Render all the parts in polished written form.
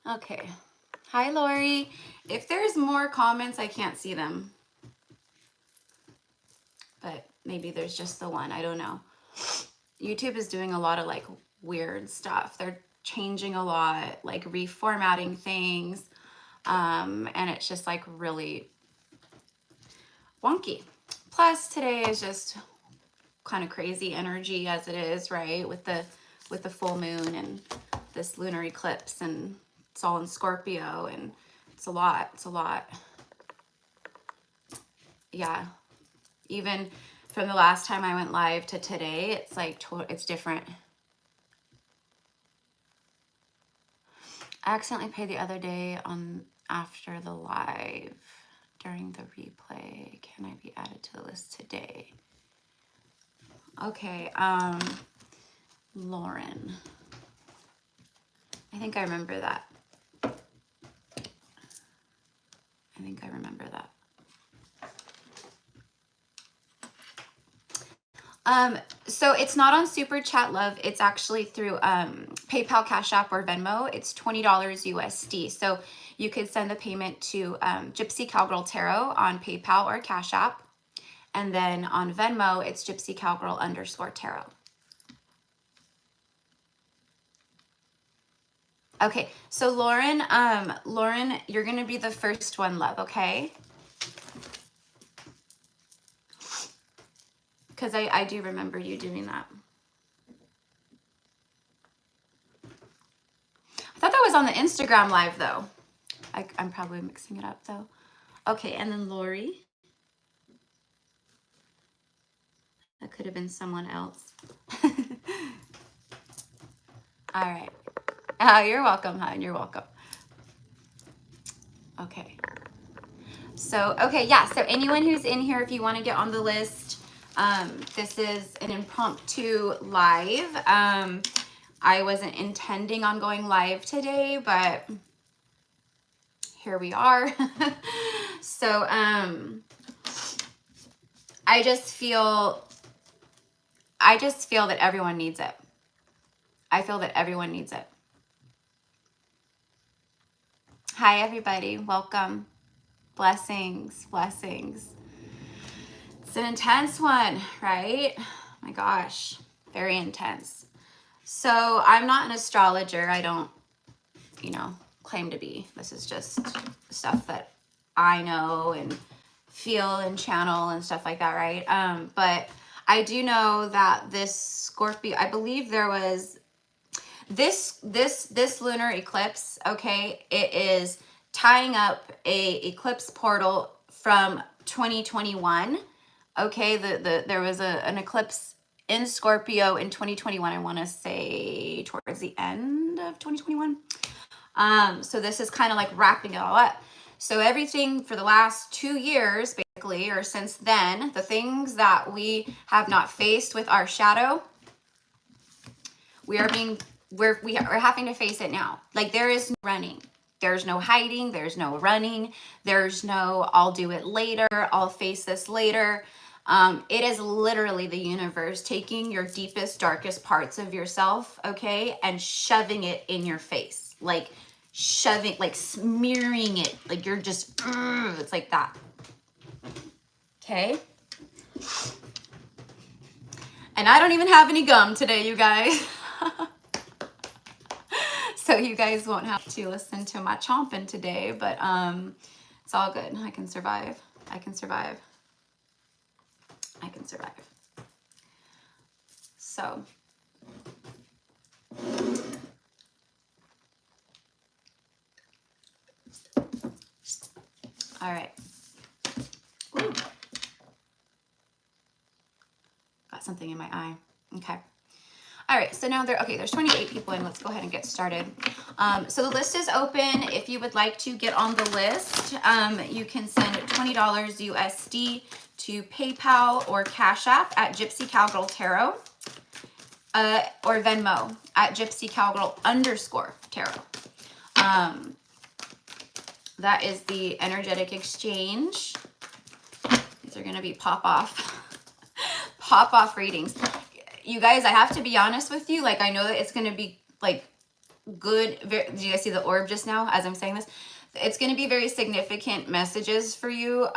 Okay. Hi, Lori. If there's more comments, I can't see them. But maybe there's just the one. I don't know. YouTube is doing a lot of like weird stuff. They're changing a lot, like reformatting things. And it's just like really wonky. Plus today is just kind of crazy energy as it is, right? With the full moon and this lunar eclipse, and it's all in Scorpio, and it's a lot. It's a lot. Yeah. Even from the last time I went live to today, it's like it's different. I accidentally paid the other day on after the live during the replay. Can I be added to the list today? Okay, Lauren. I think I remember that. I think I remember that. So it's not on Super Chat Love. It's actually through PayPal, Cash App, or Venmo. It's $20 USD. So you could send the payment to Gypsy Cowgirl Tarot on PayPal or Cash App. And then on Venmo, it's Gypsy Cowgirl _Tarot. Okay, so Lauren, you're gonna be the first one, love, okay? Because I do remember you doing that. I thought that was on the Instagram live though. I'm probably mixing it up though. Okay, and then Lori. That could have been someone else. All right. You're welcome, hon. You're welcome. Okay. So, okay, yeah. So anyone who's in here, if you want to get on the list, this is an impromptu live. I wasn't intending on going live today, but here we are. So, I just feel that everyone needs it. I feel that everyone needs it. Hi, everybody. Welcome. Blessings, blessings. It's an intense one, right? My gosh, very intense. So I'm not an astrologer. I don't, claim to be. This is just stuff that I know and feel and channel and stuff like that, right? But I do know that this Scorpio, I believe there was this lunar eclipse, okay, it is tying up a eclipse portal from 2021. Okay, there was an eclipse in Scorpio in 2021. I want to say towards the end of 2021. So this is kind of like wrapping it all up. So everything for the last 2 years, basically, or since then, the things that we have not faced with our shadow, we're having to face it now. Like there is no running. There's no hiding. There's no running. There's no, I'll do it later. I'll face this later. It is literally the universe taking your deepest, darkest parts of yourself, okay, and shoving it in your face. Like shoving, like smearing it. Like you're just, it's like that. Okay. And I don't even have any gum today, you guys. So you guys won't have to listen to my chomping today, but it's all good. I can survive. I can survive. I can survive. So all right. Ooh. Got something in my eye. Okay. All right, so now there's 28 people in. Let's go ahead and get started. So the list is open. If you would like to get on the list, you can send $20 USD to PayPal or Cash App at Gypsy Cowgirl Tarot, or Venmo at Gypsy Cowgirl _Tarot. That is the energetic exchange. These are going to be pop-off readings. You guys, I have to be honest with you. Like, I know that it's going to be like good. Did you guys see the orb just now as I'm saying this? It's going to be very significant messages for you.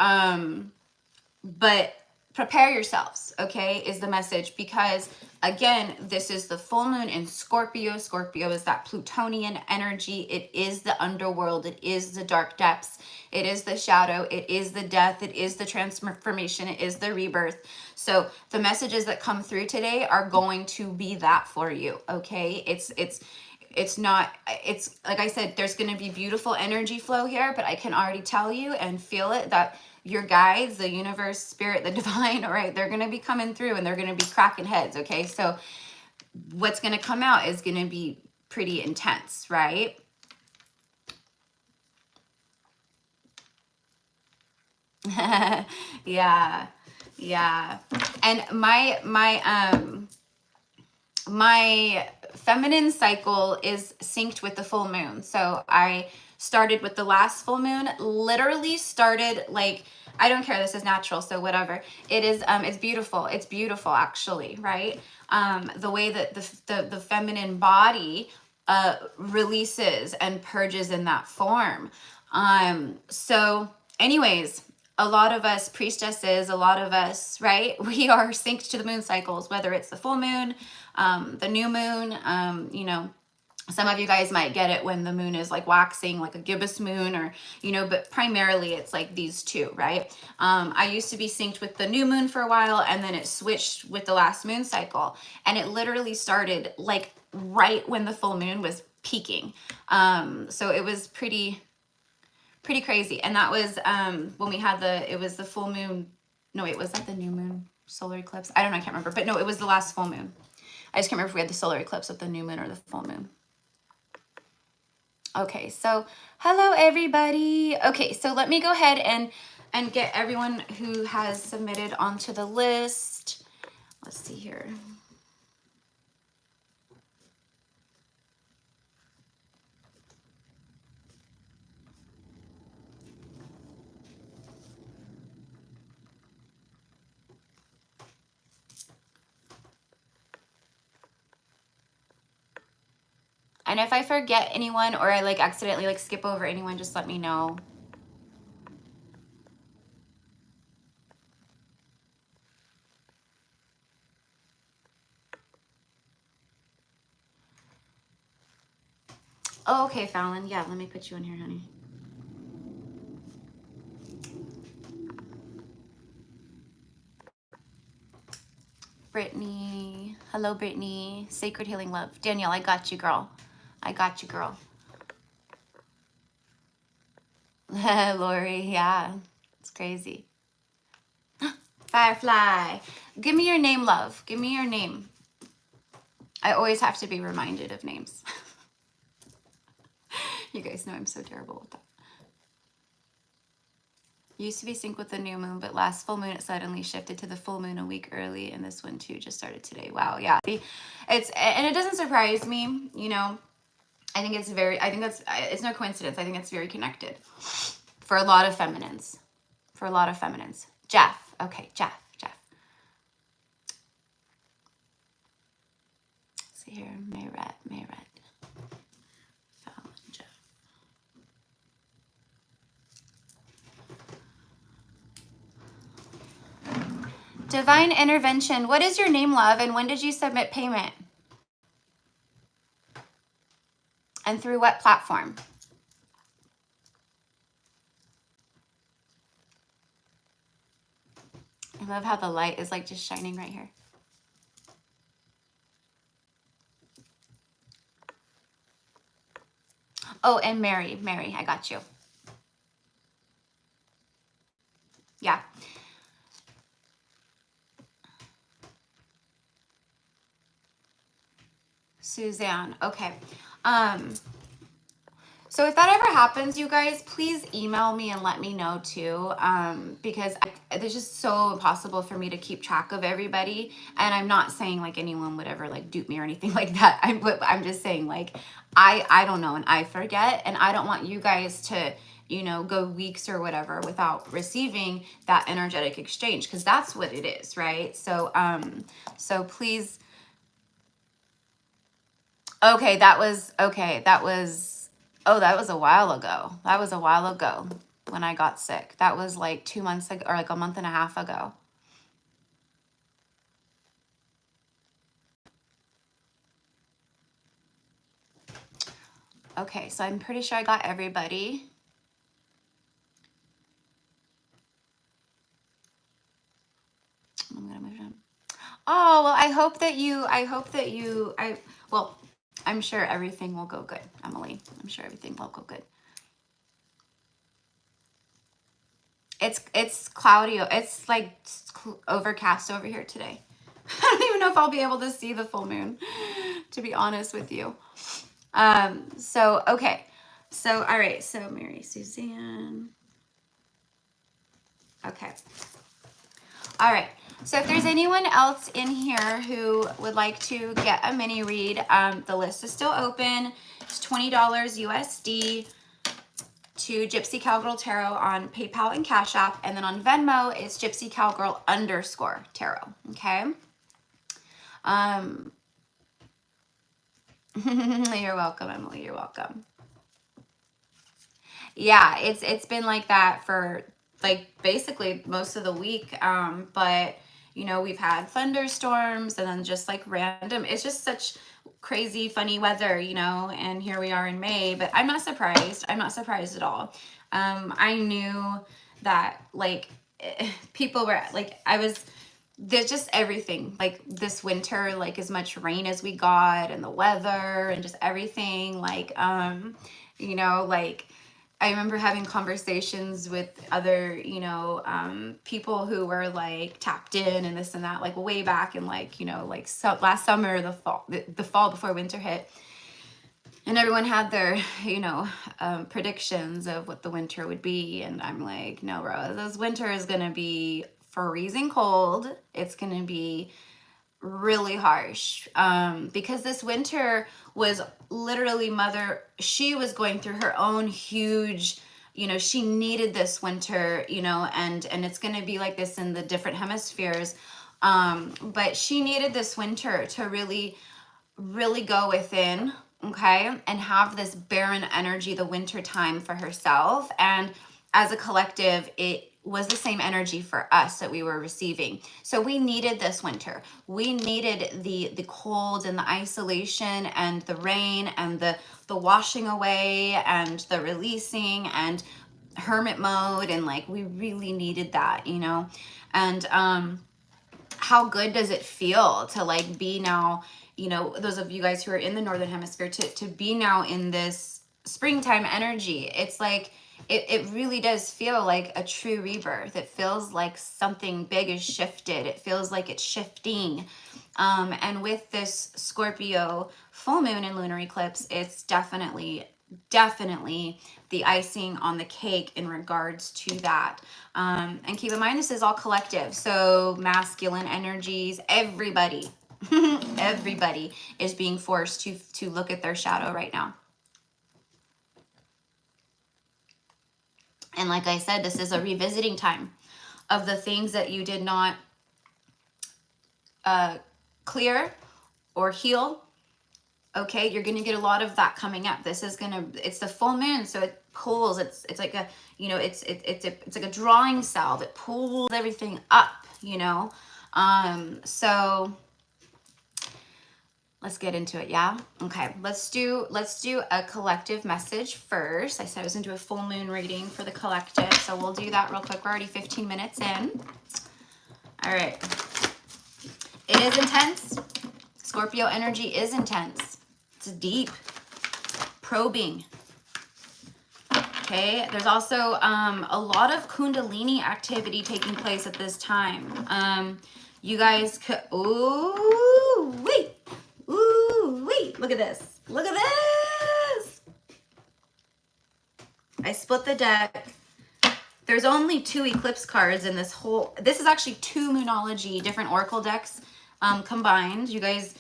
But prepare yourselves, okay, is the message, because again, this is the full moon in Scorpio. Scorpio is that Plutonian energy. It is the underworld. It is the dark depths. It is the shadow. It is the death. It is the transformation. It is the rebirth. So the messages that come through today are going to be that for you, okay? It's not, it's like I said, there's going to be beautiful energy flow here, but I can already tell you and feel it that your guides, the universe, spirit, the divine, all right, they're going to be coming through and they're going to be cracking heads, okay? So what's going to come out is going to be pretty intense, right? Yeah. Yeah. And my feminine cycle is synced with the full moon. So I started with the last full moon, literally started like, I don't care, this is natural, so whatever. It is, it's beautiful. It's beautiful actually, right? The way that the feminine body releases and purges in that form. So anyways, a lot of us priestesses, a lot of us, right? We are synced to the moon cycles, whether it's the full moon, the new moon, you know, some of you guys might get it when the moon is like waxing, like a gibbous moon, or, you know, but primarily it's like these two, right? I used to be synced with the new moon for a while, and then it switched with the last moon cycle. And it literally started like right when the full moon was peaking. So it was pretty crazy. And that was when we had it was the full moon. No, wait, was that the new moon solar eclipse? I don't know, I can't remember. But no, it was the last full moon. I just can't remember if we had the solar eclipse of the new moon or the full moon. Okay, so hello everybody. Okay, so let me go ahead and get everyone who has submitted onto the list. Let's see here. And if I forget anyone or I like accidentally like skip over anyone, just let me know. Oh, okay, Fallon. Yeah, let me put you in here, honey. Brittany. Hello, Brittany. Sacred Healing Love. Danielle, I got you, girl. I got you, girl. Lori, yeah. It's crazy. Firefly. Give me your name, love. Give me your name. I always have to be reminded of names. You guys know I'm so terrible with that. Used to be synced with the new moon, but last full moon it suddenly shifted to the full moon a week early, and this one too just started today. Wow, yeah. And it doesn't surprise me, you know. I think it's no coincidence. I think it's very connected for a lot of feminines. Jeff. Okay, Jeff. Let's see here. Mayret. Fallon, Jeff. Divine Intervention. What is your name, love? And when did you submit payment? And through what platform? I love how the light is like just shining right here. Oh, and Mary, I got you. Yeah. Suzanne. Okay. So if that ever happens, you guys, please email me and let me know too, because it's just so impossible for me to keep track of everybody. And I'm not saying like anyone would ever like dupe me or anything like that. I'm just saying like, I don't know, and I forget, and I don't want you guys to, you know, go weeks or whatever without receiving that energetic exchange, because that's what it is, right? So, so please. Okay, that was, oh, that was a while ago. That was a while ago when I got sick. That was like 2 months ago, or like a month and a half ago. Okay, so I'm pretty sure I got everybody. I'm gonna move on. Oh, well, well, I'm sure everything will go good, Emily. I'm sure everything will go good. It's cloudy. It's like overcast over here today. I don't even know if I'll be able to see the full moon, to be honest with you. So, okay. So, all right. So, Mary Suzanne. Okay. All right. So if there's anyone else in here who would like to get a mini read, the list is still open. It's $20 USD to Gypsy Cowgirl Tarot on PayPal and Cash App. And then on Venmo, it's Gypsy Cowgirl _ Tarot. Okay. You're welcome, Emily. You're welcome. Yeah, it's been like that for like basically most of the week. But you know, we've had thunderstorms and then just like random, it's just such crazy funny weather, you know, and here we are in May, but I'm not surprised. I'm not surprised at all. I knew that like people were like, there's just everything like this winter, like as much rain as we got and the weather and just everything like, you know, like I remember having conversations with other, you know, people who were like tapped in and this and that, like way back in like, you know, like last summer, the fall before winter hit. And everyone had their, you know, predictions of what the winter would be. And I'm like, no, bro, this winter is going to be freezing cold. It's going to be really harsh because this winter was literally she was going through her own huge, you know, she needed this winter, you know, and it's going to be like this in the different hemispheres, but she needed this winter to really go within, okay, and have this barren energy the winter time for herself. And as a collective, it was the same energy for us that we were receiving. So we needed this winter. We needed the cold and the isolation and the rain and the washing away and the releasing and hermit mode, and like we really needed that, you know. And how good does it feel to like be now, you know, those of you guys who are in the northern hemisphere, to be now in this springtime energy. It's like it really does feel like a true rebirth. It feels like something big is shifted. It feels like it's shifting. And with this Scorpio full moon and lunar eclipse, it's definitely the icing on the cake in regards to that. And keep in mind, this is all collective. So masculine energies, everybody, everybody is being forced to look at their shadow right now. And like I said, this is a revisiting time of the things that you did not clear or heal. Okay, you're gonna get a lot of that coming up. This is it's the full moon, so it pulls. It's like a, you know, it's like a drawing salve. It pulls everything up, you know. So let's get into it. Yeah. Okay. Let's do a collective message first. I said I was into a full moon reading for the collective, so we'll do that real quick. We're already 15 minutes in. All right. It is intense. Scorpio energy is intense. It's deep, probing. Okay. There's also a lot of Kundalini activity taking place at this time. You guys could. Ooh, wait. Ooh, wait, look at this. Look at this. I split the deck. There's only 2 eclipse cards in this whole, this is actually 2 Moonology, different oracle decks combined. You guys,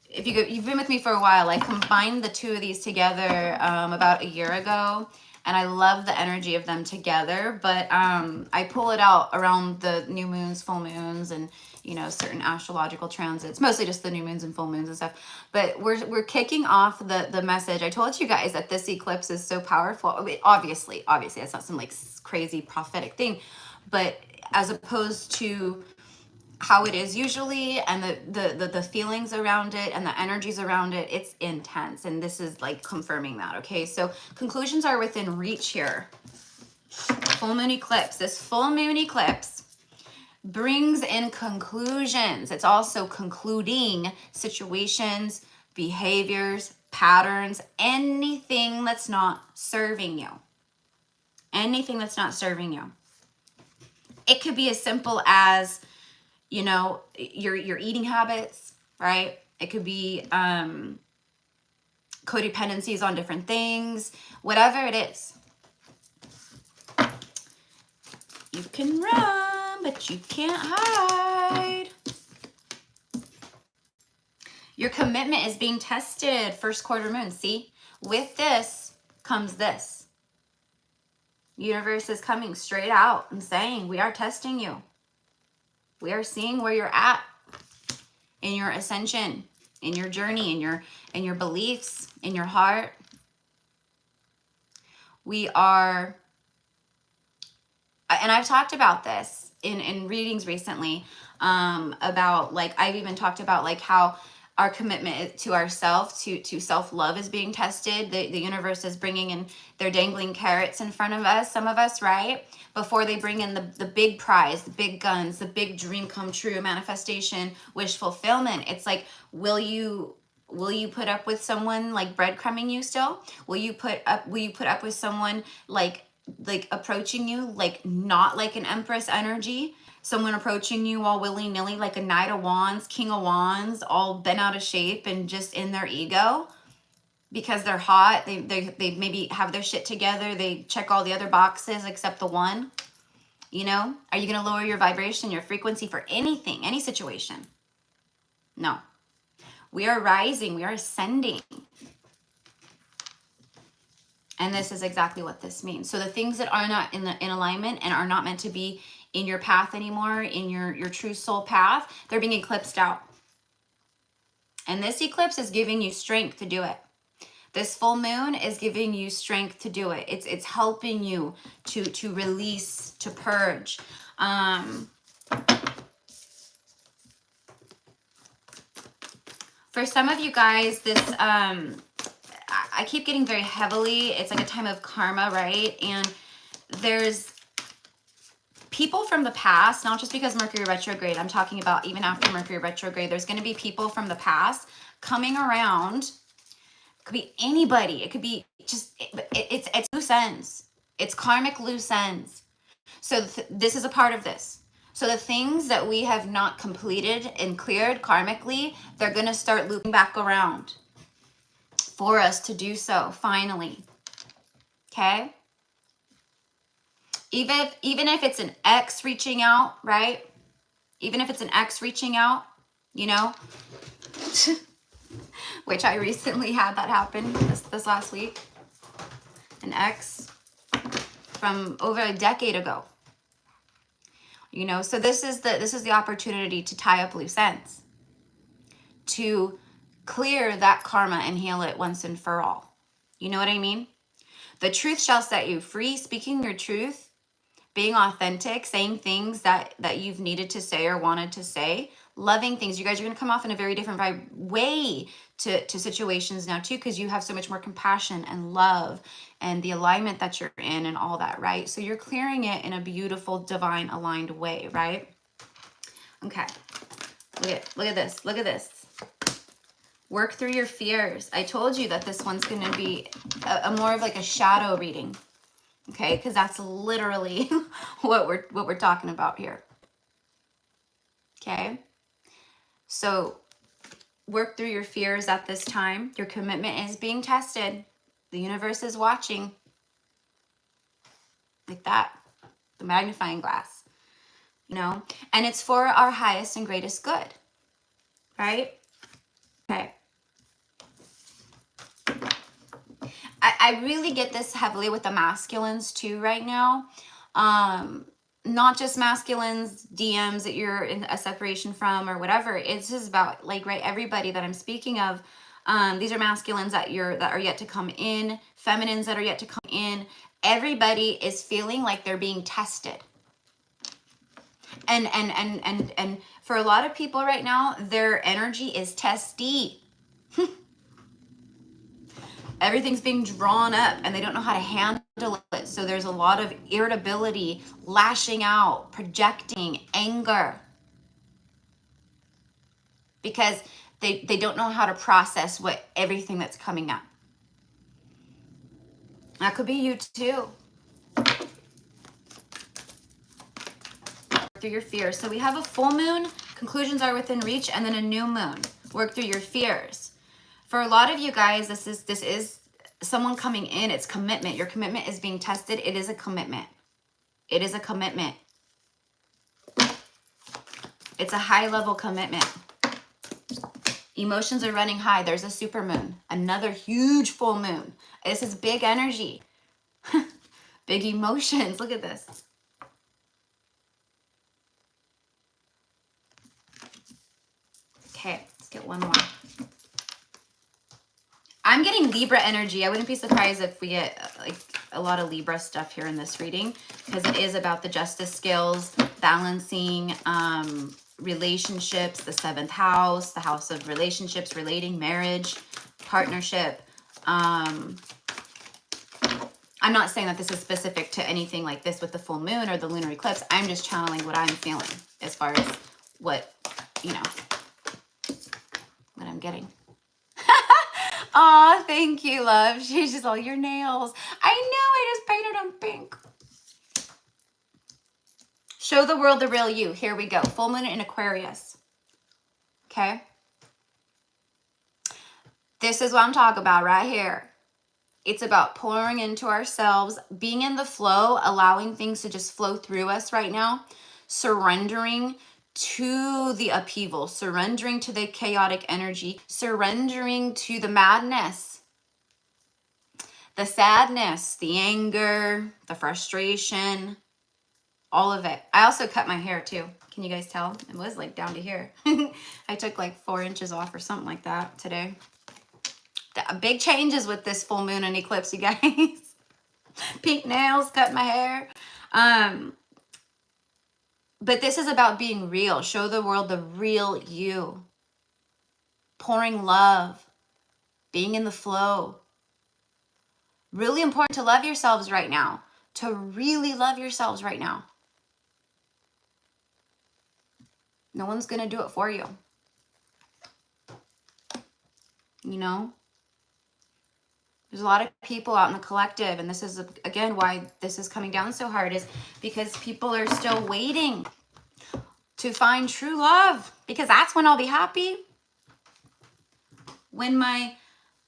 if you've been with me for a while, I combined the 2 of these together about a year ago. and I love the energy of them together. But I pull it out around the new moons, full moons, and you know, certain astrological transits, mostly just the new moons and full moons and stuff. But we're kicking off the message. I told you guys that this eclipse is so powerful. I mean, obviously that's not some like crazy prophetic thing, but as opposed to how it is usually, and the feelings around it and the energies around it, it's intense, and this is like confirming that. Okay, so conclusions are within reach here. Full moon eclipse. This full moon eclipse brings in conclusions. It's also concluding situations, behaviors, patterns, anything that's not serving you. Anything that's not serving you. It could be as simple as, you know, your eating habits, right? It could be codependencies on different things, whatever it is. You can run, but you can't hide. Your commitment is being tested. First quarter moon. See, with this comes this. Universe is coming straight out and saying, we are testing you. We are seeing where you're at in your ascension, in your journey, in your beliefs, in your heart. We are, and I've talked about this in readings recently, about like, I've even talked about like how our commitment to ourselves, to self-love is being tested. The universe is bringing in, they're dangling carrots in front of us, some of us, right? Before they bring in the big prize, the big guns, the big dream come true, manifestation, wish fulfillment. It's like, will you put up with someone like breadcrumbing you still? Will you put up with someone like approaching you like not like an empress energy? Someone approaching you all willy-nilly like a knight of wands, king of wands, all bent out of shape and just in their ego because they're hot. They maybe have their shit together. They check all the other boxes except the one. You know, are you going to lower your vibration, your frequency for anything, any situation? No. We are rising. We are ascending. And this is exactly what this means. So the things that are not in alignment and are not meant to be in your path anymore, in your true soul path, they're being eclipsed out. And this eclipse is giving you strength to do it. This full moon is giving you strength to do it. It's helping you to release, to purge. For some of you guys, this I keep getting very heavily. It's like a time of karma, right? And there's people from the past, not just because Mercury retrograde, I'm talking about even after Mercury retrograde, there's going to be people from the past coming around. It could be anybody. It could be just, it's loose ends. It's karmic loose ends. So this is a part of this. So the things that we have not completed and cleared karmically, they're going to start looping back around for us to do so finally. Okay? Even if it's an ex reaching out, right? Even if it's an ex reaching out, you know, which I recently had that happen this last week. An ex from over a decade ago. You know, so this is the opportunity to tie up loose ends, to clear that karma and heal it once and for all. You know what I mean? The truth shall set you free. Speaking your truth, being authentic, saying things that you've needed to say or wanted to say, loving things. You guys are going to come off in a very different way to situations now too, because you have so much more compassion and love and the alignment that you're in and all that, right? So you're clearing it in a beautiful, divine, aligned way, right? Okay. Look at this. Look at this. Work through your fears. I told you that this one's going to be a more of like a shadow reading. Okay? Because that's literally what we're talking about here. Okay? So work through your fears at this time. Your commitment is being tested. The universe is watching. Like that. The magnifying glass. You know? And it's for our highest and greatest good. Right? Okay. I really get this heavily with the masculines too right now. Not just masculines, DMs that you're in a separation from or whatever. It's just about like, right, everybody that I'm speaking of. These are masculines that are yet to come in, feminines that are yet to come in. Everybody is feeling like they're being tested. And for a lot of people right now, their energy is testy. Everything's being drawn up and they don't know how to handle it. So there's a lot of irritability, lashing out, projecting, anger. Because they don't know how to process everything that's coming up. That could be you too. Through your fears. So we have a full moon, conclusions are within reach, and then a new moon. Work through your fears. For a lot of you guys, this is someone coming in. It's commitment. Your commitment is being tested. It is a commitment. It is a commitment. It's a high level commitment. Emotions are running high. There's a super moon. Another huge full moon. This is big energy. Big emotions. Look at this. Okay, let's get one more. I'm getting Libra energy. I wouldn't be surprised if we get like a lot of Libra stuff here in this reading, because it is about the justice skills, balancing relationships, the 7th house, the house of relationships, relating, marriage, partnership. I'm not saying that this is specific to anything like this with the full moon or the lunar eclipse. I'm just channeling what I'm feeling as far as what, what I'm getting. Aw, thank you, love. She's just all, your nails. I know, I just painted them pink. Show the world the real you. Here we go. Full moon in Aquarius. Okay? This is what I'm talking about right here. It's about pouring into ourselves, being in the flow, allowing things to just flow through us right now, surrendering to the upheaval, surrendering to the chaotic energy, surrendering to the madness, the sadness, the anger, the frustration, all of it. I also cut my hair too. Can you guys tell? It was like down to here. I took like 4 inches off or something like that today. Big changes with this full moon and eclipse, you guys. Pink nails, cut my hair. But this is about being real. Show the world the real you. Pouring love. Being in the flow. Really important to love yourselves right now. To really love yourselves right now. No one's going to do it for you. You know? There's a lot of people out in the collective, and this is, again, why this is coming down so hard, is because people are still waiting to find true love, because that's when I'll be happy. When my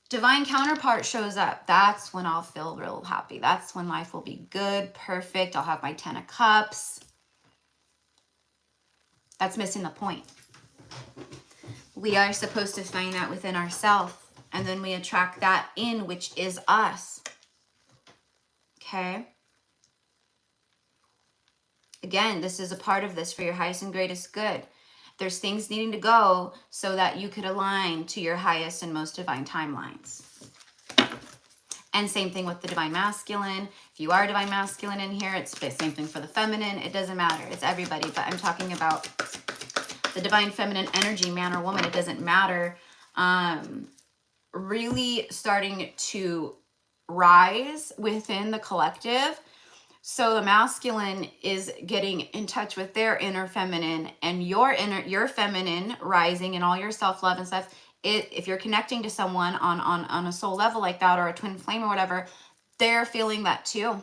divine counterpart shows up, that's when I'll feel real happy. That's when life will be good, perfect. I'll have my 10 of Cups. That's missing the point. We are supposed to find that within ourselves. And then we attract that in, which is us. Okay? Again, this is a part of this for your highest and greatest good. There's things needing to go so that you could align to your highest and most divine timelines. And same thing with the divine masculine. If you are divine masculine in here, it's the same thing for the feminine. It doesn't matter. It's everybody. But I'm talking about the divine feminine energy, man or woman. It doesn't matter. Really starting to rise within the collective. So the masculine is getting in touch with their inner feminine, and your feminine rising and all your self-love and stuff. If you're connecting to someone on a soul level like that, or a twin flame or whatever, they're feeling that too.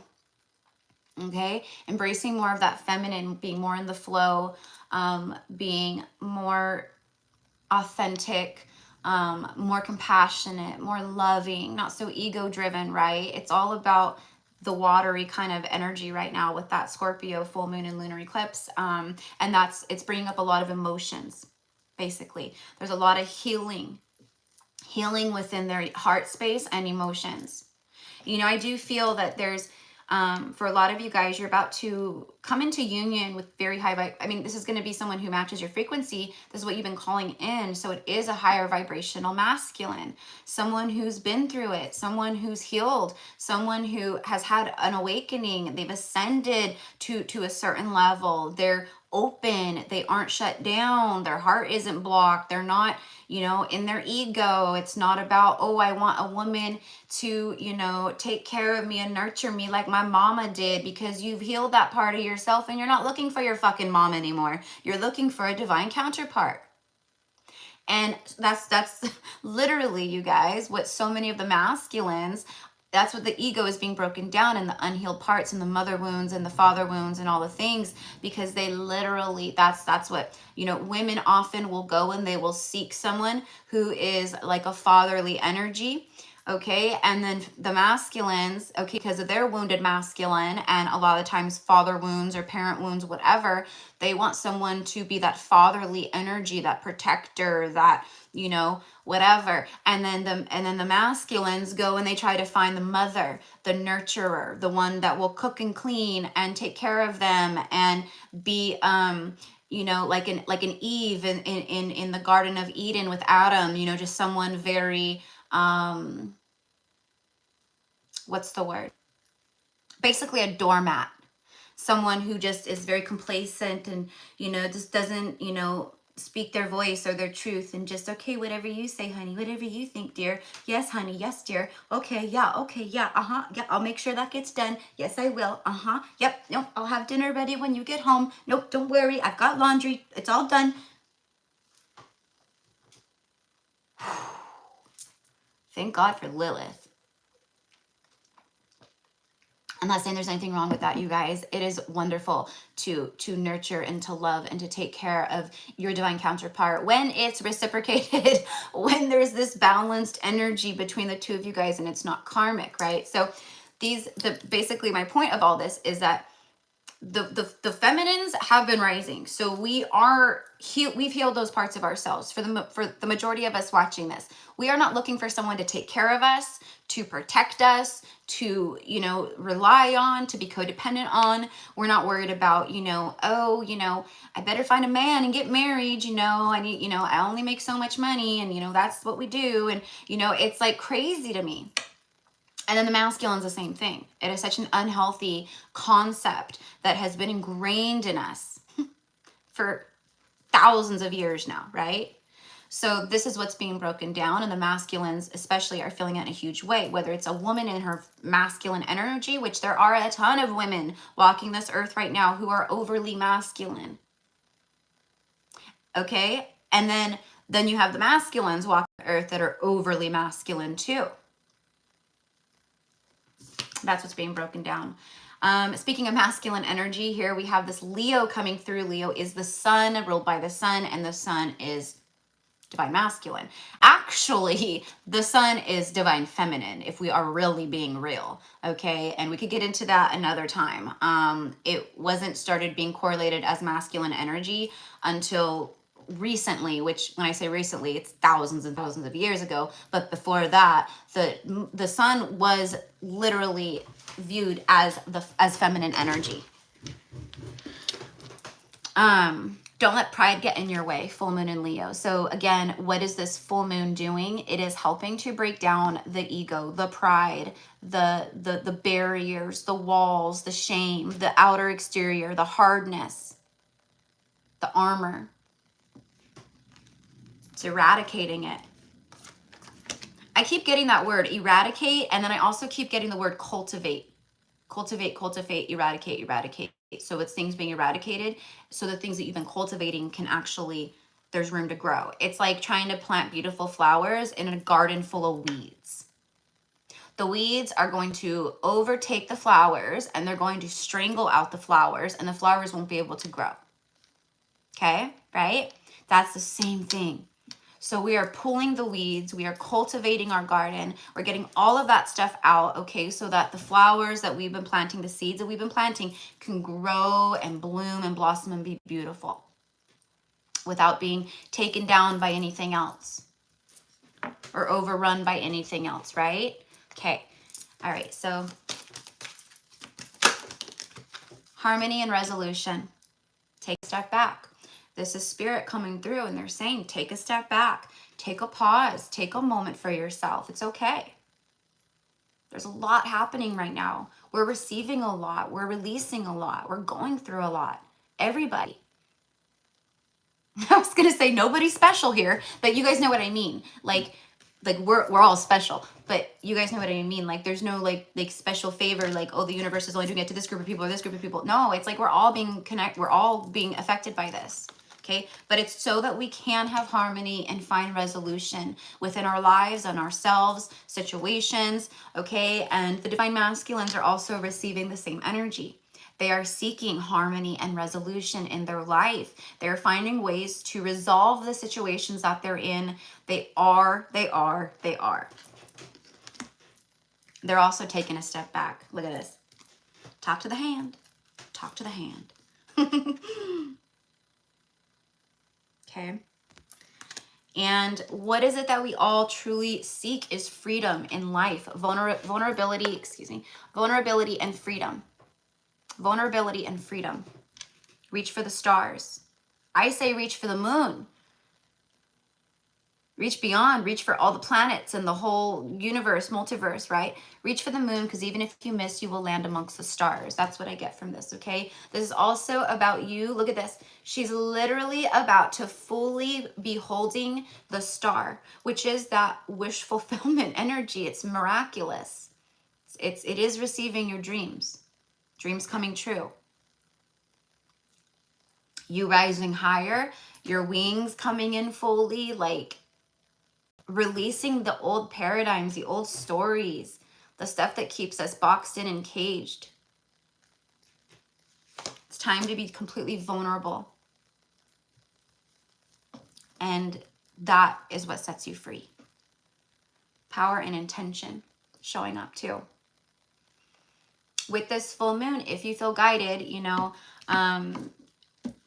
Okay? Embracing more of that feminine, being more in the flow, being more authentic, more compassionate, more loving, not so ego driven, right? It's all about the watery kind of energy right now with that Scorpio full moon and lunar eclipse. And it's bringing up a lot of emotions, basically. There's a lot of healing within their heart space and emotions. You know, I do feel that there's, for a lot of you guys, you're about to come into union with very high I mean, this is going to be someone who matches your frequency. This is what you've been calling in. So it is a higher vibrational masculine, someone who's been through it, someone who's healed, someone who has had an awakening. They've ascended to a certain level. They're open. They aren't shut down. Their heart isn't blocked. They're not, you know, in their ego. It's not about, oh, I want a woman to, you know, take care of me and nurture me like my mama did, because you've healed that part of yourself and you're not looking for your fucking mom anymore. You're looking for a divine counterpart. And that's literally, you guys, what so many of the masculines, that's what the ego is being broken down in, the unhealed parts and the mother wounds and the father wounds and all the things, because they literally, that's what, you know, women often will go and they will seek someone who is like a fatherly energy. Okay, and then the masculines, okay, because of their wounded masculine and a lot of times father wounds or parent wounds, whatever, they want someone to be that fatherly energy, that protector, that, you know, whatever. And then the masculines go and they try to find the mother, the nurturer, the one that will cook and clean and take care of them and be you know, like an Eve in the Garden of Eden with Adam, you know, just someone very what's the word? Basically a doormat. Someone who just is very complacent and, you know, just doesn't, you know, speak their voice or their truth and just, okay, whatever you say, honey, whatever you think, dear. Yes, honey. Yes, dear. Okay, yeah, yeah, I'll make sure that gets done. Yes, I will. Yep, nope, I'll have dinner ready when you get home. Nope, don't worry, I've got laundry. It's all done. Thank God for Lilith. I'm not saying there's anything wrong with that, you guys. It is wonderful to nurture and to love and to take care of your divine counterpart when it's reciprocated, when there's this balanced energy between the two of you guys and it's not karmic, right? So basically my point of all this is that the feminines have been rising. So we've healed those parts of ourselves. For the majority of us watching this, we are not looking for someone to take care of us, to protect us, to, you know, rely on, to be codependent on. We're not worried about, you know, oh, you know, I better find a man and get married, you know, I need, you know, I only make so much money and, you know, that's what we do. And, you know, it's like crazy to me. And then the masculine's the same thing. It is such an unhealthy concept that has been ingrained in us for thousands of years now, right? So this is what's being broken down, and the masculines especially are feeling it in a huge way, whether it's a woman in her masculine energy, which there are a ton of women walking this earth right now who are overly masculine. Okay? And then you have the masculines walking the earth that are overly masculine too. That's what's being broken down. Speaking of masculine energy, here we have this Leo coming through. Leo is the sun, ruled by the sun, and the sun is divine masculine. Actually, the sun is divine feminine, if we are really being real, okay? And we could get into that another time. It wasn't started being correlated as masculine energy until recently, which when I say recently, it's thousands and thousands of years ago. But before that, the sun was literally viewed as feminine energy. Don't let pride get in your way, full moon in Leo. So again, what is this full moon doing? It is helping to break down the ego, the pride, the barriers, the walls, the shame, the outer exterior, the hardness, the armor. It's eradicating it. I keep getting that word eradicate, and then I also keep getting the word cultivate. Cultivate, eradicate. So it's things being eradicated so the things that you've been cultivating can actually, there's room to grow. It's like trying to plant beautiful flowers in a garden full of weeds. The weeds are going to overtake the flowers and they're going to strangle out the flowers and the flowers won't be able to grow. Okay, right? That's the same thing. So we are pulling the weeds, we are cultivating our garden, we're getting all of that stuff out, okay, so that the flowers that we've been planting, the seeds that we've been planting can grow and bloom and blossom and be beautiful without being taken down by anything else or overrun by anything else, right? Okay, All right, so harmony and resolution. Take a step back. This is spirit coming through, and they're saying, take a step back, take a pause, take a moment for yourself. It's okay. There's a lot happening right now. We're receiving a lot. We're releasing a lot. We're going through a lot. Everybody. I was going to say nobody's special here, but you guys know what I mean. Like we're all special, but you guys know what I mean. Like there's no like special favor, like, oh, the universe is only doing it to this group of people or this group of people. No, it's like we're all being we're all being affected by this. Okay, but it's so that we can have harmony and find resolution within our lives and ourselves, situations, okay? And the divine masculines are also receiving the same energy. They are seeking harmony and resolution in their life. They're finding ways to resolve the situations that they're in. They're also taking a step back. Look at this. Talk to the hand. Talk to the hand. Okay. And what is it that we all truly seek is freedom in life, vulnerability and freedom. Vulnerability and freedom. Reach for the stars. I say reach for the moon. Reach beyond, reach for all the planets and the whole universe, multiverse, right? Reach for the moon, because even if you miss, you will land amongst the stars. That's what I get from this, okay? This is also about you. Look at this. She's literally about to fully be holding the star, which is that wish fulfillment energy. It's miraculous. It is receiving your dreams. Dreams coming true. You rising higher, your wings coming in fully, like releasing the old paradigms, the old stories, the stuff that keeps us boxed in and caged. It's time to be completely vulnerable. And that is what sets you free. Power and intention showing up too. With this full moon, if you feel guided,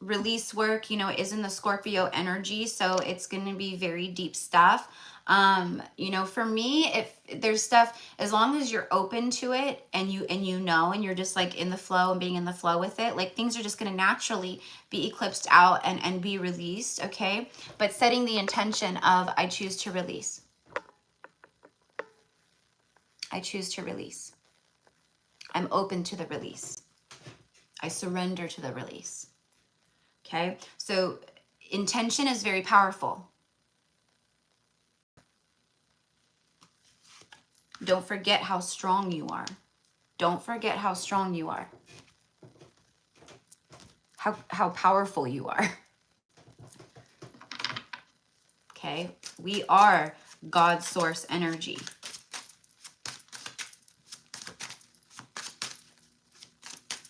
release work, is in the Scorpio energy. So it's going to be very deep stuff. For me, if there's stuff, as long as you're open to it and you're just like in the flow and being in the flow with it, like things are just going to naturally be eclipsed out and be released. Okay. But setting the intention of, I choose to release. I choose to release. I'm open to the release. I surrender to the release. Okay. So intention is very powerful. Don't forget how strong you are. Don't forget how strong you are. How powerful you are. Okay? We are God's source energy.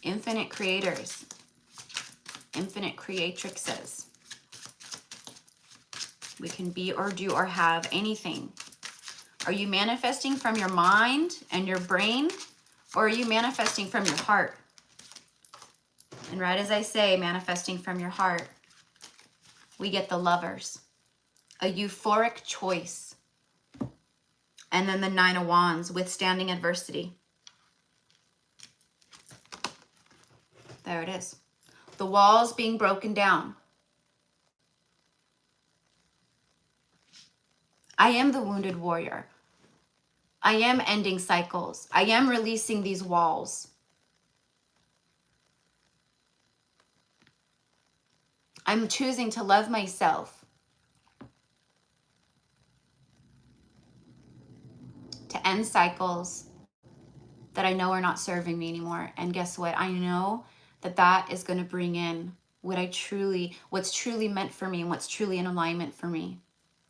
Infinite creators. Infinite creatrixes. We can be or do or have anything. Are you manifesting from your mind and your brain, or are you manifesting from your heart? And right as I say, manifesting from your heart, we get the Lovers, a euphoric choice. And then the Nine of Wands, withstanding adversity. There it is. The walls being broken down. I am the wounded warrior. I am ending cycles. I am releasing these walls. I'm choosing to love myself. To end cycles that I know are not serving me anymore. And guess what? I know that is going to bring in what's truly meant for me and what's truly in alignment for me.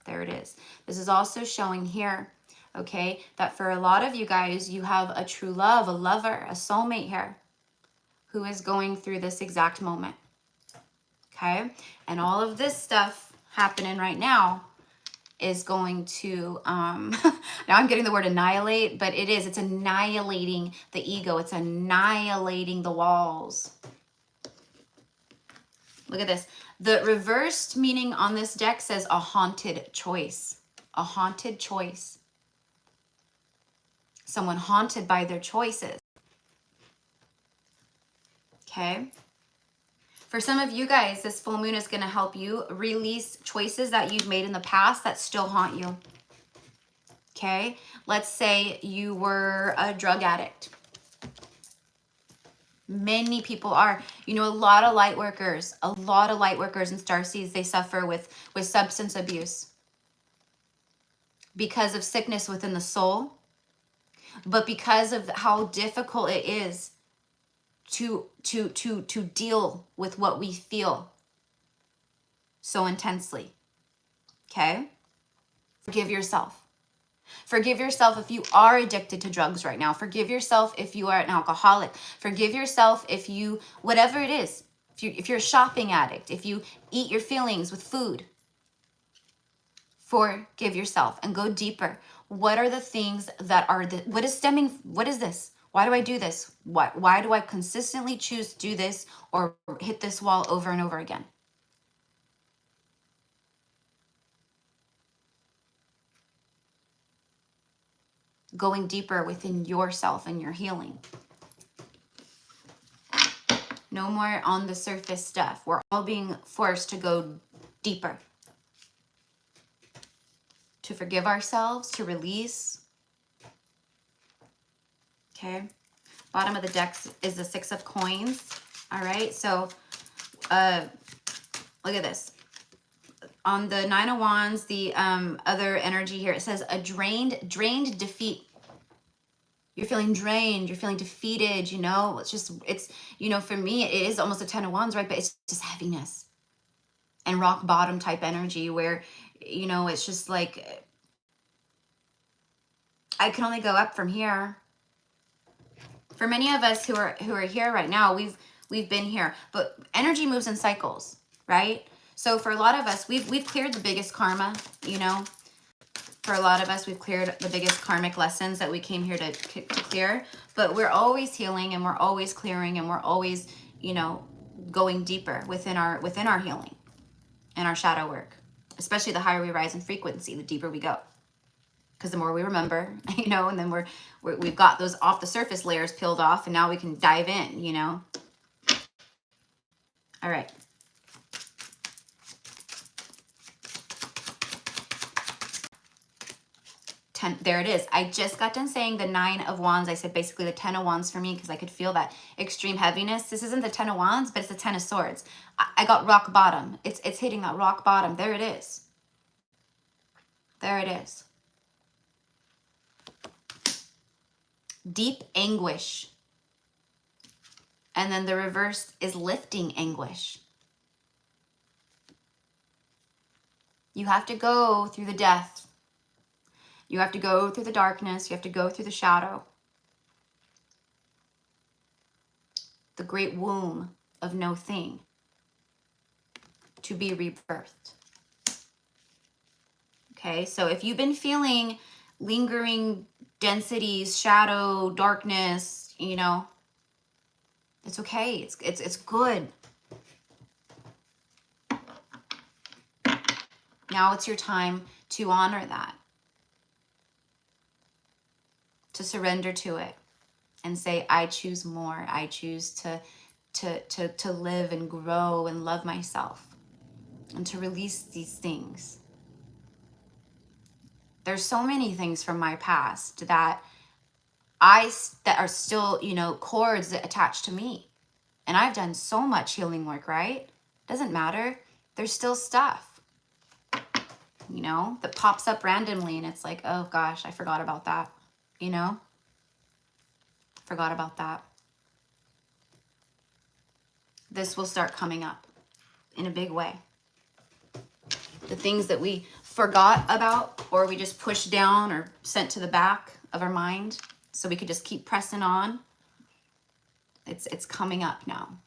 There it is. This is also showing here, okay, that for a lot of you guys, you have a true love, a lover, a soulmate here who is going through this exact moment. Okay? And all of this stuff happening right now is going to, now I'm getting the word annihilate, but it's annihilating the ego. It's annihilating the walls. Look at this. The reversed meaning on this deck says a haunted choice. A haunted choice. someone haunted by their choices. Okay? For some of you guys, this full moon is going to help you release choices that you've made in the past that still haunt you. Okay? Let's say you were a drug addict. Many people are. You know, a lot of light workers and starseeds, they suffer with substance abuse because of sickness within the soul, but because of how difficult it is to deal with what we feel so intensely. Okay? Forgive yourself. Forgive yourself if you are addicted to drugs right now. Forgive yourself if you are an alcoholic. Forgive yourself if you, whatever it is, if you're a shopping addict, if you eat your feelings with food. Forgive yourself and go deeper. What are the things that are what is this? Why do I do this? Why do I consistently choose to do this or hit this wall over and over again? Going deeper within yourself and your healing. No more on the surface stuff. We're all being forced to go deeper. To forgive ourselves, to release. Okay. Bottom of the deck is the 6 of coins. All right. So look at this. On the 9 of wands, the other energy here, it says a drained defeat. You're feeling drained, you're feeling defeated, you know, it's, you know, for me, it is almost a 10 of wands, right? But it's just heaviness and rock bottom type energy where, you know, it's just like, I can only go up from here. For many of us who are here right now, we've been here, but energy moves in cycles, right? So for a lot of us, we've cleared the biggest karma, you know. For a lot of us, we've cleared the biggest karmic lessons that we came here to clear. But we're always healing and we're always clearing and we're always, you know, going deeper within our healing and our shadow work. Especially the higher we rise in frequency, the deeper we go. Because the more we remember, you know, and then we've got those off the surface layers peeled off, and now we can dive in, you know. All right. There it is. I just got done saying the 9 of wands. I said basically the 10 of wands for me because I could feel that extreme heaviness. This isn't the 10 of wands, but it's the 10 of swords. I got rock bottom. It's hitting that rock bottom. There it is. There it is. Deep anguish. And then the reverse is lifting anguish. You have to go through the death. You have to go through the darkness. You have to go through the shadow. The great womb of no thing to be rebirthed. Okay, so if you've been feeling lingering densities, shadow, darkness, you know, it's okay. It's good. Now it's your time to honor that. To surrender to it and say, I choose more. I choose to live and grow and love myself and to release these things. There's so many things from my past that are still, you know, cords that attach to me. And I've done so much healing work, right? Doesn't matter. There's still stuff, you know, that pops up randomly and it's like, oh gosh, I forgot about that. You know, forgot about that. This will start coming up in a big way. The things that we forgot about or we just pushed down or sent to the back of our mind so we could just keep pressing on. It's coming up now.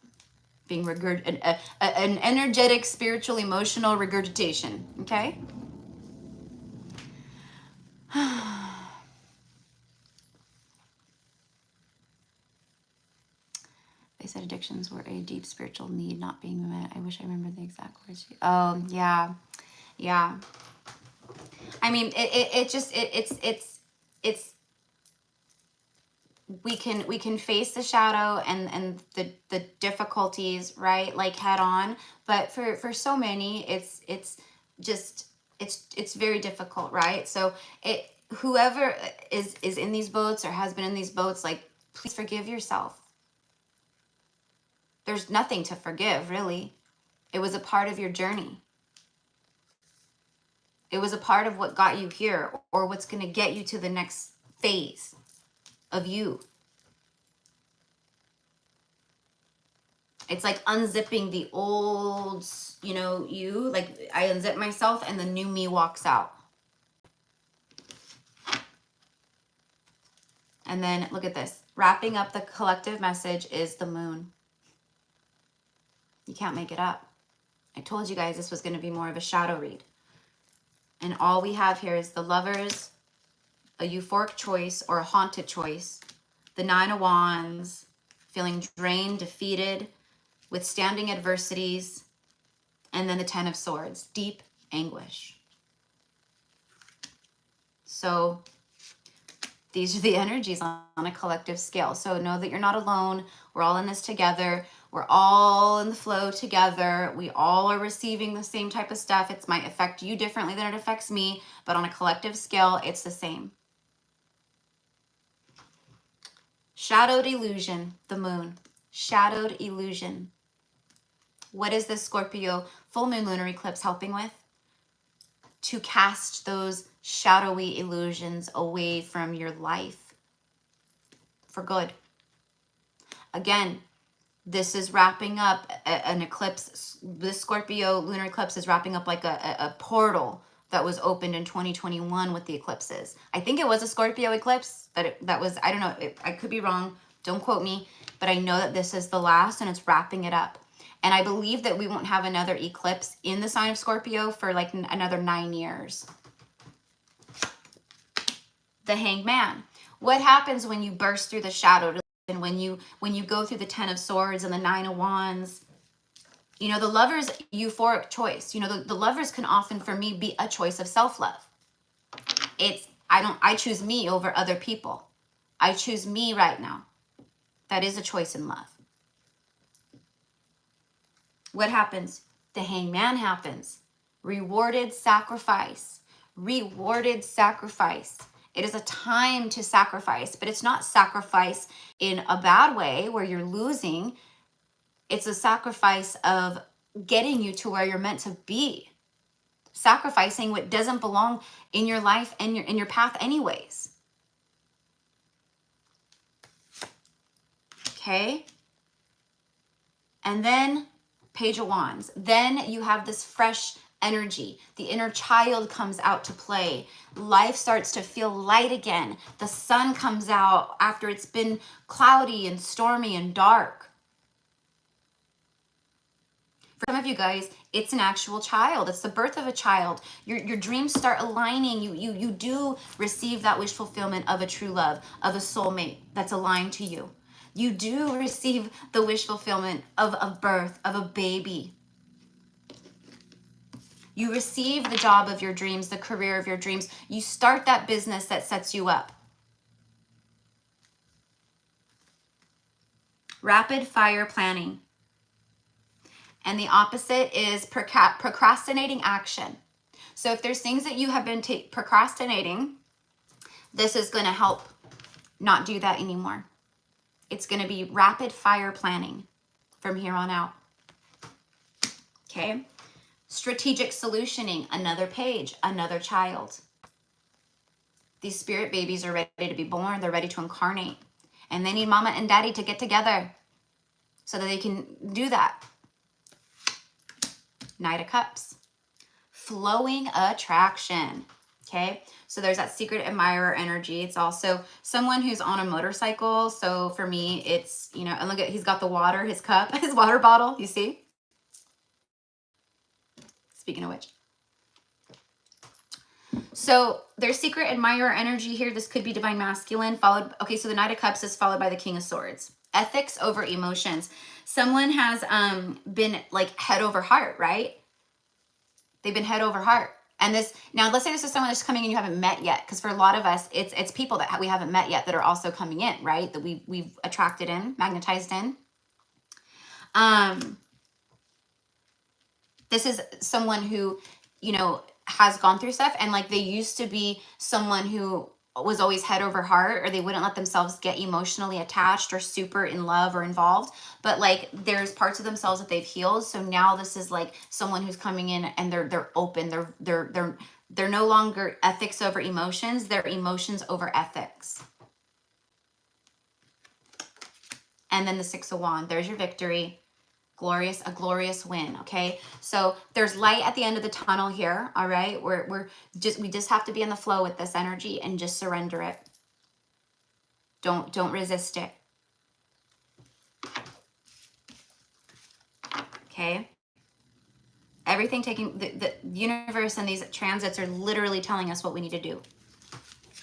Being an energetic, spiritual, emotional regurgitation. Okay? They said addictions were a deep spiritual need not being met. I wish I remember the exact words. Oh, yeah. Yeah. I mean, it's we can face the shadow and the difficulties, right, like head on. But for so many, it's just it's very difficult, right? So it whoever is in these boats or has been in these boats, like, please forgive yourself. There's nothing to forgive, really. It was a part of your journey. It was a part of what got you here, or what's going to get you to the next phase of you. It's like unzipping the old, you. Like, I unzip myself and the new me walks out. And then look at this. Wrapping up the collective message is the moon. You can't make it up. I told you guys this was going to be more of a shadow read. And all we have here is the Lovers, a euphoric choice or a haunted choice, the Nine of Wands, feeling drained, defeated, withstanding adversities, and then the Ten of Swords, deep anguish. So these are the energies on a collective scale. So know that you're not alone. We're all in this together. We're all in the flow together. We all are receiving the same type of stuff. It might affect you differently than it affects me, but on a collective scale, it's the same. Shadowed illusion, the moon. Shadowed illusion. What is this Scorpio full moon lunar eclipse helping with? To cast those shadowy illusions away from your life for good. Again, this is wrapping up an eclipse. This Scorpio lunar eclipse is wrapping up like a portal that was opened in 2021 with the eclipses. I think it was a Scorpio eclipse that was, I don't know, I could be wrong. Don't quote me, but I know that this is the last and it's wrapping it up. And I believe that we won't have another eclipse in the sign of Scorpio for like another 9 years. The Hanged Man. What happens when you burst through the shadow? And when you go through the Ten of Swords and the Nine of Wands? The Lover's euphoric choice. The Lovers can often, for me, be a choice of self-love. I choose me over other people. I choose me right now. That is a choice in love. What happens? The Hanged Man happens. Rewarded sacrifice. Rewarded sacrifice. It is a time to sacrifice, but it's not sacrifice in a bad way where you're losing. It's a sacrifice of getting you to where you're meant to be. Sacrificing what doesn't belong in your life and in your path anyways. Okay? And then Page of Wands. Then you have this fresh energy. The inner child comes out to play. Life starts to feel light again. The sun comes out after it's been cloudy and stormy and dark. For some of you guys, it's an actual child. It's the birth of a child. Your dreams start aligning. You do receive that wish fulfillment of a true love, of a soulmate that's aligned to you. You do receive the wish fulfillment of a birth, of a baby. You receive the job of your dreams, the career of your dreams. You start that business that sets you up. Rapid fire planning. And the opposite is procrastinating action. So if there's things that you have been procrastinating, this is going to help not do that anymore. It's going to be rapid fire planning from here on out. Okay. Strategic solutioning, another page, another child. These spirit babies are ready to be born. They're ready to incarnate. And they need mama and daddy to get together so that they can do that. Knight of Cups. Flowing attraction. Okay, so there's that secret admirer energy. It's also someone who's on a motorcycle. So for me, it's, and look at, he's got the water, his cup, his water bottle, you see? Speaking of which. So there's secret admirer energy here. This could be divine masculine followed. Okay, so the Knight of Cups is followed by the King of Swords. Ethics over emotions. Someone has been like head over heart, right? They've been head over heart. And this, now let's say this is someone that's coming and you haven't met yet, because for a lot of us, it's people that we haven't met yet that are also coming in, right? That we've attracted in, magnetized in. This is someone who, you know, has gone through stuff, and like they used to be someone who was always head over heart, or they wouldn't let themselves get emotionally attached or super in love or involved, but like there's parts of themselves that they've healed. So now this is like someone who's coming in and they're open, they're no longer ethics over emotions, they're emotions over ethics. And then the Six of Wands, there's your victory. A glorious win. Okay, so there's light at the end of the tunnel here. All right, we just have to be in the flow with this energy and just surrender it. Don't resist it. Okay, everything taking the universe and these transits are literally telling us what we need to do.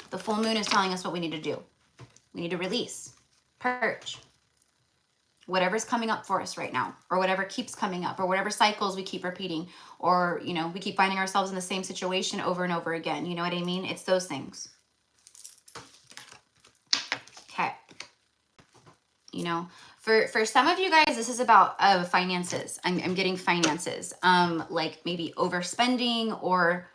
The full moon is telling us what we need to do. We need to release, purge whatever's coming up for us right now, or whatever keeps coming up, or whatever cycles we keep repeating, or, you know, we keep finding ourselves in the same situation over and over again. You know what I mean? It's those things. Okay. You know, for some of you guys, this is about finances. I'm getting finances, like maybe overspending, or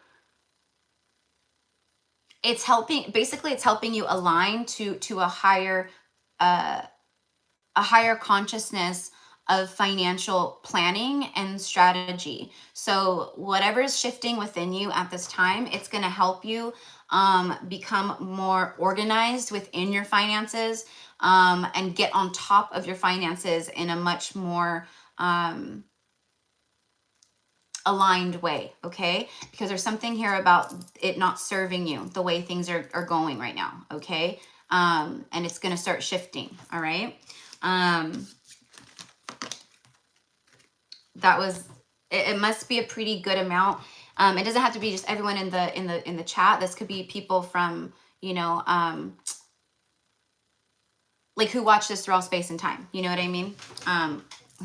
it's helping, basically it's helping you align to a higher consciousness of financial planning and strategy. So whatever's shifting within you at this time, it's going to help you become more organized within your finances, and get on top of your finances in a much more aligned way. Okay, because there's something here about it not serving you the way things are going right now. Okay, and it's going to start shifting. All right. That was, it must be a pretty good amount. It doesn't have to be just everyone in the chat. This could be people from, you know, like who watch this through all space and time. You know what I mean?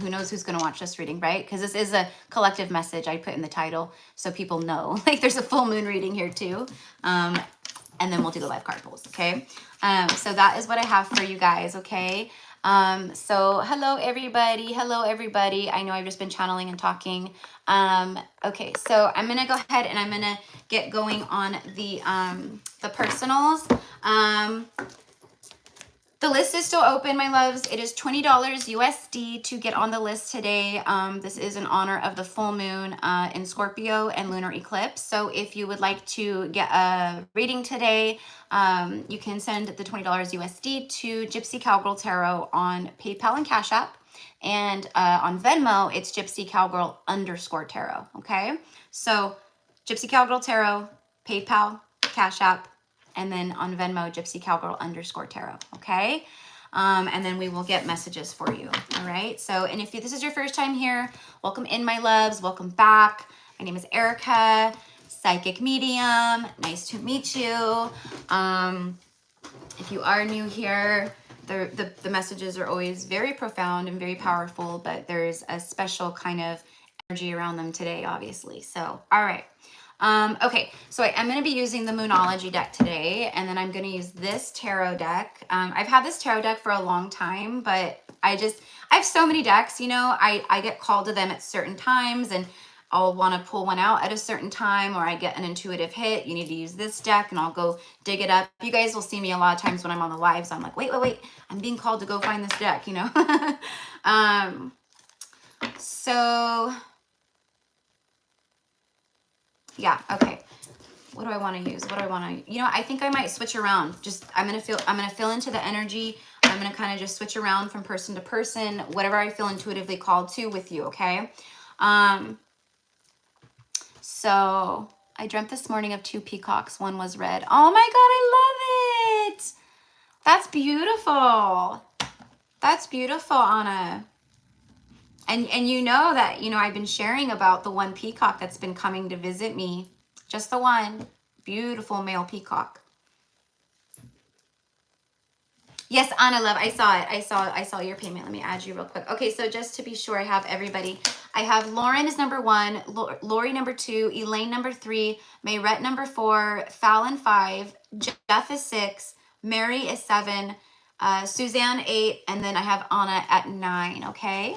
Who knows who's going to watch this reading, right? Because this is a collective message I put in the title so people know. Like there's a full moon reading here too. And then we'll do the live card pulls, okay? So that is what I have for you guys, okay? So hello everybody. I know I've just been channeling and talking. Okay, so I'm gonna go ahead and I'm gonna get going on the personals. The list is still open, my loves. It is $20 USD to get on the list today. This is in honor of the full moon in Scorpio and lunar eclipse. So if you would like to get a reading today, you can send the $20 USD to Gypsy Cowgirl Tarot on PayPal and Cash App. And on Venmo, it's Gypsy Cowgirl _ Tarot. Okay, so Gypsy Cowgirl Tarot, PayPal, Cash App, and then on Venmo, Gypsy Cowgirl _ Tarot, okay? And then we will get messages for you, all right? So, and if this is your first time here, welcome in, my loves. Welcome back. My name is Erica, psychic medium. Nice to meet you. If you are new here, the messages are always very profound and very powerful, but there's a special kind of energy around them today, obviously. So, all right. Okay, so I'm going to be using the Moonology deck today, and then I'm going to use this tarot deck. I've had this tarot deck for a long time, but I have so many decks, you know, I get called to them at certain times, and I'll want to pull one out at a certain time, or I get an intuitive hit, you need to use this deck, and I'll go dig it up. You guys will see me a lot of times when I'm on the lives. I'm like, wait, I'm being called to go find this deck, you know? So... yeah, okay. What do I want to use? You know, I think I might switch around. I'm going to feel into the energy. I'm going to kind of just switch around from person to person, whatever I feel intuitively called to with you, okay? So I dreamt this morning of 2 peacocks. One was red. Oh my God, I love it. That's beautiful. That's beautiful, Anna. And you know that, you know, I've been sharing about the one peacock that's been coming to visit me. Just the one. Beautiful male peacock. Yes, Anna Love, I saw it. I saw your payment. Let me add you real quick. Okay, so just to be sure, I have everybody. I have Lauren is number 1, Lori number 2, Elaine number 3, Mayrette number 4, Fallon 5, Jeff is 6, Mary is 7, Suzanne 8, and then I have Anna at 9. Okay.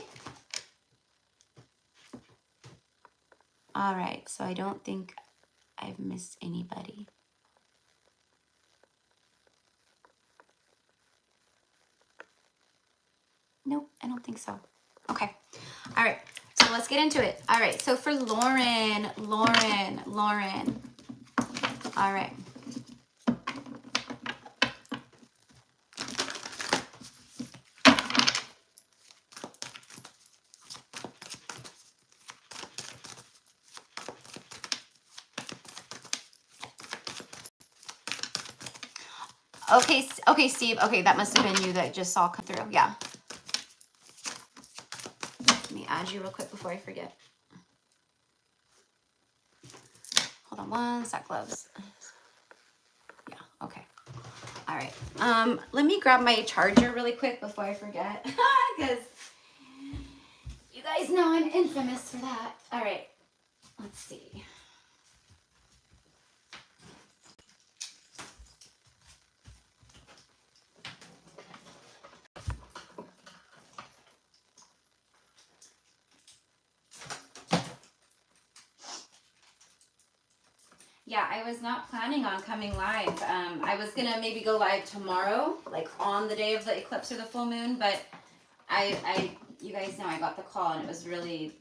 All right. So I don't think I've missed anybody. Nope, I don't think so. Okay. All right. So let's get into it. All right. So for Lauren. All right. Okay, Steve. Okay, that must have been you that just saw come through. Yeah. Let me add you real quick before I forget. Hold on one sec, gloves. Yeah, okay. All right. Let me grab my charger really quick before I forget. Because you guys know I'm infamous for that. All right. Let's see. Yeah, I was not planning on coming live. I was gonna maybe go live tomorrow, like on the day of the eclipse or the full moon, but you guys know I got the call and it was really,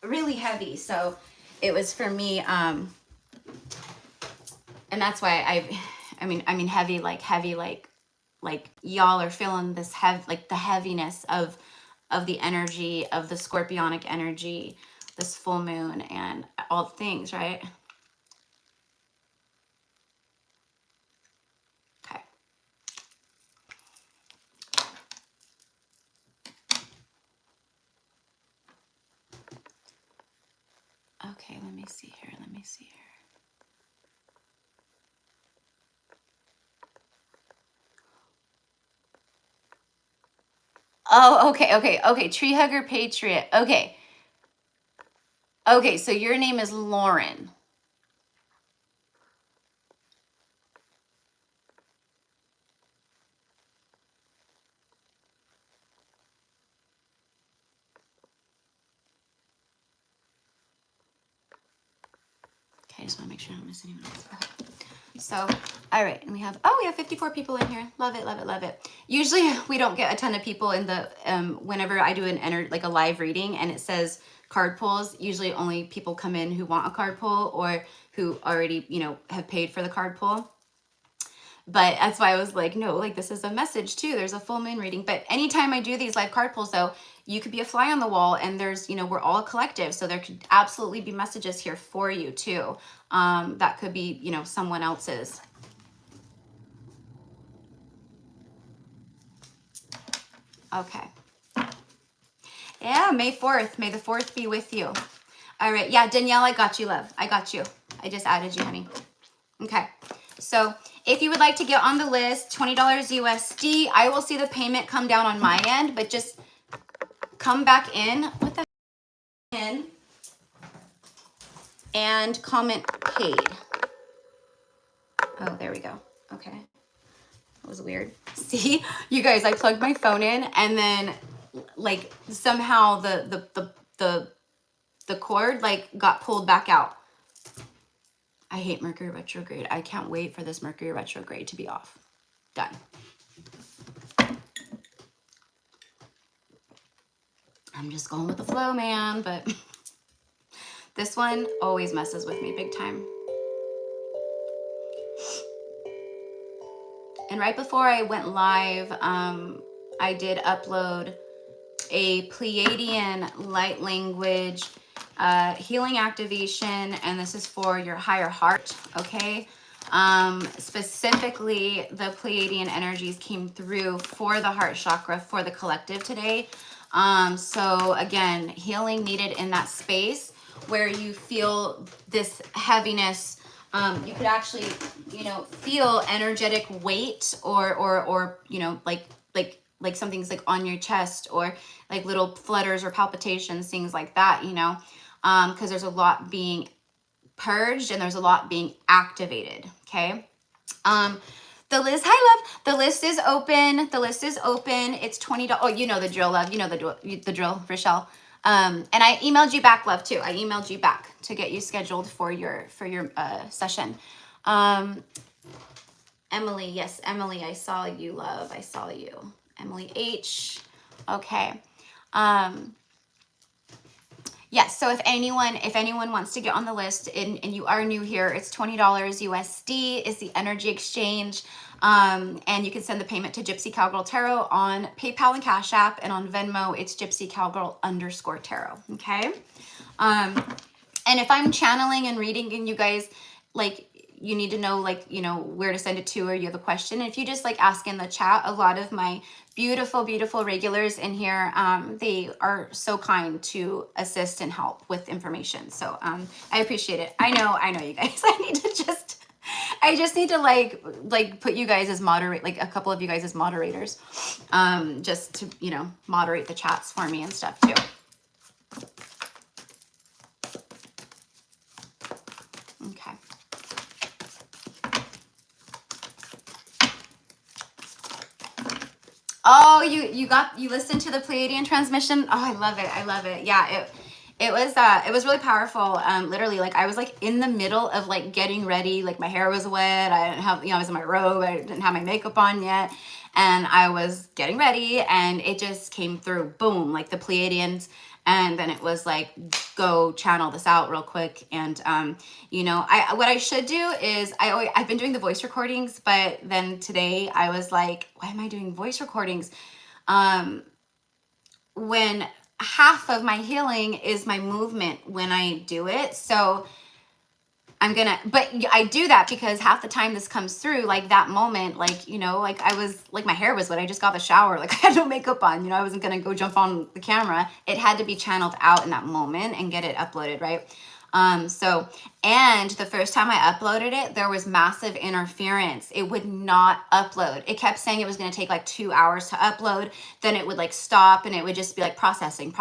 really heavy. So it was for me, and that's why I mean heavy, like y'all are feeling this like the heaviness of the energy of the scorpionic energy, this full moon and all the things, right? Okay. Okay, let me see here. Oh, okay. Tree Hugger Patriot. Okay, so your name is Lauren. Okay, I just want to make sure I don't miss anyone else. Okay. So, all right, and we have 54 people in here. Love it. Usually we don't get a ton of people in the, whenever I do like a live reading and it says card pulls, usually only people come in who want a card pull or who already, have paid for the card pull. But that's why I was like, no, like this is a message too. There's a full moon reading. But anytime I do these live card pulls though, you could be a fly on the wall and there's, we're all a collective. So there could absolutely be messages here for you too. That could be, someone else's. Okay. Yeah, May 4th. May the 4th be with you. All right. Yeah, Danielle, I got you, love. I got you. I just added you, honey. Okay. So if you would like to get on the list, $20 USD, I will see the payment come down on my end, but just come back in. What the in and comment paid. Oh, there we go. Okay. That was weird. See, you guys, I plugged my phone in and then like somehow the cord like got pulled back out. I hate Mercury retrograde. I can't wait for this Mercury retrograde to be off. Done. I'm just going with the flow, man, but this one always messes with me big time. And right before I went live, I did upload a Pleiadian light language healing activation, and this is for your higher heart, okay? Specifically, the Pleiadian energies came through for the heart chakra for the collective today. So again, healing needed in that space where you feel this heaviness You could actually, you know, feel energetic weight or you know, like something's like on your chest, or like little flutters or palpitations, things like that, you know, because there's a lot being purged and there's a lot being activated. Okay. The list, hi love, the list is open. The list is open. It's $20. Oh, you know the drill, love. You know the drill, Rochelle. And I emailed you back, love, too. I emailed you back to get you scheduled for your session. Emily, yes, Emily, I saw you, love. I saw you. Emily H. Okay. Yes, so if anyone wants to get on the list and you are new here, it's $20 USD is the energy exchange. And you can send the payment to Gypsy Cowgirl Tarot on PayPal and Cash App, and on Venmo, it's Gypsy Cowgirl _tarot. Okay. And if I'm channeling and reading and you guys, like, you need to know, like, you know, where to send it to, or you have a question, if you just like ask in the chat, a lot of my beautiful regulars in here, they are so kind to assist and help with information. So I appreciate it. I know you guys. I just need to like put you guys as like a couple of you guys as moderators, just to, you know, moderate the chats for me and stuff too. Okay. Oh, you listened to the Pleiadian transmission? Oh, I love it. I love it. Yeah, it was really powerful. Literally, like I was like in the middle of like getting ready, like my hair was wet. I didn't have, you know, I was in my robe. I didn't have my makeup on yet. And I was getting ready and it just came through, boom, like the Pleiadians. And then it was like, go channel this out real quick. And, you know, what I should do is I've been doing the voice recordings, but then today I was like, why am I doing voice recordings? When half of my healing is my movement when I do it. So but I do that because half the time this comes through, like that moment, like, you know, like I was like, my hair was wet. I just got the shower. Like I had no makeup on, you know, I wasn't going to go jump on the camera. It had to be channeled out in that moment and get it uploaded. Right. And the first time I uploaded it, there was massive interference. It would not upload. It kept saying it was going to take like 2 hours to upload. Then it would like stop and it would just be like processing.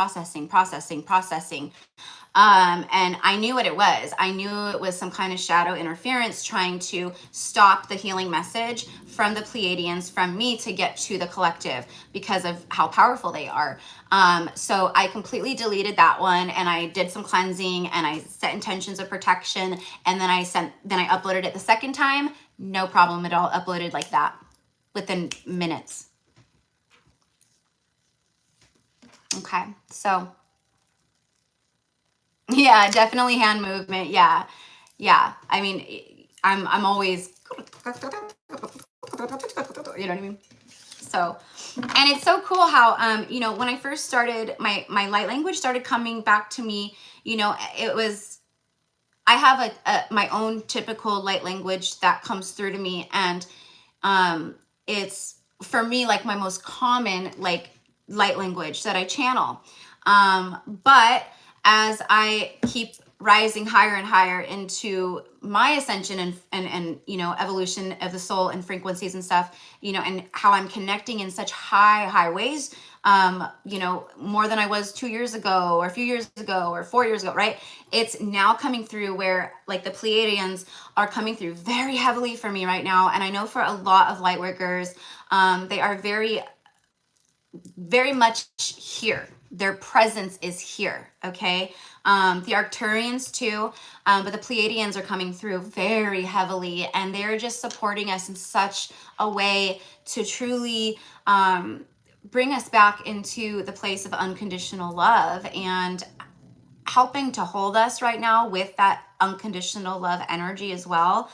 And I knew what it was. I knew it was some kind of shadow interference trying to stop the healing message from the Pleiadians, from me, to get to the collective because of how powerful they are. So I completely deleted that one and I did some cleansing and I set intentions of protection. And then I uploaded it the second time. No problem at all. Uploaded like that within minutes. Okay. So yeah, definitely hand movement. Yeah. I mean, I'm always, you know what I mean? So, and it's so cool how, you know, when I first started, my light language started coming back to me, you know, I have my own typical light language that comes through to me. And, it's for me, like my most common, like light language that I channel. But as I keep rising higher and higher into my ascension and you know, evolution of the soul and frequencies and stuff, you know, and how I'm connecting in such high ways, you know, more than I was 2 years ago or a few years ago or 4 years ago, right? It's now coming through where like the Pleiadians are coming through very heavily for me right now. And I know for a lot of light workers, they are very much here. Their presence is here. Okay. The Arcturians too. But the Pleiadians are coming through very heavily and they're just supporting us in such a way to truly, bring us back into the place of unconditional love and helping to hold us right now with that unconditional love energy as well.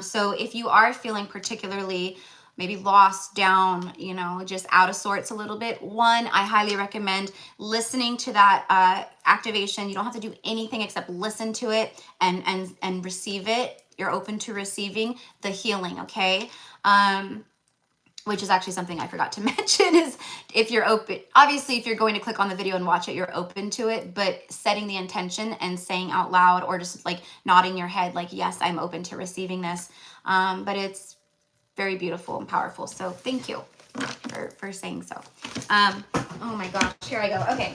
So if you are feeling particularly maybe lost, down, you know, just out of sorts a little bit, one, I highly recommend listening to that activation. You don't have to do anything except listen to it and receive it. You're open to receiving the healing, okay? which is actually something I forgot to mention, is if you're open, obviously if you're going to click on the video and watch it, you're open to it, but setting the intention and saying out loud or just like nodding your head like, yes, I'm open to receiving this. But it's very beautiful and powerful. So thank you for saying so. Oh my gosh, here I go. Okay.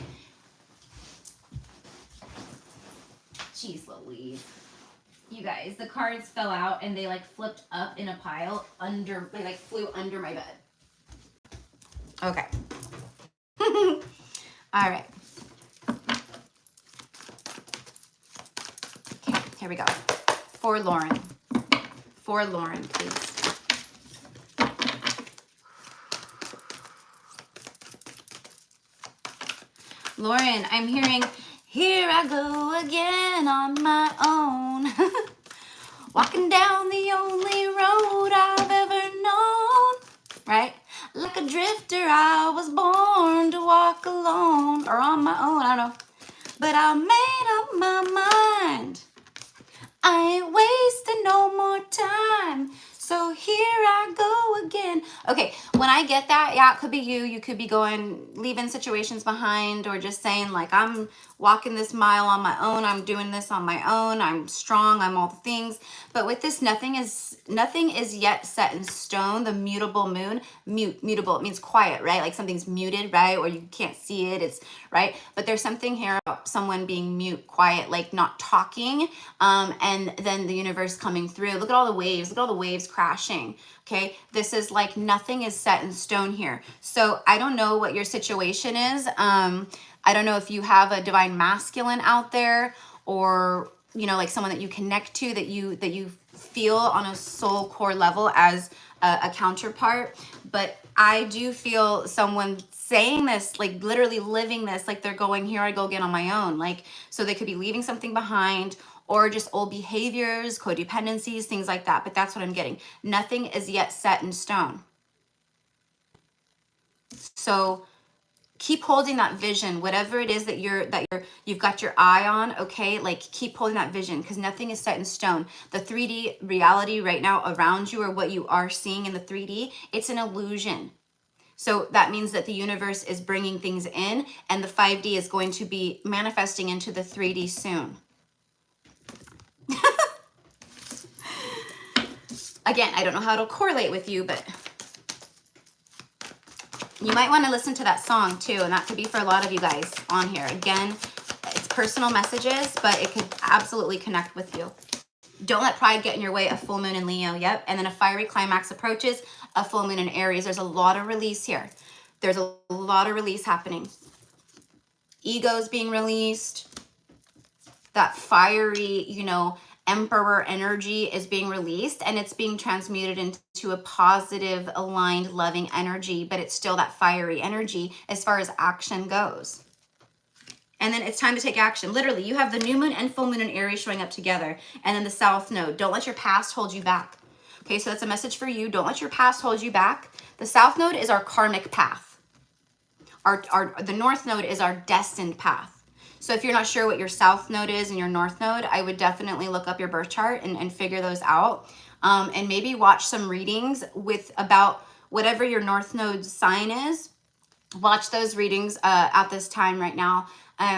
Jeez Louise. You guys, the cards fell out and they like flipped up in a pile under, they like flew under my bed. Okay. All right. Okay, here we go. For Lauren. For Lauren, please. Lauren, I'm hearing, here I go again on my own. Walking down the only road I've ever known. Right? Like a drifter, I was born to walk alone. Or on my own, I don't know. But I made up my mind. I ain't wasting no more time. So here I go again. Okay, when I get that, yeah, it could be you. You could be going, leaving situations behind, or just saying like, I'm walking this mile on my own. I'm doing this on my own. I'm strong. I'm all the things. But with this, nothing is yet set in stone. The mutable moon, mutable, it means quiet, right? Like something's muted, right? Or you can't see it. It's right. But there's something here about someone being mute, quiet, like not talking. And then the universe coming through. Look at all the waves. Look at all the waves crashing. Okay. This is like nothing is set in stone here. So I don't know what your situation is. I don't know if you have a divine masculine out there, or, you know, like someone that you connect to, that you feel on a soul core level as a counterpart. But I do feel someone saying this, like literally living this, like they're going, here I go again on my own. Like, so they could be leaving something behind, or just old behaviors, codependencies, things like that. But that's what I'm getting. Nothing is yet set in stone. So keep holding that vision, whatever it is that you've got your eye on, okay? Like keep holding that vision, because nothing is set in stone. The 3D reality right now around you, or what you are seeing in the 3D, it's an illusion. So that means that the universe is bringing things in, and the 5D is going to be manifesting into the 3D soon. Again, I don't know how it'll correlate with you, but you might want to listen to that song too, and that could be for a lot of you guys on here. Again, it's personal messages, but it could absolutely connect with you. Don't let pride get in your way. A full moon in Leo, yep. And then a fiery climax approaches, a full moon in Aries. There's a lot of release here. There's a lot of release happening. Egos being released. That fiery, you know, emperor energy is being released, and it's being transmuted into a positive, aligned, loving energy, but it's still that fiery energy as far as action goes. And then it's time to take action. Literally, you have the new moon and full moon in Aries showing up together, and then the south node. Don't let your past hold you back. Okay, so that's a message for you. Don't let your past hold you back. The south node is our karmic path. The north node is our destined path. So if you're not sure what your south node is and your north node, I would definitely look up your birth chart and figure those out. And maybe watch some readings about whatever your north node sign is. Watch those readings at this time right now,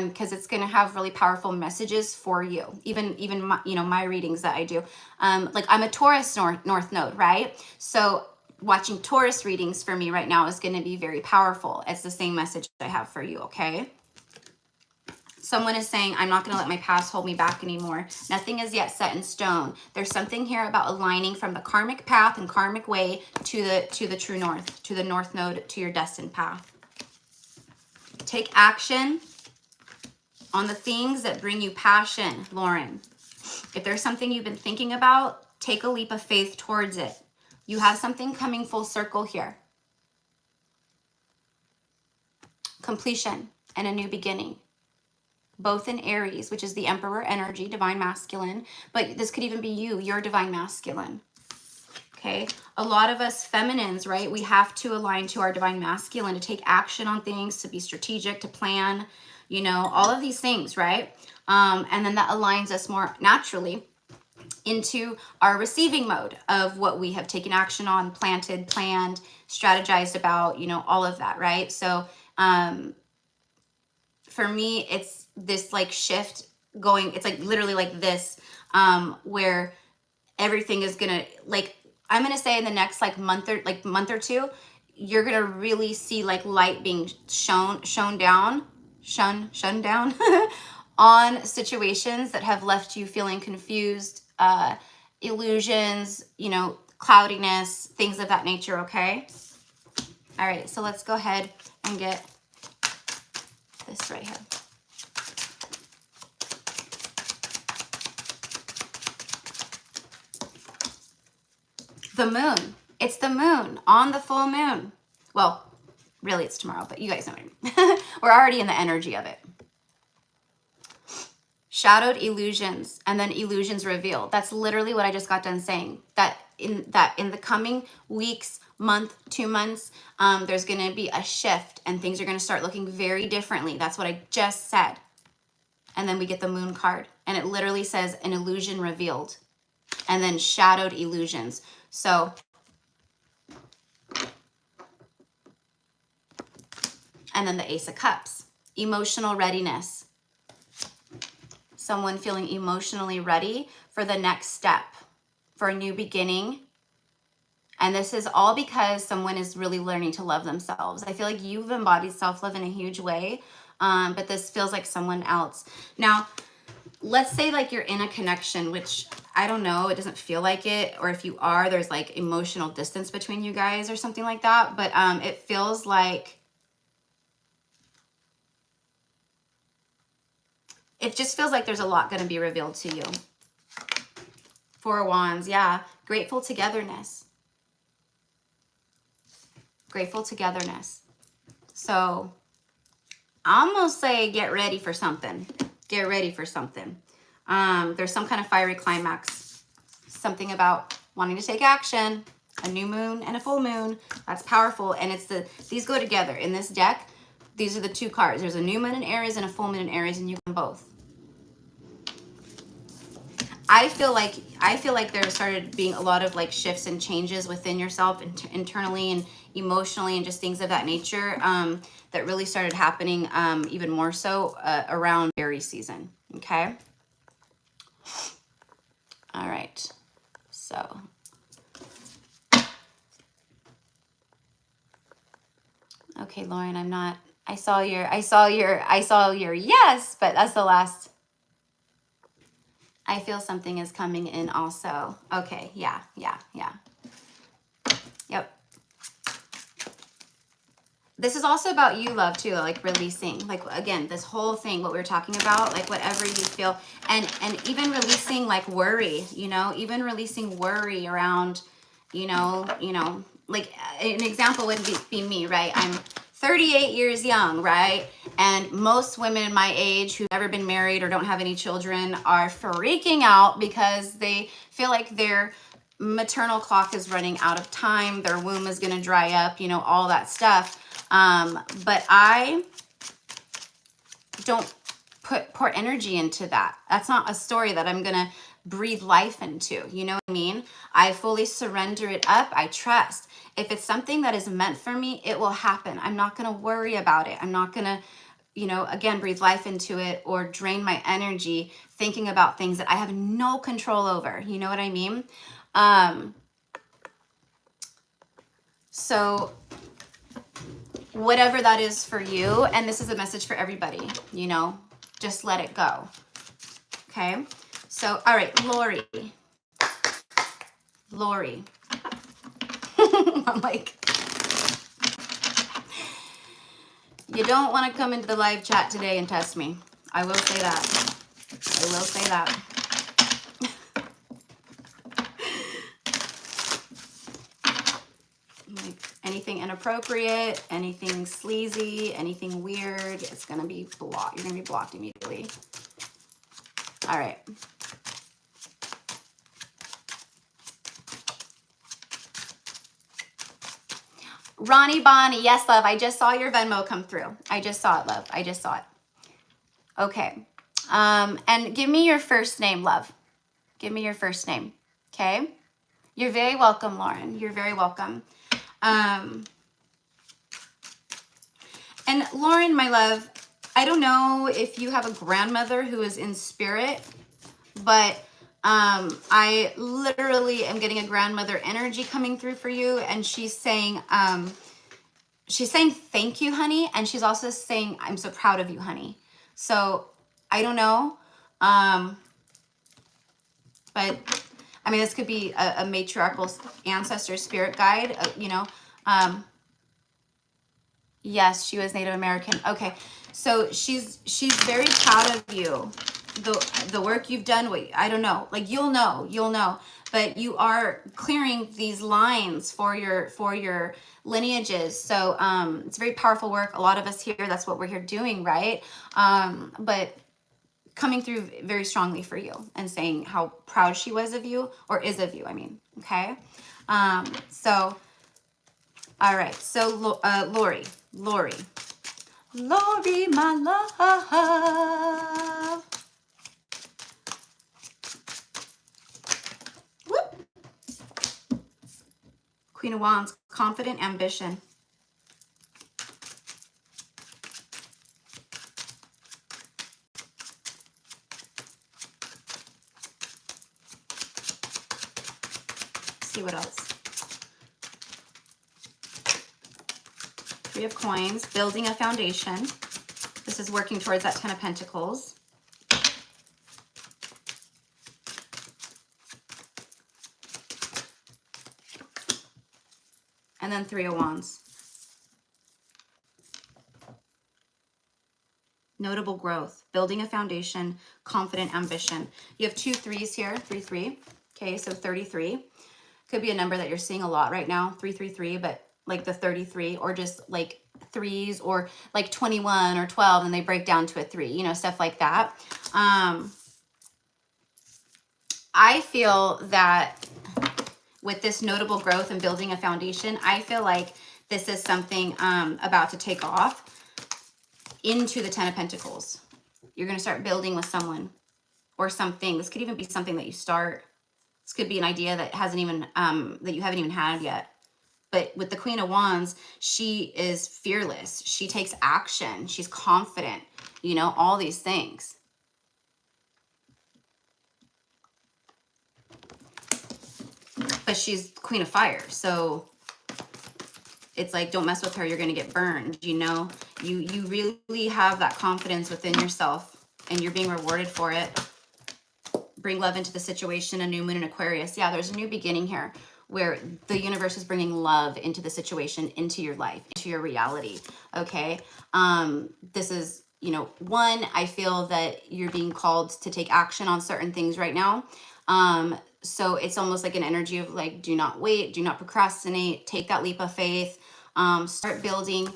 because it's going to have really powerful messages for you. Even my, my readings that I do. Like I'm a Taurus north node, right? So watching Taurus readings for me right now is going to be very powerful. It's the same message I have for you, okay? Someone is saying, I'm not going to let my past hold me back anymore. Nothing is yet set in stone. There's something here about aligning from the karmic path and karmic way to the true north, to the north node, to your destined path. Take action on the things that bring you passion, Lauren. If there's something you've been thinking about, take a leap of faith towards it. You have something coming full circle here. Completion and a new beginning. Both in Aries, which is the emperor energy, divine masculine, but this could even be you're divine masculine. Okay, a lot of us feminines, right? We have to align to our divine masculine to take action on things, to be strategic, to plan, all of these things, right? And then that aligns us more naturally into our receiving mode of what we have taken action on, planted, planned, strategized about, you know, all of that, right? So for me, it's this like shift going, it's like literally like this, where everything is gonna, like, I'm gonna say in the next like month or two, you're gonna really see like light being shone down on situations that have left you feeling confused, illusions, you know, cloudiness, things of that nature. Okay. All right, so let's go ahead and get this right here. The moon. It's the moon on the full moon. Well, really it's tomorrow, but you guys know what I mean. We're already in the energy of it. Shadowed illusions and then illusions revealed. That's literally what I just got done saying. That in the coming weeks, month, 2 months, there's going to be a shift and things are going to start looking very differently. That's what I just said. And then we get the moon card and it literally says an illusion revealed and then shadowed illusions. So and then the Ace of Cups, emotional readiness. Someone feeling emotionally ready for the next step, for a new beginning. And this is all because someone is really learning to love themselves. I feel like you've embodied self-love in a huge way, but this feels like someone else. Now, let's say like you're in a connection, which I don't know, it doesn't feel like it. Or if you are, there's like emotional distance between you guys or something like that. But it feels like, it just feels like there's a lot going to be revealed to you. Four of Wands, yeah. Grateful togetherness. Grateful togetherness. So I'm going to say get ready for something. Get ready for something. There's some kind of fiery climax. Something about wanting to take action. A new moon and a full moon. That's powerful. And it's these go together. In this deck, these are the two cards. There's a new moon in Aries and a full moon in Aries, and you can both. I feel like there started being a lot of like shifts and changes within yourself internally and emotionally and just things of that nature that really started happening even more so around Aries season. Okay. All right. So. Okay, Lauren, I saw your yes, but that's the last. I feel something is coming in also. Okay, yeah. Yep. This is also about you, love, too, like releasing. Like, again, this whole thing, what we were talking about, like whatever you feel. And even releasing, like, worry, you know, even releasing worry around, you know, like an example would be me, right? I'm 38 years young, right? And most women my age who've never been married or don't have any children are freaking out because they feel like their maternal clock is running out of time. Their womb is going to dry up, you know, all that stuff. But I don't pour energy into that. That's not a story that I'm going to breathe life into. You know what I mean? I fully surrender it up. I trust. If it's something that is meant for me, it will happen. I'm not going to worry about it. I'm not going to, you know, again, breathe life into it or drain my energy thinking about things that I have no control over. You know what I mean? So whatever that is for you, and this is a message for everybody, you know, just let it go. Okay. So, all right, Lori. I'm like, you don't want to come into the live chat today and test me. I will say that. I will say that. Like anything inappropriate, anything sleazy, anything weird, it's going to be blocked. You're going to be blocked immediately. All right. Ronnie Bonnie, yes, love. I just saw your Venmo come through. I just saw it, love. I just saw it. Okay. And give me your first name, love. Give me your first name. Okay. You're very welcome, Lauren. You're very welcome. And Lauren, my love, I don't know if you have a grandmother who is in spirit, but I literally am getting a grandmother energy coming through for you. And she's saying thank you, honey. And she's also saying, I'm so proud of you, honey. So I don't know. But I mean, this could be a matriarchal ancestor spirit guide, you know. Yes, she was Native American. Okay, so she's very proud of you, the work you've done. I don't know, like you'll know, but you are clearing these lines for your lineages. So it's very powerful work. A lot of us here, that's what we're here doing, right? But coming through very strongly for you and saying how proud she was of you, or is of you, I mean, okay? So, all right, so Lori, my love. Whoop. Queen of Wands, confident ambition. See what else? Three of Coins, building a foundation. This is working towards that 10 of Pentacles. And then Three of Wands. Notable growth, building a foundation, confident ambition. You have 2 3s here, 3 3. Okay, so 33. Could be a number that you're seeing a lot right now, 333, but like the 33, or just like 3s, or like 21 or 12 and they break down to a 3, you know, stuff like that. I feel that with this notable growth and building a foundation, I feel like this is something about to take off into the 10 of Pentacles. You're going to start building with someone or something. This could even be something that you start. This could be an idea that hasn't even, that you haven't even had yet. But with the Queen of Wands, she is fearless. She takes action. She's confident, you know, all these things. But she's Queen of Fire. So it's like, don't mess with her. You're going to get burned. You know, you really have that confidence within yourself and you're being rewarded for it. Bring love into the situation, a new moon in Aquarius. Yeah, there's a new beginning here where the universe is bringing love into the situation, into your life, into your reality. Okay. This is, you know, one, I feel that you're being called to take action on certain things right now. So it's almost like an energy of like, do not wait, do not procrastinate, take that leap of faith, start building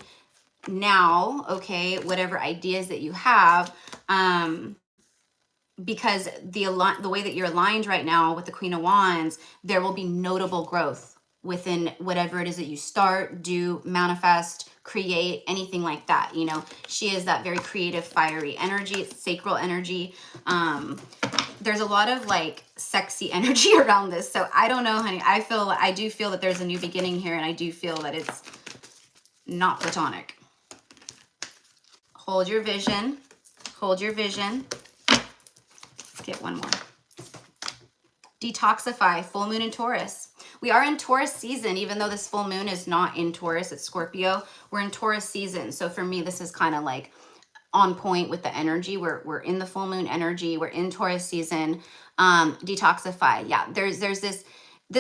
now. Okay. Whatever ideas that you have, because the way that you're aligned right now with the Queen of Wands, there will be notable growth within whatever it is that you start, do, manifest, create, anything like that. You know, she is that very creative, fiery energy. It's sacral energy. There's a lot of like sexy energy around this. So I don't know, honey. I do feel that there's a new beginning here, and I do feel that it's not platonic. Hold your vision. Hold your vision. Get one more. Detoxify, full moon in Taurus. We are in Taurus season, even though this full moon is not in Taurus, it's Scorpio. We're in Taurus season. So for me, this is kind of like on point with the energy. We're in the full moon energy. We're in Taurus season. Detoxify. Yeah, there's this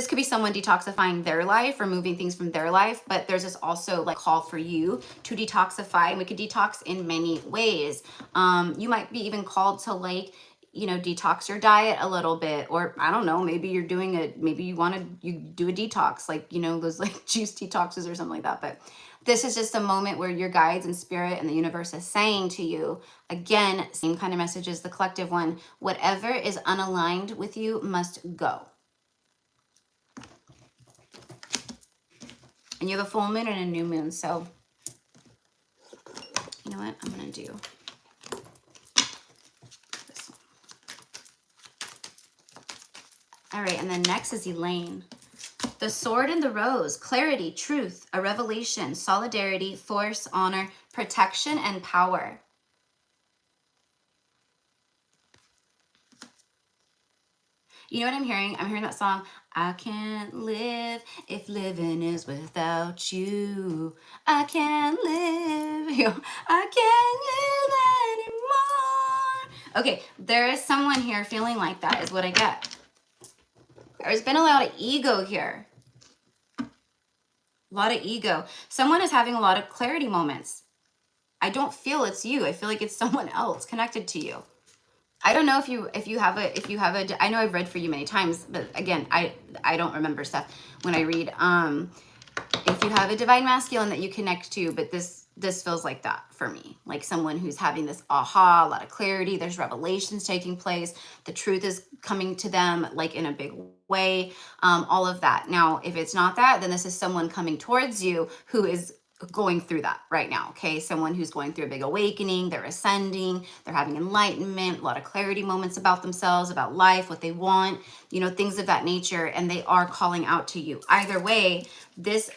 could be someone detoxifying their life, removing things from their life, but there's this also like call for you to detoxify, and we could detox in many ways. You might be even called to like, you know, detox your diet a little bit, or I don't know, maybe you're doing maybe you do a detox, like, you know, those like juice detoxes or something like that. But this is just a moment where your guides and spirit and the universe is saying to you, again, same kind of message as the collective one, whatever is unaligned with you must go. And you have a full moon and a new moon. So you know what I'm going to do? This one. All right, and then next is Elaine. The sword and the rose, clarity, truth, a revelation, solidarity, force, honor, protection, and power. You know what I'm hearing? I'm hearing that song, I can't live if living is without you. I can't live, I can't live anymore. Okay, there is someone here feeling like that is what I get. There's been a lot of ego here. A lot of ego. Someone is having a lot of clarity moments. I don't feel it's you. I feel like it's someone else connected to you. I don't know if you have a I know I've read for you many times, but again, I don't remember stuff when I read. If you have a divine masculine that you connect to, but this feels like that for me, like someone who's having this aha, a lot of clarity. There's revelations taking place. The truth is coming to them like in a big way. All of that. Now, if it's not that, then this is someone coming towards you who is going through that right now. Okay. Someone who's going through a big awakening, they're ascending, they're having enlightenment, a lot of clarity moments about themselves, about life, what they want, things of that nature. And they are calling out to you. Either way, this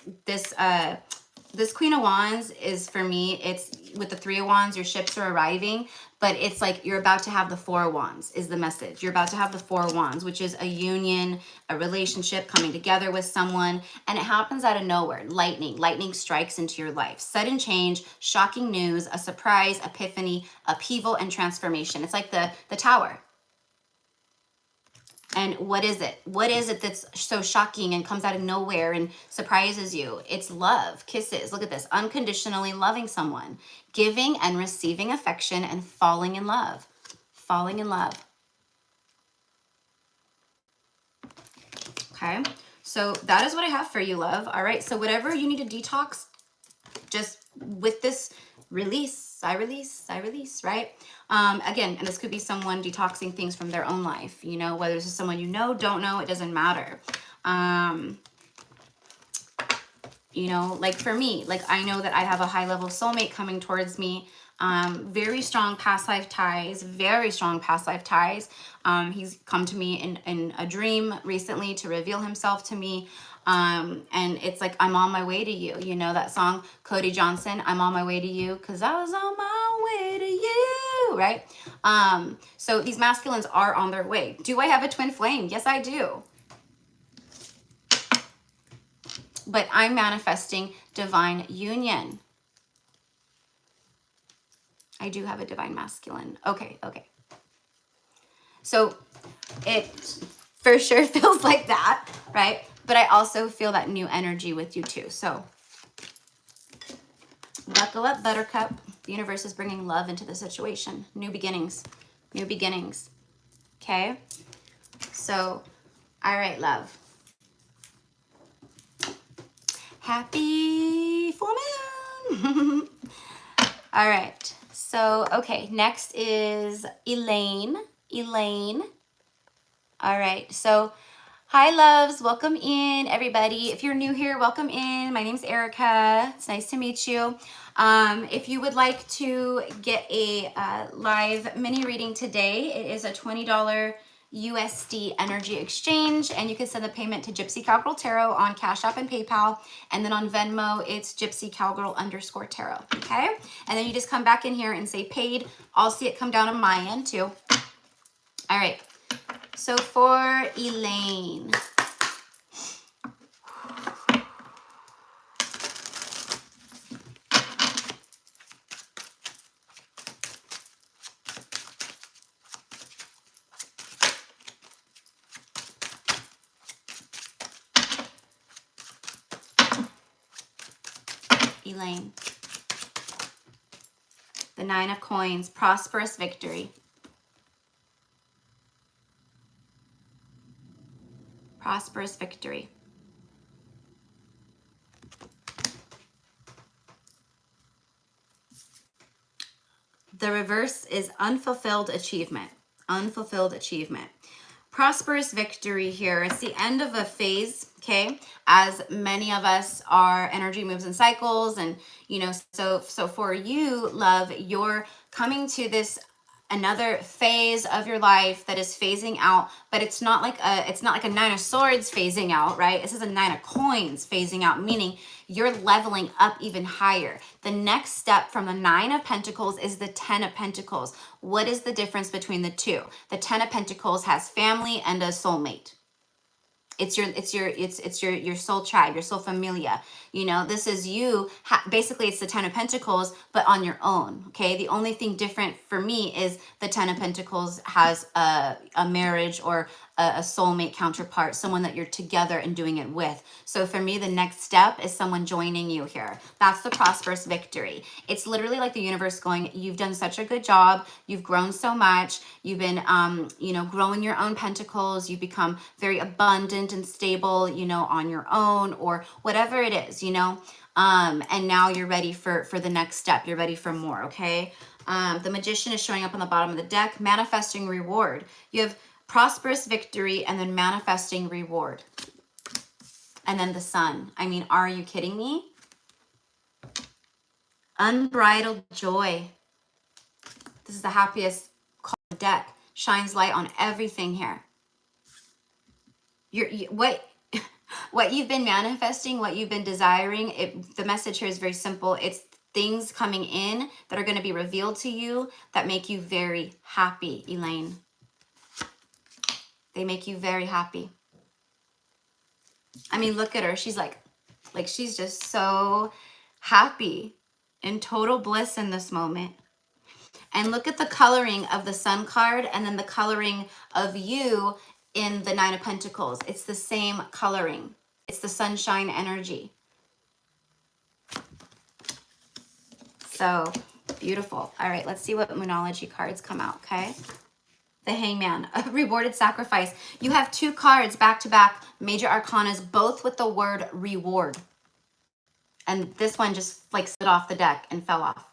Queen of Wands is, for me, it's with the Three of Wands, your ships are arriving, but it's like you're about to have the Four of Wands is the message. You're about to have the Four of Wands, which is a union, a relationship, coming together with someone, and it happens out of nowhere. Lightning strikes into your life. Sudden change, shocking news, a surprise, epiphany, upheaval, and transformation. It's like the tower. And what is it? What is it that's so shocking and comes out of nowhere and surprises you? It's love, kisses. Look at this. Unconditionally loving someone, giving and receiving affection, and falling in love. Falling in love. Okay. So that is what I have for you, love. All right. So whatever you need to detox, just with this release, I release, right? Again, and this could be someone detoxing things from their own life, whether this is someone don't know, it doesn't matter. Like for me, like I know that I have a high level soulmate coming towards me. Very strong past life ties, He's come to me in a dream recently to reveal himself to me. And it's like, I'm on my way to you. That song, Cody Johnson, I'm on my way to you, because I was on my way to you, right? So these masculines are on their way. Do I have a twin flame? Yes, I do. But I'm manifesting divine union. I do have a divine masculine. Okay. So it for sure feels like that, right? But I also feel that new energy with you too. So buckle up, buttercup. The universe is bringing love into the situation. New beginnings. Okay? So, all right, love. Happy full moon. All right. So, okay, next is Elaine. All right. So, hi, loves. Welcome in, everybody. If you're new here, welcome in. My name's Erica. It's nice to meet you. If you would like to get a live mini reading today, it is a $20 USD energy exchange, and you can send the payment to Gypsy Cowgirl Tarot on Cash App and PayPal, and then on Venmo it's Gypsy Cowgirl _Tarot. Okay, and then you just come back in here and say paid. I'll see it come down on my end too. All right, so for Elaine, the 9 of Coins, prosperous victory. Prosperous victory. The reverse is unfulfilled achievement. Prosperous victory here. It's the end of a phase, okay? As many of us, our energy moves in cycles, and so for you, love, you're coming to this another phase of your life that is phasing out, but it's not like a Nine of Swords phasing out, right? This is a Nine of Coins phasing out, meaning you're leveling up even higher. The next step from the Nine of Pentacles is the Ten of Pentacles. What is the difference between the two? The Ten of Pentacles has family and a soulmate. It's your soul tribe, your soul familia. You know, this is you. Basically, it's the Ten of Pentacles, but on your own. Okay. The only thing different for me is the Ten of Pentacles has a marriage or a soulmate counterpart, someone that you're together and doing it with. So for me, the next step is someone joining you here. That's the prosperous victory. It's literally like the universe going, you've done such a good job. You've grown so much. You've been, you know, growing your own pentacles. You've become very abundant and stable, you know, on your own or whatever it is, you know. And now you're ready for the next step. You're ready for more. Okay. The Magician is showing up on the bottom of the deck, manifesting reward. You have prosperous victory and then manifesting reward. And then the Sun. I mean, are you kidding me? Unbridled joy. This is the happiest card of the deck. Shines light on everything here. What you've been manifesting, what you've been desiring, the message here is very simple. It's things coming in that are going to be revealed to you that make you very happy, Elaine. They make you very happy. I mean, look at her. She's like she's just so happy, in total bliss in this moment. And look at the coloring of the Sun card and then the coloring of you in the Nine of Pentacles. It's the same coloring. It's the sunshine energy. So beautiful. All right, let's see what Moonology cards come out, okay? The Hangman, a rewarded sacrifice. You have two cards back to back, major arcanas, both with the word reward. And this one just like slid off the deck and fell off.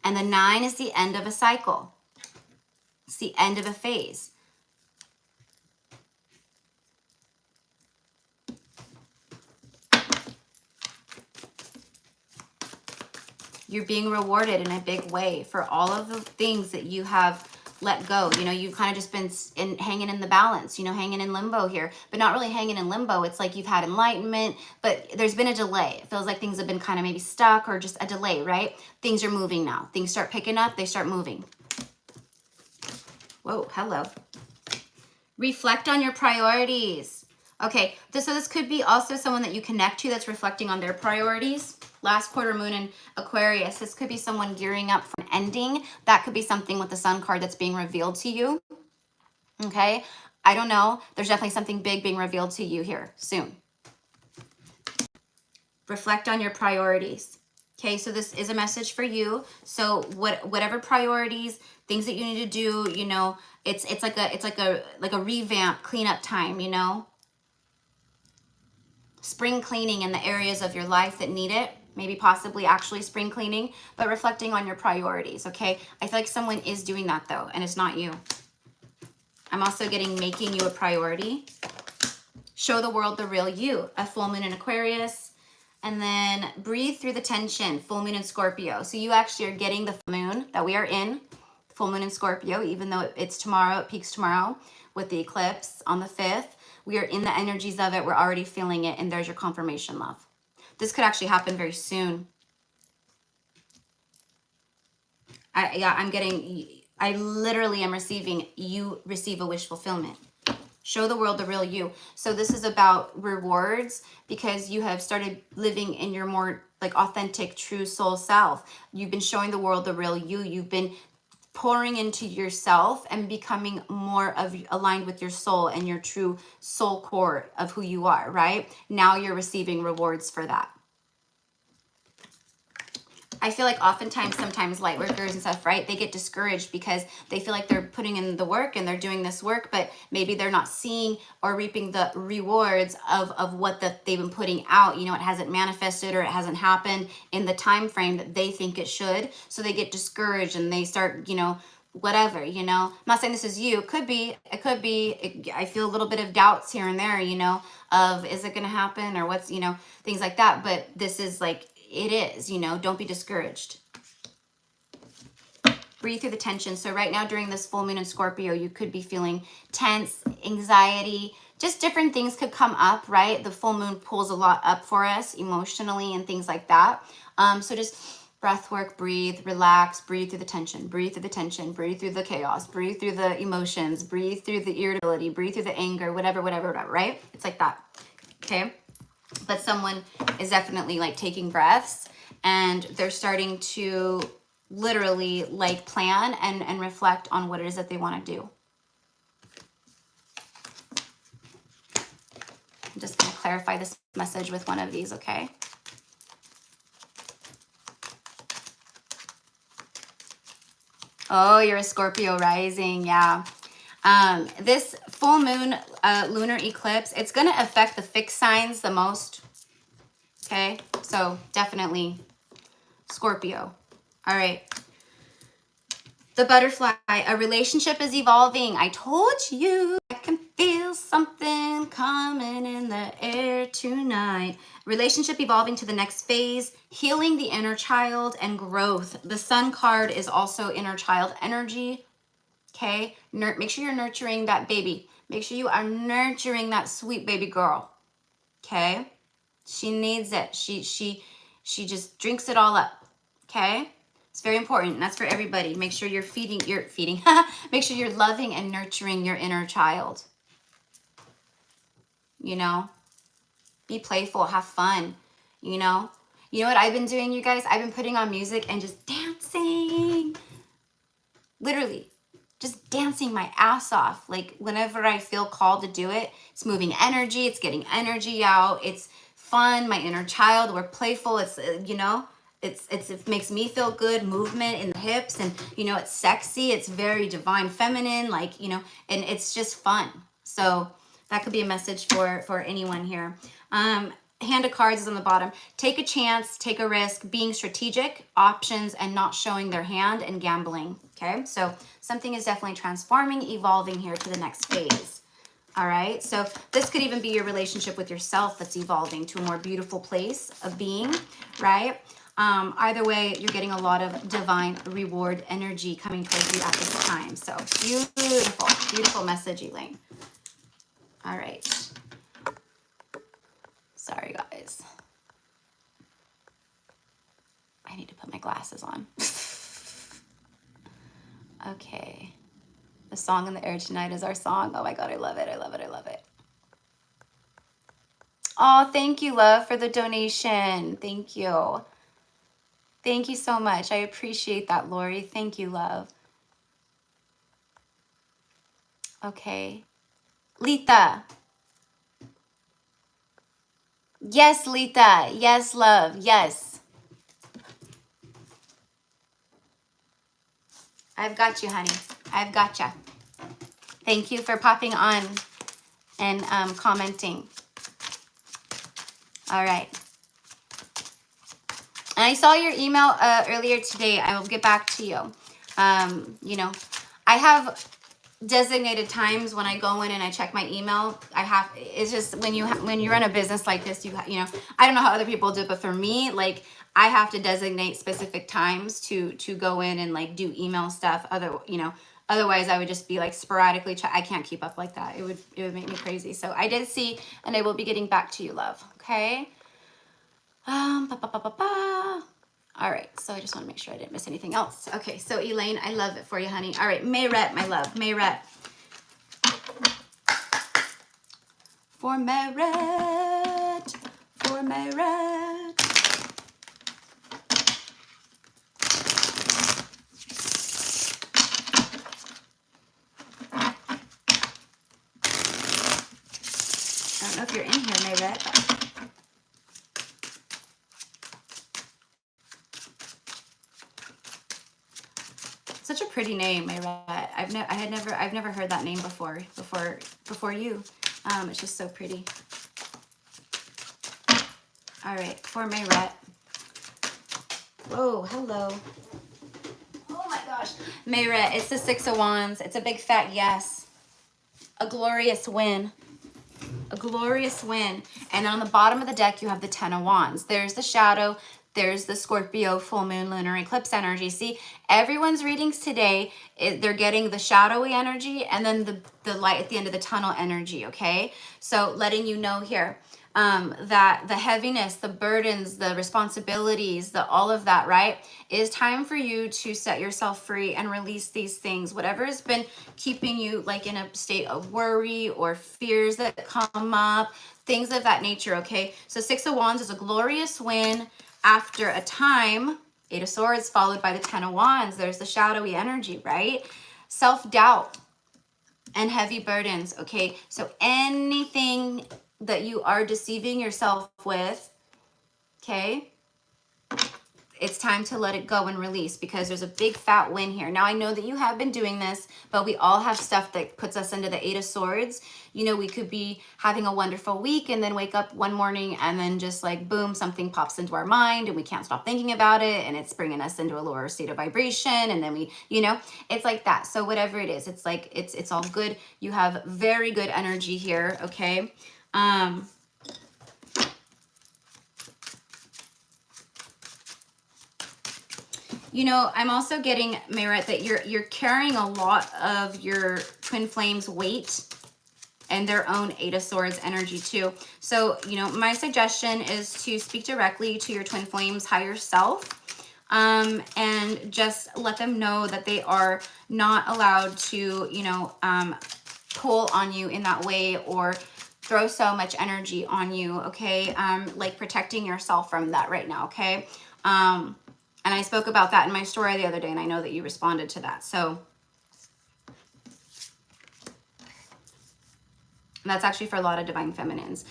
And the 9 is the end of a cycle. It's the end of a phase. You're being rewarded in a big way for all of the things that you have let go. You know, you've kind of just been hanging in the balance, you know, hanging in limbo here, but not really hanging in limbo. It's like you've had enlightenment, but there's been a delay. It feels like things have been kind of maybe stuck or just a delay, right? Things are moving now. Things start picking up. They start moving. Whoa, hello. Reflect on your priorities. Okay, so this could be also someone that you connect to that's reflecting on their priorities. Last quarter moon in Aquarius. This could be someone gearing up for an ending. That could be something with the Sun card that's being revealed to you. Okay, I don't know. There's definitely something big being revealed to you here soon. Reflect on your priorities. Okay, so this is a message for you. So whatever priorities, things that you need to do, you know, it's like a revamp, cleanup time, you know. Spring cleaning in the areas of your life that need it. Maybe possibly actually spring cleaning, but reflecting on your priorities, okay? I feel like someone is doing that though, and it's not you. I'm also getting making you a priority. Show the world the real you. A full moon in Aquarius. And then breathe through the tension. Full moon in Scorpio. So you actually are getting the full moon that we are in. Full moon in Scorpio, even though it's tomorrow, it peaks tomorrow with the eclipse on the 5th. We are in the energies of it. We're already feeling it. And there's your confirmation, love. This could actually happen very soon. I literally am receiving, you receive a wish fulfillment. Show the world the real you. So this is about rewards because you have started living in your more like authentic, true soul self. You've been showing the world the real you. You've been pouring into yourself and becoming more aligned with your soul and your true soul core of who you are, right? Now you're receiving rewards for that. I feel like oftentimes, sometimes light workers and stuff, right? They get discouraged because they feel like they're putting in the work and they're doing this work, but maybe they're not seeing or reaping the rewards of what they've been putting out. You know, it hasn't manifested or it hasn't happened in the time frame that they think it should. So they get discouraged and they start, you know, whatever, you know. I'm not saying this is you. It could be. I feel a little bit of doubts here and there, you know, of is it going to happen or what's, you know, things like that. But this is like, it is, you know, don't be discouraged. Breathe through the tension. So right now during this full moon in Scorpio, you could be feeling tense, anxiety, just different things could come up, right? The full moon pulls a lot up for us emotionally and things like that. So just breath work, breathe, relax, breathe through the tension, breathe through the tension, breathe through the chaos, breathe through the emotions, breathe through the irritability, breathe through the anger, whatever, right? It's like that, okay? But someone is definitely like taking breaths and they're starting to literally like plan and reflect on what it is that they want to do. I'm just going to clarify this message with one of these, okay? Oh, you're a Scorpio rising, yeah. This full moon lunar eclipse, it's going to affect the fixed signs the most, okay? So definitely Scorpio. All right. The butterfly, a relationship is evolving. I told you, I can feel something coming in the air tonight. Relationship evolving to the next phase, healing the inner child and growth. The Sun card is also inner child energy. Okay, make sure you're nurturing that baby. Make sure you are nurturing that sweet baby girl. Okay, she needs it. She just drinks it all up. Okay. It's very important. And that's for everybody. Make sure you're feeding. Make sure you're loving and nurturing your inner child. You know, be playful, have fun. You know what I've been doing, you guys? I've been putting on music and just dancing. Literally, just dancing my ass off. Like whenever I feel called to do it, it's moving energy. It's getting energy out. It's fun. My inner child. We're playful. It's it makes me feel good. Movement in the hips, and it's sexy. It's very divine feminine, like and it's just fun. So that could be a message for anyone here. Hand of cards is on the bottom. Take a chance, take a risk, being strategic, options, and not showing their hand, and gambling. Okay, so something is definitely transforming, evolving here to the next phase. All right, so this could even be your relationship with yourself that's evolving to a more beautiful place of being, right? Either way, you're getting a lot of divine reward energy coming towards you at this time. So beautiful, beautiful message, Elaine. All right. Sorry, guys. I need to put my glasses on. Okay. The song in the air tonight is our song. Oh my God, I love it. I love it. I love it. Oh, thank you, love, for the donation. Thank you. Thank you so much. I appreciate that, Lori. Thank you, love. Okay. Lita. Yes, Lita. Yes, love. Yes. I've got you, honey. I've got you. Thank you for popping on and commenting. All right. And I saw your email earlier today. I will get back to you. I have designated times when I go in and I check my email. It's just when you run a business like this, I don't know how other people do it, but for me, like I have to designate specific times to go in and like do email stuff. Otherwise I would just be like sporadically I can't keep up like that. It would make me crazy. So I did see, and I will be getting back to you, love. Okay. All right, so I just want to make sure I didn't miss anything else. Okay, so Elaine, I love it for you, honey. All right, Mayret, my love, Mayret. For Mayret, for Mayret. I don't know if you're in here, Mayret. Such a pretty name, Mayret. I've never heard that name before you. It's just so pretty. All right, for Mayret. Whoa, hello. Oh my gosh. Mayret, it's the Six of Wands. It's a big fat yes. A glorious win. A glorious win. And on the bottom of the deck, you have the Ten of Wands. There's the shadow. There's the Scorpio full moon lunar eclipse energy. See, everyone's readings today, they're getting the shadowy energy and then the light at the end of the tunnel energy, okay? So letting you know here that the heaviness, the burdens, the responsibilities, the all of that, right? It is time for you to set yourself free and release these things. Whatever has been keeping you like in a state of worry or fears that come up, things of that nature, okay? So 6 of Wands is a glorious win after a time. 8 of Swords followed by the 10 of Wands. There's the shadowy energy, right? Self-doubt and heavy burdens, okay? So anything that you are deceiving yourself with, okay, it's time to let it go and release, because there's a big fat win here. Now, I know that you have been doing this, but we all have stuff that puts us into the 8 of Swords. You know, we could be having a wonderful week and then wake up one morning and then just like, boom, something pops into our mind and we can't stop thinking about it. And it's bringing us into a lower state of vibration. And then we, you know, it's like that. So whatever it is, it's like, it's all good. You have very good energy here. Okay. You know, I'm also getting, Mayret, that you're carrying a lot of your twin flames weight and their own 8 of Swords energy too. So, you know, my suggestion is to speak directly to your twin flames higher self, and just let them know that they are not allowed to, you know, pull on you in that way or throw so much energy on you, okay? Like protecting yourself from that right now, okay? And I spoke about that in my story the other day, and I know that you responded to that. So that's actually for a lot of divine feminines.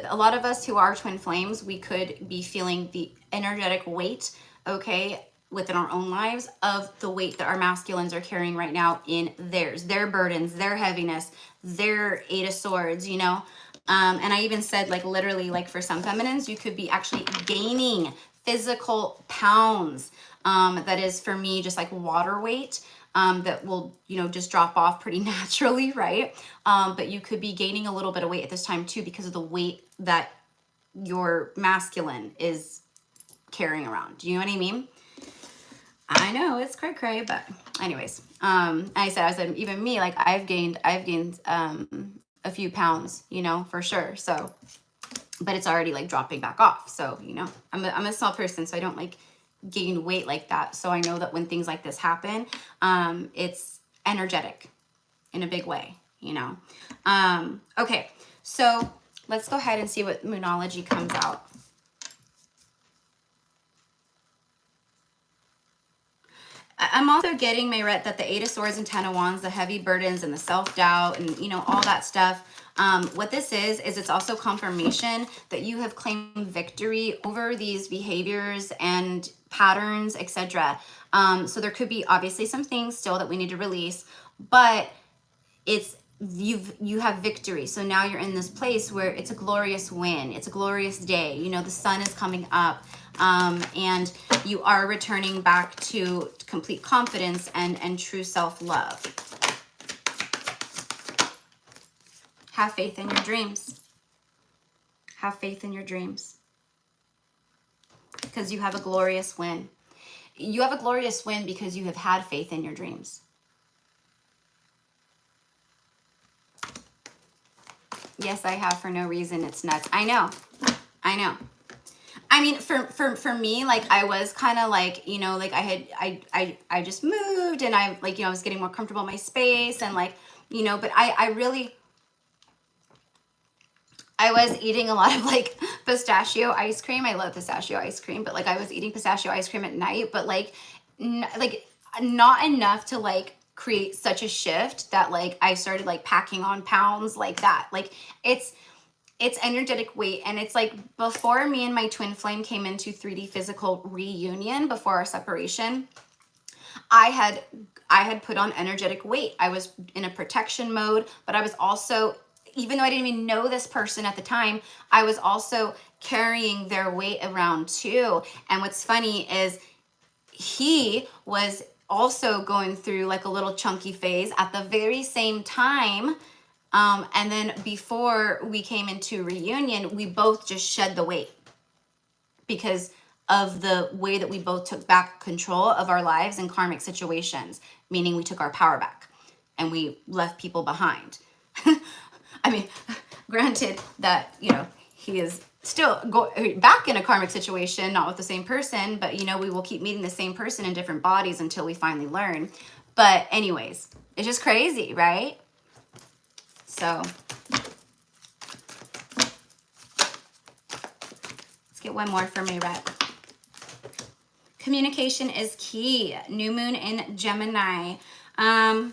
A lot of us who are twin flames, we could be feeling the energetic weight, okay, within our own lives of the weight that our masculines are carrying right now in theirs, their burdens, their heaviness, their 8 of Swords, you know? And I even said, like, literally, like for some feminines, you could be actually gaining physical pounds. That is for me just like water weight, that will, you know, just drop off pretty naturally, right? But you could be gaining a little bit of weight at this time too, because of the weight that your masculine is carrying around. Do you know what I mean? I know it's cray, but anyways, I said, even me, like I've gained a few pounds, you know, for sure. So, but it's already like dropping back off. So, you know, I'm a small person, so I don't like gain weight like that. So I know that when things like this happen, it's energetic in a big way, you know. Okay, so let's go ahead and see what Moonology comes out. I'm also getting, Mayret, that the 8 of Swords and 10 of Wands, the heavy burdens and the self-doubt and, you know, all that stuff. What this is it's also confirmation that you have claimed victory over these behaviors and patterns, etc. So there could be obviously some things still that we need to release, but it's you have victory. So now you're in this place where it's a glorious win. It's a glorious day. You know, the sun is coming up, and you are returning back to complete confidence and true self-love. Have faith in your dreams. Have faith in your dreams. Because you have a glorious win. You have a glorious win because you have had faith in your dreams. Yes, I have for no reason. It's nuts. I know. I mean, for me, like I was kind of like, you know, like I just moved and I like, you know, I was getting more comfortable in my space and like, you know, but I was eating a lot of like pistachio ice cream. I love pistachio ice cream, but like I was eating pistachio ice cream at night, but like not enough to like create such a shift that like I started like packing on pounds like that. Like it's energetic weight, and it's like before me and my twin flame came into 3D physical reunion before our separation, I had put on energetic weight. I was in a protection mode, but I was also, even though I didn't even know this person at the time, I was also carrying their weight around too. And what's funny is he was also going through like a little chunky phase at the very same time. And then before we came into reunion, we both just shed the weight because of the way that we both took back control of our lives in karmic situations, meaning we took our power back and we left people behind. I mean, granted that, you know, he is still back in a karmic situation, not with the same person, but, you know, we will keep meeting the same person in different bodies until we finally learn. But anyways, it's just crazy, right? So let's get one more for me, Rhett. Communication is key. New moon in Gemini. Oh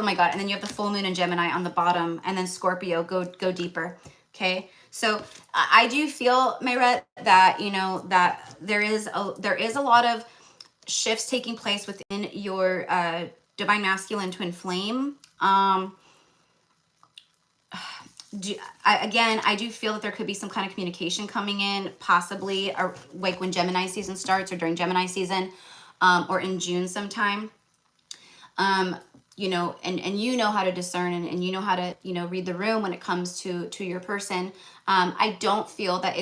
my God. And then you have the full moon in Gemini on the bottom, and then Scorpio, go deeper. Okay. So I do feel, Mayret, that, you know, that there is a lot of shifts taking place within your divine masculine twin flame. I do feel that there could be some kind of communication coming in, possibly like when Gemini season starts, or during Gemini season, or in June sometime. You know, and you know how to discern, and you know how to, you know, read the room when it comes to your person. I don't feel that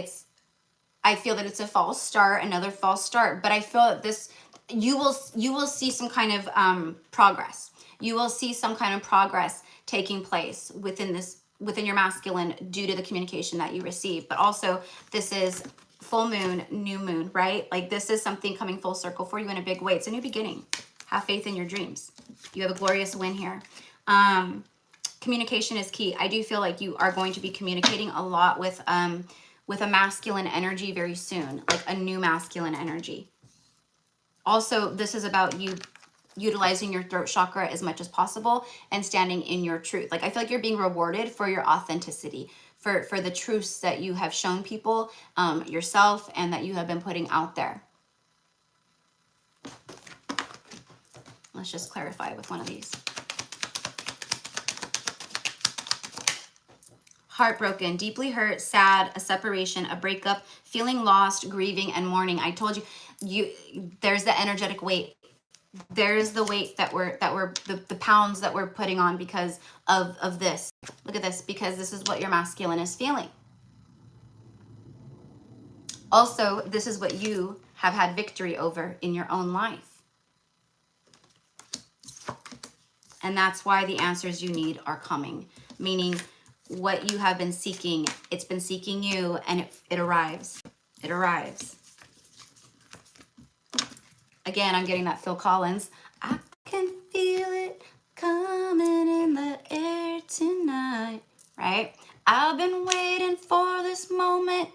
I feel that it's a false start, another false start, but I feel that this, you will see some kind of progress. You will see some kind of progress taking place within your masculine due to the communication that you receive. But also, this is full moon, new moon, right? Like, this is something coming full circle for you in a big way. It's a new beginning. Have faith in your dreams. You have a glorious win here. Communication is key. I do feel like you are going to be communicating a lot with a masculine energy very soon, like a new masculine energy. Also, this is about you utilizing your throat chakra as much as possible and standing in your truth. Like, I feel like you're being rewarded for your authenticity, for the truths that you have shown people, yourself, and that you have been putting out there. Let's just clarify with one of these. Heartbroken, deeply hurt, sad, a separation, a breakup, feeling lost, grieving, and mourning. I told you, there's the energetic weight. There's the weight that we're the pounds that we're putting on because of this. Look at this, because this is what your masculine is feeling. Also, this is what you have had victory over in your own life. And that's why the answers you need are coming. Meaning, what you have been seeking, it's been seeking you, and it arrives. It arrives. Again, I'm getting that Phil Collins. I can feel it coming in the air tonight, right? I've been waiting for this moment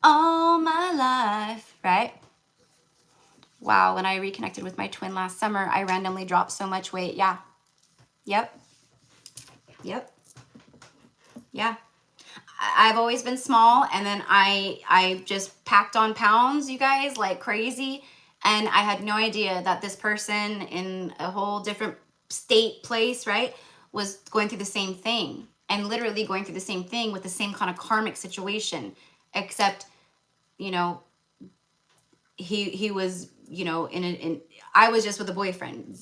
all my life, right? Wow, when I reconnected with my twin last summer, I randomly dropped so much weight. Yeah. Yep. Yeah. I've always been small, and then I just packed on pounds, you guys, like crazy. And I had no idea that this person in a whole different state, place, right, was going through the same thing, and literally going through the same thing with the same kind of karmic situation, except, you know, he was, you know, I was just with a boyfriend.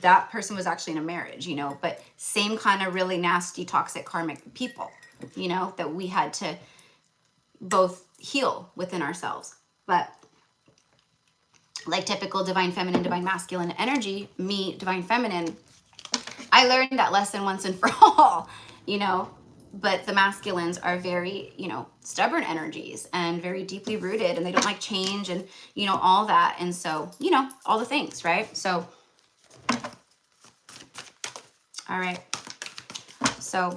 That person was actually in a marriage, you know, but same kind of really nasty, toxic, karmic people, you know, that we had to both heal within ourselves. But like typical divine feminine, divine masculine energy, me, divine feminine, I learned that lesson once and for all, you know, but the masculines are very, you know, stubborn energies and very deeply rooted, and they don't like change, and, you know, all that. And so, you know, all the things, right? So, all right. So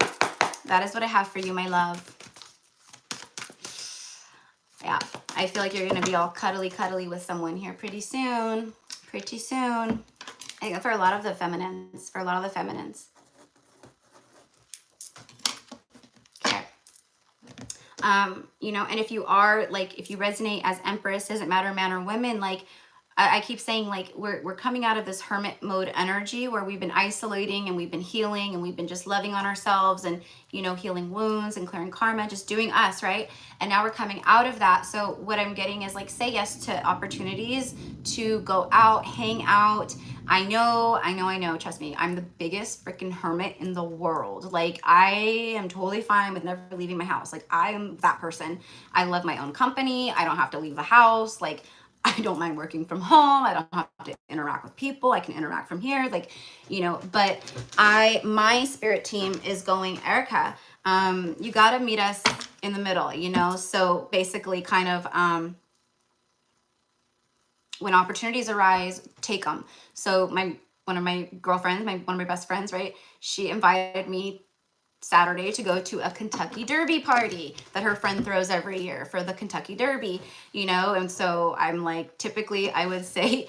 that is what I have for you, my love. Yeah, I feel like you're going to be all cuddly with someone here pretty soon. Pretty soon. I think for a lot of the feminines. Okay. You know, and if you are, like, if you resonate as Empress, doesn't matter man or women, like, I keep saying like we're coming out of this hermit mode energy where we've been isolating and we've been healing and we've been just loving on ourselves and, you know, healing wounds and clearing karma, just doing us, right? And now we're coming out of that. So what I'm getting is like, say yes to opportunities to go out, hang out. I know, trust me, I'm the biggest freaking hermit in the world. Like, I am totally fine with never leaving my house. Like, I am that person. I love my own company. I don't have to leave the house. Like, I don't mind working from home. I don't have to interact with people. I can interact from here. Like, you know, but my spirit team is going, Erica, you got to meet us in the middle, you know? So basically kind of, when opportunities arise, take them. So one of my girlfriends, one of my best friends, right? She invited me Saturday to go to a Kentucky Derby party that her friend throws every year for the Kentucky Derby, you know? And so I'm like, typically I would say,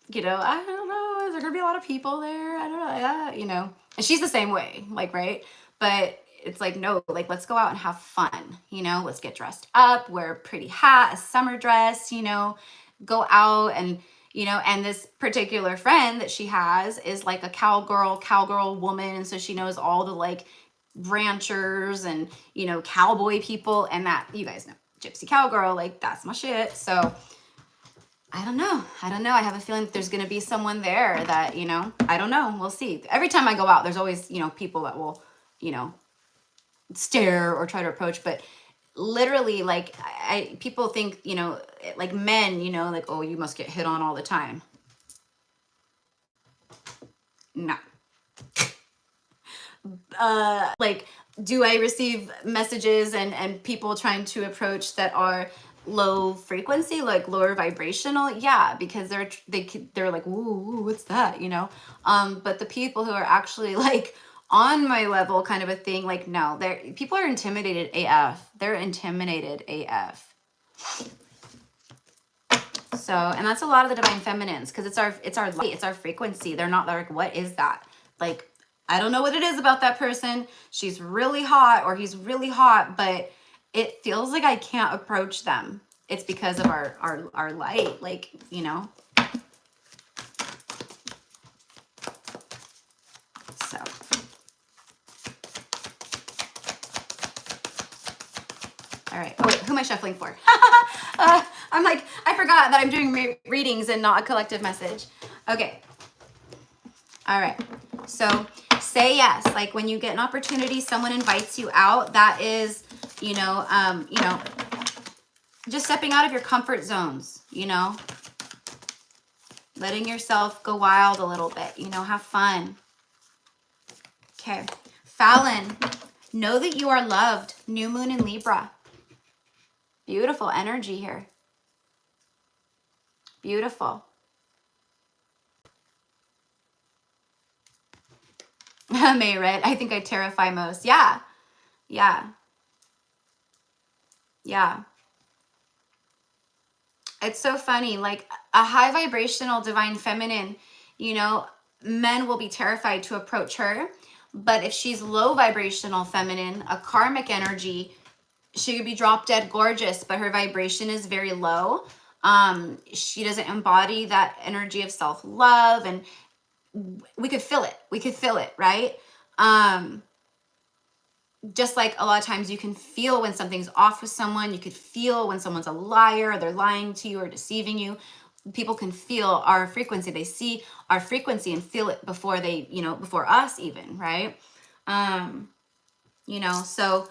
you know, I don't know, is there gonna be a lot of people there? I don't know, yeah, you know? And she's the same way, like, right? But it's like, no, like, let's go out and have fun, you know? Let's get dressed up, wear a pretty hat, a summer dress, you know? Go out and, you know, and this particular friend that she has is like a cowgirl woman. And so she knows all the like ranchers and, you know, cowboy people, and that, you guys know, gypsy cowgirl, like that's my shit. So I don't know. I have a feeling that there's going to be someone there that, you know, I don't know. We'll see. Every time I go out, there's always, you know, people that will, you know, stare or try to approach, but literally, like, people think, you know, like men, you know, like, oh, you must get hit on all the time. No. Like, do I receive messages and people trying to approach that are low frequency, like lower vibrational? Yeah, because they're like, ooh, what's that, you know? But the people who are actually like on my level, kind of a thing, like, no, people are intimidated AF. They're intimidated AF. So, and that's a lot of the divine feminines, because it's our light, it's our frequency. They're not like, what is that? Like, I don't know what it is about that person. She's really hot or he's really hot, but it feels like I can't approach them. It's because of our light, like, you know. So all right. Oh wait, who am I shuffling for? I'm like, I forgot that I'm doing readings and not a collective message. Okay. All right. So say yes. Like when you get an opportunity, someone invites you out. That is, you know, just stepping out of your comfort zones, you know, letting yourself go wild a little bit, you know, have fun. Okay. Fallon, know that you are loved. New moon in Libra. Beautiful energy here. Beautiful. Mayred, I think I terrify most. Yeah. Yeah. Yeah. It's so funny. Like a high vibrational divine feminine, you know, men will be terrified to approach her. But if she's low vibrational feminine, a karmic energy, she could be drop dead gorgeous, but her vibration is very low. She doesn't embody that energy of self-love, and we could feel it. We could feel it, right? Just like a lot of times you can feel when something's off with someone, you could feel when someone's a liar, or they're lying to you or deceiving you. People can feel our frequency. They see our frequency and feel it before they, you know, before us even, right? You know, so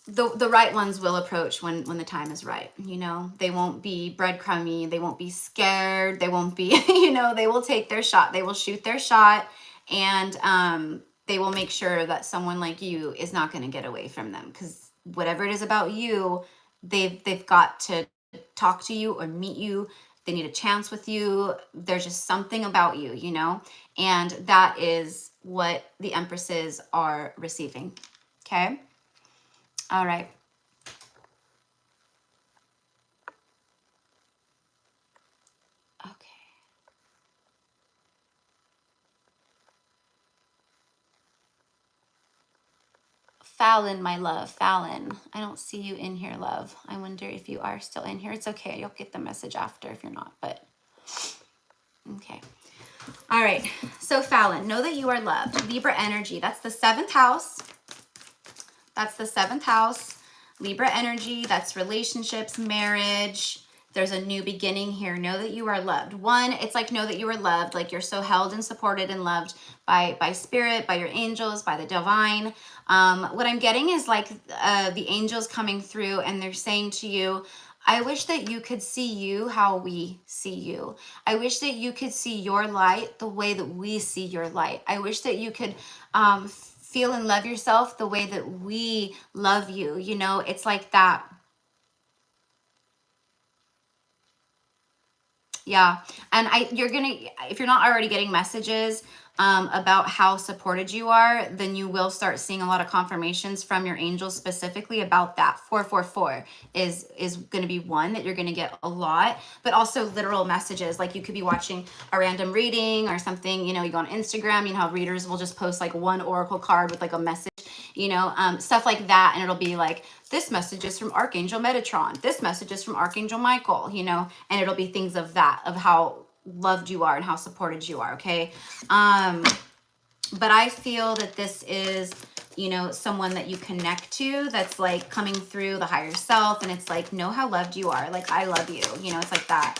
the right ones will approach when the time is right. You know, they won't be breadcrumby, they won't be scared, they won't be, you know, they will take their shot, they will shoot their shot, and they will make sure that someone like you is not going to get away from them, because whatever it is about you, they've got to talk to you or meet you. They need a chance with you. There's just something about you, you know, and that is what the empresses are receiving. Okay. All right. Okay. Fallon, my love, Fallon. I don't see you in here, love. I wonder if you are still in here. It's okay. You'll get the message after if you're not, but okay. All right. So Fallon, know that you are loved. Libra energy. That's the 7th house. That's the 7th house. Libra energy. That's relationships, marriage. There's a new beginning here. Know that you are loved. One, it's like know that you are loved. Like you're so held and supported and loved by spirit, by your angels, by the divine. What I'm getting is like the angels coming through and they're saying to you, I wish that you could see you how we see you. I wish that you could see your light the way that we see your light. I wish that you could feel and love yourself the way that we love you. You know, it's like that. Yeah. And you're gonna, if you're not already getting messages about how supported you are, then you will start seeing a lot of confirmations from your angels specifically about that. 444 is going to be one that you're going to get a lot, but also literal messages. Like you could be watching a random reading or something, you know, you go on Instagram, you know how readers will just post like one oracle card with like a message, you know, stuff like that. And it'll be like, this message is from Archangel Metatron. This message is from Archangel Michael, you know, and it'll be things of that, of how loved you are and how supported you are. Okay. But I feel that this is, you know, someone that you connect to that's like coming through the higher self. And it's like, know how loved you are. Like, I love you. You know, it's like that.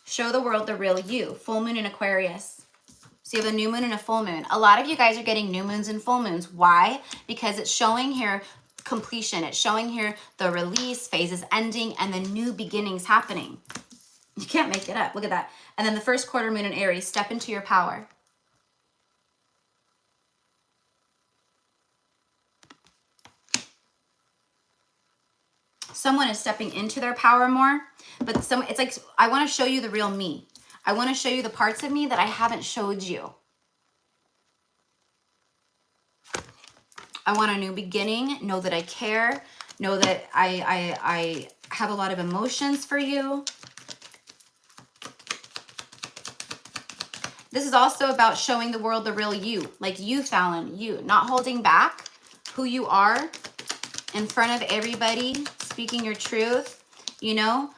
Show the world the real you. Full moon in Aquarius. So you have a new moon and a full moon. A lot of you guys are getting new moons and full moons. Why? Because it's showing here completion. It's showing here the release, phases ending, and the new beginnings happening. You can't make it up. Look at that. And then the first quarter moon in Aries, step into your power. Someone is stepping into their power more, but it's like, I want to show you the real me. I want to show you the parts of me that I haven't showed you. I want a new beginning. Know that I care. Know that I have a lot of emotions for you. This is also about showing the world the real you. Like you, Fallon, you. Not holding back who you are in front of everybody. Speaking your truth, you know.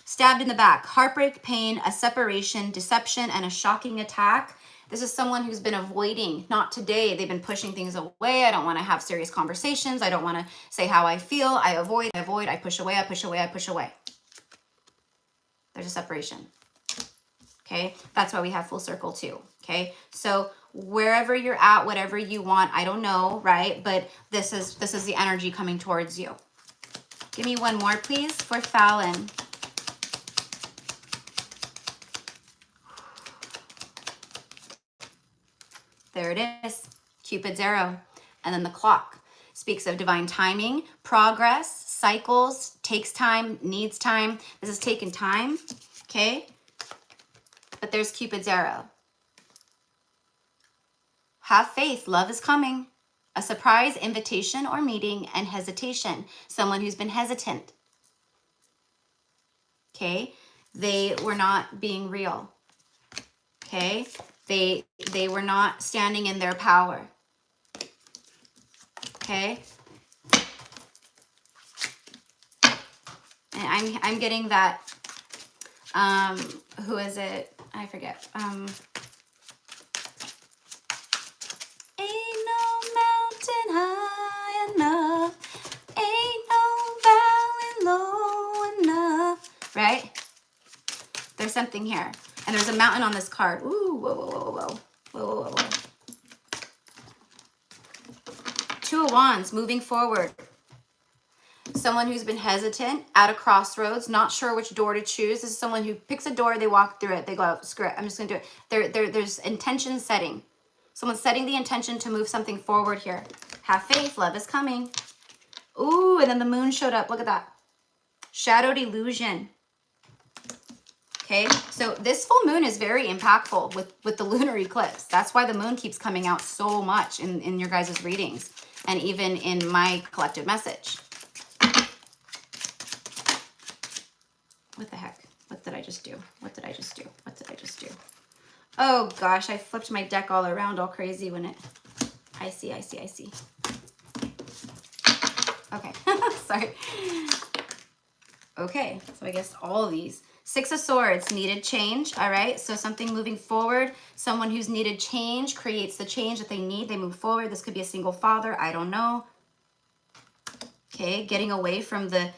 Stabbed in the back. Heartbreak, pain, a separation, deception, and a shocking attack. This is someone who's been avoiding, not today. They've been pushing things away. I don't want to have serious conversations. I don't want to say how I feel. I avoid, I push away, I push away, I push away. There's a separation. Okay, that's why we have full circle too. Okay, so wherever you're at, whatever you want, I don't know, right? But this is the energy coming towards you. Give me one more, please, for Fallon. There it is, Cupid's arrow. And then the clock speaks of divine timing, progress, cycles, takes time, needs time. This is taking time, okay? But there's Cupid's arrow. Have faith, love is coming. A surprise invitation or meeting and hesitation. Someone who's been hesitant. Okay, they were not being real. Okay, they were not standing in their power. Okay, and I'm getting that. Who is it? I forget. Ain't no mountain high enough. Ain't no valley low enough. Right? There's something here. And there's a mountain on this card. Ooh, whoa, whoa, whoa, whoa. Whoa, whoa, whoa. Two of Wands, moving forward. Someone who's been hesitant, at a crossroads, not sure which door to choose. This is someone who picks a door, they walk through it, they go, screw it, I'm just going to do it. There's intention setting. Someone's setting the intention to move something forward here. Have faith, love is coming. Ooh, and then the moon showed up. Look at that. Shadowed illusion. Okay, so this full moon is very impactful with the lunar eclipse. That's why the moon keeps coming out so much in your guys' readings and even in my collective message. What the heck? What did I just do? What did I just do? What did I just do? Oh gosh, I flipped my deck all around all crazy when I see. Okay, sorry. Okay, so I guess all of these. Six of Swords, needed change, all right? So something moving forward, someone who's needed change creates the change that they need. They move forward. This could be a single father, I don't know. Okay, getting away from the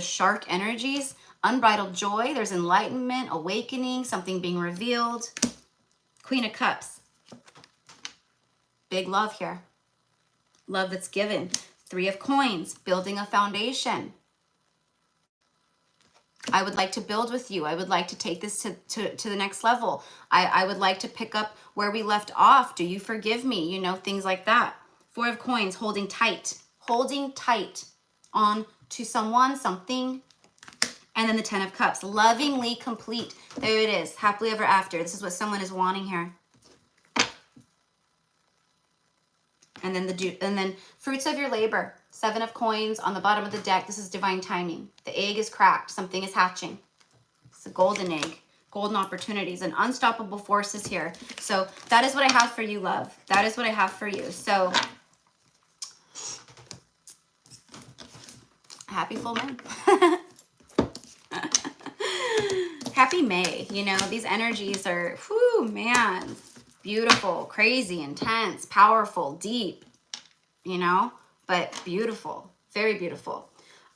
shark energies. Unbridled joy, there's enlightenment, awakening, something being revealed. Queen of Cups. Big love here. Love that's given. Three of Coins, building a foundation. I would like to build with you. I would like to take this to the next level. I would like to pick up where we left off. Do you forgive me? You know, things like that. Four of Coins, holding tight on to someone, something. And then the Ten of Cups, lovingly complete. There it is, happily ever after. This is what someone is wanting here. And then fruits of your labor. Seven of Coins on the bottom of the deck. This is divine timing. The egg is cracked. Something is hatching. It's a golden egg. Golden opportunities and unstoppable forces here. So that is what I have for you, love. That is what I have for you. So happy full moon. Happy May. You know, these energies are, whew, man, beautiful, crazy, intense, powerful, deep, you know, but beautiful, very beautiful.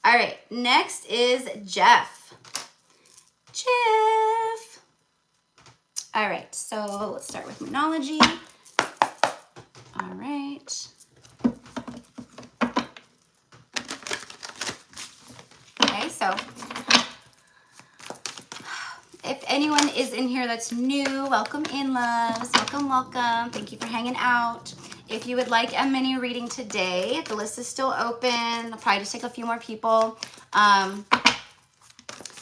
All right, next is Jeff. Jeff. All right, so let's start with Moonology. All right. Okay, so if anyone is in here that's new, welcome in, loves. Welcome, welcome. Thank you for hanging out. If you would like a mini reading today, the list is still open. I'll probably just take a few more people.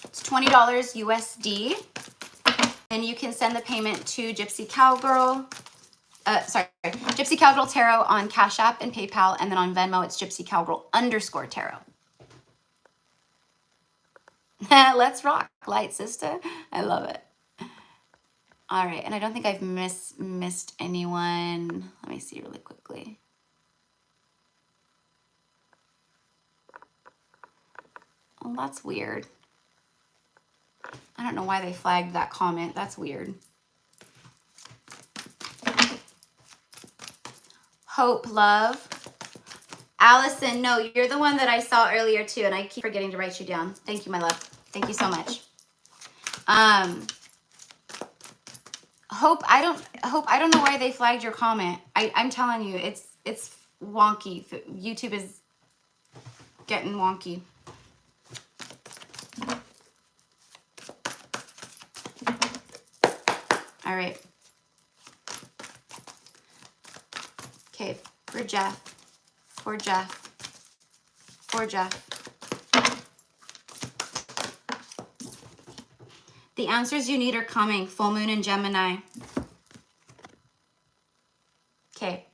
It's $20 USD. And you can send the payment to Gypsy Cowgirl. Gypsy Cowgirl Tarot on Cash App and PayPal. And then on Venmo, it's Gypsy Cowgirl _Tarot. Let's rock, light sister. I love it. All right, and I don't think I've missed anyone. Let me see really quickly. Oh, that's weird. I don't know why they flagged that comment. That's weird. Hope, love. Allison, no, you're the one that I saw earlier too, and I keep forgetting to write you down. Thank you, my love. Thank you so much. Hope, I don't know why they flagged your comment. I'm telling you, it's wonky. YouTube is getting wonky. All right. Okay, for Jeff. For Jeff. For Jeff. The answers you need are coming. Full moon in Gemini. Okay.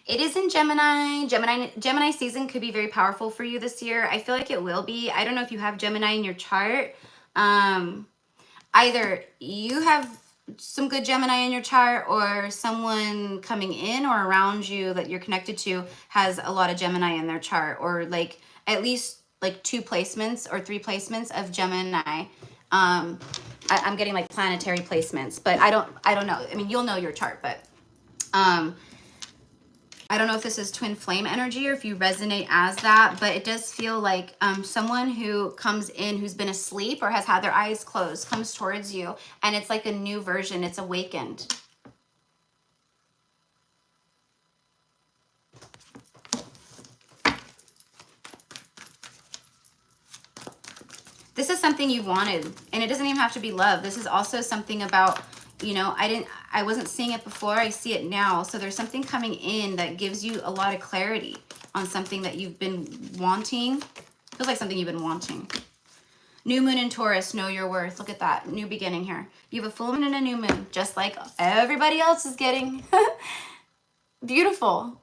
It is in Gemini. Gemini season could be very powerful for you this year. I feel like it will be. I don't know if you have Gemini in your chart. Either you have some good Gemini in your chart, or someone coming in or around you that you're connected to has a lot of Gemini in their chart, or like at least like 2 placements or 3 placements of Gemini. I'm getting like planetary placements, but I don't know. I mean, you'll know your chart, but I don't know if this is twin flame energy or if you resonate as that, but it does feel like someone who comes in who's been asleep or has had their eyes closed comes towards you, and it's like a new version. It's awakened. This is something you wanted, and it doesn't even have to be love. This is also something about, you know, I wasn't seeing it before. I see it now. So there's something coming in that gives you a lot of clarity on something that you've been wanting. Feels like something you've been wanting. New moon in Taurus, know your worth. Look at that. New beginning here. You have a full moon and a new moon, just like everybody else is getting. Beautiful.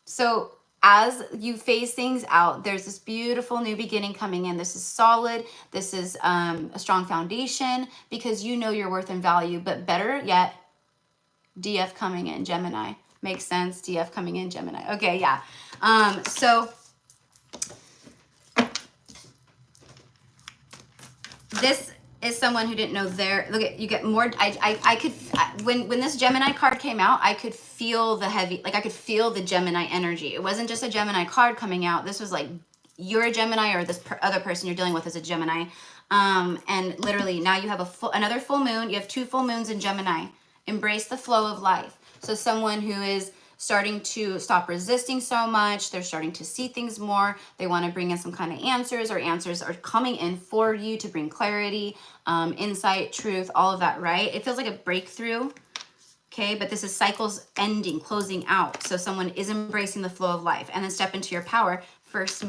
So as you phase things out, there's this beautiful new beginning coming in. This is solid. This is a strong foundation because you know your worth and value. But better yet, DF coming in, Gemini. Makes sense. DF coming in, Gemini. Okay, yeah. So this is someone who didn't know their, look at, you get more, I could, when this Gemini card came out, I could feel the heavy, like I could feel the Gemini energy. It wasn't just a Gemini card coming out. This was like, you're a Gemini, or this other person you're dealing with is a Gemini. And literally now you have another full moon. You have 2 full moons in Gemini. Embrace the flow of life. So someone who is starting to stop resisting so much, they're starting to see things more, they want to bring in some kind of answers, or answers are coming in for you to bring clarity, insight, truth, all of that, right? It feels like a breakthrough, okay? But this is cycles ending, closing out. So someone is embracing the flow of life. And then step into your power. First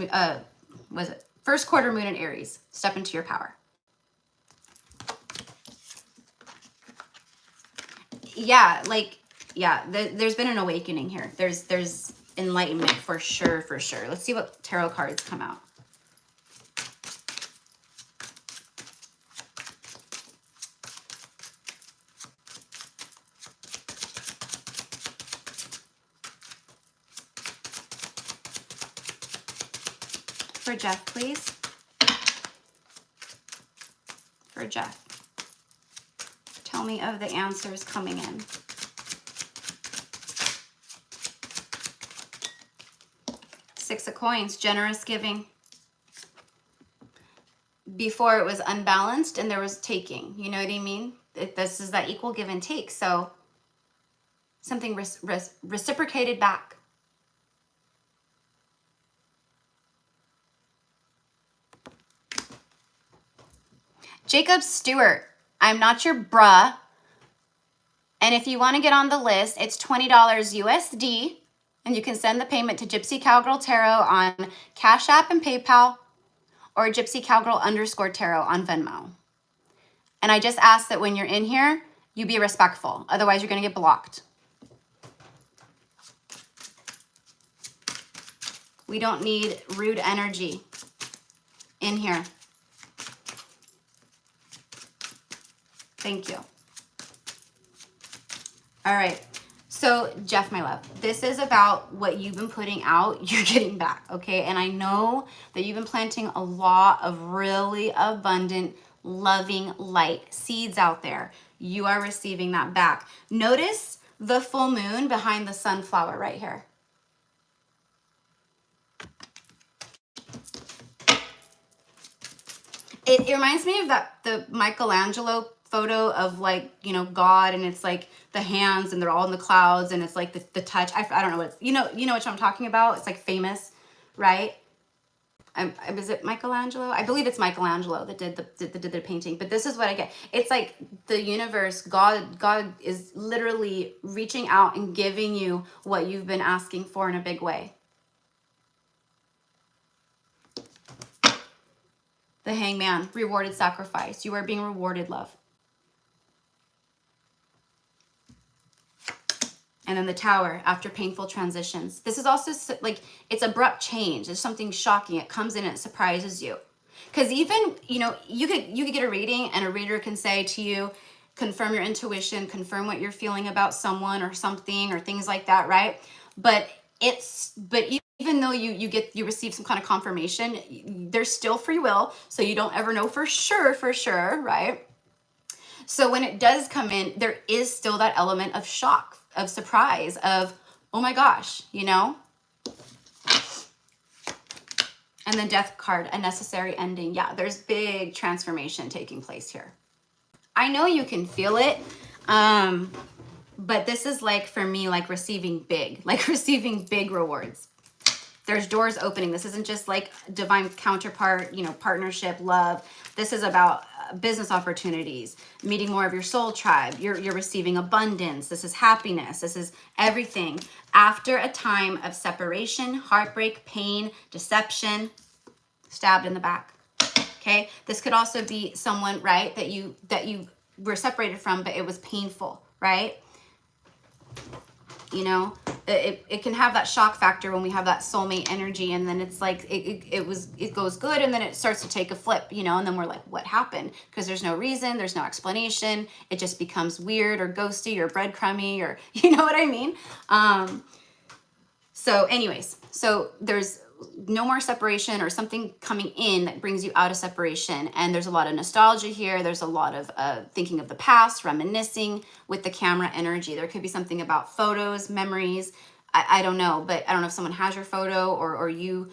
quarter moon in Aries. Step into your power. Yeah, like, yeah, there's been an awakening here. There's enlightenment for sure, for sure. Let's see what tarot cards come out. For Jeff, please. For Jeff. Tell me of the answers coming in. Six of Coins, generous giving. Before it was unbalanced and there was taking. You know what I mean? This is that equal give and take. So something reciprocated back. Jacob Stewart, I'm not your bruh. And if you want to get on the list, it's $20 USD. And you can send the payment to Gypsy Cowgirl Tarot on Cash App and PayPal, or Gypsy Cowgirl _Tarot on Venmo. And I just ask that when you're in here, you be respectful. Otherwise, you're going to get blocked. We don't need rude energy in here. Thank you. All right. So, Jeff, my love, this is about what you've been putting out, you're getting back, okay? And I know that you've been planting a lot of really abundant, loving light seeds out there. You are receiving that back. Notice the full moon behind the sunflower right here. It reminds me of the Michelangelo photo of, like, you know, God, and it's like the hands and they're all in the clouds, and it's like the touch. I don't know what, you know what I'm talking about. It's like famous, right? Is it Michelangelo? I believe it's Michelangelo that did the painting. But this is what I get. It's like the universe, God is literally reaching out and giving you what you've been asking for in a big way. The Hangman, rewarded sacrifice. You are being rewarded, love. And then the Tower, after painful transitions. This is also like, it's abrupt change. It's something shocking. It comes in and it surprises you. Because even, you know, you could get a reading and a reader can say to you, confirm your intuition, confirm what you're feeling about someone or something or things like that, right? But even though you receive some kind of confirmation, there's still free will. So you don't ever know for sure, right? So when it does come in, there is still that element of shock, of surprise, of, oh my gosh, you know? And the Death card, a necessary ending. Yeah, there's big transformation taking place here. I know you can feel it, but this is like, for me, like receiving big rewards. There's doors opening. This isn't just like divine counterpart, you know, partnership, love. This is about business opportunities, meeting more of your soul tribe. You're receiving abundance. This is happiness. This is everything. After a time of separation, heartbreak, pain, deception, stabbed in the back. Okay? This could also be someone, right, that you were separated from, but it was painful, right? You know, it can have that shock factor when we have that soulmate energy, and then it's like it goes good, and then it starts to take a flip, you know, and then we're like, what happened? Because there's no reason, there's no explanation. It just becomes weird or ghosty or breadcrumby, or you know what I mean. So anyways, so there's no more separation or something coming in that brings you out of separation. And there's a lot of nostalgia here. There's a lot of thinking of the past, reminiscing with the camera energy. There could be something about photos, memories. I don't know, but I don't know if someone has your photo or you,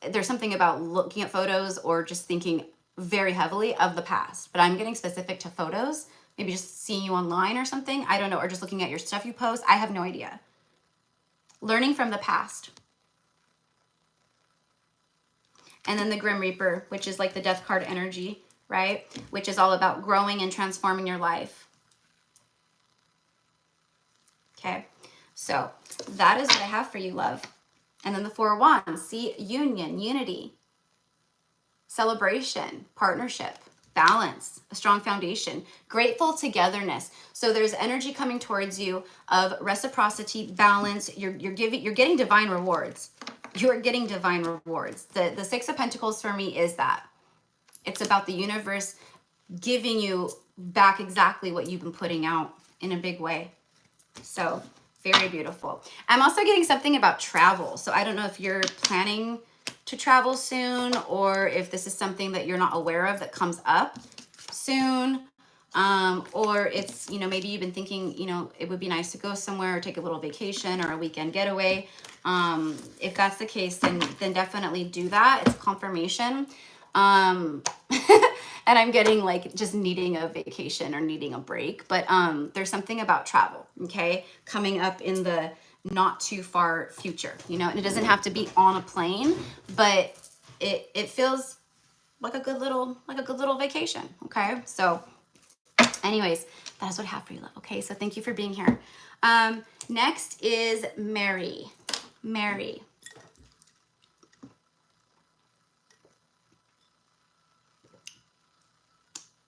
there's something about looking at photos or just thinking very heavily of the past. But I'm getting specific to photos, maybe just seeing you online or something. I don't know, or just looking at your stuff you post. I have no idea. Learning from the past. And then the Grim Reaper, which is like the death card energy, right? Which is all about growing and transforming your life. Okay, so that is what I have for you, love. And then the Four of Wands, see, union, unity, celebration, partnership, balance, a strong foundation, grateful togetherness. So there's energy coming towards you of reciprocity, balance. You're getting divine rewards. You're getting divine rewards. The Six of Pentacles for me is that. It's about the universe giving you back exactly what you've been putting out in a big way. So very beautiful. I'm also getting something about travel. So I don't know if you're planning to travel soon, or if this is something that you're not aware of that comes up soon. Or it's, you know, maybe you've been thinking, you know, it would be nice to go somewhere or take a little vacation or a weekend getaway. If that's the case, then definitely do that. It's confirmation. And I'm getting like just needing a vacation or needing a break, but there's something about travel, okay, coming up in the not too far future, you know, and it doesn't have to be on a plane, but it feels like a good little vacation. Okay, so anyways, that's what I have for you, love. Okay, so thank you for being here. Next is Mary.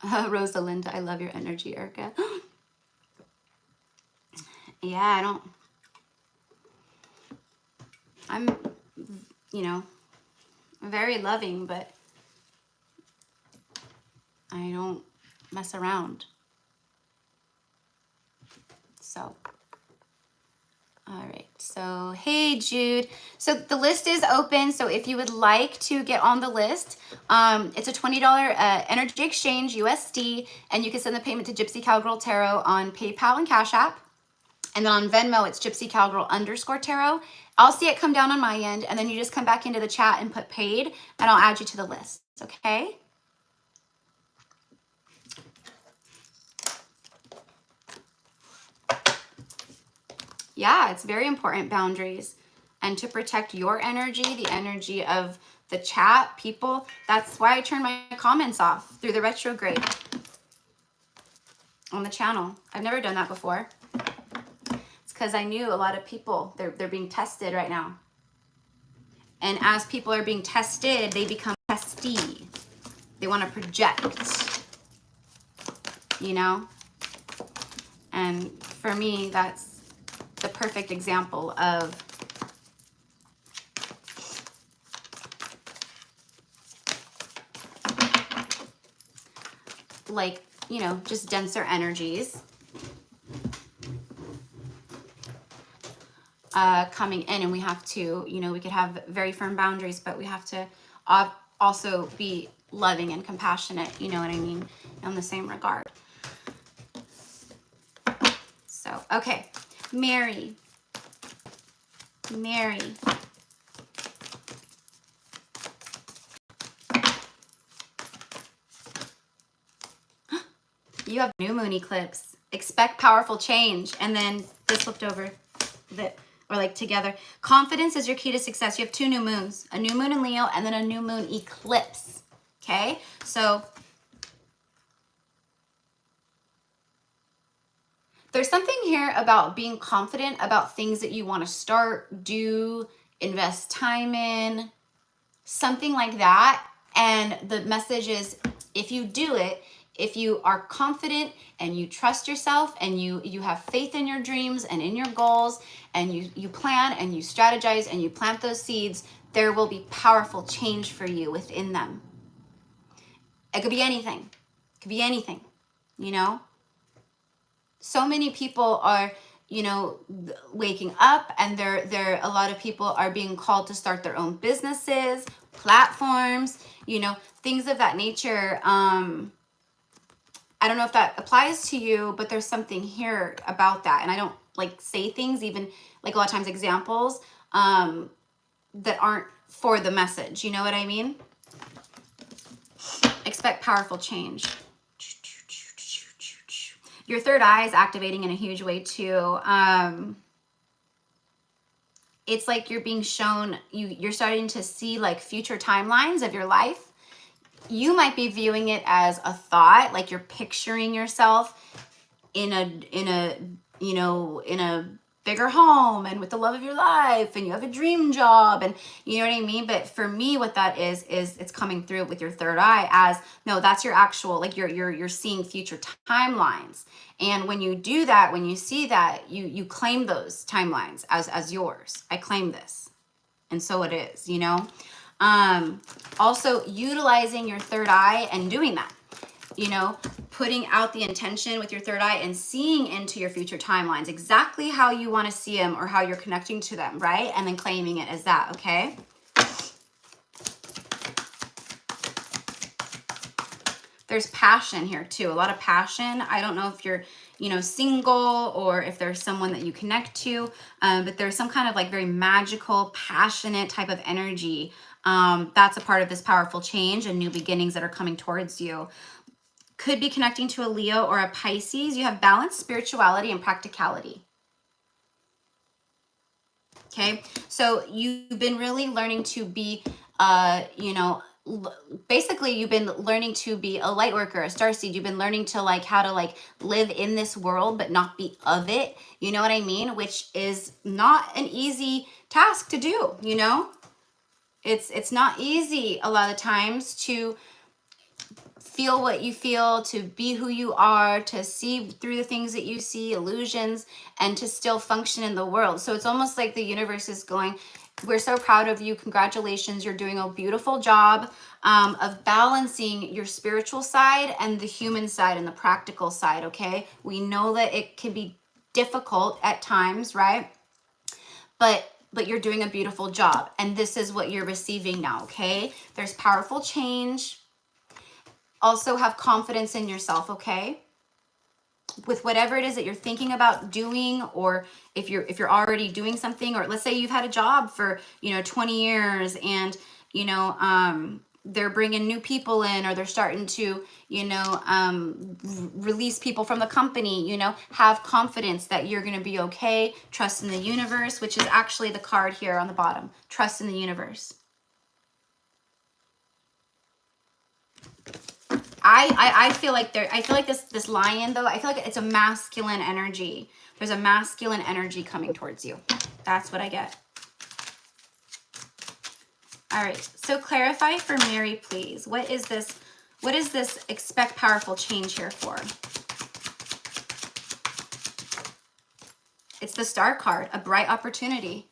Rosalinda, I love your energy, Erica. Yeah, I'm, you know, very loving, but I don't mess around. So, all right. So, hey, Jude. So the list is open. So if you would like to get on the list, it's a $20 energy exchange, USD, and you can send the payment to Gypsy Cowgirl Tarot on PayPal and Cash App. And then on Venmo, it's Gypsy Cowgirl _tarot. I'll see it come down on my end, and then you just come back into the chat and put paid, and I'll add you to the list, okay? Yeah, it's very important, boundaries. And to protect your energy, the energy of the chat, people, that's why I turn my comments off through the retrograde on the channel. I've never done that before. Because I knew a lot of people, they're being tested right now. And as people are being tested, they become testy. They want to project, you know? And for me, that's the perfect example of like, you know, just denser energies coming in, and we have to, you know, we could have very firm boundaries, but we have to also be loving and compassionate, you know what I mean, in the same regard. So, okay, Mary. You have new moon eclipse. Expect powerful change. And then this flipped over, or like together. Confidence is your key to success. You have two new moons, a new moon in Leo and then a new moon eclipse. Okay, so there's something here about being confident about things that you want to start, do, invest time in, something like that. And the message is, if you do it, if you are confident and you trust yourself and you have faith in your dreams and in your goals, and you plan and you strategize and you plant those seeds, there will be powerful change for you within them. It could be anything. It could be anything, you know? So many people are, you know, waking up, and there a lot of people are being called to start their own businesses, platforms, you know, things of that nature. I don't know if that applies to you, but there's something here about that. And I don't like say things, even like a lot of times examples that aren't for the message. You know what I mean? Expect powerful change. Your third eye is activating in a huge way too. It's like you're being shown, you're starting to see like future timelines of your life. You might be viewing it as a thought, like you're picturing yourself in a you know, in a bigger home and with the love of your life, and you have a dream job, and you know what I mean. But for me, what that is it's coming through with your third eye as, no, that's your actual, like you're seeing future timelines. And when you do that, when you see that, you claim those timelines as yours. I claim this, and so it is, you know. Also utilizing your third eye and doing that, you know, putting out the intention with your third eye and seeing into your future timelines, exactly how you want to see them or how you're connecting to them, right? And then claiming it as that, okay? There's passion here too, a lot of passion. I don't know if you're, you know, single or if there's someone that you connect to, but there's some kind of like very magical, passionate type of energy. That's a part of this powerful change and new beginnings that are coming towards you. Could be connecting to a Leo or a Pisces. You have balance, spirituality, and practicality. Okay, so you've been really learning to be, you know, basically you've been learning to be a light worker, a starseed. You've been learning to like how to like live in this world but not be of it. You know what I mean? Which is not an easy task to do, you know? It's not easy a lot of times to feel what you feel, to be who you are, to see through the things that you see, illusions, and to still function in the world. So it's almost like the universe is going, we're so proud of you. Congratulations. You're doing a beautiful job of balancing your spiritual side and the human side and the practical side, okay? We know that it can be difficult at times, right? But you're doing a beautiful job. And this is what you're receiving now, okay? There's powerful change. Also have confidence in yourself, okay? With whatever it is that you're thinking about doing, or if you're already doing something, or let's say you've had a job for, you know, 20 years and, you know, they're bringing new people in, or they're starting to, you know, release people from the company, you know, have confidence that you're going to be okay. Trust in the universe, which is actually the card here on the bottom. Trust in the universe. I feel like this lion though, I feel like it's a masculine energy. There's a masculine energy coming towards you. That's what I get. All right, so clarify for Mary, please. What is this expect powerful change here for? It's the Star card, a bright opportunity.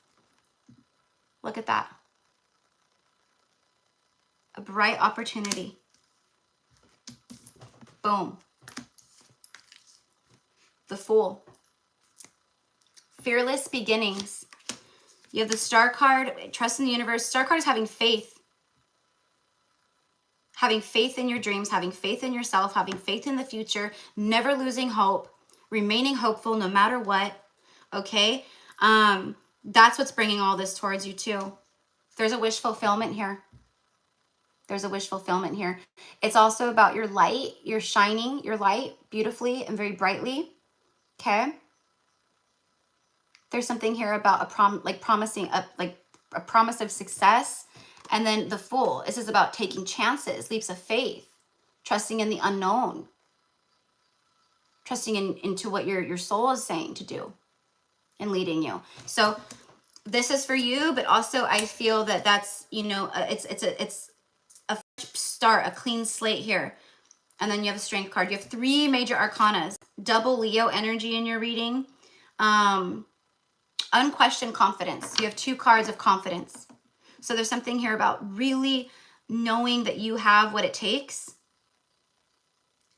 Look at that. A bright opportunity. Boom. The Fool. Fearless beginnings. You have the Star card, trust in the universe. Star card is having faith. Having faith in your dreams, having faith in yourself, having faith in the future, never losing hope, remaining hopeful no matter what, okay? That's what's bringing all this towards you too. There's a wish fulfillment here. There's a wish fulfillment here. It's also about your light. You're shining your light beautifully and very brightly. Okay. There's something here about promising a promise of success. And then the Fool. This is about taking chances, leaps of faith, trusting in the unknown, trusting into what your soul is saying to do and leading you. So this is for you, but also I feel that that's, you know, it's a start, a clean slate here. And then you have a strength card. You have 3 major arcanas. Double Leo energy in your reading. Unquestioned confidence. You have 2 cards of confidence. So there's something here about really knowing that you have what it takes.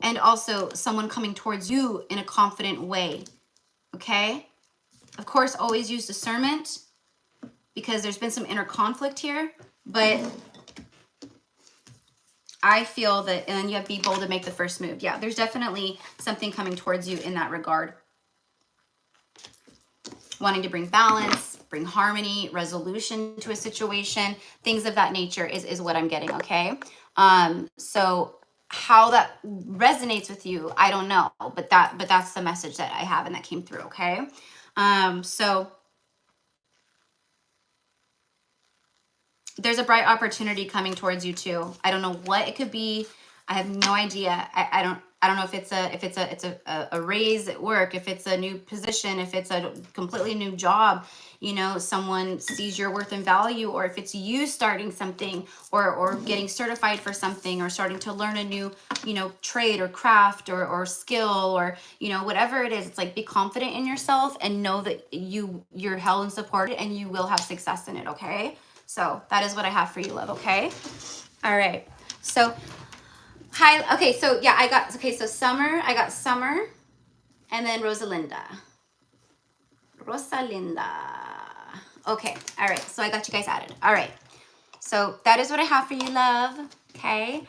And also someone coming towards you in a confident way. Okay? Of course, always use discernment because there's been some inner conflict here. But I feel that, and then you have be bold and make the first move. Yeah, there's definitely something coming towards you in that regard. Wanting to bring balance, bring harmony, resolution to a situation, things of that nature is what I'm getting, okay? So how that resonates with you, I don't know, but that's the message that I have and that came through, okay? So there's a bright opportunity coming towards you too. I don't know what it could be. I have no idea. I don't know if it's a raise at work, if it's a new position, if it's a completely new job, you know, someone sees your worth and value, or if it's you starting something or getting certified for something or starting to learn a new, you know, trade or craft or skill or, you know, whatever it is. It's like be confident in yourself and know that you're held and supported and you will have success in it, okay? So that is what I have for you, love, okay? All right. So hi, okay, so yeah, so Summer, I got Summer, and then Rosalinda. Okay, all right, so I got you guys added. All right, so that is what I have for you, love, okay?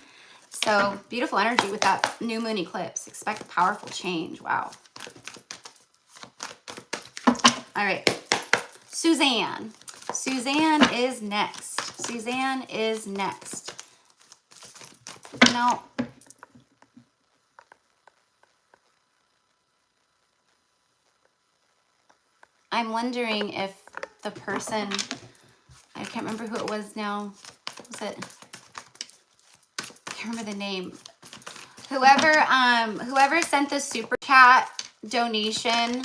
So beautiful energy with that new moon eclipse. Expect powerful change, wow. All right, Suzanne. Suzanne is next. Suzanne is next. No. I'm wondering if the person, I can't remember who it was now. Was it? I can't remember the name. Whoever sent the super chat donation,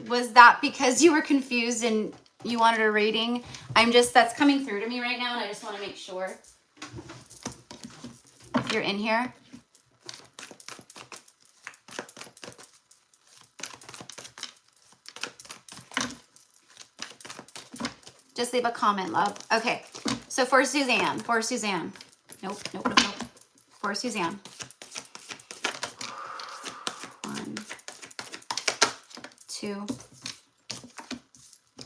was that because you were confused and you wanted a reading? That's coming through to me right now, and I just want to make sure if you're in here. Just leave a comment, love. Okay, so for Suzanne. Nope. For Suzanne. 1, 2.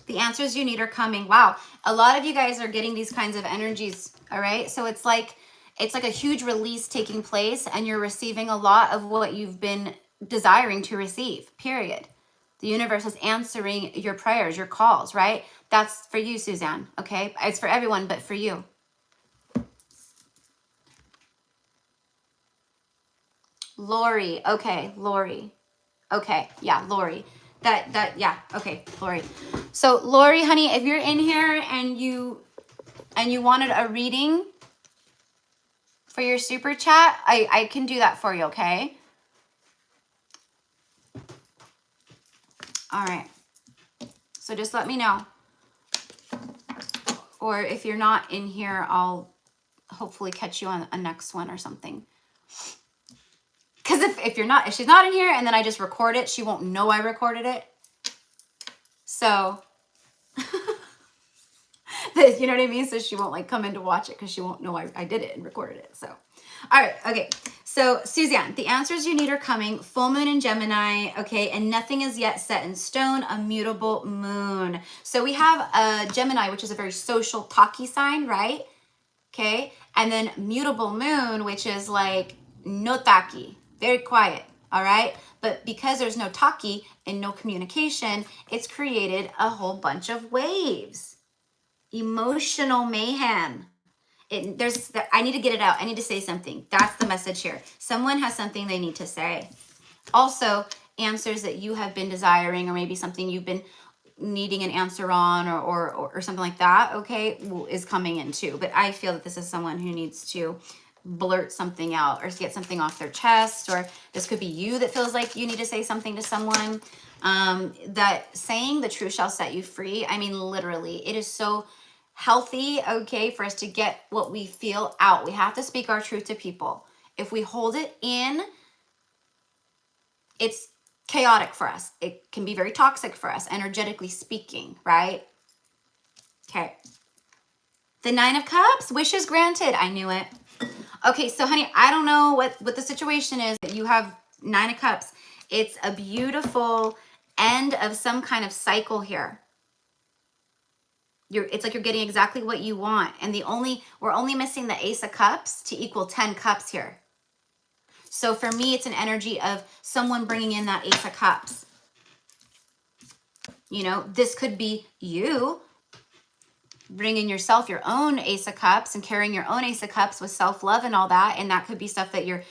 The answers you need are coming. Wow, a lot of you guys are getting these kinds of energies, all right? So it's like a huge release taking place and you're receiving a lot of what you've been desiring to receive, period. The universe is answering your prayers, your calls, right? That's for you, Suzanne, okay? It's for everyone, but for you. Lori, okay, Lori. Okay, yeah, Lori. Yeah, okay, Lori. So Lori, honey, if you're in here and you wanted a reading for your super chat, I can do that for you, okay? All right. So just let me know. Or if you're not in here, I'll hopefully catch you on a next one or something. Because if she's not in here and then I just record it, she won't know I recorded it. So, you know what I mean? So she won't like come in to watch it because she won't know I did it and recorded it. So, all right. Okay. So Suzanne, the answers you need are coming. Full moon in Gemini. Okay. And nothing is yet set in stone. A mutable moon. So we have a Gemini, which is a very social, talky sign, right? Okay. And then mutable moon, which is like no taki, very quiet. All right. But because there's no talkie and no communication, it's created a whole bunch of waves. Emotional mayhem. I need to get it out. I need to say something. That's the message here. Someone has something they need to say. Also, answers that you have been desiring, or maybe something you've been needing an answer on, or something like that, okay, is coming in too. But I feel that this is someone who needs to blurt something out or get something off their chest, or this could be you that feels like you need to say something to someone. That saying the truth shall set you free. I mean, literally, it is so healthy, okay, for us to get what we feel out. We have to speak our truth to people. If we hold it in, it's chaotic for us. It can be very toxic for us, energetically speaking, right? Okay. The Nine of Cups, wishes granted. I knew it. Okay, so honey, I don't know what the situation is. You have Nine of Cups. It's a beautiful end of some kind of cycle here. It's like you're getting exactly what you want. And we're only missing the Ace of Cups to equal 10 cups here. So for me, it's an energy of someone bringing in that Ace of Cups. You know, this could be you bringing yourself your own Ace of Cups and carrying your own Ace of Cups with self-love and all that. And that could be stuff that you're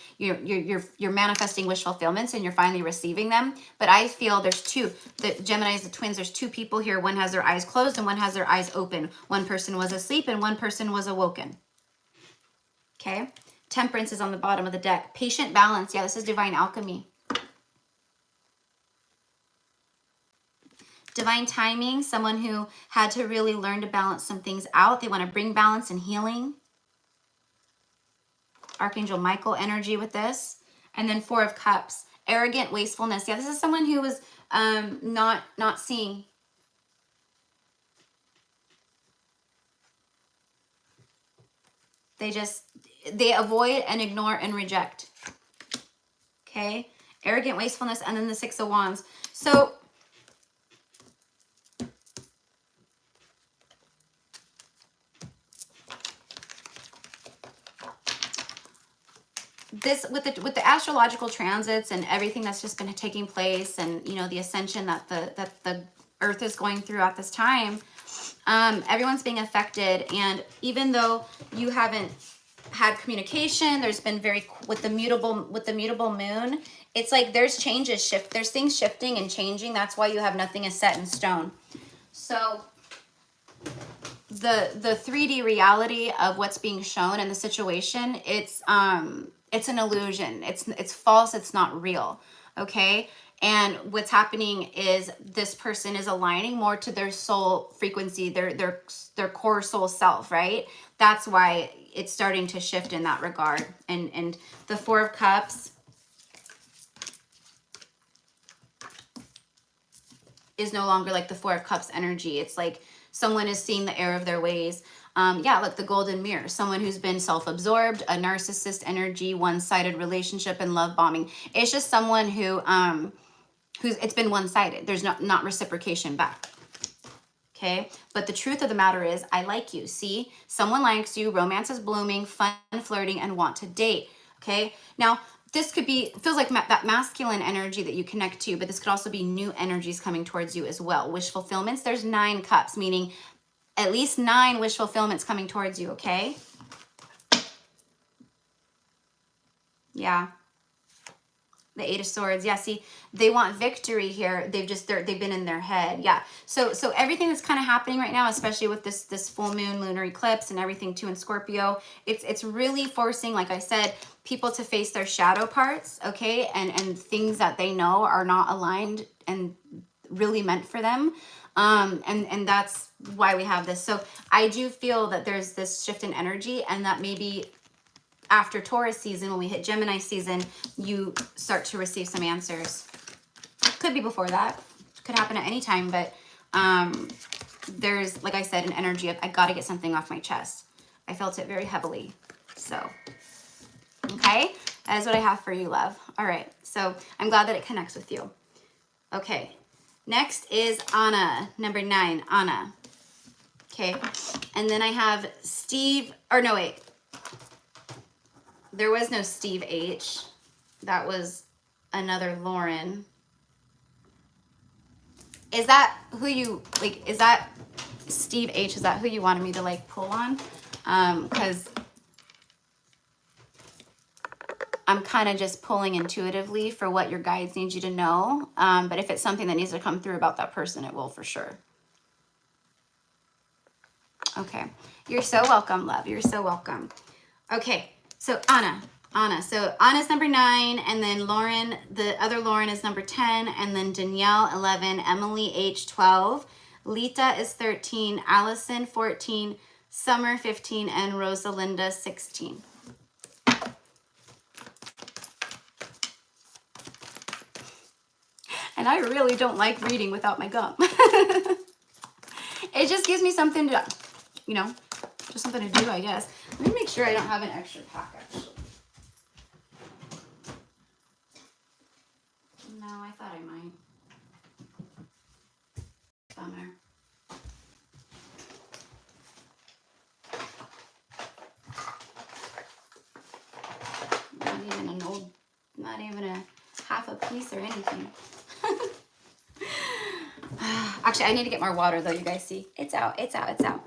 manifesting wish fulfillments and you're finally receiving them. But I feel there's two, the Geminis, the twins, there's two people here. One has their eyes closed and one has their eyes open. One person was asleep and one person was awoken. Okay. Temperance is on the bottom of the deck. Patient balance. Yeah, this is divine alchemy. Divine timing, someone who had to really learn to balance some things out. They want to bring balance and healing. Archangel Michael energy with this. And then Four of Cups, arrogant wastefulness. Yeah, this is someone who was not seeing. They avoid and ignore and reject. Okay, arrogant wastefulness, and then the Six of Wands. So this with the astrological transits and everything that's just been taking place, and you know, the ascension that the earth is going through at this time, everyone's being affected. And even though you haven't had communication, there's been with the mutable moon, it's like there's things shifting and changing. That's why you have nothing is set in stone. So the 3D reality of what's being shown in the situation, it's an illusion. It's false. It's not real. Okay. And what's happening is this person is aligning more to their soul frequency, their core soul self, right? That's why it's starting to shift in that regard. And the Four of Cups is no longer like the Four of Cups energy. It's like someone is seeing the error of their ways. Yeah, look, the golden mirror, someone who's been self-absorbed, a narcissist energy, one-sided relationship, and love bombing. It's just someone it's been one-sided. There's not reciprocation back. Okay, but the truth of the matter is, I like you. See, someone likes you, romance is blooming, fun, flirting, and want to date. Okay, now this feels like that masculine energy that you connect to, but this could also be new energies coming towards you as well. Wish fulfillments, there's 9 cups, meaning at least 9 wish fulfillments coming towards you, okay? Yeah. The Eight of Swords. Yeah, see, they want victory here. They've been in their head. Yeah. So everything that's kind of happening right now, especially with this full moon lunar eclipse and everything too in Scorpio, it's really forcing, like I said, people to face their shadow parts, okay? And things that they know are not aligned and really meant for them. And that's why we have this. So I do feel that there's this shift in energy, and that maybe after Taurus season, when we hit Gemini season, you start to receive some answers. Could be before that. Could happen at any time, but there's, like I said, an energy of I got to get something off my chest. I felt it very heavily. So, okay, that is what I have for you, love. All right, so I'm glad that it connects with you. Okay, next is Anna, number 9, Anna. Okay, and then I have Steve, or no, wait. There was no Steve H. That was another Lauren. Is that who you, like, is that Steve H? Is that who you wanted me to, like, pull on? Because I'm kind of just pulling intuitively for what your guides need you to know. But if it's something that needs to come through about that person, it will for sure. Okay. You're so welcome, love. You're so welcome. Okay. So Anna. So Anna's number 9, and then Lauren, the other Lauren is number 10, and then Danielle 11, Emily H 12, Lita is 13, Allison 14, Summer 15, and Rosalinda 16. And I really don't like reading without my gum. It just gives me something to, you know, just something to do, I guess. Let me make sure I don't have an extra pack, actually. No, I thought I might. Bummer. Not even an old, not even a half a piece or anything. Actually, I need to get more water though, you guys see. It's out, it's out, it's out.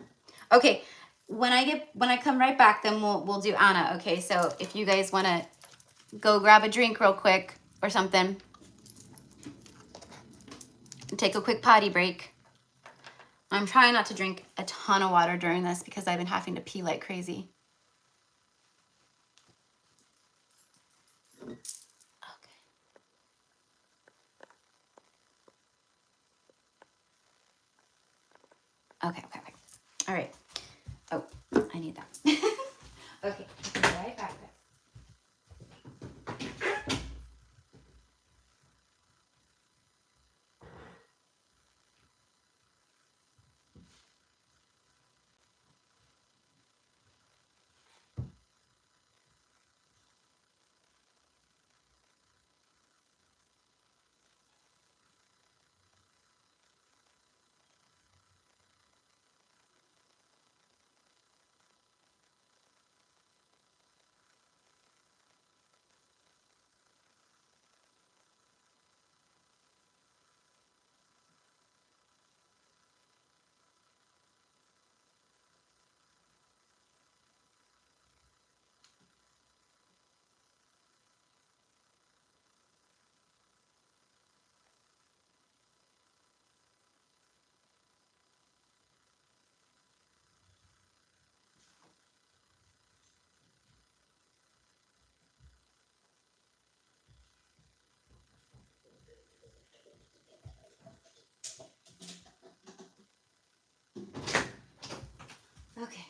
Okay, when I come right back, then we'll do Anna, okay? So if you guys want to go grab a drink real quick or something, take a quick potty break. I'm trying not to drink a ton of water during this because I've been having to pee like crazy. Okay. All right. Oh, I need that. Okay, I'll be right back. Okay.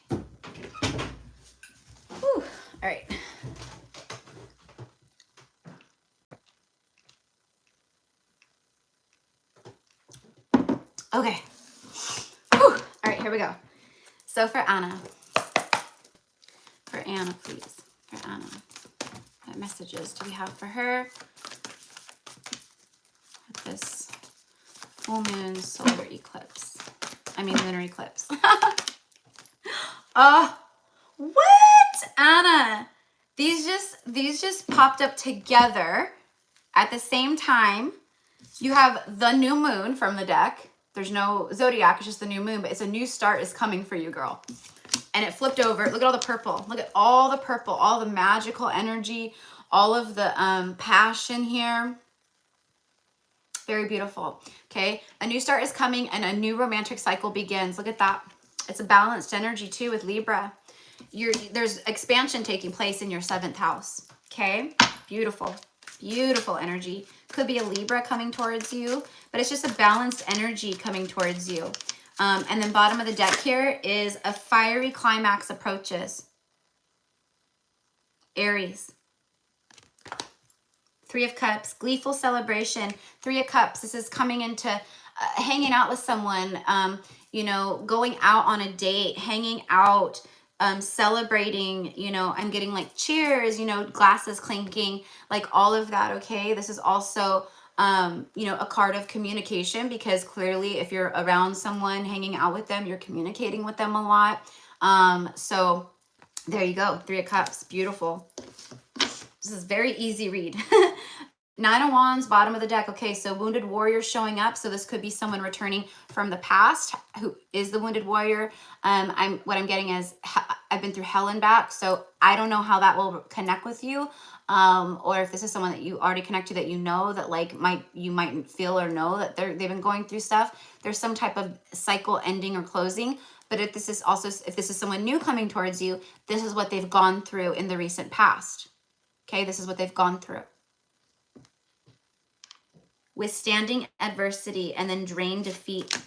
Whew. All right. Okay. Whew. All right, here we go. So for Anna, please. For Anna, what messages do we have for her with this full moon solar eclipse? I mean lunar eclipse. What, Anna? These just popped up together at the same time. You have the new moon from the deck. There's no zodiac, it's just the new moon, but it's a new start is coming for you, girl. And it flipped over. Look at all the purple. Look at all the purple, all the magical energy, all of the passion here. Very beautiful. Okay, a new start is coming and a new romantic cycle begins. Look at that. It's a balanced energy too with Libra. There's expansion taking place in your 7th house. Okay, beautiful, beautiful energy. Could be a Libra coming towards you, but it's just a balanced energy coming towards you. And then bottom of the deck here is a fiery climax approaches. Aries. 3 of Cups, gleeful celebration. 3 of Cups, this is coming into hanging out with someone, you know, going out on a date, hanging out, celebrating, you know, I'm getting like cheers, you know, glasses clinking, like all of that, okay? This is also, you know, a card of communication because clearly if you're around someone, hanging out with them, you're communicating with them a lot. So there you go, 3 of Cups, beautiful. This is very easy read. 9 of Wands, bottom of the deck. Okay, so wounded warrior showing up. So this could be someone returning from the past who is the wounded warrior. What I'm getting is I've been through hell and back. So I don't know how that will connect with you. Or if this is someone that you already connect to that you know that like you might feel or know that they've been going through stuff. There's some type of cycle ending or closing. But if this is someone new coming towards you, this is what they've gone through in the recent past. Okay, this is what they've gone through. Withstanding adversity and then drain defeat.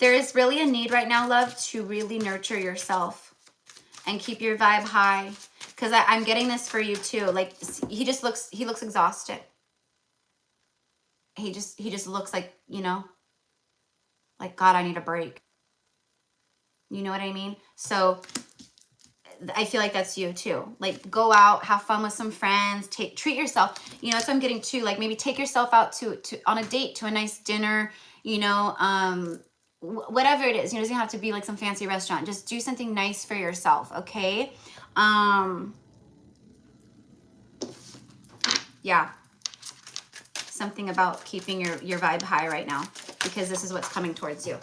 There is really a need right now, love, to really nurture yourself and keep your vibe high. Because I'm getting this for you too. Like he looks exhausted. He just looks like, you know, like, God, I need a break. You know what I mean? So I feel like that's you too. Like, go out, have fun with some friends, treat yourself. You know, that's what I'm getting to. Like, maybe take yourself out to on a date, to a nice dinner, you know, whatever it is. You know, it doesn't have to be like some fancy restaurant. Just do something nice for yourself, okay? Yeah. Something about keeping your vibe high right now, because this is what's coming towards you.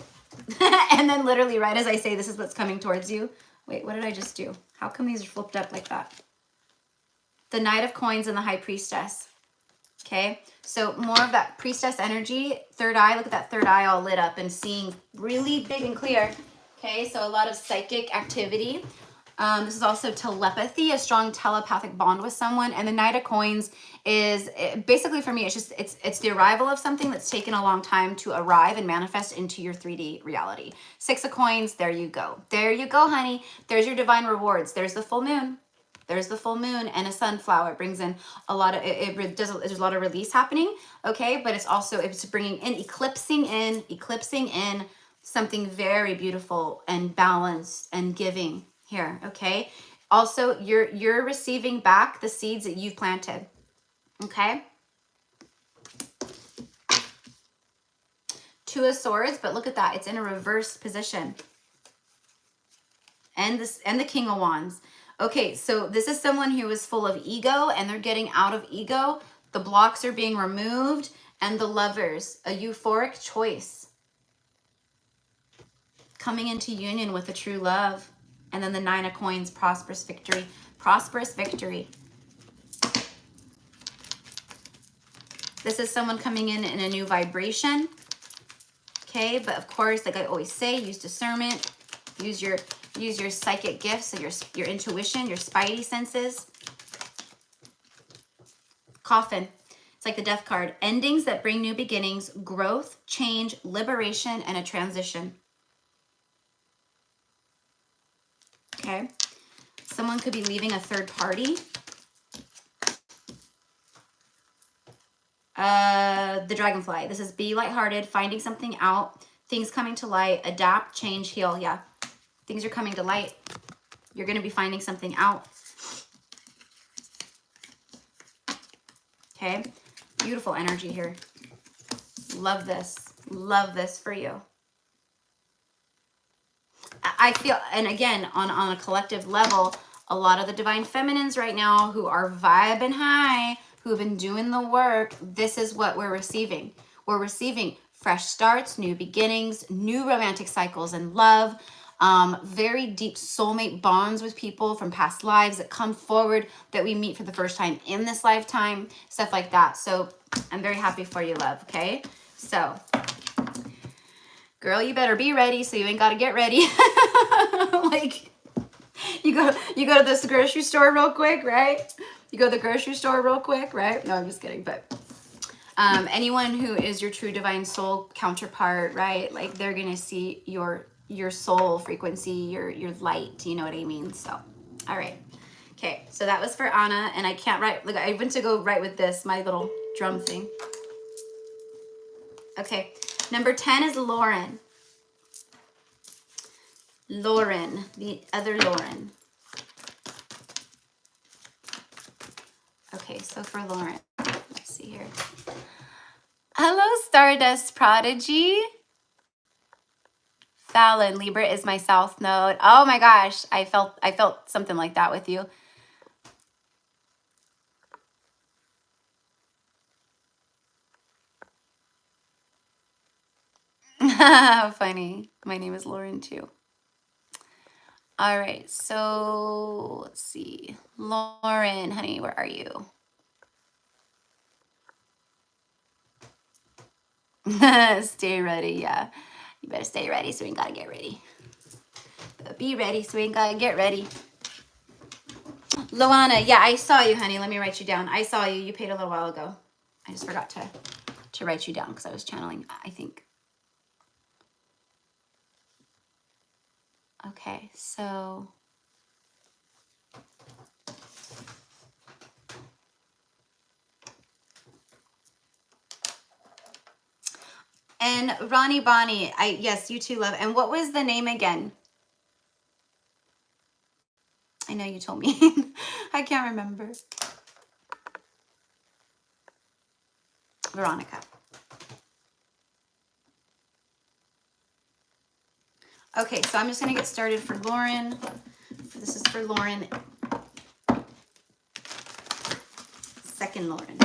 And then literally right as I say this is what's coming towards you. Wait, what did I just do? How come these are flipped up like that? The Knight of Coins and the High Priestess. Okay, so more of that priestess energy. Third eye, look at that third eye all lit up and seeing really big and clear. Okay, so a lot of psychic activity. This is also telepathy, a strong telepathic bond with someone. And the Knight of Coins is basically, for me, it's the arrival of something that's taken a long time to arrive and manifest into your 3D reality. Six of Coins, there you go. There you go, honey. There's your divine rewards. There's the full moon. There's the full moon and a sunflower. It brings in a lot of, there's a lot of release happening, okay? But it's bringing in, eclipsing in something very beautiful and balanced and giving here, okay? Also, you're receiving back the seeds that you've planted, okay? Two of Swords, but look at that. It's in a reverse position. And the King of Wands. Okay, so this is someone who is full of ego and they're getting out of ego. The blocks are being removed. And the Lovers, a euphoric choice. Coming into union with a true love. And then the Nine of Coins, prosperous victory. Prosperous victory. This is someone coming in a new vibration. Okay, but of course, like I always say, use discernment. Use your psychic gifts, so your intuition, your spidey senses. Coffin. It's like the death card. Endings that bring new beginnings, growth, change, liberation, and a transition. Okay. Someone could be leaving a third party. The Dragonfly. This is be lighthearted, finding something out, things coming to light, adapt, change, heal. Yeah. Things are coming to light. You're going to be finding something out. Okay. Beautiful energy here. Love this. Love this for you. I feel, and again, on a collective level, a lot of the divine feminines right now who are vibing high, who have been doing the work, this is what we're receiving. We're receiving fresh starts, new beginnings, new romantic cycles in love, very deep soulmate bonds with people from past lives that come forward that we meet for the first time in this lifetime, stuff like that. So I'm very happy for you, love, okay? So, girl, you better be ready so you ain't got to get ready. Like, you go to this grocery store real quick, right? You go to the grocery store real quick, right? No, I'm just kidding, but anyone who is your true divine soul counterpart, right? Like, they're going to see your soul frequency, your light, you know what I mean? So, all right. Okay, so that was for Anna, and I can't write, look, I went to go write with this, my little drum thing. Okay, number 10 is Lauren. Lauren, the other Lauren. Okay, so for Lauren, let's see here. Hello, Stardust Prodigy. Fallon, Libra is my South Node. Oh my gosh, I felt something like that with you. Funny. My name is Lauren too. All right, so let's see. Lauren, honey, where are you? Stay ready, yeah. You better stay ready so we ain't gotta get ready. But be ready so we ain't gotta get ready. Luana, yeah, I saw you, honey. Let me write you down. I saw you. You paid a little while ago. I just forgot to write you down because I was channeling, I think. Okay, so and Ronnie Bonnie, yes, you too, love. And what was the name again? I know you told me. I can't remember. Veronica. Okay, so I'm just going to get started for Lauren. This is for Lauren. Second Lauren.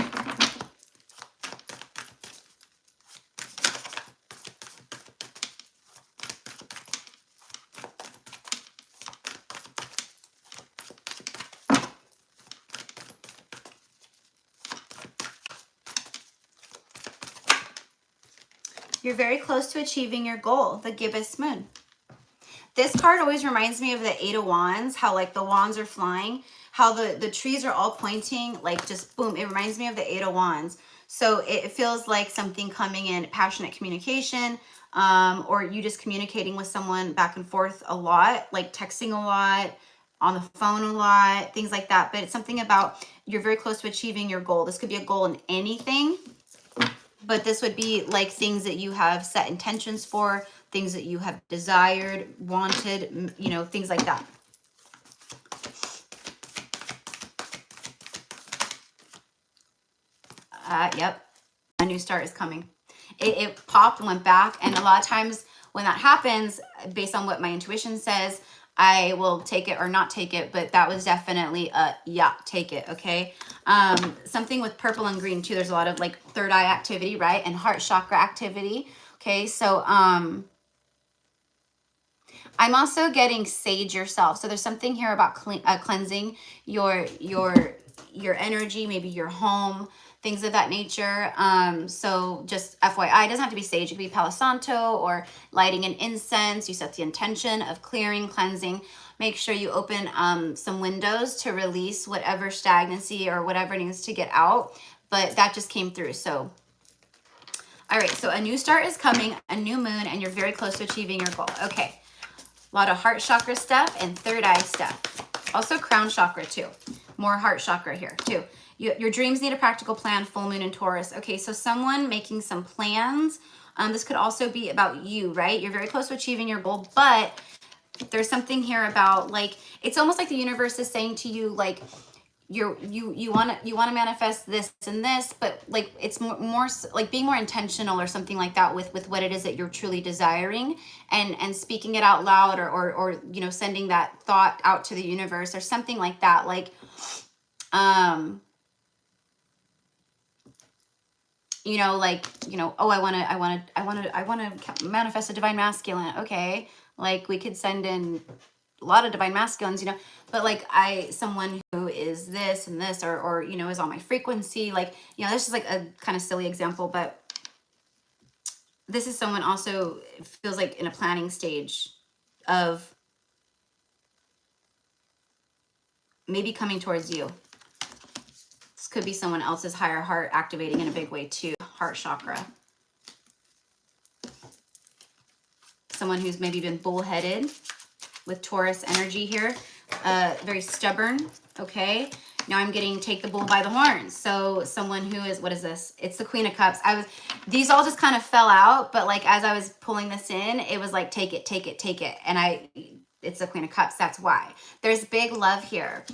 You're very close to achieving your goal, the gibbous moon. This card always reminds me of the Eight of Wands, how like the wands are flying, how the trees are all pointing, like just boom. It reminds me of the Eight of Wands. So it feels like something coming in, passionate communication, or you just communicating with someone back and forth a lot, like texting a lot, on the phone a lot, things like that. But it's something about you're very close to achieving your goal. This could be a goal in anything, but this would be like things that you have set intentions for, things that you have desired, wanted, you know, things like that. Yep. A new start is coming. It popped and went back. And a lot of times when that happens, based on what my intuition says, I will take it or not take it. But that was definitely a, yeah, take it. Okay. Something with purple and green too. There's a lot of like third eye activity, right? And heart chakra activity. Okay. So, I'm also getting sage yourself. So there's something here about cleansing your energy, maybe your home, things of that nature. So just FYI, it doesn't have to be sage. It could be Palo Santo or lighting an incense. You set the intention of clearing, cleansing. Make sure you open some windows to release whatever stagnancy or whatever needs to get out. But that just came through. So, all right. So a new start is coming, a new moon, and you're very close to achieving your goal. Okay. A lot of heart chakra stuff and third eye stuff. Also crown chakra too. More heart chakra here too. Your dreams need a practical plan, full moon in Taurus. Okay, so someone making some plans. This could also be about you, right? You're very close to achieving your goal, but there's something here about like, it's almost like the universe is saying to you, like, you want to manifest this and this, but like it's more like being more intentional or something like that with what it is that you're truly desiring, and speaking it out loud, or you know, sending that thought out to the universe or something like that. Like you know, like, you know, oh, I want to manifest a divine masculine. Okay, like we could send in a lot of divine masculines, you know, but like someone who is this and this, or, you know, is on my frequency, like, you know, this is like a kind of silly example, but this is someone also feels like in a planning stage of maybe coming towards you. This could be someone else's higher heart activating in a big way too. Heart chakra. Someone who's maybe been bullheaded with Taurus energy here, very stubborn. Okay, now I'm getting take the bull by the horns. So someone who is, what is this? It's the Queen of Cups. These all just kind of fell out, but like as I was pulling this in, it was like take it, take it, take it, and it's the Queen of Cups. That's why there's big love here.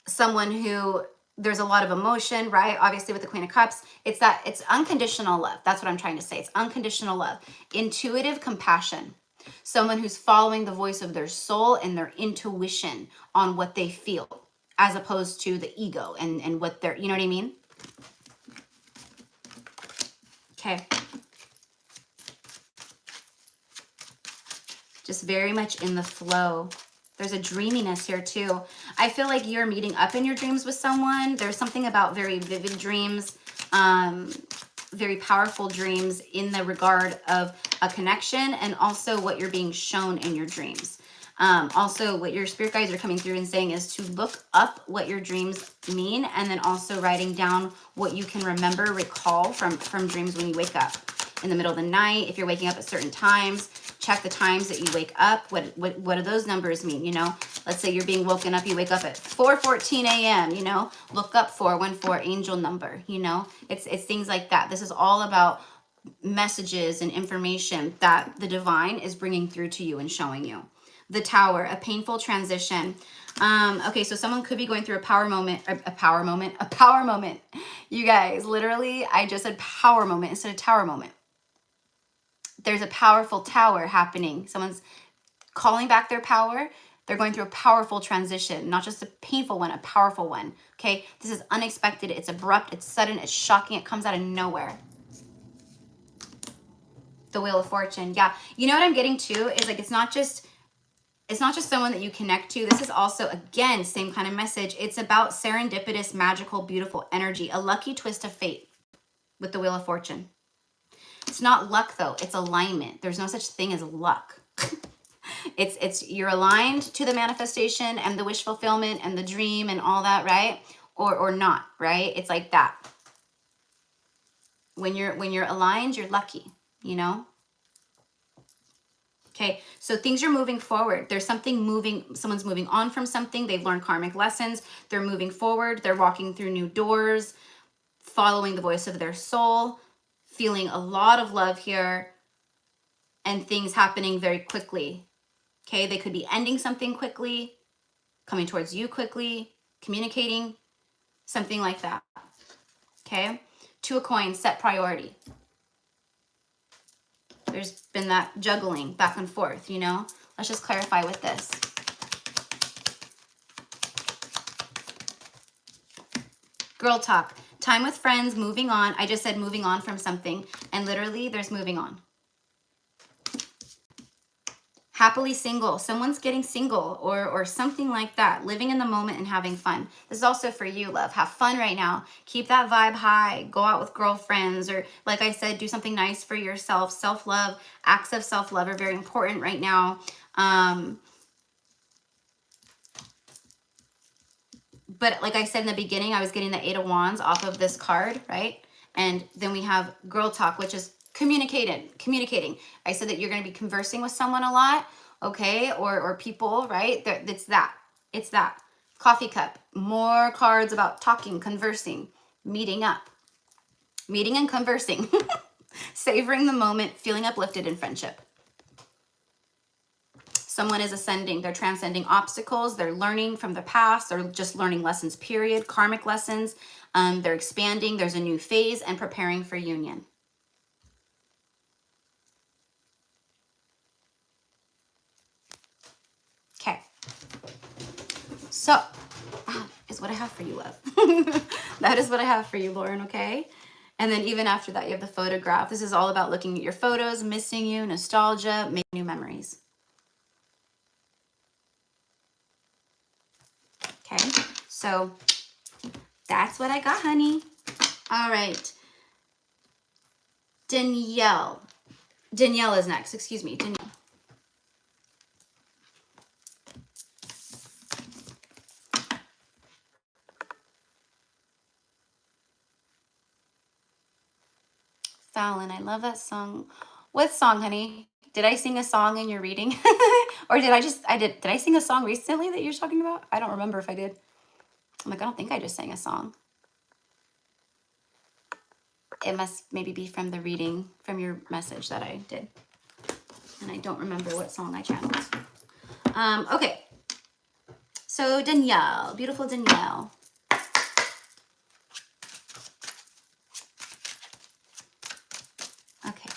Someone who, there's a lot of emotion, right? Obviously with the Queen of Cups, it's unconditional love. That's what I'm trying to say. It's unconditional love, intuitive compassion. Someone who's following the voice of their soul and their intuition on what they feel, as opposed to the ego and what they're, you know what I mean? Okay. Just very much in the flow. There's a dreaminess here too. I feel like you're meeting up in your dreams with someone. There's something about very vivid dreams, very powerful dreams in the regard of a connection, and also what you're being shown in your dreams. Also, what your spirit guides are coming through and saying is to look up what your dreams mean, and then also writing down what you can remember, recall from dreams when you wake up in the middle of the night. If you're waking up at certain times, check the times that you wake up. What do those numbers mean? You know, let's say you're being woken up, you wake up at 4:14 a.m., you know, look up 414, angel number, you know, it's things like that. This is all about messages and information that the divine is bringing through to you and showing you. The Tower, a painful transition. Okay, so someone could be going through a power moment. You guys, literally, I just said power moment instead of tower moment. There's a powerful tower happening. Someone's calling back their power. They're going through a powerful transition, not just a painful one, a powerful one. Okay, this is unexpected. It's abrupt. It's sudden. It's shocking. It comes out of nowhere. The Wheel of Fortune. Yeah, you know what I'm getting to is like it's not just someone that you connect to. This is also, again, same kind of message. It's about serendipitous, magical, beautiful energy, a lucky twist of fate with the Wheel of Fortune. It's not luck though, it's alignment. There's no such thing as luck. It's you're aligned to the manifestation and the wish fulfillment and the dream and all that, right? Or not, right? It's like that. When you're aligned, you're lucky, you know? Okay, so things are moving forward. There's something moving, someone's moving on from something. They've learned karmic lessons. They're moving forward. They're walking through new doors, following the voice of their soul, feeling a lot of love here, and things happening very quickly. Okay, they could be ending something quickly, coming towards you quickly, communicating, something like that. Okay, 2 of coins, set priority. There's been that juggling back and forth, you know? Let's just clarify with this. Girl talk, time with friends, moving on. I just said moving on from something, and literally there's moving on. Happily single, someone's getting single or something like that, living in the moment and having fun. This is also for you, love. Have fun right now. Keep that vibe high. Go out with girlfriends, or like I said, do something nice for yourself. Self-love, acts of self-love are very important right now. But like I said in the beginning, I was getting the 8 of Wands off of this card, right? And then we have girl talk, which is communicating. I said that you're going to be conversing with someone a lot, okay? Or people, right? It's that. Coffee cup, more cards about talking, conversing, meeting up, meeting and conversing, savoring the moment, feeling uplifted in friendship. Someone is ascending. They're transcending obstacles. They're learning from the past. They're just learning lessons, period. Karmic lessons. They're expanding. There's a new phase and preparing for union. Okay. So that is what I have for you, love. That is what I have for you, Lauren, okay? And then even after that, you have the photograph. This is all about looking at your photos, missing you, nostalgia, making new memories. Okay, so that's what I got, honey. All right. Danielle. Danielle is next. Excuse me. Danielle. Fallon, I love that song. What song, honey? Did I sing a song in your reading? Or did I sing a song recently that you're talking about? I don't remember if I did. I'm like, I don't think I just sang a song. It must maybe be from the reading, from your message that I did. And I don't remember what song I channeled. Okay. So Danielle, beautiful Danielle. Okay.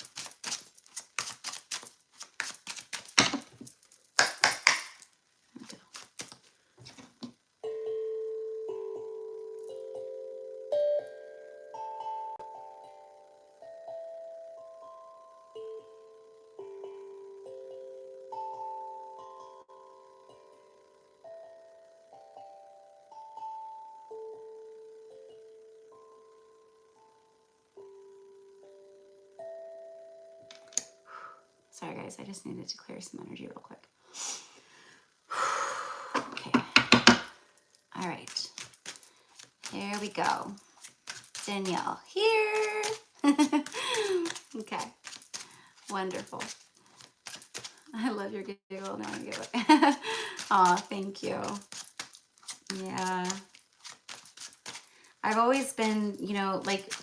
Sorry, guys. I just needed to clear some energy real quick. Okay. All right. Here we go. Danielle here. Okay. Wonderful. I love your giggle. Now I get it. Aw, thank you. Yeah. I've always been, you know, like,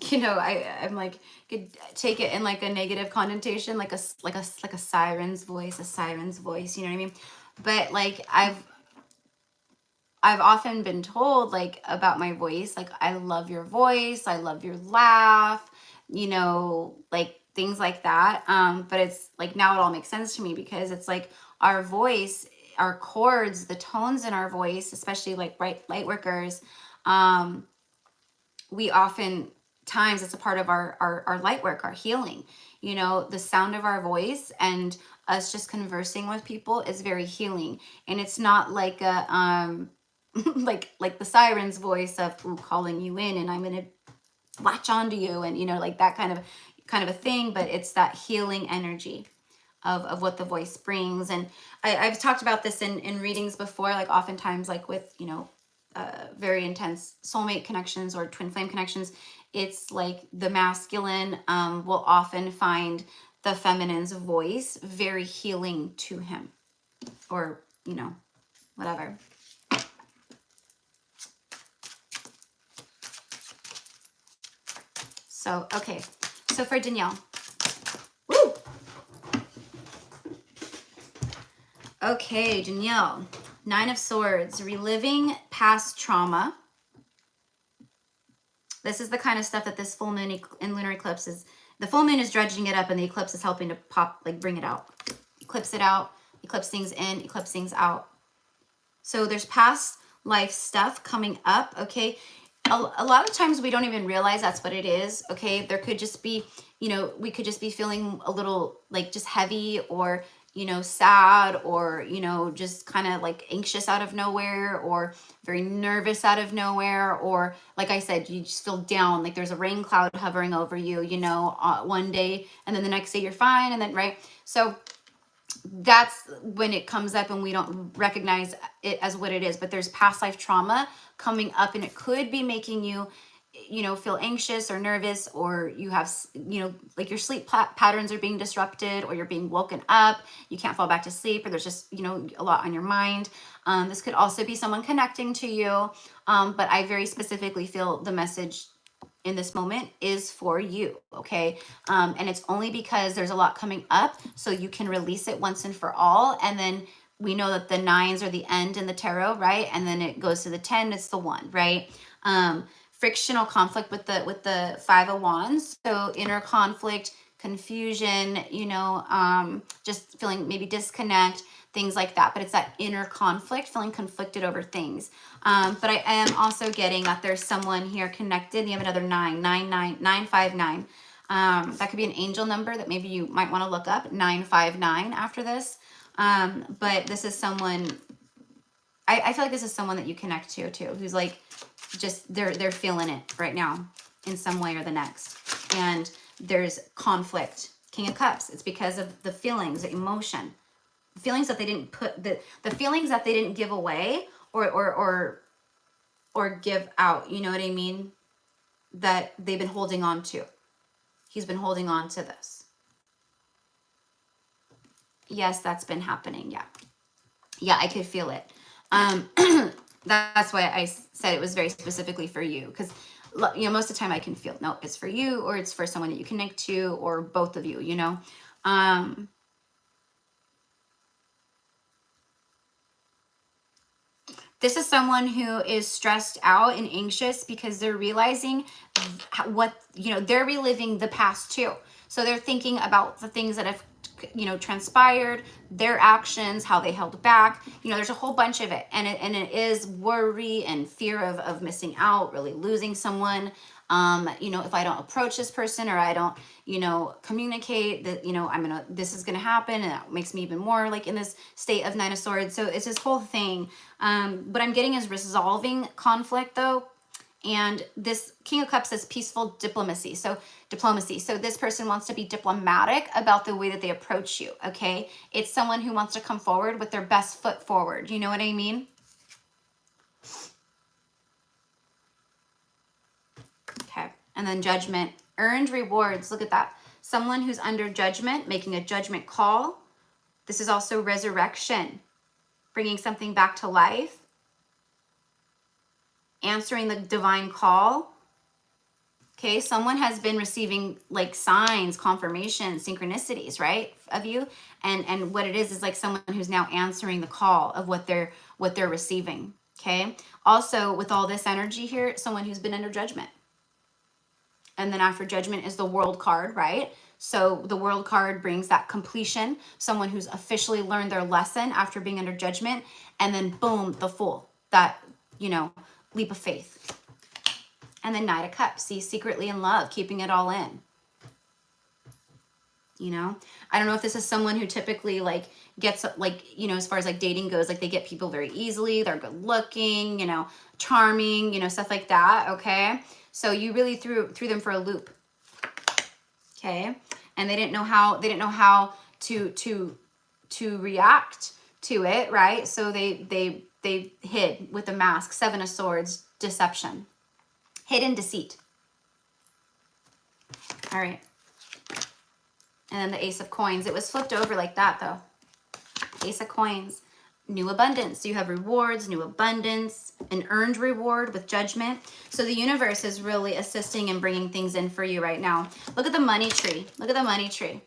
you know, I'm like, could take it in like a negative connotation, like a siren's voice, you know what I mean? But like, I've often been told like about my voice, like I love your voice, I love your laugh, you know, like things like that. But it's like now it all makes sense to me because it's like our voice, our chords, the tones in our voice, especially like light workers, we often times it's a part of our light work, our healing. You know, the sound of our voice and us just conversing with people is very healing. And it's not like a like the siren's voice of ooh, calling you in and I'm gonna latch onto you and you know, like that kind of a thing, but it's that healing energy of what the voice brings. And I've talked about this in readings before, like oftentimes like with, you know, very intense soulmate connections or twin flame connections, it's like the masculine will often find the feminine's voice very healing to him or, you know, whatever. So, okay. So for Danielle. Woo! Okay, Danielle. 9 of Swords. Reliving past trauma. This is the kind of stuff that this full moon and lunar eclipse is. The full moon is dredging it up and the eclipse is helping to pop, like bring it out. Eclipse it out. Eclipse things in. Eclipse things out. So there's past life stuff coming up, okay? A lot of times we don't even realize that's what it is, okay? There could just be, you know, we could just be feeling a little like just heavy or, you know, sad or, you know, just kind of like anxious out of nowhere or very nervous out of nowhere. Or like I said, you just feel down, like there's a rain cloud hovering over you, you know, one day and then the next day you're fine. And then, right? So that's when it comes up and we don't recognize it as what it is. But there's past life trauma coming up and it could be making you, you know, feel anxious or nervous, or you have, you know, like your sleep patterns are being disrupted or you're being woken up, you can't fall back to sleep, or there's just, you know, a lot on your mind. This could also be someone connecting to you. But I very specifically feel the message in this moment is for you, okay? And it's only because there's a lot coming up, so you can release it once and for all. And then we know that the 9s are the end in the tarot, right? And then it goes to the 10, it's the 1, right? Frictional conflict with the 5 of Wands, so inner conflict, confusion, you know, just feeling maybe disconnect, things like that. But it's that inner conflict, feeling conflicted over things. But I am also getting that there's someone here connected. You have another 959. That could be an angel number that maybe you might want to look up, 959 after this. But this is someone, I feel like this is someone that you connect to too, who's like, just they're feeling it right now in some way or the next. And there's conflict. King of Cups. It's because of the feelings, the emotion, the feelings that they didn't put, the feelings that they didn't give away or give out. You know what I mean? That they've been holding on to. He's been holding on to this. Yes, that's been happening. Yeah, I could feel it. That's why I said it was very specifically for you, because you know, most of the time I can feel, no, it's for you, or it's for someone that you connect to, or both of you, you know. This is someone who is stressed out and anxious because they're realizing what, you know, they're reliving the past too. So they're thinking about the things that have, you know, transpired, their actions, how they held back. You know, there's a whole bunch of it. And it is worry and fear of missing out, really losing someone. You know, if I don't approach this person or I don't, you know, communicate that, you know, this is gonna happen, and that makes me even more like in this state of 9 of Swords. So it's this whole thing. What I'm getting is resolving conflict though. And this King of Cups is peaceful diplomacy. So this person wants to be diplomatic about the way that they approach you, okay? It's someone who wants to come forward with their best foot forward. You know what I mean? Okay. And then Judgment. Earned rewards. Look at that. Someone who's under judgment, making a judgment call. This is also resurrection, bringing something back to life, answering the divine call. Okay, someone has been receiving like signs, confirmation, synchronicities, right, of you, and what it is like someone who's now answering the call of what they're receiving. Okay, also with all this energy here, someone who's been under judgment, and then after judgment is the World card, right? So the World card brings that completion, someone who's officially learned their lesson after being under judgment, and then boom, the Fool, that, you know, leap of faith. And then Knight of Cups, see, secretly in love, keeping it all in. You know, I don't know if this is someone who typically like gets like, you know, as far as like dating goes, like they get people very easily. They're good looking, you know, charming, you know, stuff like that. Okay. So you really threw them for a loop. Okay. And they didn't know how to react to it. Right. So they hid with the mask. 7 of Swords, deception. Hidden deceit. All right. And then the Ace of Coins. It was flipped over like that, though. Ace of Coins. New abundance. So you have rewards, new abundance, an earned reward with judgment. So the universe is really assisting and bringing things in for you right now. Look at the money tree. Look at the money tree.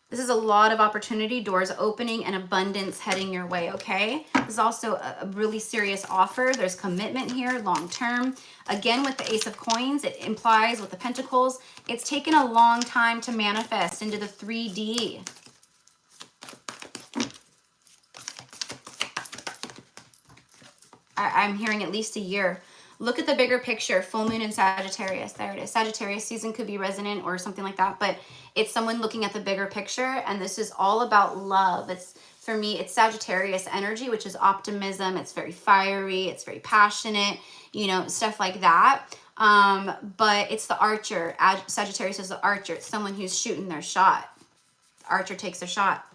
This is a lot of opportunity, doors opening, and abundance heading your way, okay? This is also a really serious offer. There's commitment here, long term. Again, with the Ace of Coins, it implies with the Pentacles, it's taken a long time to manifest into the 3D. I'm hearing at least a year. Look at the bigger picture, full moon in Sagittarius. There it is. Sagittarius season could be resonant or something like that, but it's someone looking at the bigger picture, and this is all about love. It's, for me, it's Sagittarius energy, which is optimism. It's very fiery. It's very passionate, you know, stuff like that. But it's the archer. Sagittarius is the archer. It's someone who's shooting their shot. Archer takes a shot.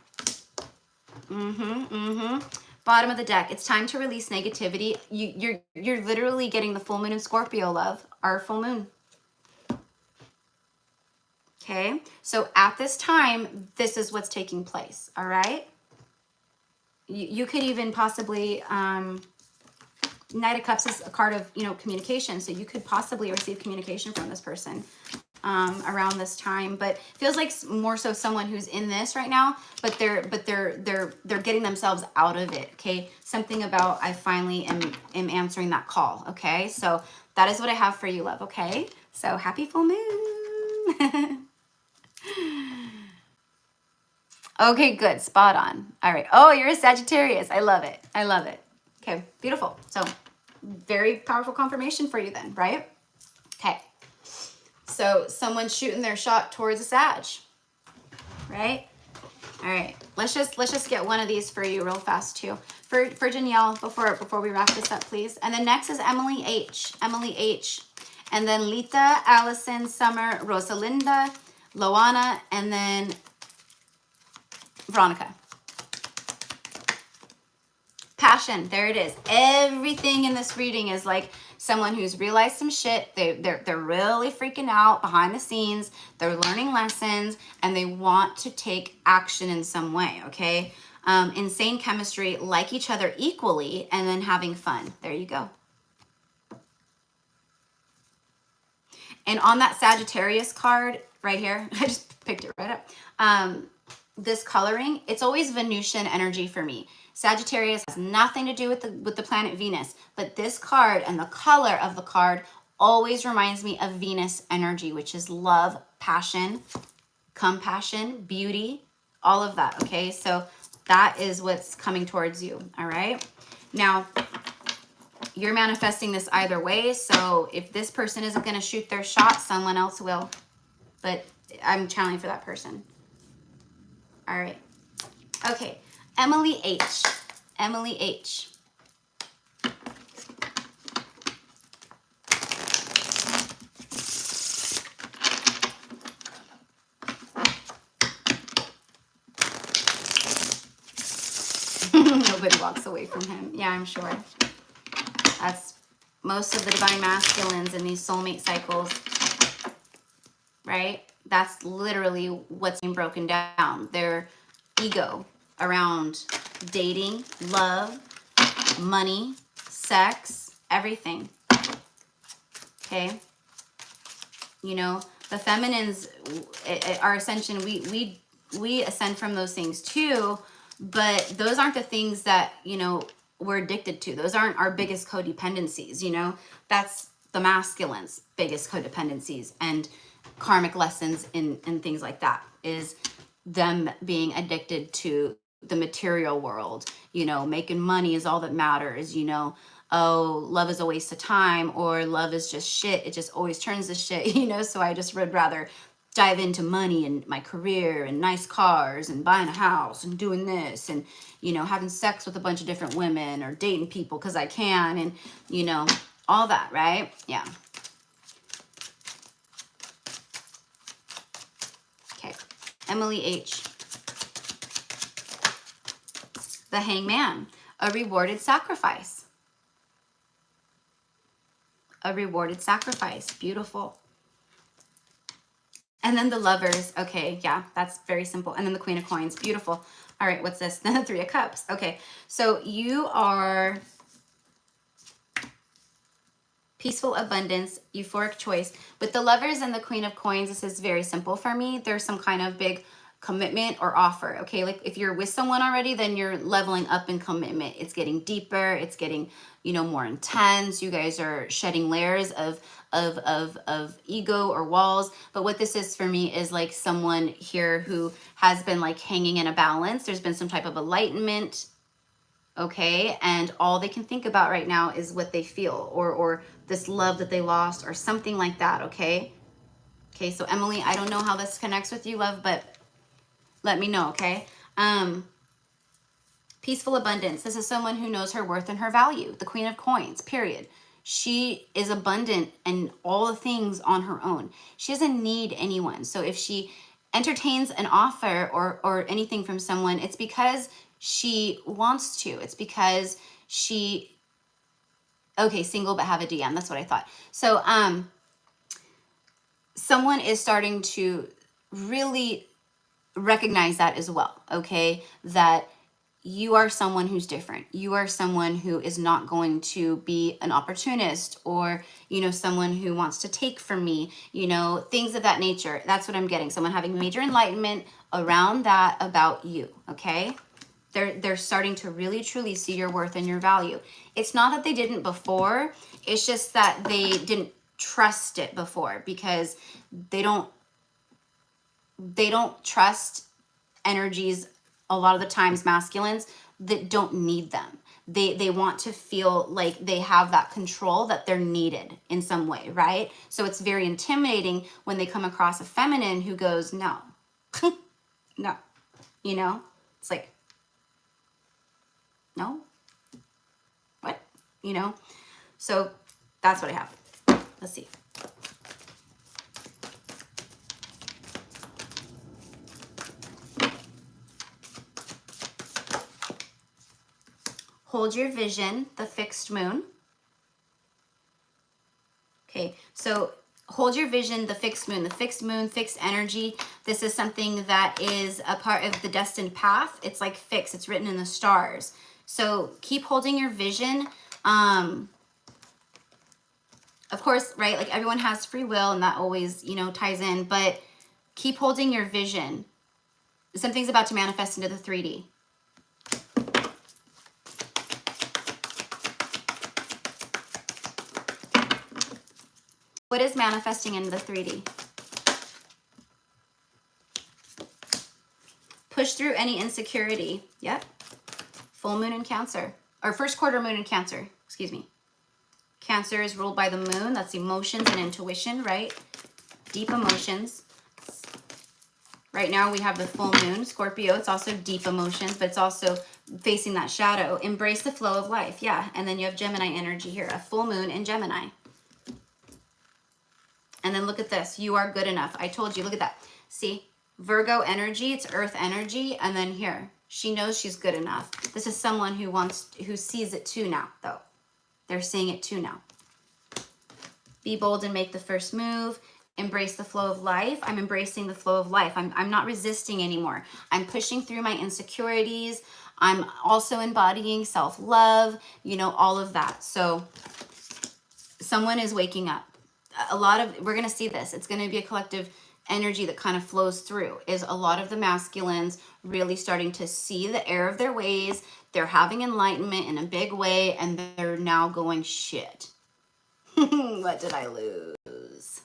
Bottom of the deck, it's time to release negativity. You're literally getting the full moon in Scorpio, love. Our full moon. Okay, so at this time, this is what's taking place, all right? You could even possibly, Knight of Cups is a card of, you know, communication, so you could possibly receive communication from this person around this time, but feels like more so someone who's in this right now, but they're getting themselves out of it. Okay, something about I finally am answering that call. Okay, so that is what I have for you, love. Okay, so happy full moon. Okay, good, spot on. All right. Oh, you're a Sagittarius. I love it. I love it. Okay, beautiful. So very powerful confirmation for you then, right? Okay. So someone's shooting their shot towards a Sag, right? All right, let's just get one of these for you real fast too. For Danielle, before we wrap this up, please. And then next is Emily H. And then Lita, Allison, Summer, Rosalinda, Loana, and then Veronica. Passion, there it is. Everything in this reading is like someone who's realized some shit. They're really freaking out behind the scenes. They're learning lessons and they want to take action in some way, okay? Insane chemistry, like each other equally, and then having fun. There you go. And on that Sagittarius card right here, I just picked it right up. This coloring, it's always Venusian energy for me. Sagittarius has nothing to do with the planet Venus, but this card and the color of the card always reminds me of Venus energy, which is love, passion, compassion, beauty, all of that, okay? So that is what's coming towards you, all right? Now, you're manifesting this either way, so if this person isn't going to shoot their shot, someone else will, but I'm channeling for that person. All right. Okay. Emily H. Emily H. Nobody walks away from him. Yeah, I'm sure. That's most of the divine masculines in these soulmate cycles, right? That's literally what's being broken down. Their ego around dating, love, money, sex, everything. Okay? You know, the feminines, our ascension, we ascend from those things too, but those aren't the things that, you know, we're addicted to. Those aren't our biggest codependencies, you know? That's the masculine's biggest codependencies and karmic lessons in things like that, is them being addicted to the material world. You know, making money is all that matters, you know. Oh, love is a waste of time, or love is just shit. It just always turns to shit, you know. So I just would rather dive into money and my career and nice cars and buying a house and doing this and, you know, having sex with a bunch of different women or dating people because I can, and, you know, all that, right? Yeah. Okay. Emily H. The Hangman, a rewarded sacrifice. A rewarded sacrifice. Beautiful. And then the Lovers. Okay, yeah, that's very simple. And then the Queen of Coins. Beautiful. All right, what's this? Then the Three of Cups. Okay, so you are peaceful abundance, euphoric choice. With the Lovers and the Queen of Coins, this is very simple for me. There's some kind of big commitment or offer. Okay, like if you're with someone already, then you're leveling up in commitment. It's getting deeper. It's getting, you know, more intense. You guys are shedding layers of ego or walls. But what this is for me is like someone here who has been like hanging in a balance. There's been some type of enlightenment. Okay, and all they can think about right now is what they feel, or this love that they lost, or something like that. Okay, so Emily, I don't know how this connects with you, love, but let me know. Okay. Peaceful abundance. This is someone who knows her worth and her value. The Queen of Coins, period. She is abundant in all the things on her own. She doesn't need anyone. So if she entertains an offer or anything from someone, it's because she wants to. It's because she, okay, single but have a DM. That's what I thought. So someone is starting to really recognize that as well, okay? That you are someone who's different. You are someone who is not going to be an opportunist, or, you know, someone who wants to take from me, you know, things of that nature. That's what I'm getting. Someone having major enlightenment around that about you, okay? They're starting to really truly see your worth and your value. It's not that they didn't before. It's just that they didn't trust it before, because they don't trust energies a lot of the times, masculines, that don't need them. They want to feel like they have that control, that they're needed in some way, right? So it's very intimidating when they come across a feminine who goes, no, no, you know? It's like, no, what? You know? So that's what I have. Let's see. Hold your vision, the fixed moon. Okay, so hold your vision, the fixed moon, fixed energy. This is something that is a part of the destined path. It's like fixed, it's written in the stars. So keep holding your vision. Of course, right, like everyone has free will, and that always, you know, ties in, but keep holding your vision. Something's about to manifest into the 3D. What is manifesting in the 3D? Push through any insecurity. Yep. Full moon in Cancer. Or first quarter moon in Cancer. Excuse me. Cancer is ruled by the moon. That's emotions and intuition, right? Deep emotions. Right now we have the full moon. Scorpio, it's also deep emotions, but it's also facing that shadow. Embrace the flow of life. Yeah. And then you have Gemini energy here. A full moon in Gemini. And then look at this. You are good enough. I told you. Look at that. See? Virgo energy. It's earth energy. And then here. She knows she's good enough. This is someone who sees it too now, though. They're seeing it too now. Be bold and make the first move. embrace the flow of life, I'm embracing the flow of life. I'm not resisting anymore. I'm pushing through my insecurities. I'm also embodying self-love, you know, all of that. So someone is waking up. We're going to see this. It's going to be a collective energy that kind of flows through, is a lot of the masculines really starting to see the error of their ways. They're having enlightenment in a big way, and they're now going, shit. What did I lose?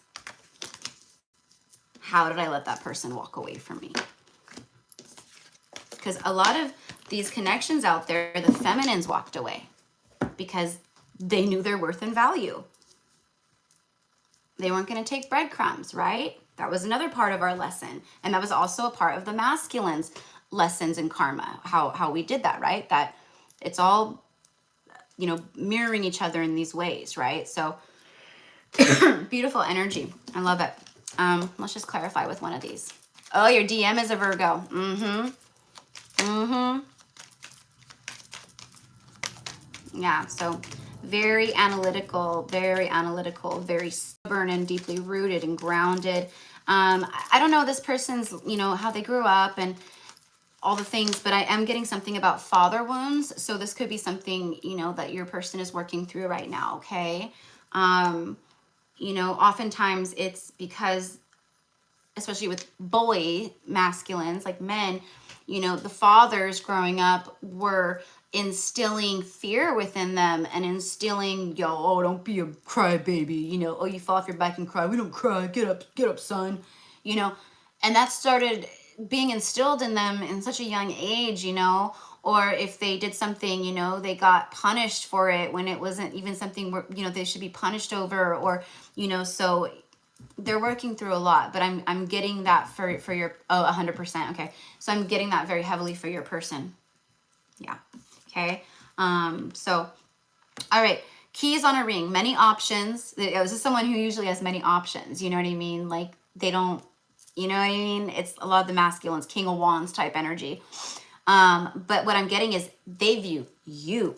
How did I let that person walk away from me? Because a lot of these connections out there, the feminines walked away because they knew their worth and value. They weren't going to take breadcrumbs, right? That was another part of our lesson. And that was also a part of the masculines' lessons in karma, how we did that, right? That it's all, you know, mirroring each other in these ways, right? So beautiful energy. I love it. Let's just clarify with one of these. Oh, your DM is a Virgo. Yeah, so very analytical, very stubborn and deeply rooted and grounded. I don't know this person's, you know, how they grew up and all the things, but I am getting something about father wounds. So this could be something, you know, that your person is working through right now, okay? You know, oftentimes it's because, especially with boy masculines, like men, you know, the fathers growing up were instilling fear within them and instilling, yo, oh, don't be a crybaby, you know, oh, you fall off your bike and cry, we don't cry, get up, son, you know, and that started being instilled in them in such a young age, you know, or if they did something, you know, they got punished for it when it wasn't even something where, you know, they should be punished over, or, you know, so they're working through a lot, but I'm getting that for your, 100%. Okay. So I'm getting that very heavily for your person. Yeah. Okay. So, all right. Keys on a ring, many options. This is someone who usually has many options. You know what I mean? Like they don't, you know what I mean? It's a lot of the masculines, King of Wands type energy. But what I'm getting is they view you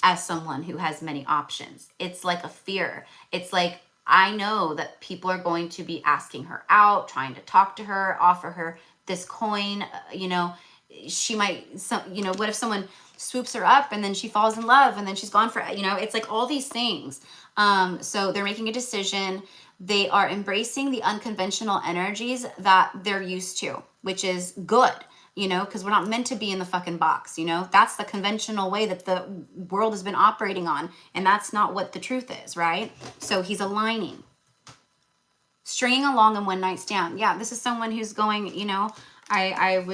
as someone who has many options. It's like a fear. It's like, I know that people are going to be asking her out, trying to talk to her, offer her this coin, you know, she might, you know, what if someone swoops her up and then she falls in love and then she's gone for, you know, it's like all these things. So they're making a decision. They are embracing the unconventional energies that they're used to, which is good, you know, because we're not meant to be in the fucking box, you know, that's the conventional way that the world has been operating on. And that's not what the truth is, right? So he's aligning, stringing along in one night stand. Yeah, this is someone who's going, you know, I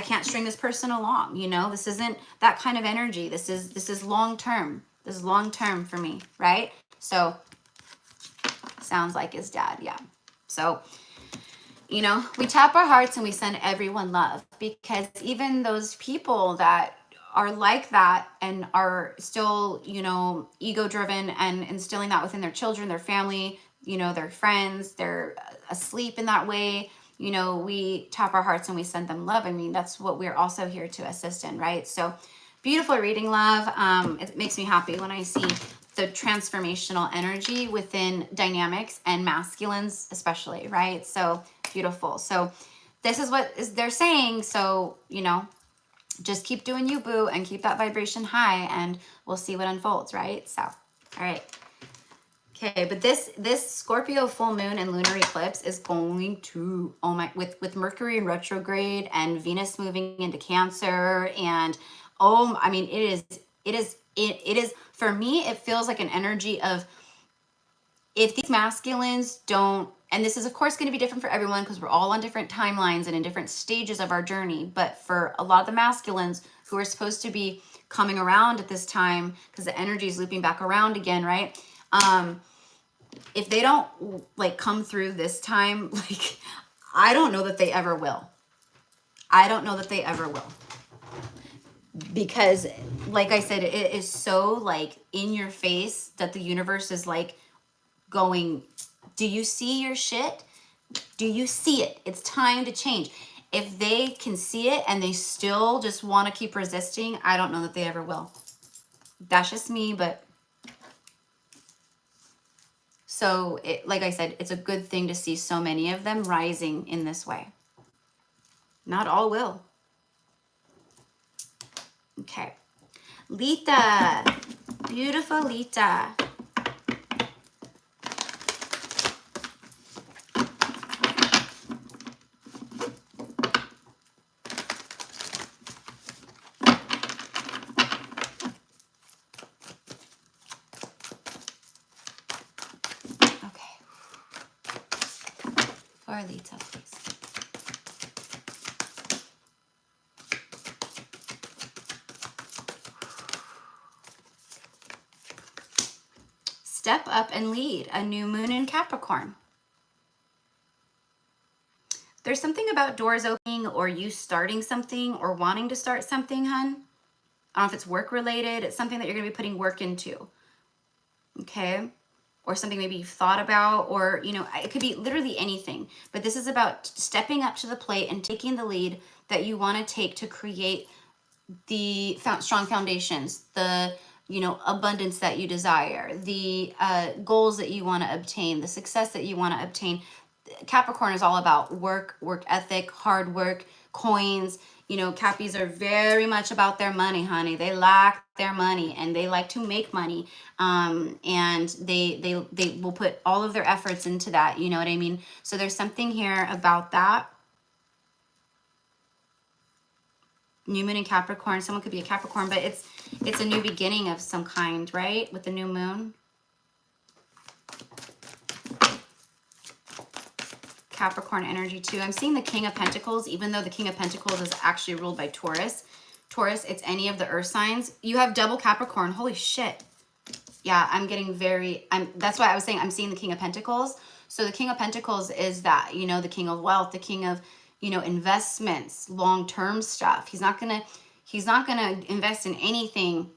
can't string this person along, you know, this isn't that kind of energy. This is long-term. This is long-term for me, right? So sounds like his dad. Yeah. So, you know, we tap our hearts and we send everyone love, because even those people that are like that and are still, you know, ego driven and instilling that within their children, their family, you know, their friends, they're asleep in that way, you know, we tap our hearts and we send them love. I mean, that's what we're also here to assist in, right? So beautiful reading, love. It makes me happy when I see the transformational energy within dynamics and masculines especially, right? So beautiful. So this is what they're saying. So, you know, just keep doing you, boo, and keep that vibration high, and we'll see what unfolds, right? So, all right. Okay, but this Scorpio full moon and lunar eclipse is going to, oh my, with Mercury in retrograde and Venus moving into Cancer, and oh, I mean, it is for me, it feels like an energy of, if these masculines don't, and this is of course going to be different for everyone because we're all on different timelines and in different stages of our journey, but for a lot of the masculines who are supposed to be coming around at this time, because the energy is looping back around again, right? If they don't like come through this time, like, I don't know that they ever will. I don't know that they ever will. Because like I said, it is so like in your face that the universe is like going, do you see your shit? Do you see it? It's time to change. If they can see it and they still just want to keep resisting, I don't know that they ever will. That's just me, but So like I said, it's a good thing to see so many of them rising in this way. Not all will. Okay. Lita. Beautiful Lita. Okay. For Lita, please. Step up and lead. A new moon in Capricorn. There's something about doors opening or you starting something or wanting to start something, hun. I don't know if it's work related. It's something that you're going to be putting work into. Okay. Or something maybe you've thought about, or, you know, it could be literally anything. But this is about stepping up to the plate and taking the lead that you want to take to create the strong foundations, the, you know, abundance that you desire, the goals that you want to obtain, the success that you want to obtain. Capricorn is all about work ethic, hard work, coins. You know, Cappies are very much about their money, honey. They lack their money and they like to make money. And they will put all of their efforts into that. You know what I mean? So there's something here about that. New moon in Capricorn. Someone could be a Capricorn, but it's a new beginning of some kind, right? With the new moon. Capricorn energy too. I'm seeing the King of Pentacles, even though the King of Pentacles is actually ruled by Taurus. Taurus, it's any of the earth signs. You have double Capricorn. Holy shit. Yeah, I'm getting that's why I was saying I'm seeing the King of Pentacles. So the King of Pentacles is that, you know, the king of wealth, the king of, you know, investments, long-term stuff. He's not gonna invest in anything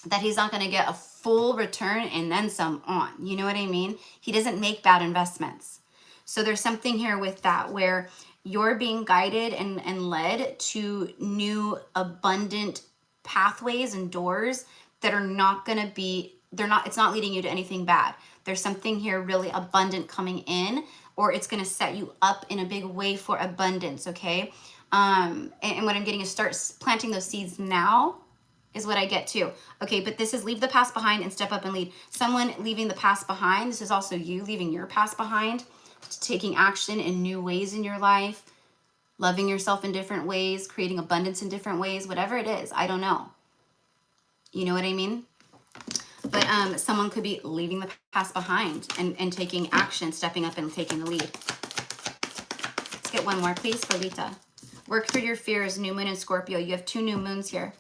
that he's not gonna get a full return and then some on. You know what I mean? He doesn't make bad investments. So there's something here with that where you're being guided and led to new abundant pathways and doors that are not going to be, it's not leading you to anything bad. There's something here really abundant coming in, or it's going to set you up in a big way for abundance, okay? And what I'm getting is start planting those seeds now is what I get too. Okay, but this is leave the past behind and step up and lead. Someone leaving the past behind, this is also you leaving your past behind, taking action in new ways in your life, loving yourself in different ways, creating abundance in different ways, whatever it is, I don't know. You know what I mean? But someone could be leaving the past behind and taking action, stepping up and taking the lead. Let's get one more, please, for Lita. Work through your fears, new moon in Scorpio. You have 2 new moons here.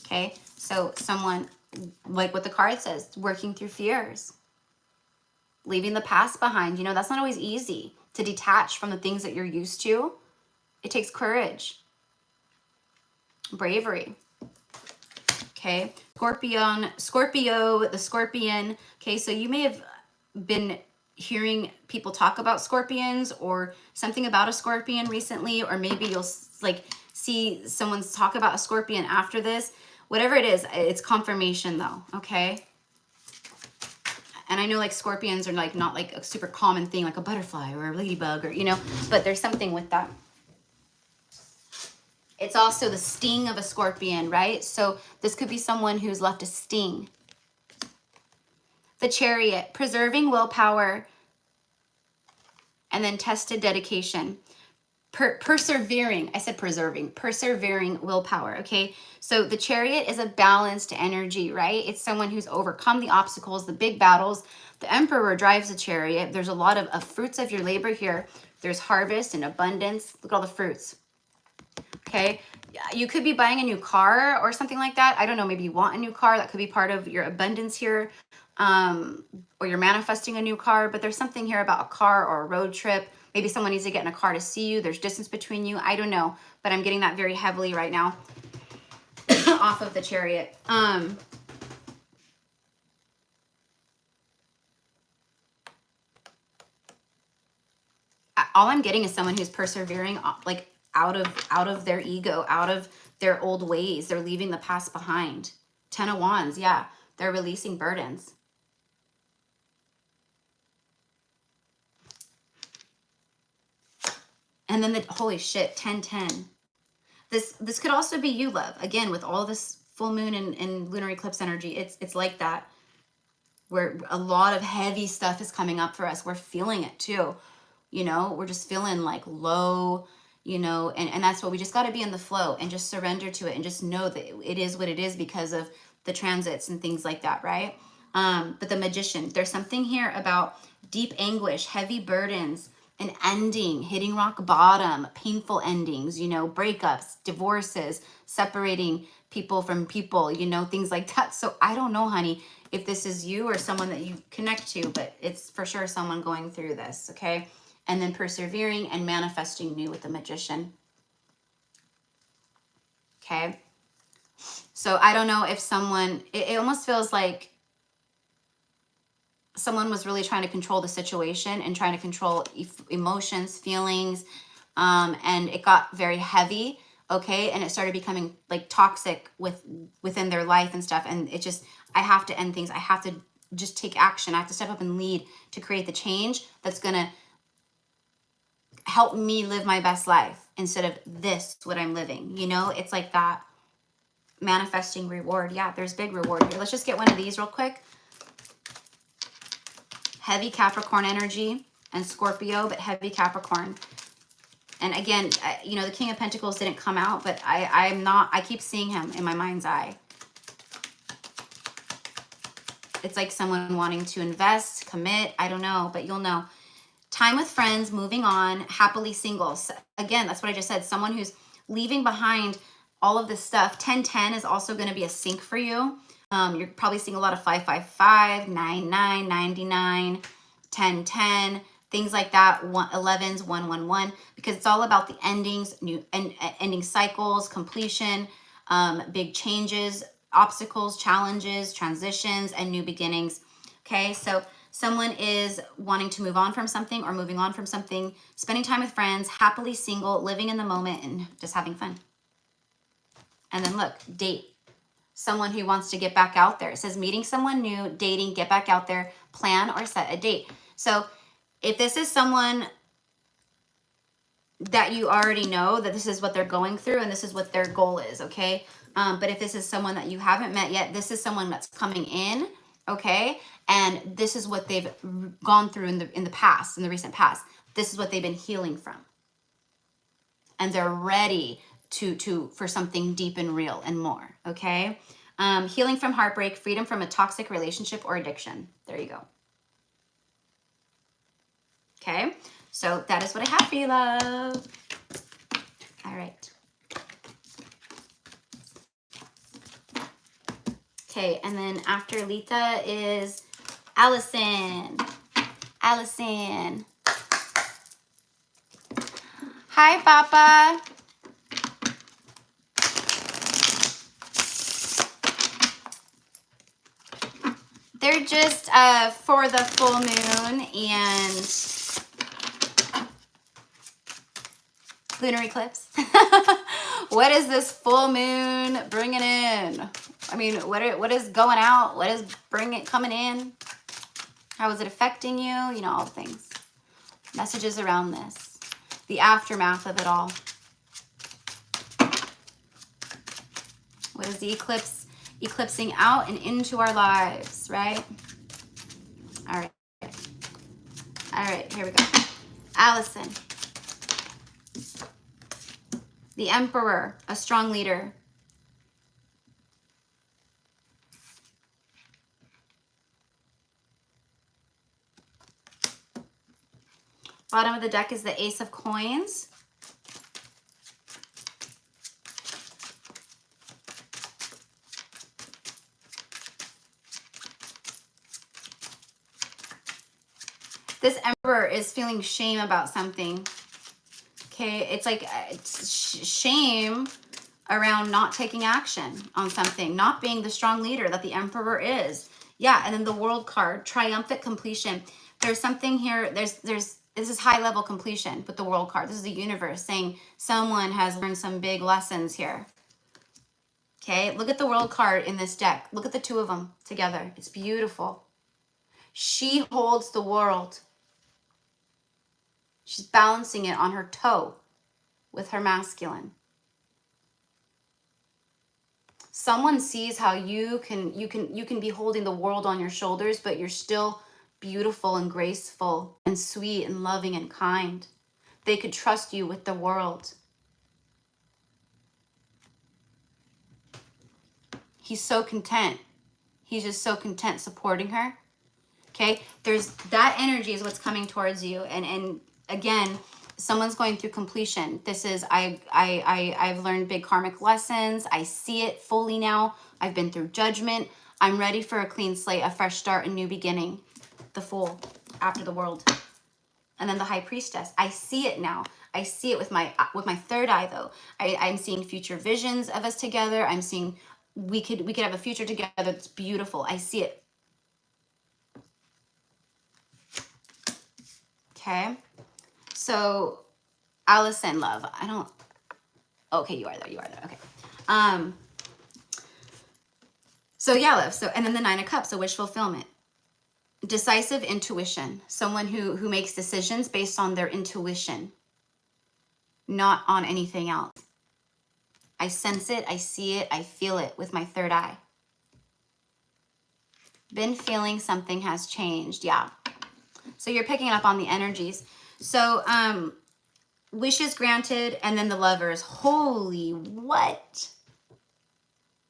Okay, so someone, like what the card says, working through fears. Leaving the past behind. You know, that's not always easy to detach from the things that you're used to. It takes courage, bravery. Okay, Scorpio, the scorpion. Okay, so you may have been hearing people talk about scorpions or something about a scorpion recently, or maybe you'll like see someone's talk about a scorpion after this. Whatever it is, it's confirmation though, okay? And I know like scorpions are like not like a super common thing like a butterfly or a ladybug or, you know, but there's something with that. It's also the sting of a scorpion, right? So this could be someone who's left a sting. The Chariot, preserving willpower and then tested dedication. Persevering, I said preserving, persevering willpower, okay? So the Chariot is a balanced energy, right? It's someone who's overcome the obstacles, the big battles. The Emperor drives the Chariot. There's a lot of fruits of your labor here. There's harvest and abundance. Look at all the fruits, okay? You could be buying a new car or something like that. I don't know, maybe you want a new car. That could be part of your abundance here, or you're manifesting a new car, but there's something here about a car or a road trip. Maybe someone needs to get in a car to see you. There's distance between you. I don't know, but I'm getting that very heavily right now off of the Chariot. All I'm getting is someone who's persevering, like out of their ego, out of their old ways. They're leaving the past behind. 10 of Wands, yeah. They're releasing burdens. And then the, holy shit, 10-10. This could also be you, love. Again, with all this full moon and lunar eclipse energy, it's like that. Where a lot of heavy stuff is coming up for us. We're feeling it too. You know, we're just feeling like low, you know, and that's what we just got to be in the flow and just surrender to it and just know that it is what it is because of the transits and things like that, right? But the Magician, there's something here about deep anguish, heavy burdens, an ending, hitting rock bottom, painful endings, you know, breakups, divorces, separating people from people, you know, things like that. So I don't know, honey, if this is you or someone that you connect to, but it's for sure someone going through this, okay? And then persevering and manifesting new with the Magician. Okay. So I don't know if someone, it almost feels like someone was really trying to control the situation and trying to control emotions, feelings, and it got very heavy, okay? And it started becoming like toxic within their life and stuff. And it just, I have to end things. I have to just take action. I have to step up and lead to create the change that's going to help me live my best life instead of this, what I'm living. You know, it's like that manifesting reward. Yeah, there's big reward here. Let's just get one of these real quick. Heavy Capricorn energy and Scorpio, but heavy Capricorn. And again, you know, the King of Pentacles didn't come out, but I keep seeing him in my mind's eye. It's like someone wanting to invest, commit, I don't know, but you'll know. Time with friends, moving on, happily single. So again, that's what I just said. Someone who's leaving behind all of this stuff. 10-10 is also going to be a sync for you. You're probably seeing a lot of 555, 99, 99, 10-10, things like that. 11s, 111, because it's all about the endings, ending cycles, completion, big changes, obstacles, challenges, transitions, and new beginnings. Okay, so someone is wanting to move on from something or moving on from something, spending time with friends, happily single, living in the moment, and just having fun. And then look, date. Someone who wants to get back out there. It says meeting someone new, dating, get back out there, plan or set a date. So if this is someone that you already know that this is what they're going through and this is what their goal is, okay? But if this is someone that you haven't met yet, this is someone that's coming in, okay? And this is what they've gone through in the past, in the recent past. This is what they've been healing from. And they're ready for something deep and real and more, okay? Healing from heartbreak, freedom from a toxic relationship or addiction. There you go. Okay, so that is what I have for you, love. All right. Okay, and then after Lita is Allison. Allison. Hi, Papa. They're just for the full moon and lunar eclipse. What is this full moon bringing in? I mean, what is going out? What is coming in? How is it affecting you? You know, all the things. Messages around this. The aftermath of it all. What is the eclipse eclipsing out and into our lives, right? All right. All right, here we go. Allison. The Emperor, a strong leader. Bottom of the deck is the Ace of Coins. This Emperor is feeling shame about something. Okay, it's like shame around not taking action on something, not being the strong leader that the Emperor is. Yeah, and then the World card, triumphant completion. There's something here, this is high level completion with the World card. This is the universe saying someone has learned some big lessons here. Okay, look at the World card in this deck. Look at the two of them together. It's beautiful. She holds the world. She's balancing it on her toe. with her masculine. Someone sees how you can be holding the world on your shoulders, but you're still beautiful and graceful and sweet and loving and kind. They could trust you with the world. He's so content. He's just so content supporting her. Okay, there's that energy is what's coming towards you, and again, someone's going through completion. This is I've learned big karmic lessons. I see it fully now. I've been through judgment. I'm ready for a clean slate, a fresh start, a new beginning. The Fool after the World, and then the High Priestess. I see it now. I see it with my third eye though. I'm seeing future visions of us together. I'm seeing we could have a future together that's beautiful. I see it. Okay, so Allison, love, I don't, okay, you are there, okay. So yeah, love, so, and then the Nine of Cups, so wish fulfillment. Decisive intuition, someone who makes decisions based on their intuition, not on anything else. I sense it, I see it, I feel it with my third eye. Been feeling something has changed, yeah. So you're picking up on the energies. So, wishes granted, and then the Lovers. Holy what?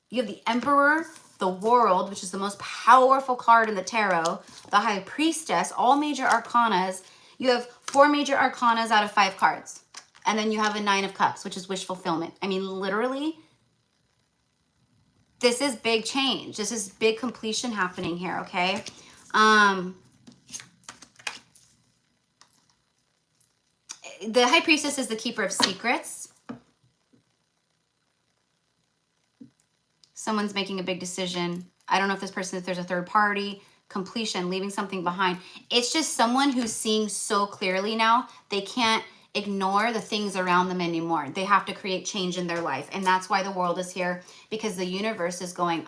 You have the Emperor, the World, which is the most powerful card in the tarot, the High Priestess, all major arcanas. You have 4 major arcanas out of 5 cards. And then you have a 9 of Cups, which is wish fulfillment. I mean, literally, this is big change. This is big completion happening here, okay? The High Priestess is the keeper of secrets. Someone's making a big decision. I don't know if this person, if there's a third party, completion, leaving something behind. It's just someone who's seeing so clearly now, they can't ignore the things around them anymore. They have to create change in their life. And that's why the World is here, because the universe is going,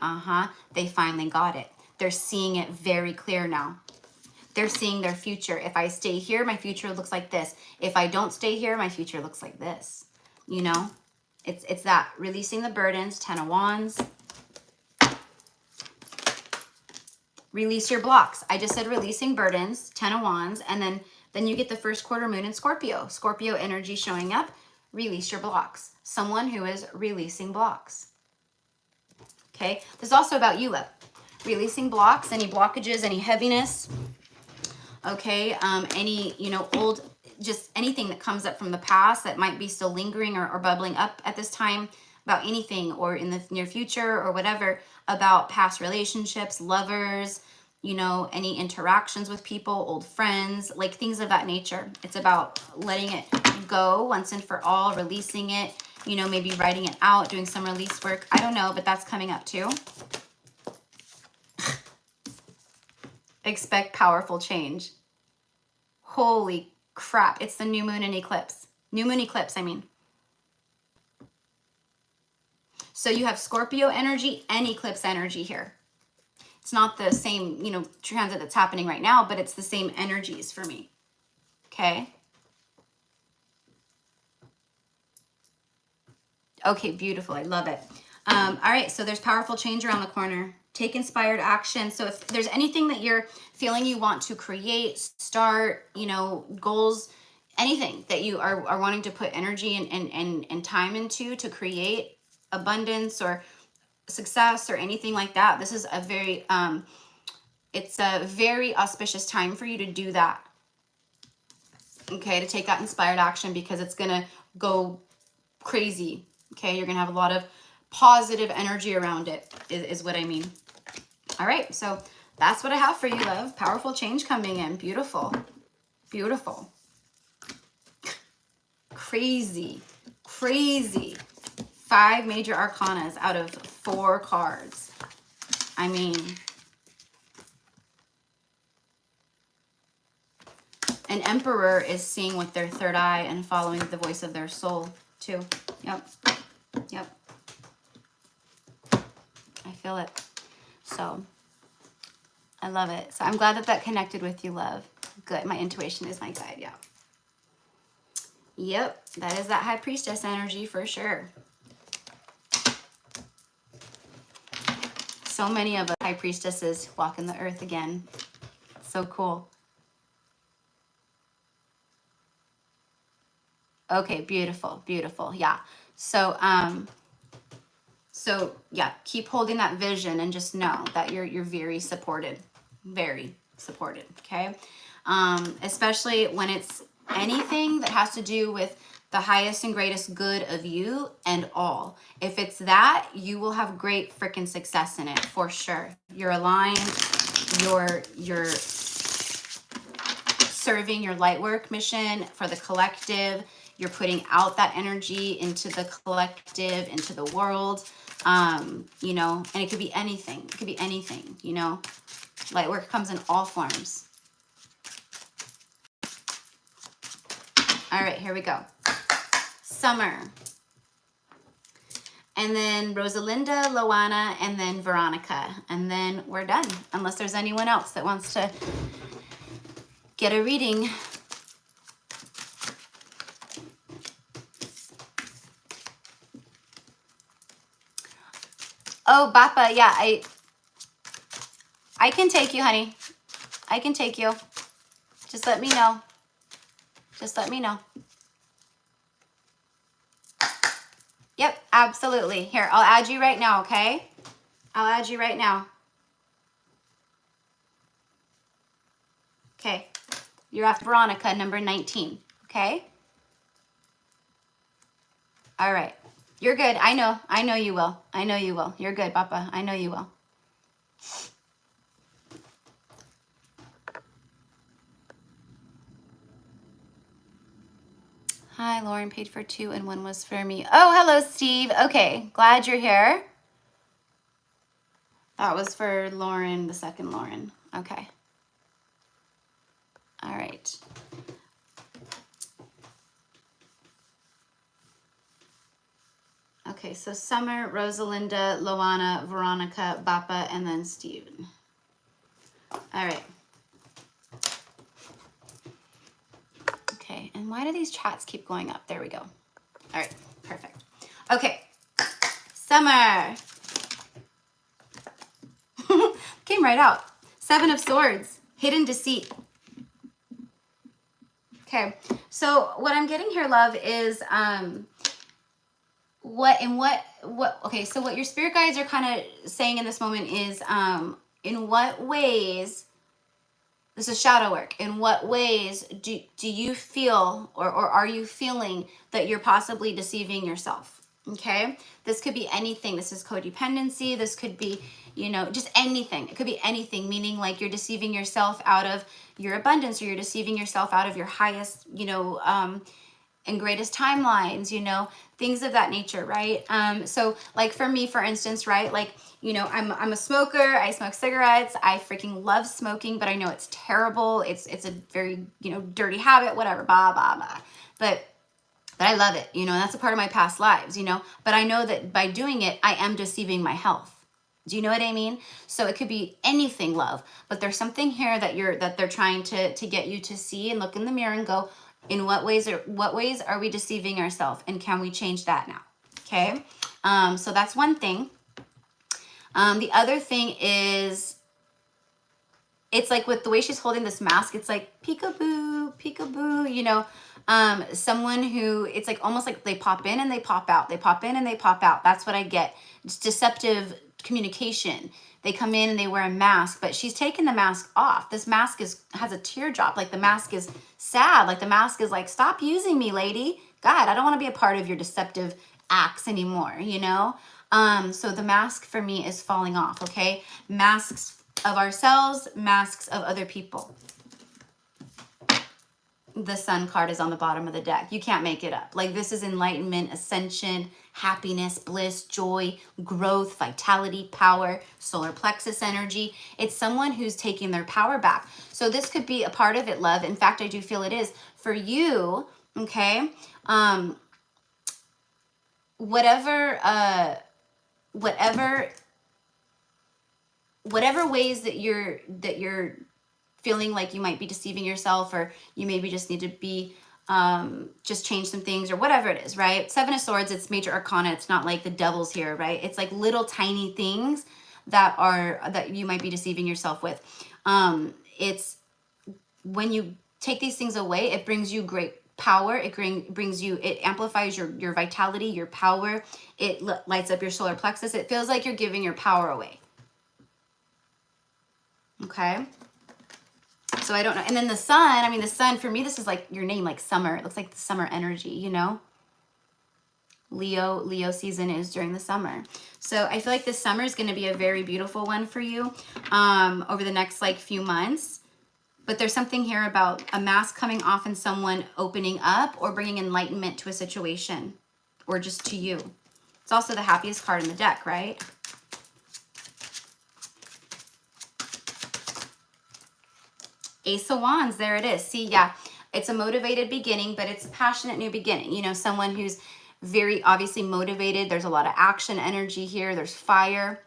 they finally got it. They're seeing it very clear now. They're seeing their future. If I stay here, my future looks like this. If I don't stay here, my future looks like this. You know, it's that releasing the burdens, 10 of Wands. Release your blocks. I just said releasing burdens, 10 of Wands, and then you get the first quarter moon in Scorpio. Scorpio energy showing up. Release your blocks. Someone who is releasing blocks. Okay, this is also about you, love. Releasing blocks, any blockages, any heaviness. Okay, any, old, just anything that comes up from the past that might be still lingering or bubbling up at this time about anything, or in the near future or whatever, about past relationships, lovers, any interactions with people, old friends, like things of that nature. It's about letting it go once and for all, releasing it, maybe writing it out, doing some release work. I don't know, but that's coming up too. Expect powerful change. Holy crap. It's the new moon and eclipse. New moon eclipse, I mean. So you have Scorpio energy and eclipse energy here. It's not the same, transit that's happening right now, but it's the same energies for me. Okay. Okay, beautiful. I love it. All right, so there's powerful change around the corner. Take inspired action. So if there's anything that you're feeling you want to create, start, goals, anything that you are wanting to put energy and time into to create abundance or success or anything like that, this is a very, it's a very auspicious time for you to do that. Okay, to take that inspired action, because it's going to go crazy. Okay, you're going to have a lot of positive energy around it, is what I mean. All right, so that's what I have for you, love. Powerful change coming in. Beautiful. Beautiful. Crazy. Crazy. 5 major arcanas out of 4 cards. I mean, an emperor is seeing with their third eye and following the voice of their soul too. Yep. Yep. I feel it. So I love it. So I'm glad that connected with you, love. Good. My intuition is my guide. Yeah. Yep, that is that high priestess energy for sure. So many of us high priestesses walking the earth again. So cool. Okay, beautiful, beautiful. Yeah. So yeah, keep holding that vision and just know that you're very supported. Very supported, okay? Especially when it's anything that has to do with the highest and greatest good of you and all. If it's that, you will have great freaking success in it for sure. You're aligned, you're serving your light work mission for the collective. You're putting out that energy into the collective, into the world. You know, and it could be anything. It could be anything, you know. Light work comes in all forms. All right, here we go. Summer. And then Rosalinda, Loana, and then Veronica. And then we're done. Unless there's anyone else that wants to get a reading. Oh, Bappa, yeah, I can take you, honey. I can take you. Just let me know. Just let me know. Yep, absolutely. Here, I'll add you right now, okay? I'll add you right now. Okay. You're after Veronica, number 19, okay? All right. You're good. I know. I know you will. I know you will. You're good, Papa. I know you will. Hi, Lauren paid for 2 and 1 was for me. Oh, hello, Steve. Okay, glad you're here. That was for Lauren, the second Lauren. Okay. All right. Okay, so Summer, Rosalinda, Loana, Veronica, Bappa, and then Steven. All right. Okay, and why do these chats keep going up? There we go. All right, perfect. Okay, Summer. Came right out. 7 of Swords, hidden deceit. Okay, so what I'm getting here, love, is okay, so what your spirit guides are kind of saying in this moment is in what ways, this is shadow work, in what ways do you feel or are you feeling that you're possibly deceiving yourself? Okay, this could be anything. This is codependency. This could be, you know, just anything. It could be anything, meaning like you're deceiving yourself out of your abundance, or you're deceiving yourself out of your highest, you know, and greatest timelines, you know, things of that nature, right? So like for me, for instance, right, like, you know, I'm a smoker. I smoke cigarettes. I freaking love smoking, but I know it's terrible. It's a very, you know, dirty habit, whatever, blah, blah, blah. But I love it, you know, and that's a part of my past lives, you know, but I know that by doing it, I am deceiving my health. Do you know what I mean? So it could be anything, love, but there's something here that they're trying to get you to see and look in the mirror and go, in what ways are we deceiving ourselves, and can we change that now? Okay. So that's one thing. The other thing is, it's like with the way she's holding this mask, it's like peekaboo, peekaboo, you know, someone who, it's like almost like they pop in and they pop out. They pop in and they pop out. That's what I get. It's deceptive communication. They come in and they wear a mask, but she's taken the mask off. This mask has a teardrop. Like the mask is sad. Like the mask is like, stop using me, lady. God, I don't want to be a part of your deceptive acts anymore, you know? So the mask for me is falling off, okay? Masks of ourselves, masks of other people. The Sun card is on the bottom of the deck. You can't make it up. Like this is enlightenment, ascension, happiness, bliss, joy, growth, vitality, power, solar plexus energy. It's someone who's taking their power back. So this could be a part of it, love. In fact, I do feel it is for you, okay? Whatever ways that you're feeling like you might be deceiving yourself, or you maybe just need to be just change some things or whatever it is, right? Seven of Swords, it's major arcana. It's not like the devil's here, right? It's like little tiny things that you might be deceiving yourself with. It's when you take these things away, it brings you great power. It brings you, it amplifies your vitality, your power. It lights up your solar plexus. It feels like you're giving your power away. Okay. So I don't know. And then the sun, I mean, the sun for me, this is like your name, like summer. It looks like the summer energy, you know? Leo season is during the summer. So I feel like this summer is going to be a very beautiful one for you over the next like few months. But there's something here about a mask coming off and someone opening up or bringing enlightenment to a situation or just to you. It's also the happiest card in the deck, right? Ace of Wands, there it is. See, yeah, it's a motivated beginning, but it's a passionate new beginning. You know, someone who's very obviously motivated. There's a lot of action energy here. There's fire.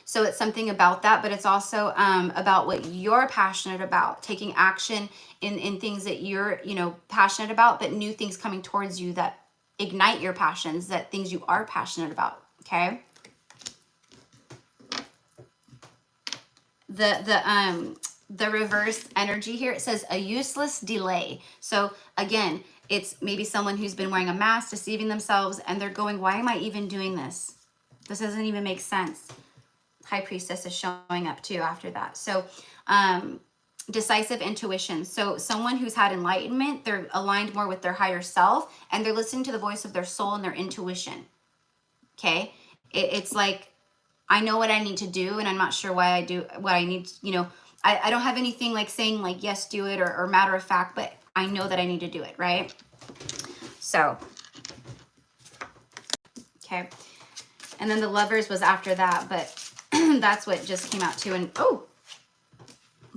So it's something about that, but it's also about what you're passionate about, taking action in things that you're, you know, passionate about, but new things coming towards you that ignite your passions, that things you are passionate about, okay? The reverse energy here, it says a useless delay. So again, it's maybe someone who's been wearing a mask, deceiving themselves, and they're going, why am I even doing this? This doesn't even make sense. High Priestess is showing up too after that. So decisive intuition. So someone who's had enlightenment, they're aligned more with their higher self, and they're listening to the voice of their soul and their intuition. Okay. It's like, I know what I need to do, and I'm not sure why I do what I need. You know, I don't have anything like saying like, yes, do it, or matter of fact, but I know that I need to do it. Right. So, okay. And then the Lovers was after that, but that's what just came out too. And oh,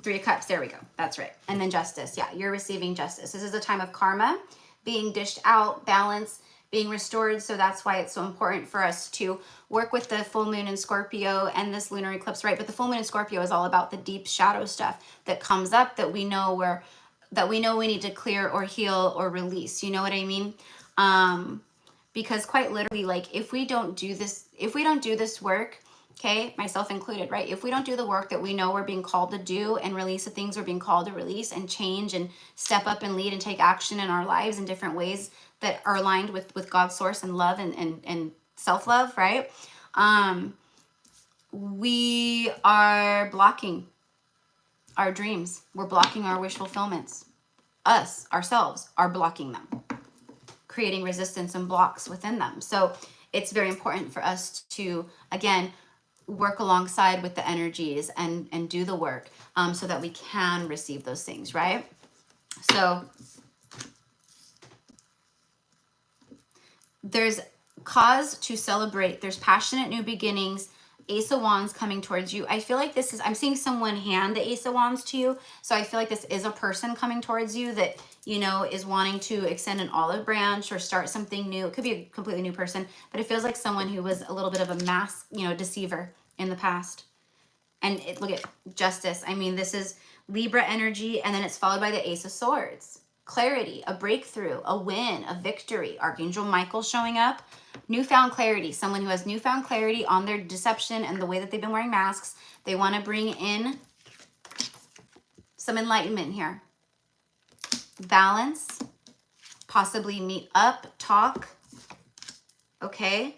Three of Cups. There we go. That's right. And then Justice. Yeah, you're receiving justice. This is a time of karma being dished out, balance being restored. So that's why it's so important for us to work with the full moon in Scorpio and this lunar eclipse, right? But the full moon in Scorpio is all about the deep shadow stuff that comes up that we know we need to clear or heal or release. You know what I mean? Because quite literally, like if we don't do this work, okay, myself included, right? If we don't do the work that we know we're being called to do and release the things we're being called to release and change and step up and lead and take action in our lives in different ways that are aligned with God's source and love and self-love, right? We are blocking our dreams. We're blocking our wish fulfillments. Ourselves are blocking them, creating resistance and blocks within them. So it's very important for us to, again, work alongside with the energies and do the work so that we can receive those things, right? So there's cause to celebrate. There's passionate new beginnings. Ace of Wands coming towards you. I feel like this is, I'm seeing someone hand the Ace of Wands to you. So I feel like this is a person coming towards you that, you know, is wanting to extend an olive branch or start something new. It could be a completely new person, but it feels like someone who was a little bit of a mask, you know, deceiver in the past. And look at Justice. I mean, this is Libra energy, and then it's followed by the Ace of Swords. Clarity, a breakthrough, a win, a victory. Archangel Michael showing up. Newfound clarity. Someone who has newfound clarity on their deception and the way that they've been wearing masks. They want to bring in some enlightenment here. Balance. Possibly meet up, talk. Okay.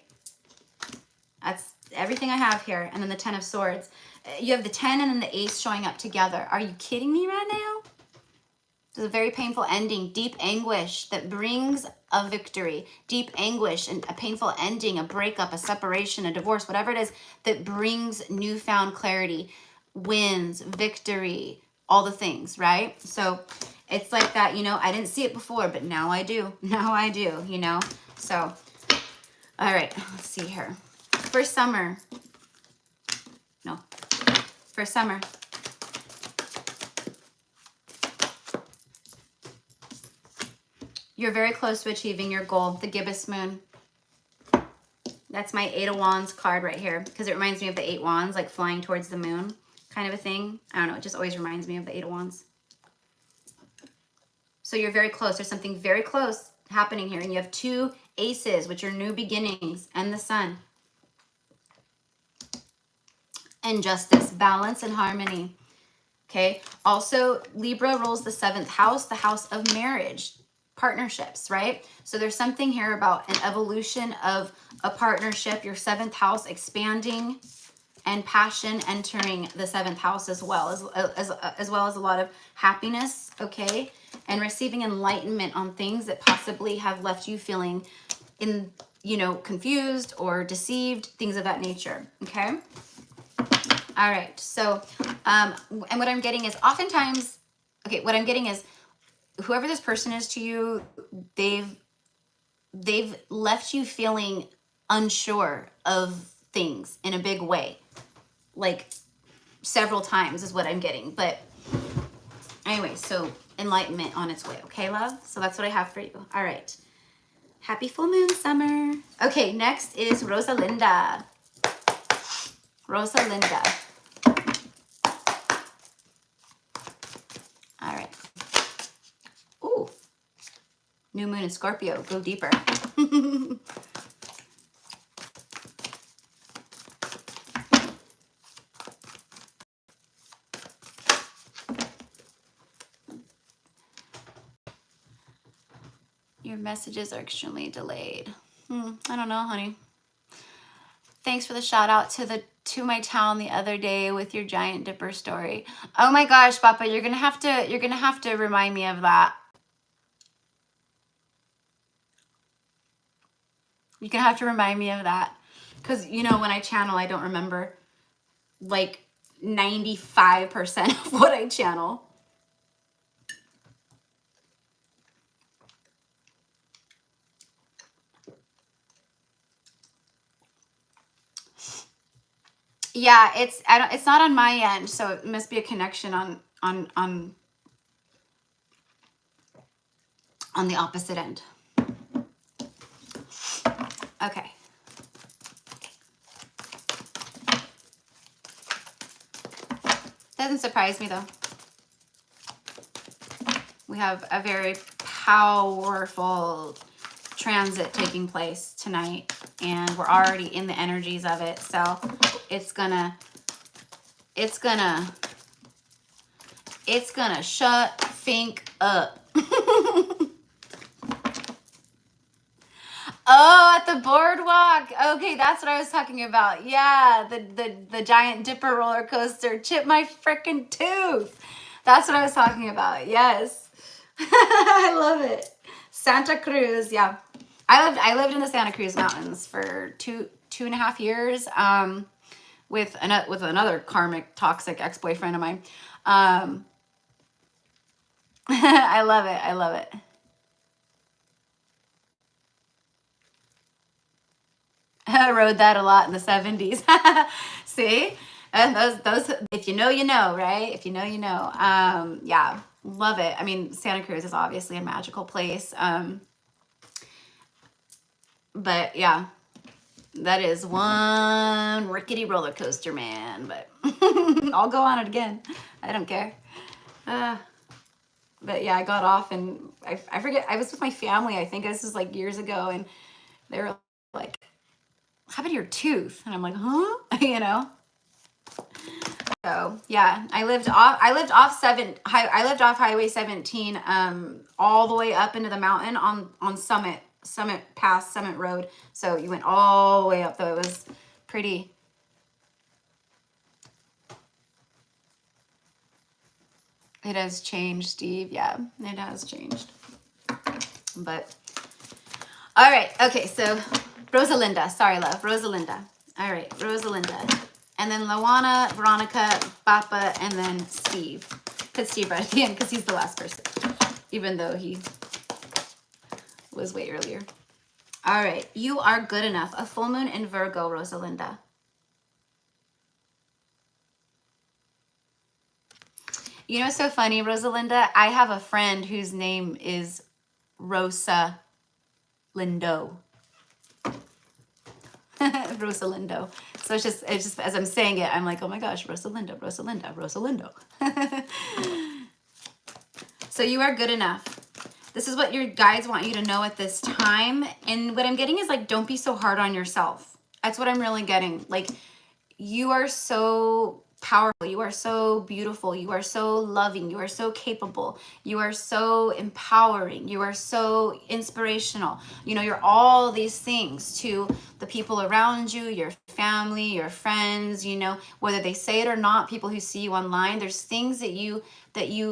That's everything I have here. And then the Ten of Swords. You have the 10 and then the Ace showing up together. Are you kidding me right now? It's a very painful ending, deep anguish that brings a victory, deep anguish and a painful ending, a breakup, a separation, a divorce, whatever it is that brings newfound clarity, wins, victory, all the things, right? So it's like that, you know, I didn't see it before, but now I do. Now I do, you know? So, all right, let's see here. For summer. You're very close to achieving your goal, the gibbous moon. That's my 8 of Wands card right here because it reminds me of the 8 Wands, like flying towards the moon kind of a thing. I don't know, it just always reminds me of the 8 of Wands. So you're very close. There's something very close happening here. And you have 2 aces, which are new beginnings, and the sun. And justice, balance and harmony. Okay. Also, Libra rules the 7th house, the house of marriage, partnerships, right? So there's something here about an evolution of a partnership, your 7th house expanding, and passion entering the 7th house as well as well as a lot of happiness, okay? And receiving enlightenment on things that possibly have left you feeling confused or deceived, things of that nature, okay? All right, so, and what I'm getting is oftentimes, okay, what I'm getting is whoever this person is to you, they've left you feeling unsure of things in a big way, like several times is what I'm getting. But anyway, so enlightenment on its way, okay, love? So that's what I have for you. All right. Happy full moon, Summer. Okay, next is Rosalinda. Rosalinda. All right. Ooh. New moon in Scorpio. Go deeper. Your messages are extremely delayed. I don't know, honey. Thanks for the shout out to my town the other day with your giant dipper story. Oh my gosh, Papa, you're gonna have to remind me of that. You're gonna have to remind me of that. Because when I channel, I don't remember like 95% of what I channel. Yeah, it's not on my end, so it must be a connection on the opposite end. Okay. Doesn't surprise me though. We have a very powerful transit taking place tonight, and we're already in the energies of it, so it's gonna shut Fink up. Oh, at the boardwalk. Okay, that's what I was talking about. Yeah, the giant dipper roller coaster chipped my freaking tooth. That's what I was talking about. Yes. I love it. Santa Cruz, yeah. I lived in the Santa Cruz Mountains for two and a half years with another karmic toxic ex-boyfriend of mine. I love it. I love it. I rode that a lot in the 70s. See? And those, if you know, you know, right? If you know, you know. Yeah, love it. I mean, Santa Cruz is obviously a magical place. But yeah, that is one rickety roller coaster, man. But I'll go on it again. I don't care. But yeah, I got off and I forget, I was with my family. I think this was like years ago, and they were like, "What happened to your tooth?" And I'm like, "Huh?" So yeah, I lived off Highway 17, all the way up into the mountain on Summit past Summit Road. So you went all the way up, though. It was pretty. It has changed, Steve. Yeah, it has changed. But all right, okay. So Rosalinda, sorry, love, Rosalinda. All right, Rosalinda. And then Lawana, Veronica, Papa, and then Steve. Put Steve right at the end because he's the last person, even though he was way earlier. All right, you are good enough. A full moon in Virgo, Rosalinda. You know, so funny, Rosalinda. I have a friend whose name is Rosa Lindo. Rosalindo. So it's just as I'm saying it, I'm like, oh my gosh, Rosalinda, Rosalinda, Rosalindo. So you are good enough. This is what your guides want you to know at this time. And what I'm getting is like, don't be so hard on yourself. That's what I'm really getting. Like, you are so powerful. You are so beautiful. You are so loving. You are so capable. You are so empowering. You are so inspirational. You know, you're all these things to the people around you, your family, your friends, you know, whether they say it or not, people who see you online, there's things that you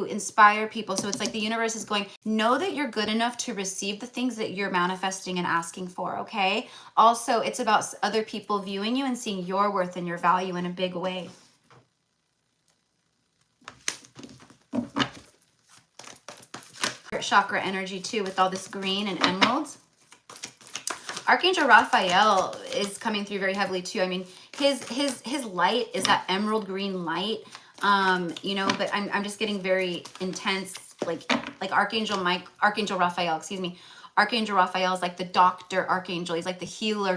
inspire people. So it's like the universe is going, know that you're good enough to receive the things that you're manifesting and asking for, okay? Also, it's about other people viewing you and seeing your worth and your value in a big way. Chakra energy too, with all this green and emeralds. Archangel Raphael is coming through very heavily too. I mean, his light is that emerald green light. You know, but I'm just getting very intense, like Archangel Raphael, excuse me. Archangel Raphael is like the doctor archangel. He's like the healer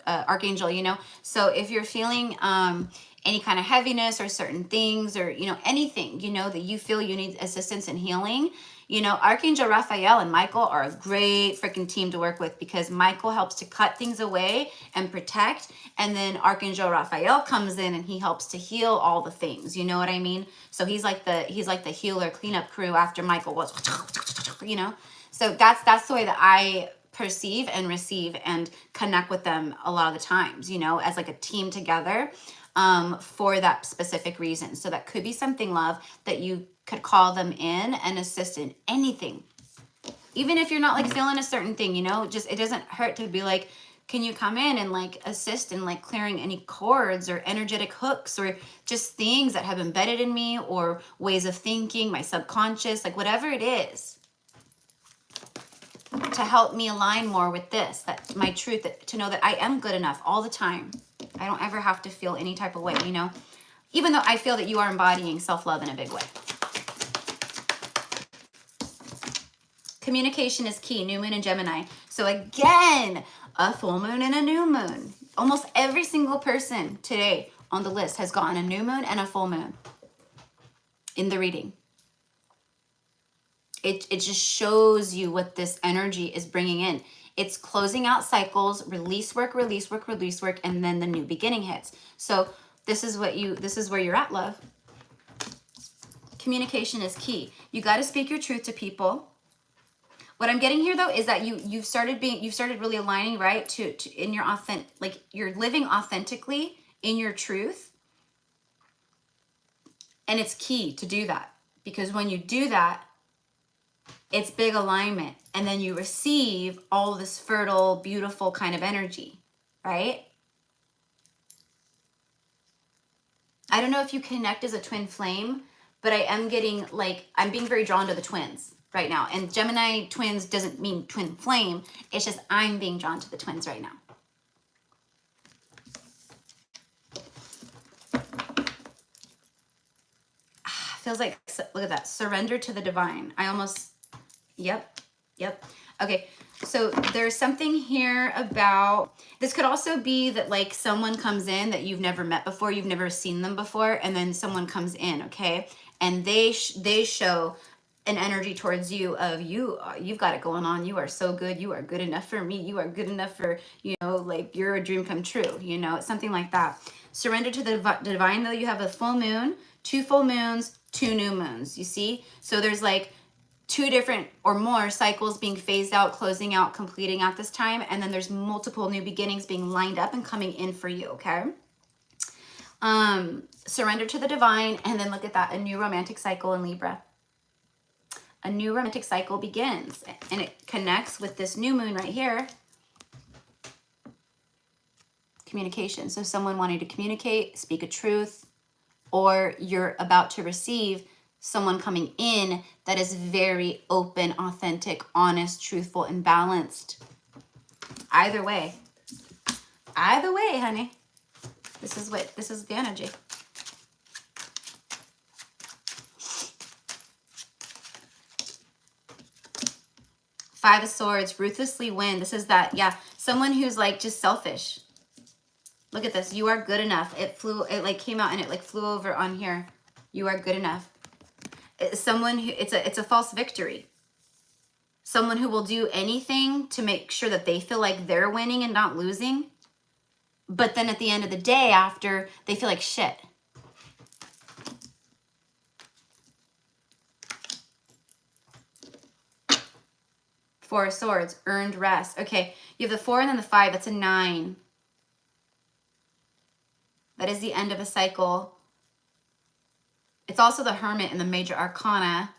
archangel, you know. So if you're feeling any kind of heaviness or certain things, or, you know, anything, you know, that you feel you need assistance in healing, you know, Archangel Raphael and Michael are a great freaking team to work with, because Michael helps to cut things away and protect. And then Archangel Raphael comes in and he helps to heal all the things. You know what I mean? So he's like the healer cleanup crew after Michael was, you know. So that's the way that I perceive and receive and connect with them a lot of the times, you know, as like a team together, for that specific reason. So that could be something, love, that you could call them in and assist in anything. Even if you're not like feeling a certain thing, you know, just, it doesn't hurt to be like, can you come in and like assist in like clearing any cords or energetic hooks or just things that have embedded in me, or ways of thinking, my subconscious, like whatever it is, to help me align more with this, that my truth, that, to know that I am good enough all the time. I don't ever have to feel any type of way, you know, even though I feel that you are embodying self-love in a big way. Communication is key, new moon and Gemini. So again, a full moon and a new moon. Almost every single person today on the list has gotten a new moon and a full moon in the reading. It just shows you what this energy is bringing in. It's closing out cycles, release work, and then the new beginning hits. So this is where you're at, love. Communication is key. You got to speak your truth to people. What I'm getting here though is that you've started really aligning, right, to in your authentic, like you're living authentically in your truth. And it's key to do that, because when you do that, it's big alignment, and then you receive all this fertile, beautiful kind of energy, right? I don't know if you connect as a twin flame, but I am getting like, I'm being very drawn to the twins right now. And Gemini twins doesn't mean twin flame. It's just I'm being drawn to the twins right now. Feels like, look at that, surrender to the divine. I almost, yep. Okay, so there's something here about, this could also be that like someone comes in that you've never met before, you've never seen them before, and then someone comes in, okay? And they show an energy towards you of you've got it going on, you are so good, you are good enough for me, you are good enough for, you know, like you're a dream come true, you know, it's something like that. Surrender to the divine though, you have a full moon, 2 full moons, 2 new moons, you see? So there's like 2 different or more cycles being phased out, closing out, completing at this time, and then there's multiple new beginnings being lined up and coming in for you, okay? Surrender to the divine, and then look at that, a new romantic cycle in Libra. A new romantic cycle begins, and it connects with this new moon right here. Communication. So someone wanting to communicate, speak a truth, or you're about to receive someone coming in that is very open, authentic, honest, truthful, and balanced. Either way, honey, this is the energy. Five of Swords, ruthlessly win. This is that, yeah, someone who's like just selfish. Look at this. You are good enough. It like came out and it like flew over on here. You are good enough. Someone who, it's a false victory. someone who will do anything to make sure that they feel like they're winning and not losing. But then at the end of the day, after, they feel like shit. Four of Swords, earned rest. Okay, you have the 4 and then the 5. That's a 9. That is the end of a cycle. It's also the Hermit in the Major Arcana.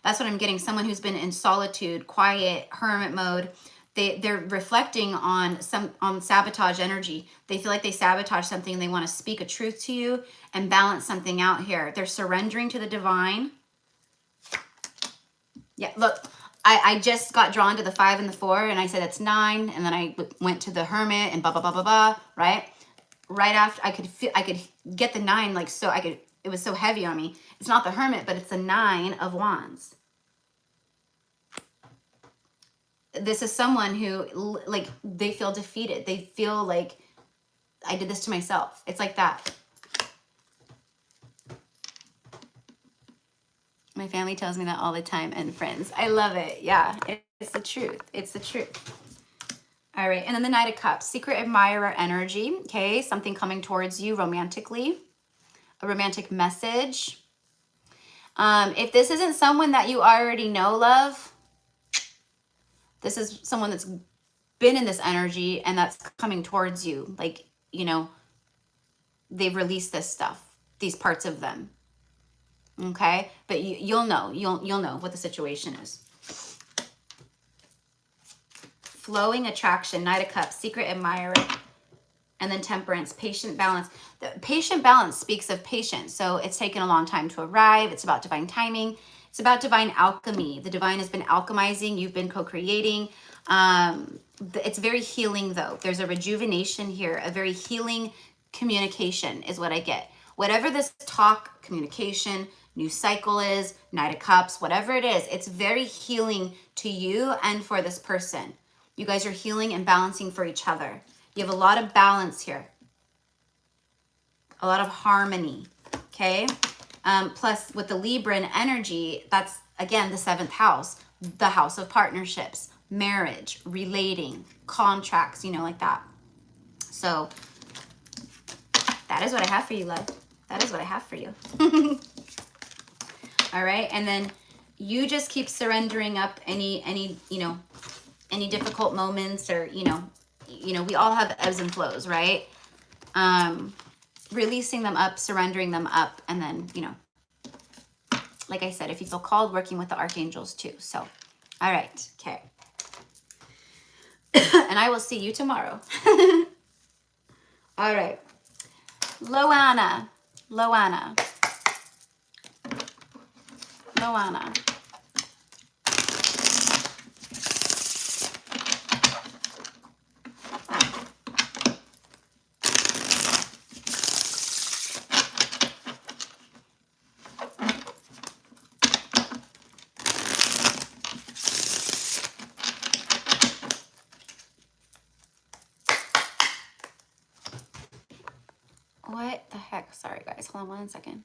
That's what I'm getting. Someone who's been in solitude, quiet, hermit mode. They're reflecting on sabotage energy. They feel like they sabotage something and they want to speak a truth to you and balance something out here. They're surrendering to the divine. Yeah, look, I just got drawn to the 5 and the 4 and I said that's 9, and then I went to the Hermit and blah blah blah blah blah, right? Right after I could get the 9, like, so it was so heavy on me. It's not the Hermit, but it's the 9 of Wands. This is someone who, like, they feel defeated. They feel like, I did this to myself. It's like that. My family tells me that all the time, and friends. I love it. Yeah, it's the truth. It's the truth. All right, and then the Knight of Cups, secret admirer energy. Okay, something coming towards you romantically, a romantic message. If this isn't someone that you already know, love, this is someone that's been in this energy and that's coming towards you. Like, you know, they've released this stuff, these parts of them. Okay, but you'll know what the situation is. Flowing attraction, Knight of Cups, secret admirer, and then Temperance, patient balance. The patient balance speaks of patience. So it's taken a long time to arrive. It's about divine timing. It's about divine alchemy. The divine has been alchemizing. You've been co-creating. It's very healing, though. There's a rejuvenation here, a very healing communication is what I get. Whatever this talk, communication, new cycle is, Knight of Cups, whatever it is, it's very healing to you and for this person. You guys are healing and balancing for each other. You have a lot of balance here. A lot of harmony, okay? Plus, with the Libran energy, that's, again, the 7th house, the house of partnerships, marriage, relating, contracts, you know, like that. So, that is what I have for you, love. That is what I have for you. All right, and then you just keep surrendering up any you know, any difficult moments, or you know, we all have ebbs and flows, right? Releasing them up, surrendering them up, and then, you know, like I said, if you feel called, working with the archangels too. So, all right, okay. And I will see you tomorrow. All right, Loana. What the heck? Sorry, guys. Hold on 1 second.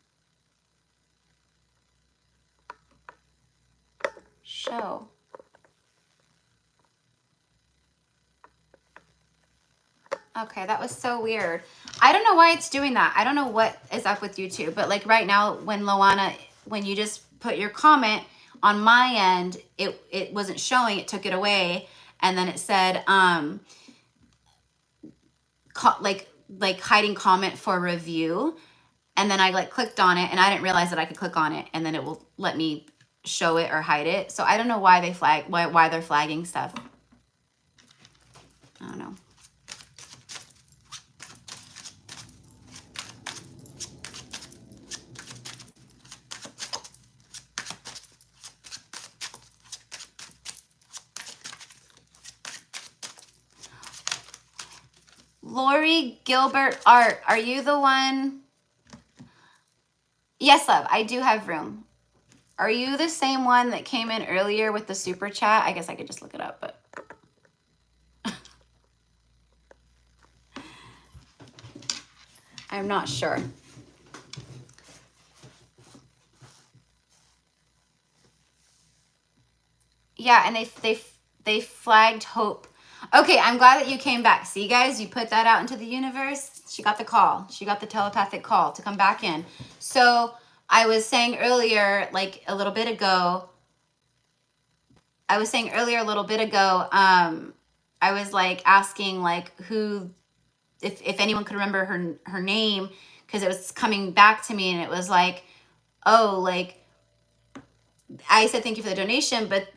Show. Okay, that was so weird. I don't know why it's doing that. I don't know what is up with YouTube, but like right now, when you just put your comment on my end, it wasn't showing. It took it away, and then it said like hiding comment for review, and then I like clicked on it, and I didn't realize that I could click on it, and then it will let me show it or hide it. So I don't know why why they're flagging stuff. I don't know. Lori Gilbert Art, are you the one? Yes, love, I do have room. Are you the same one that came in earlier with the super chat? I guess I could just look it up, but. I'm not sure. Yeah, and they flagged hope. Okay, I'm glad that you came back. See, guys, you put that out into the universe. She got the call. She got the telepathic call to come back in. So I was saying earlier, like a little bit ago, I was like asking like who, if anyone could remember her name, because it was coming back to me, and it was like, oh, like I said thank you for the donation, but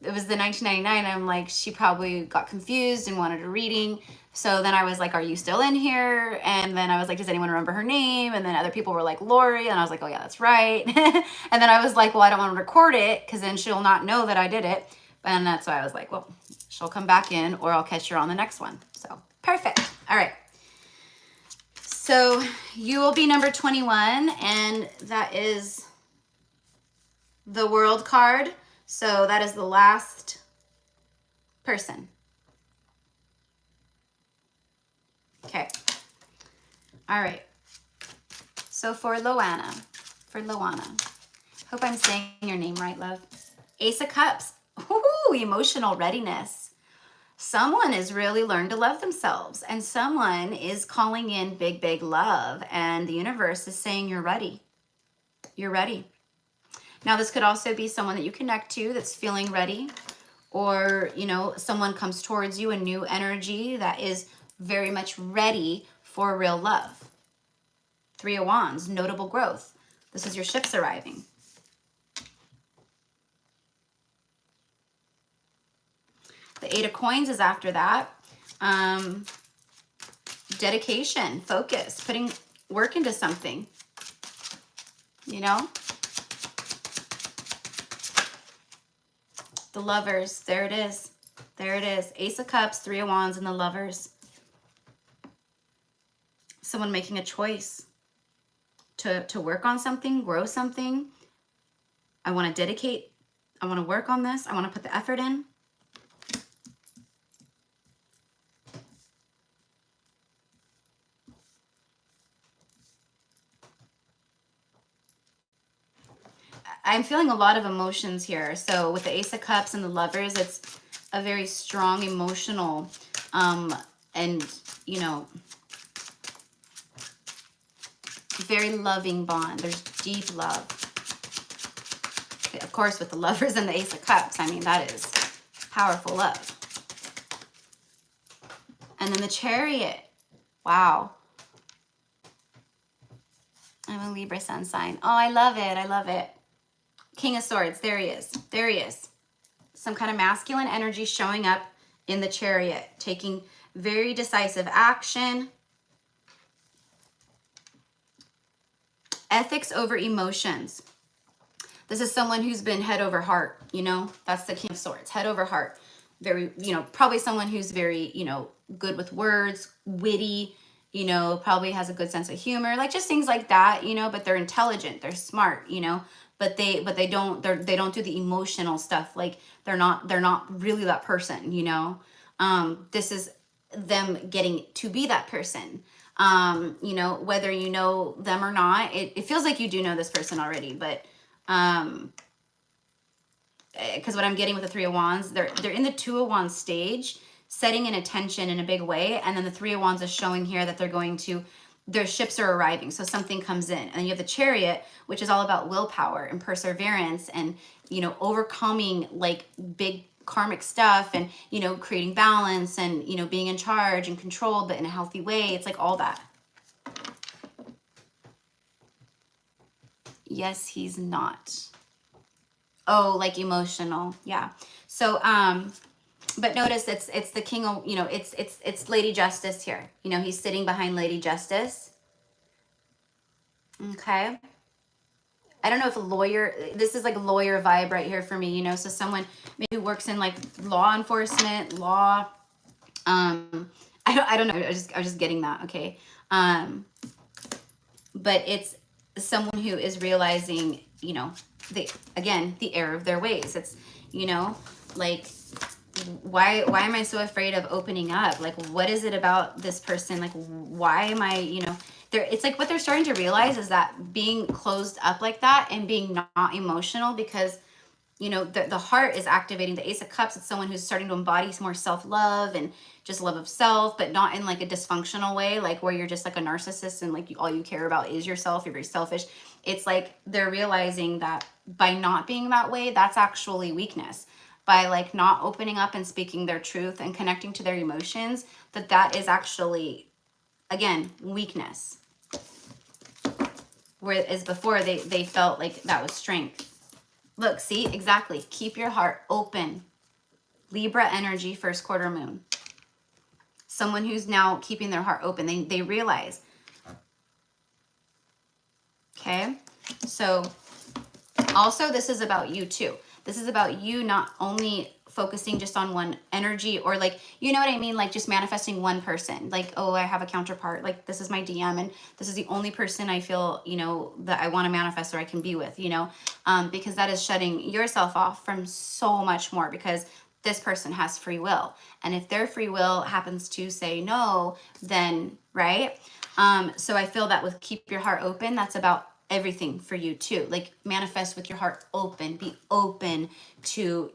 it was the 1999. I'm like, she probably got confused and wanted a reading. So then I was like, are you still in here? And then I was like, does anyone remember her name? And then other people were like, Lori. And I was like, oh yeah, that's right. And then I was like, well, I don't want to record it because then she'll not know that I did it. And that's why I was like, well, she'll come back in or I'll catch her on the next one. So perfect. All right. So you will be number 21, and that is the World card. So that is the last person. Okay. All right. So for Loana, hope I'm saying your name right, love. Ace of Cups. Ooh, emotional readiness. Someone has really learned to love themselves, and someone is calling in big, big love, and the universe is saying you're ready. You're ready. Now, this could also be someone that you connect to that's feeling ready, or, you know, someone comes towards you, a new energy that is very much ready for real love. 3 of Wands, notable growth. This is your ships arriving. The 8 of Coins is after that. Dedication, focus, putting work into something, you know? The Lovers, there it is. There it is. Ace of Cups, 3 of Wands, and the Lovers. Someone making a choice to work on something, grow something. I want to dedicate. I want to work on this. I want to put the effort in. I'm feeling a lot of emotions here. So with the Ace of Cups and the Lovers, it's a very strong emotional and, you know, very loving bond. There's deep love. Okay, of course, with the Lovers and the Ace of Cups, I mean, that is powerful love. And then the Chariot. Wow. I'm a Libra sun sign. Oh, I love it. I love it. King of Swords. There he is. There he is. Some kind of masculine energy showing up in the Chariot, taking very decisive action. Ethics over emotions. This is someone who's been head over heart, you know? That's the King of Swords, head over heart. Very, you know, probably someone who's very, you know, good with words, witty, you know, probably has a good sense of humor, like just things like that, you know, but they're intelligent, they're smart, you know, but they don't do the emotional stuff. Like they're not really that person, you know? This is them getting to be that person. You know, whether you know them or not, it feels like you do know this person already, but, because what I'm getting with the 3 of Wands, they're in the 2 of Wands stage, setting an attention in a big way, and then the 3 of Wands is showing here that they're going to, their ships are arriving, so something comes in. And then you have the Chariot, which is all about willpower and perseverance and, you know, overcoming like big karmic stuff and, you know, creating balance and, you know, being in charge and controlled, but in a healthy way. It's like all that. Yes, he's not. Oh, like emotional. Yeah. So, but notice it's the king of, you know, it's Lady Justice here. You know, he's sitting behind Lady Justice. Okay. I don't know if a lawyer, this is like a lawyer vibe right here for me, you know, so someone maybe works in like law enforcement, law, I don't know. I was just getting that. Okay. But it's someone who is realizing, you know, the error of their ways. It's, you know, like, why am I so afraid of opening up? Like, what is it about this person? Like, why am I, you know, it's like what they're starting to realize is that being closed up like that and being not emotional, because you know, the heart is activating the Ace of Cups. It's someone who's starting to embody some more self-love and just love of self, but not in like a dysfunctional way, like where you're just like a narcissist and like all you care about is yourself. You're very selfish. It's like they're realizing that by not being that way, that's actually weakness. By like not opening up and speaking their truth and connecting to their emotions, that is actually, again, weakness. Whereas before they felt like that was strength. Look, see, exactly. Keep your heart open. Libra energy, first quarter moon. Someone who's now keeping their heart open. They realize. Okay? So, also, this is about you too. This is about you not only focusing just on one energy or like, you know what I mean? Like just manifesting one person. Like, oh, I have a counterpart. Like this is my DM and this is the only person I feel, you know, that I want to manifest or I can be with, you know, because that is shutting yourself off from so much more because this person has free will. And if their free will happens to say no, then, right? So I feel that with keep your heart open, that's about everything for you too. Like manifest with your heart open, be open to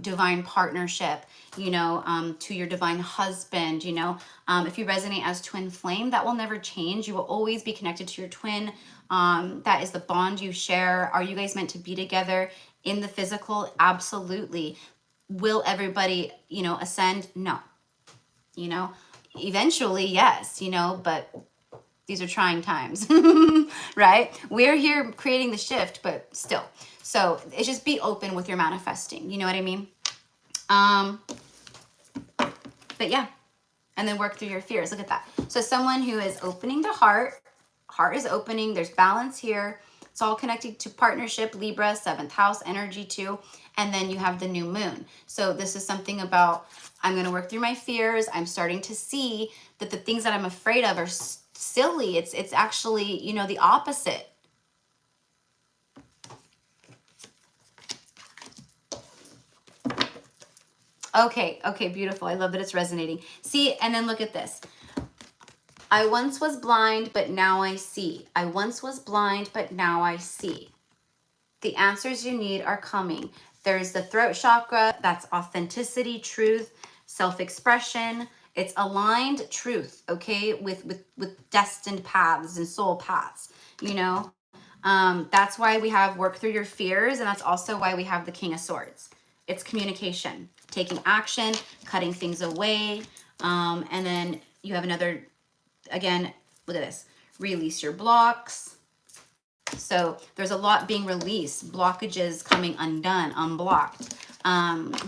divine partnership, you know, to your divine husband, you know. If you resonate as twin flame, that will never change. You will always be connected to your twin. That is the bond you share. Are you guys meant to be together in the physical? Absolutely. Will everybody, you know, ascend? No. You know, eventually, yes, you know, but these are trying times, right? We're here creating the shift, but still. So it's just be open with your manifesting. You know what I mean? But yeah, and then work through your fears. Look at that. So someone who is opening the heart is opening. There's balance here. It's all connected to partnership, Libra, 7th house energy too. And then you have the new moon. So this is something about, I'm going to work through my fears. I'm starting to see that the things that I'm afraid of are silly. It's actually, you know, the opposite. Okay, beautiful. I love that it's resonating. See, and then look at this. I once was blind, but now I see. I once was blind, but now I see. The answers you need are coming. There's the throat chakra. That's authenticity, truth, self-expression. It's aligned truth, okay, with destined paths and soul paths, you know. That's why we have work through your fears, and that's also why we have the King of Swords. It's communication, taking action, cutting things away, and then you have another, again, look at this, release your blocks. So there's a lot being released, blockages coming undone, unblocked,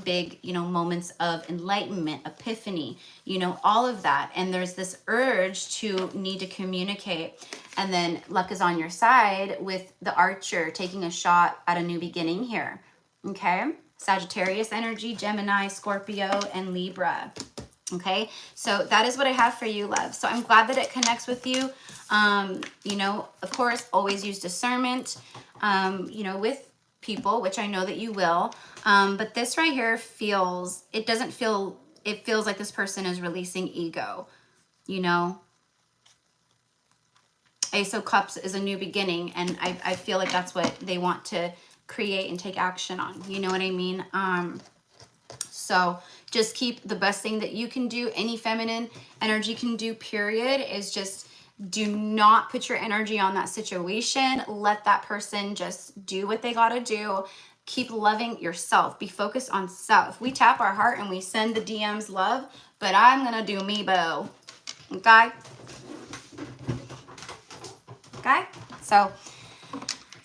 big, you know, moments of enlightenment, epiphany, you know, all of that. And there's this urge to need to communicate. And then luck is on your side with the Archer taking a shot at a new beginning here. Okay. Sagittarius energy, Gemini, Scorpio, and Libra. Okay, so that is what I have for you, love. So I'm glad that it connects with you. You know, of course, always use discernment, you know, with people, which I know that you will. But this right here feels, it feels like this person is releasing ego, you know. Ace of Cups is a new beginning, and I feel like that's what they want to create and take action on. You know what I mean? So just keep the best thing that you can do, any feminine energy can do, period, is just do not put your energy on that situation. Let that person just do what they got to do. Keep loving yourself. Be focused on self. We tap our heart and we send the DMs love, but I'm going to do me, boo. Okay? Okay? So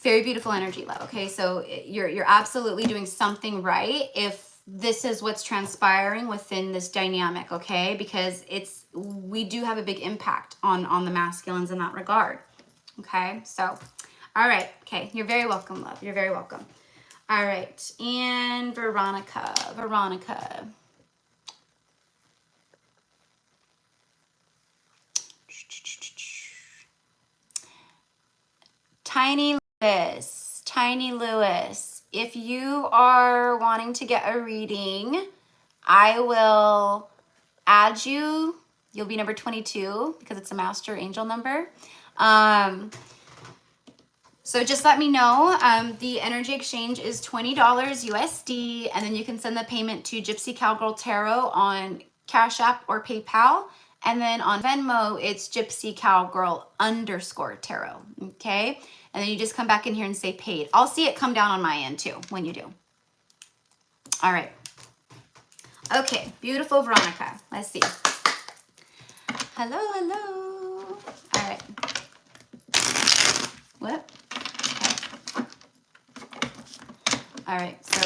very beautiful energy, love. Okay? So you're absolutely doing something right if this is what's transpiring within this dynamic, okay? Because we do have a big impact on the masculines in that regard, okay? So, all right, okay. You're very welcome, love. You're very welcome. All right, and Veronica. Tiny Lewis. If you are wanting to get a reading, I will add you. You'll be number 22 because it's a master angel number. So just let me know. The energy exchange is $20 USD, and then you can send the payment to Gypsy Cowgirl Tarot on Cash App or PayPal. And then on Venmo, it's Gypsy Cowgirl _ Tarot. Okay. And then you just come back in here and say paid. I'll see it come down on my end too when you do. All right. Okay. Beautiful Veronica. Let's see. Hello, hello. All right. What? Okay. All right. So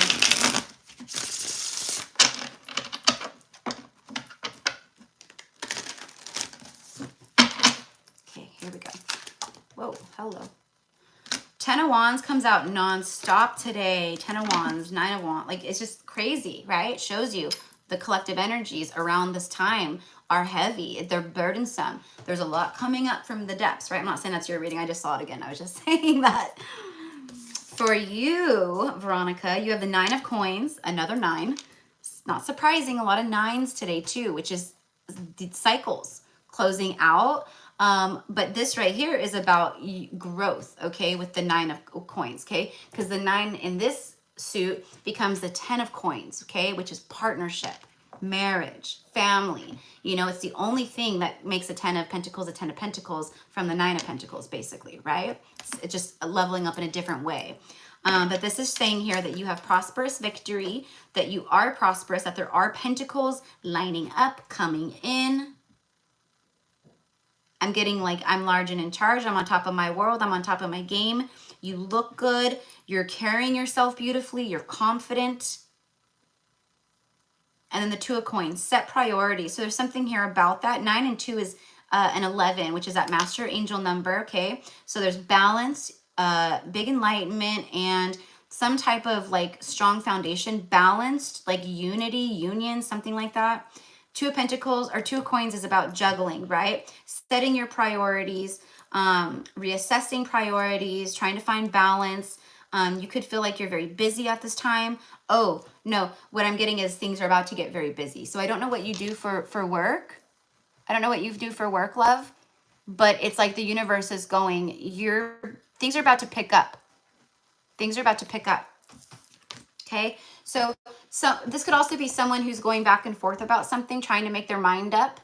okay, here we go. Whoa, hello. 10 of Wands comes out non-stop today. 10 of Wands, 9 of Wands. Like, it's just crazy, right? It shows you the collective energies around this time are heavy. They're burdensome. There's a lot coming up from the depths, right? I'm not saying that's your reading. I just saw it again. I was just saying that. For you, Veronica, you have the 9 of Coins, another 9. It's not surprising. A lot of 9s today, too, which is the cycles closing out. But this right here is about growth, okay, with the 9 of Coins, okay? Because the 9 in this suit becomes the 10 of Coins, okay, which is partnership, marriage, family. You know, it's the only thing that makes a 10 of Pentacles a 10 of Pentacles from the 9 of Pentacles, basically, right? It's just leveling up in a different way. But this is saying here that you have prosperous victory, that you are prosperous, that there are pentacles lining up, coming in. I'm getting like, I'm large and in charge. I'm on top of my world. I'm on top of my game. You look good. You're carrying yourself beautifully. You're confident. And then the 2 of Coins, set priorities. So there's something here about that. 9 and 2 is an 11, which is that master angel number, okay? So there's balance, big enlightenment, and some type of like strong foundation, balanced, like unity, union, something like that. 2 of Pentacles or 2 of Coins is about juggling, right? Setting your priorities, reassessing priorities, trying to find balance. You could feel like you're very busy at this time. Oh, no, what I'm getting is things are about to get very busy. So I don't know what you do for work. I don't know what you do for work, love, but it's like the universe is going, things are about to pick up. Things are about to pick up. Okay, so this could also be someone who's going back and forth about something, trying to make their mind up.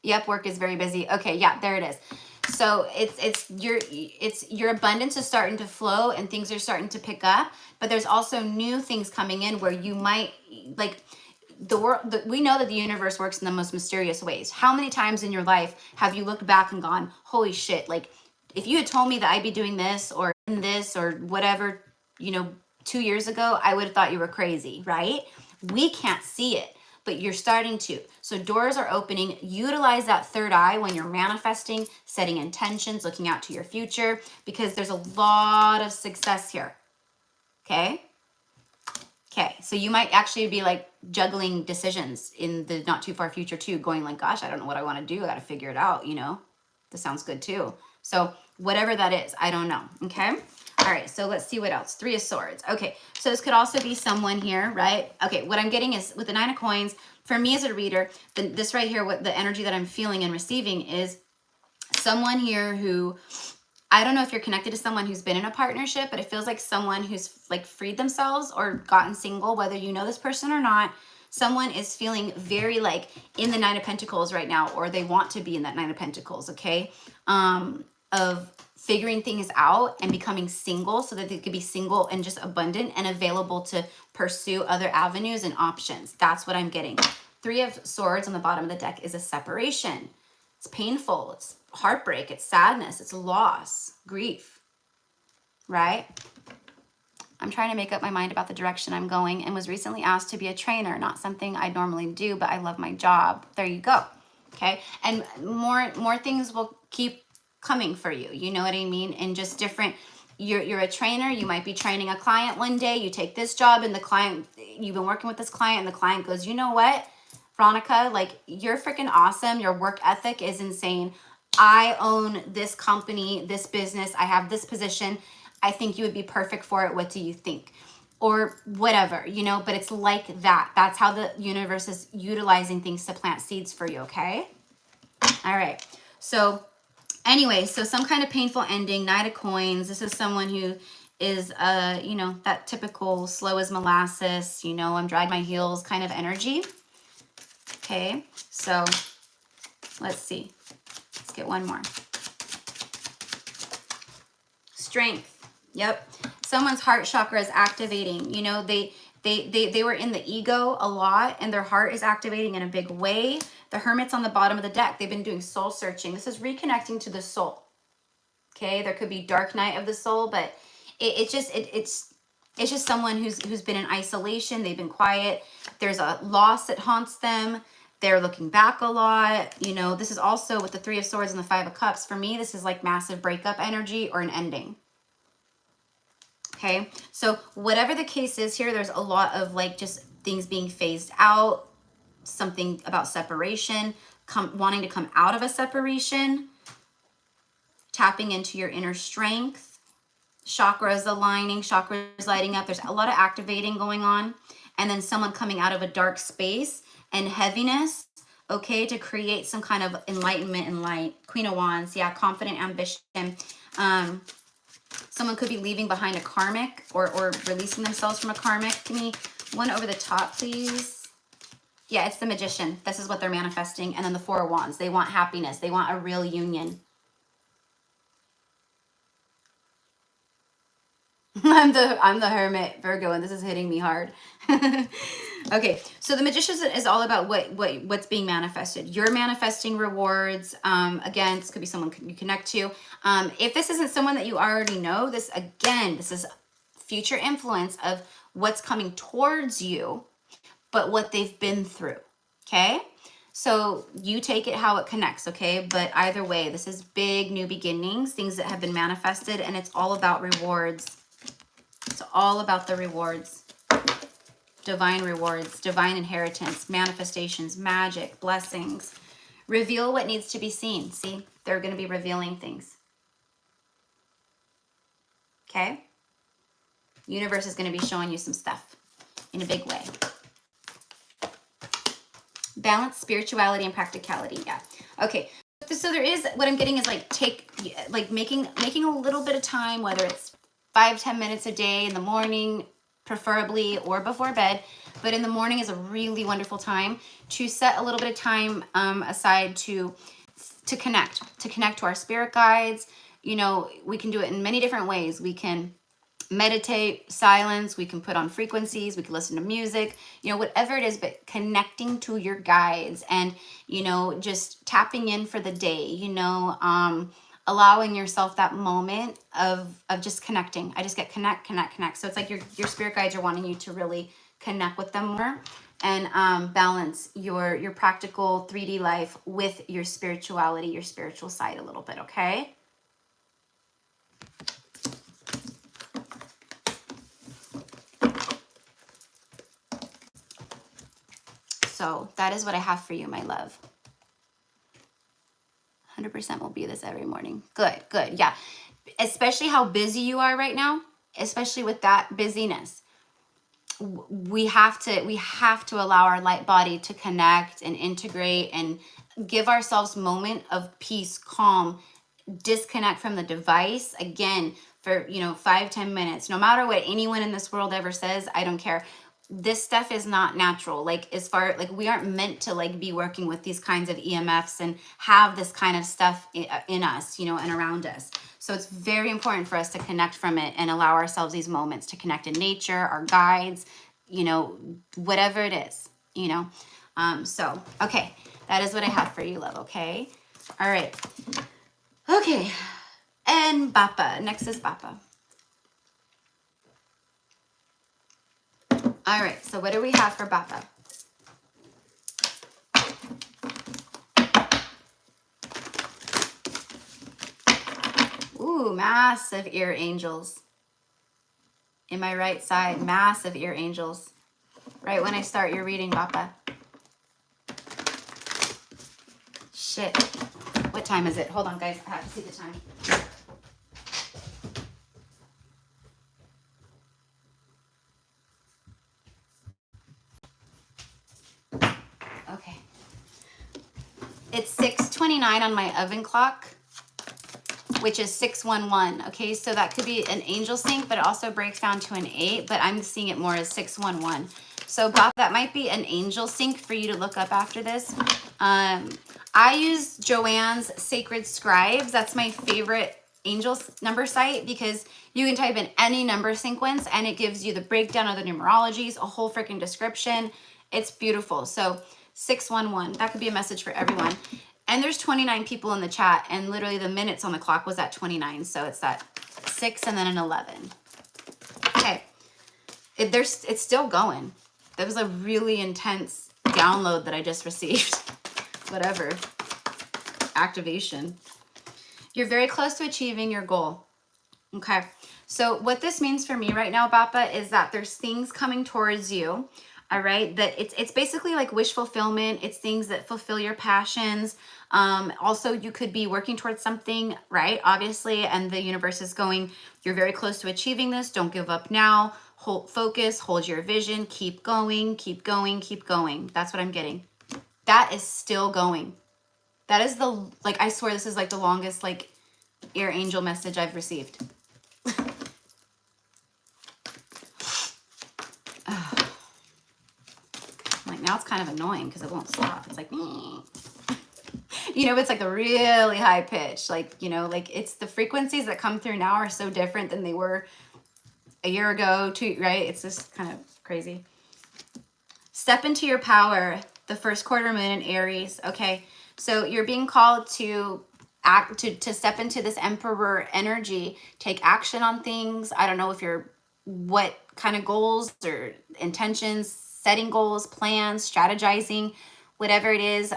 Yep, work is very busy. Okay, yeah, there it is. So it's your abundance is starting to flow and things are starting to pick up, but there's also new things coming in where you might like the world. We know that the universe works in the most mysterious ways. How many times in your life have you looked back and gone, holy shit, like if you had told me that I'd be doing this or in this or whatever, 2 years ago, I would have thought you were crazy, right? We can't see it, but you're starting to. So doors are opening. Utilize that third eye when you're manifesting, setting intentions, looking out to your future, because there's a lot of success here. Okay? Okay, so you might actually be like juggling decisions in the not too far future too, going like, gosh, I don't know what I want to do. I got to figure it out, This sounds good too. So whatever that is, I don't know, okay? All right, so let's see what else. 3 of Swords. Okay, so this could also be someone here, right? Okay, what I'm getting is with the 9 of Coins, for me as a reader, this right here, what the energy that I'm feeling and receiving is someone here who, I don't know if you're connected to someone who's been in a partnership, but it feels like someone who's like freed themselves or gotten single, whether you know this person or not. Someone is feeling very like in the 9 of Pentacles right now, or they want to be in that 9 of Pentacles, okay? Of figuring things out and becoming single so that they could be single and just abundant and available to pursue other avenues and options. That's what I'm getting. 3 of Swords on the bottom of the deck is a separation. It's painful. It's heartbreak. It's sadness. It's loss, grief, right? I'm trying to make up my mind about the direction I'm going and was recently asked to be a trainer, not something I normally do, but I love my job. There you go. Okay. And more things will keep coming for you. You know what I mean? And just different, you're a trainer. You might be training a client one day. You take this job and the client, you've been working with this client and the client goes, you know what, Veronica, like you're freaking awesome. Your work ethic is insane. I own this company, this business. I have this position. I think you would be perfect for it. What do you think? Or whatever, but it's like that. That's how the universe is utilizing things to plant seeds for you. Okay. All right. So Anyway, so some kind of painful ending, Knight of Coins. This is someone who is, you know, that typical slow as molasses, you know, I'm dragging my heels kind of energy. Okay, so let's see. Let's get one more. Strength. Yep. Someone's heart chakra is activating. You know, they were in the ego a lot, and their heart is activating in a big way. The Hermit's on the bottom of the deck. They've been doing soul searching. This is reconnecting to the soul. Okay, there could be dark night of the soul, but it's just someone who's been in isolation. They've been quiet. There's a loss that haunts them. They're looking back a lot. You know, this is also with the Three of Swords and the Five of Cups. For me, this is like massive breakup energy or an ending. Okay, so whatever the case is here, there's a lot of like just things being phased out, something about separation, wanting to come out of a separation, tapping into your inner strength, chakras aligning, chakras lighting up. There's a lot of activating going on. And then someone coming out of a dark space and heaviness, okay, to create some kind of enlightenment and light. Queen of Wands, yeah, confident ambition. Someone could be leaving behind a karmic or releasing themselves from a karmic. Give me one over the top, please. Yeah, it's the Magician. This is what they're manifesting. And then the Four of Wands. They want happiness. They want a real union. I'm the Hermit, Virgo, and this is hitting me hard. Okay, so the Magician is all about what's being manifested. You're manifesting rewards. Again, this could be someone you connect to. If this isn't someone that you already know, this is future influence of what's coming towards you, but what they've been through. Okay, so you take it how it connects. Okay, but either way, this is big new beginnings, things that have been manifested, and it's all about rewards. It's all about the rewards. Divine rewards, divine inheritance, manifestations, magic, blessings. Reveal what needs to be seen. See, they're going to be revealing things. Okay? Universe is going to be showing you some stuff in a big way. Balance, spirituality, and practicality. Yeah. Okay. So there is, what I'm getting is like making a little bit of time, whether it's 5-10 minutes a day in the morning, preferably, or before bed. But in the morning is a really wonderful time to set a little bit of time aside to connect to our spirit guides. You know, we can do it in many different ways. We can meditate, silence, we can put on frequencies, we can listen to music, you know, whatever it is, but connecting to your guides and, you know, just tapping in for the day, you know, allowing yourself that moment of just connecting. I just get connect. So it's like your spirit guides are wanting you to really connect with them more and balance your practical 3D life with your spirituality, your spiritual side a little bit, okay? So that is what I have for you, my love. 100% will be this every morning. Good. Yeah. Especially how busy you are right now, especially with that busyness. We have to allow our light body to connect and integrate and give ourselves moment of peace, calm, disconnect from the device. Again, for, you know, 5-10 minutes, no matter what anyone in this world ever says, I don't care. This stuff is not natural. Like, as far like we aren't meant to like be working with these kinds of EMFs and have this kind of stuff in us, you know, and around us. So it's very important for us to connect from it and allow ourselves these moments to connect in nature, our guides, you know, whatever it is, you know. So, okay, that is what I have for you, love, okay? All right. Okay, and Bappa. Next is Bappa. All right, so what do we have for Bappa? Ooh, massive ear angels. In my right side, massive ear angels. Right when I start your reading, Bappa. Shit. What time is it? Hold on, guys. I have to see the time. Okay. It's 6:29 on my oven clock. which is 611. Okay, so that could be an angel sync, but it also breaks down to an 8, but I'm seeing it more as 611. So Bob, that might be an angel sync for you to look up after this. I use Joanne's Sacred Scribes. That's my favorite angel number site because you can type in any number sequence and it gives you the breakdown of the numerologies, a whole freaking description. It's beautiful. So 611, that could be a message for everyone. And there's 29 people in the chat and literally the minutes on the clock was at 29. So it's that 6 and then an 11. Okay, it's still going. That was a really intense download that I just received. Whatever. Activation. You're very close to achieving your goal. Okay. So what this means for me right now, Bappa, is that there's things coming towards you. All right. That it's basically like wish fulfillment. It's things that fulfill your passions. Also, you could be working towards something, right? Obviously, and the universe is going, you're very close to achieving this. Don't give up now. Hold focus, hold your vision, keep going, keep going, keep going. That's what I'm getting. That is still going. That is the, like, I swear this is like the longest, like, air angel message I've received. Like, now it's kind of annoying because it won't stop. It's like, you know, it's like a really high pitch. Like, you know, like it's the frequencies that come through now are so different than they were a year ago, too, right? It's just kind of crazy. Step into your power, the first quarter moon in Aries. Okay, so you're being called to act, to step into this emperor energy, take action on things. I don't know if you're, what kind of goals or intentions, setting goals, plans, strategizing, whatever it is,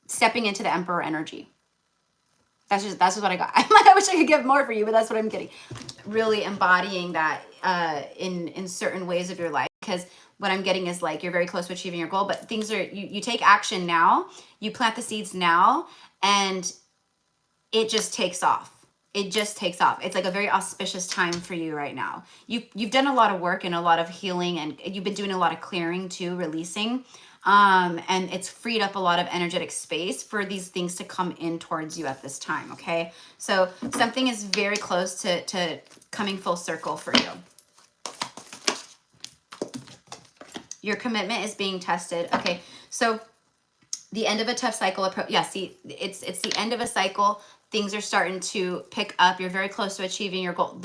stepping into the emperor energy. That's just what I got. I wish I could give more for you, but that's what I'm getting. Really embodying that in certain ways of your life, because what I'm getting is like you're very close to achieving your goal, but things are, you take action now, you plant the seeds now, and it just takes off. It just takes off. It's like a very auspicious time for you right now. You've done a lot of work and a lot of healing, and you've been doing a lot of clearing too, releasing. And it's freed up a lot of energetic space for these things to come in towards you at this time, okay? So something is very close to coming full circle for you. Your commitment is being tested. Okay, so the end of a tough cycle. Yeah, see, it's the end of a cycle. Things are starting to pick up. You're very close to achieving your goal.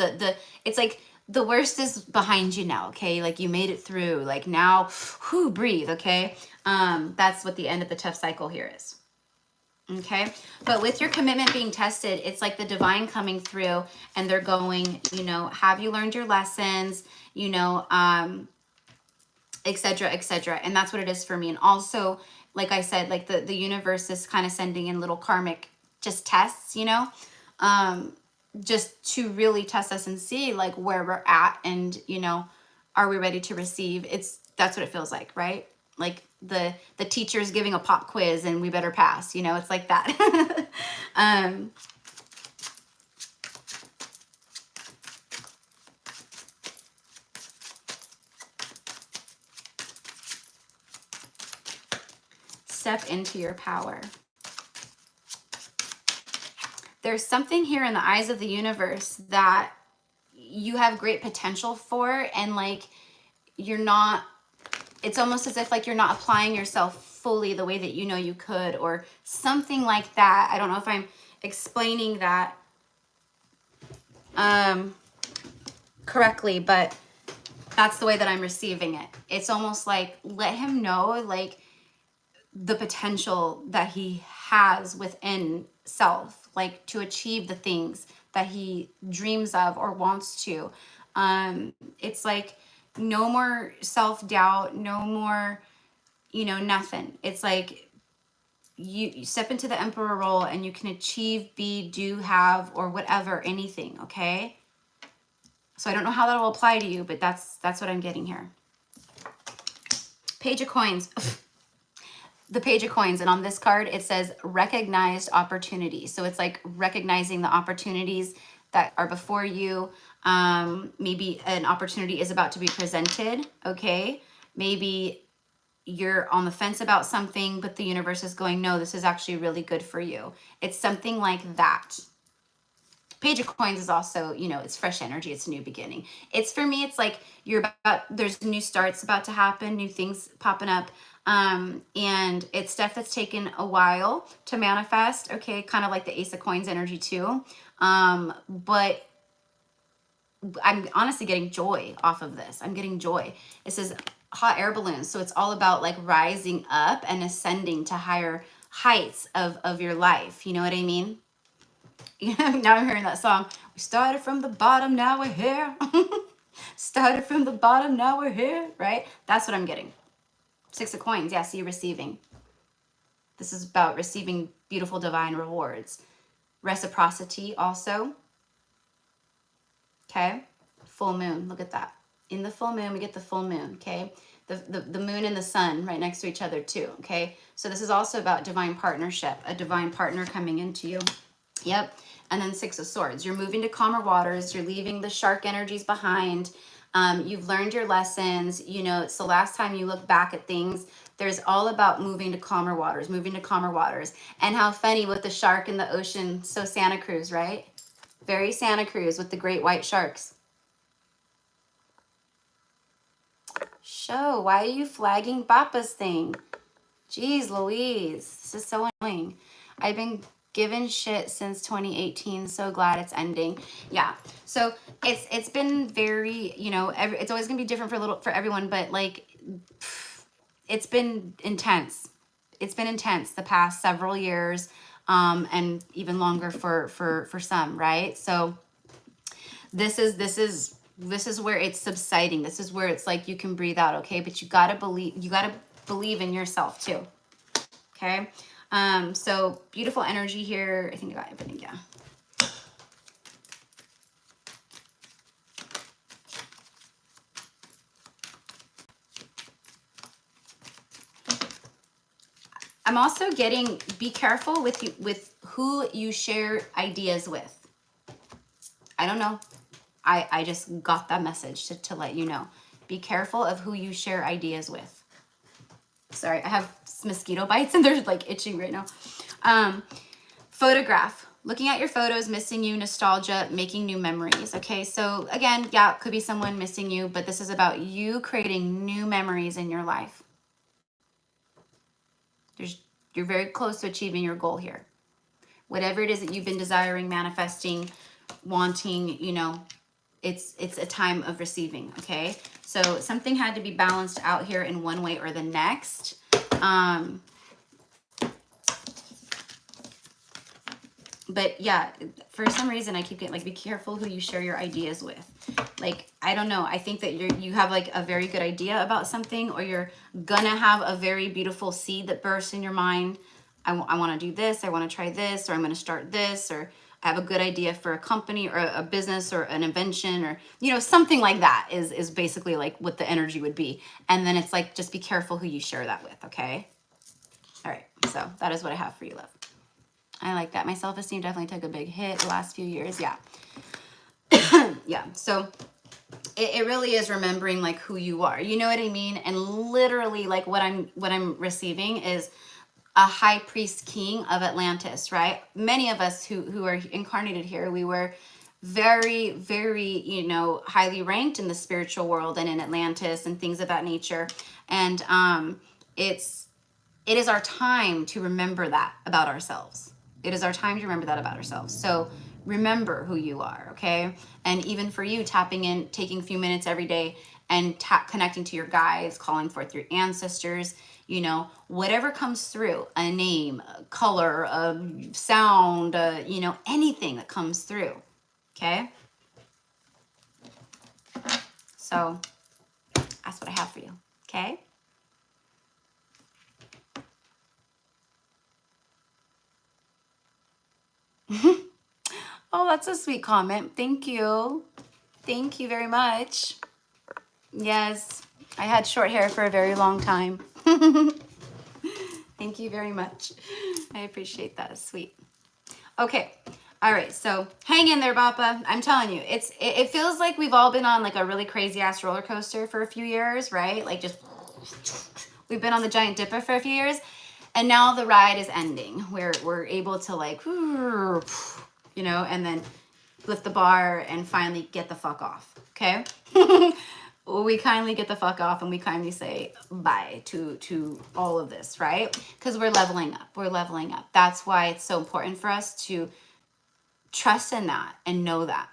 It's like the worst is behind you now, okay? Like you made it through. Like now, whew, breathe, okay? That's what the end of the tough cycle here is. Okay, but with your commitment being tested, it's like the divine coming through and they're going, you know, have you learned your lessons, you know, etc., etc. And that's what it is for me. And also, like I said, like the universe is kind of sending in little karmic just tests, you know, just to really test us and see like where we're at and, you know, are we ready to receive? That's what it feels like, right? Like the teacher's giving a pop quiz and we better pass, you know, it's like that. Step into your power. There's something here in the eyes of the universe that you have great potential for, and like you're not, it's almost as if like you're not applying yourself fully the way that you know you could, or something like that. I don't know if I'm explaining that correctly, but that's the way that I'm receiving it. It's almost like let him know like the potential that he has within self, like to achieve the things that he dreams of or wants to. It's like no more self-doubt, no more, you know, nothing. It's like you step into the emperor role and you can achieve, be, do, have, or whatever, anything, okay? So I don't know how that will apply to you, but that's what I'm getting here. Page of Coins. The Page of Coins, and on this card it says recognized opportunity. So it's like recognizing the opportunities that are before you. Maybe an opportunity is about to be presented, okay? Maybe you're on the fence about something, but the universe is going, no, this is actually really good for you. It's something like that. Page of Coins is also, you know, it's fresh energy. It's a new beginning. It's, for me, it's like there's new starts about to happen, new things popping up. And it's stuff that's taken a while to manifest. Okay. Kind of like the Ace of Coins energy too. But I'm honestly getting joy off of this. I'm getting joy. It says hot air balloons. So it's all about like rising up and ascending to higher heights of your life. You know what I mean? Now I'm hearing that song. We started from the bottom, now we're here. Started from the bottom, now we're here, right? That's what I'm getting. 6 of Coins. Yeah, see, receiving. This is about receiving beautiful divine rewards. Reciprocity also. Okay. Full moon. Look at that. In the full moon, we get the full moon. Okay. The moon and the sun right next to each other too. Okay. So this is also about divine partnership, a divine partner coming into you. Yep. And then 6 of Swords. You're moving to calmer waters. You're leaving the shark energies behind. You've learned your lessons. You know, it's the last time you look back at things. There's all about moving to calmer waters, moving to calmer waters. And how funny with the shark in the ocean. So Santa Cruz, right? Very Santa Cruz with the great white sharks. Show, why are you flagging Papa's thing? Jeez Louise, this is so annoying. I've been given shit since 2018. So glad it's ending. Yeah. So it's been very, you know, it's always gonna be different for everyone, but like it's been intense. It's been intense the past several years, and even longer for some, right? So this is where it's subsiding. This is where it's like you can breathe out, okay? But you gotta believe in yourself too. Okay. So beautiful energy here. I think I got everything, yeah. I'm also getting, be careful with who you share ideas with. I don't know. I just got that message to let you know. Be careful of who you share ideas with. Sorry, I have mosquito bites and they're like itching right now. Photograph. Looking at your photos, missing you, nostalgia, making new memories. Okay, so again, yeah, it could be someone missing you, but this is about you creating new memories in your life. You're very close to achieving your goal here. Whatever it is that you've been desiring, manifesting, wanting, you know, it's a time of receiving, okay? So something had to be balanced out here in one way or the next. But yeah, for some reason I keep getting like, be careful who you share your ideas with. Like, I don't know. I think that you have like a very good idea about something, or you're gonna have a very beautiful seed that bursts in your mind. I want to do this. I want to try this, or I'm going to start this, or I have a good idea for a company or a business or an invention, or, you know, something like that is basically like what the energy would be. And then it's like, just be careful who you share that with. Okay. All right. So that is what I have for you, love. I like that. My self-esteem definitely took a big hit the last few years. Yeah. Yeah. So it really is remembering like who you are, you know what I mean? And literally like what I'm receiving is a high priest king of Atlantis, right? Many of us who are incarnated here, we were very, very, you know, highly ranked in the spiritual world and in Atlantis and things of that nature. And it is our time to remember that about ourselves. It is our time to remember that about ourselves. So remember who you are, okay? And even for you, tapping in, taking a few minutes every day and connecting to your guides, calling forth your ancestors, you know, whatever comes through, a name, a color, a sound, you know, anything that comes through, okay? So that's what I have for you, okay? Oh, that's a sweet comment. Thank you. Thank you very much. Yes, I had short hair for a very long time. Thank you very much. I appreciate that. It's sweet. Okay. All right. So hang in there, Papa. I'm telling you, it feels like we've all been on like a really crazy ass roller coaster for a few years, right? Like just We've been on the Giant Dipper for a few years, and now the ride is ending. We're able to like, you know, and then lift the bar and finally get the fuck off. Okay. We kindly get the fuck off and we kindly say bye to all of this, right? Because we're leveling up. We're leveling up. That's why it's so important for us to trust in that and know that.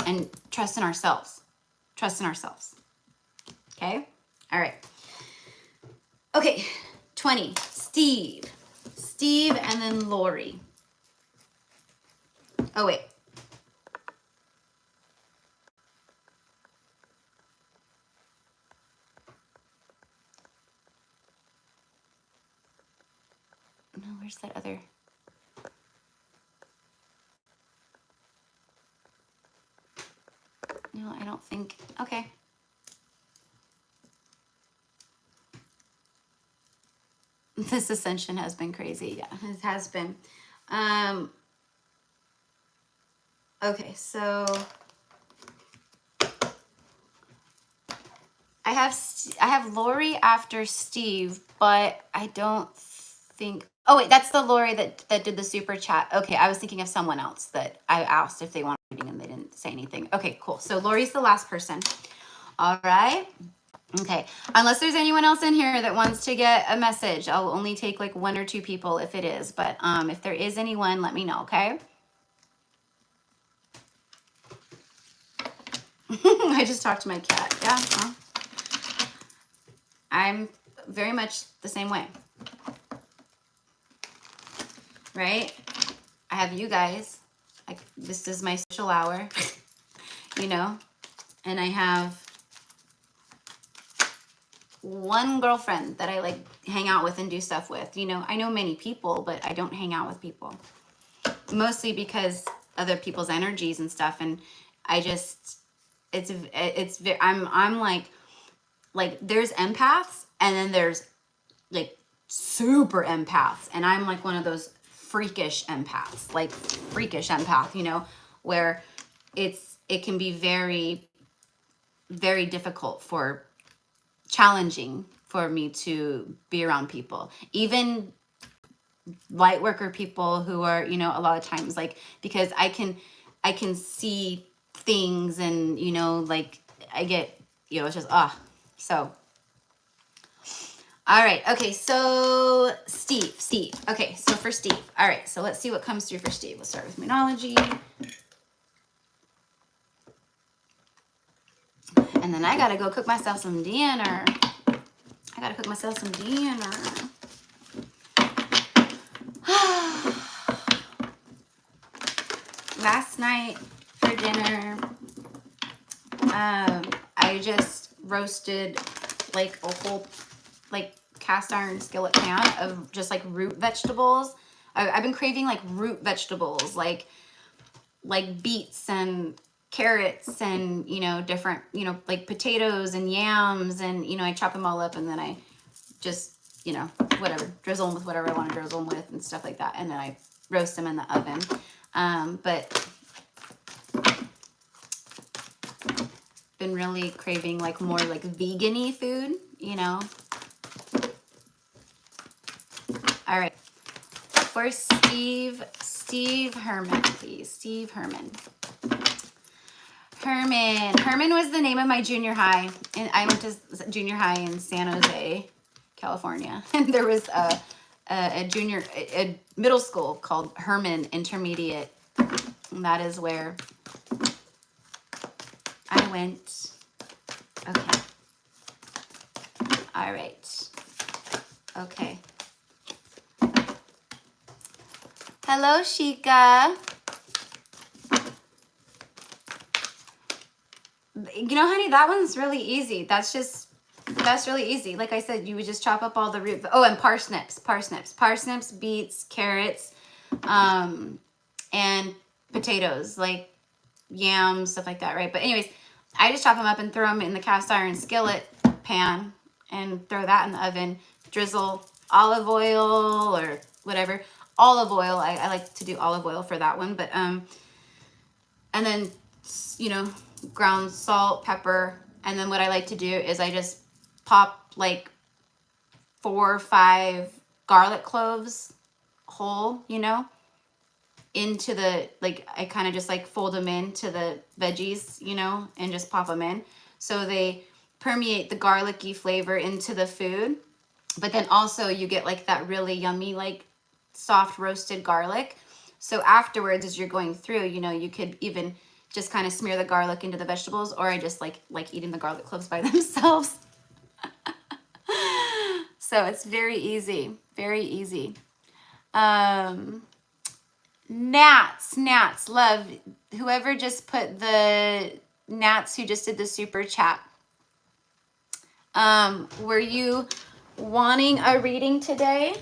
And trust in ourselves. Trust in ourselves. Okay? All right. Okay. 20. Steve. Steve and then Lori. Oh, wait. No, where's that other? No, I don't think. Okay. This ascension has been crazy. Yeah, it has been. Okay, so I have Lori after Steve, but I don't think. Oh wait, that's the Lori that did the super chat. Okay, I was thinking of someone else that I asked if they wanted reading and they didn't say anything. Okay, cool. So Lori's the last person. All right. Okay. Unless there's anyone else in here that wants to get a message, I'll only take like 1 or 2 people if it is. But if there is anyone, let me know. Okay. I just talked to my cat. Yeah. Well, I'm very much the same way. Right? I have you guys. This is my social hour, you know, and I have one girlfriend that I like hang out with and do stuff with. You know, I know many people, but I don't hang out with people. Mostly because other people's energies and stuff. And I just, I'm like there's empaths and then there's like super empaths. And I'm like one of those freakish empath, you know, where it can be very, very difficult challenging for me to be around people, even light worker people who are, you know, a lot of times like, because I can see things and, you know, like I get, you know, it's just, so. All right. Okay. So Steve. Okay. So for Steve. All right. So let's see what comes through for Steve. We'll start with Moonology. And then I got to go cook myself some dinner. Last night for dinner, I just roasted like a whole like cast iron skillet pan of just like root vegetables. I've been craving like root vegetables, like beets and carrots and, you know, different, you know, like potatoes and yams, and, you know, I chop them all up and then I just, you know, whatever, drizzle them with whatever I want to drizzle them with and stuff like that. And then I roast them in the oven. But been really craving like more like vegan-y food, you know. All right. For Steve Herman, please. Steve Herman. Herman was the name of my junior high. And I went to junior high in San Jose, California. And there was a middle school called Herman Intermediate. And that is where I went. Okay. All right. Okay. Hello, Shika. You know, honey, that one's really easy. That's really easy. Like I said, you would just chop up all the root. Oh, and parsnips, beets, carrots, and potatoes, like yams, stuff like that, right? But anyways, I just chop them up and throw them in the cast iron skillet pan and throw that in the oven. Drizzle olive oil or whatever. Olive oil. I like to do olive oil for that one, but and then, you know, ground salt, pepper, and then what I like to do is I just pop like 4 or 5 garlic cloves whole, you know, into the, like, I kind of just like fold them into the veggies, you know, and just pop them in. So they permeate the garlicky flavor into the food. But then also you get like that really yummy, like soft roasted garlic. So afterwards, as you're going through, you know, you could even just kind of smear the garlic into the vegetables, or I just like eating the garlic cloves by themselves. So it's very easy, very easy. Nats, love, whoever just put the Nats who just did the super chat. Were you wanting a reading today?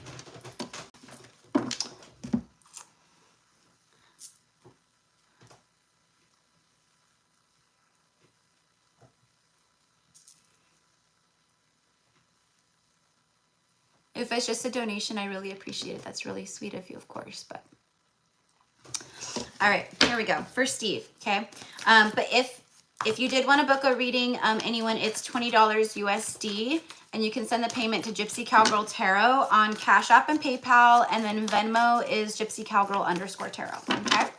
If it's just a donation, I really appreciate it. That's really sweet of you, of course, but. All right, here we go. For Steve, okay? But if you did want to book a reading, anyone, it's $20 USD, and you can send the payment to Gypsy Cowgirl Tarot on Cash App and PayPal, and then Venmo is Gypsy Cowgirl _tarot, okay?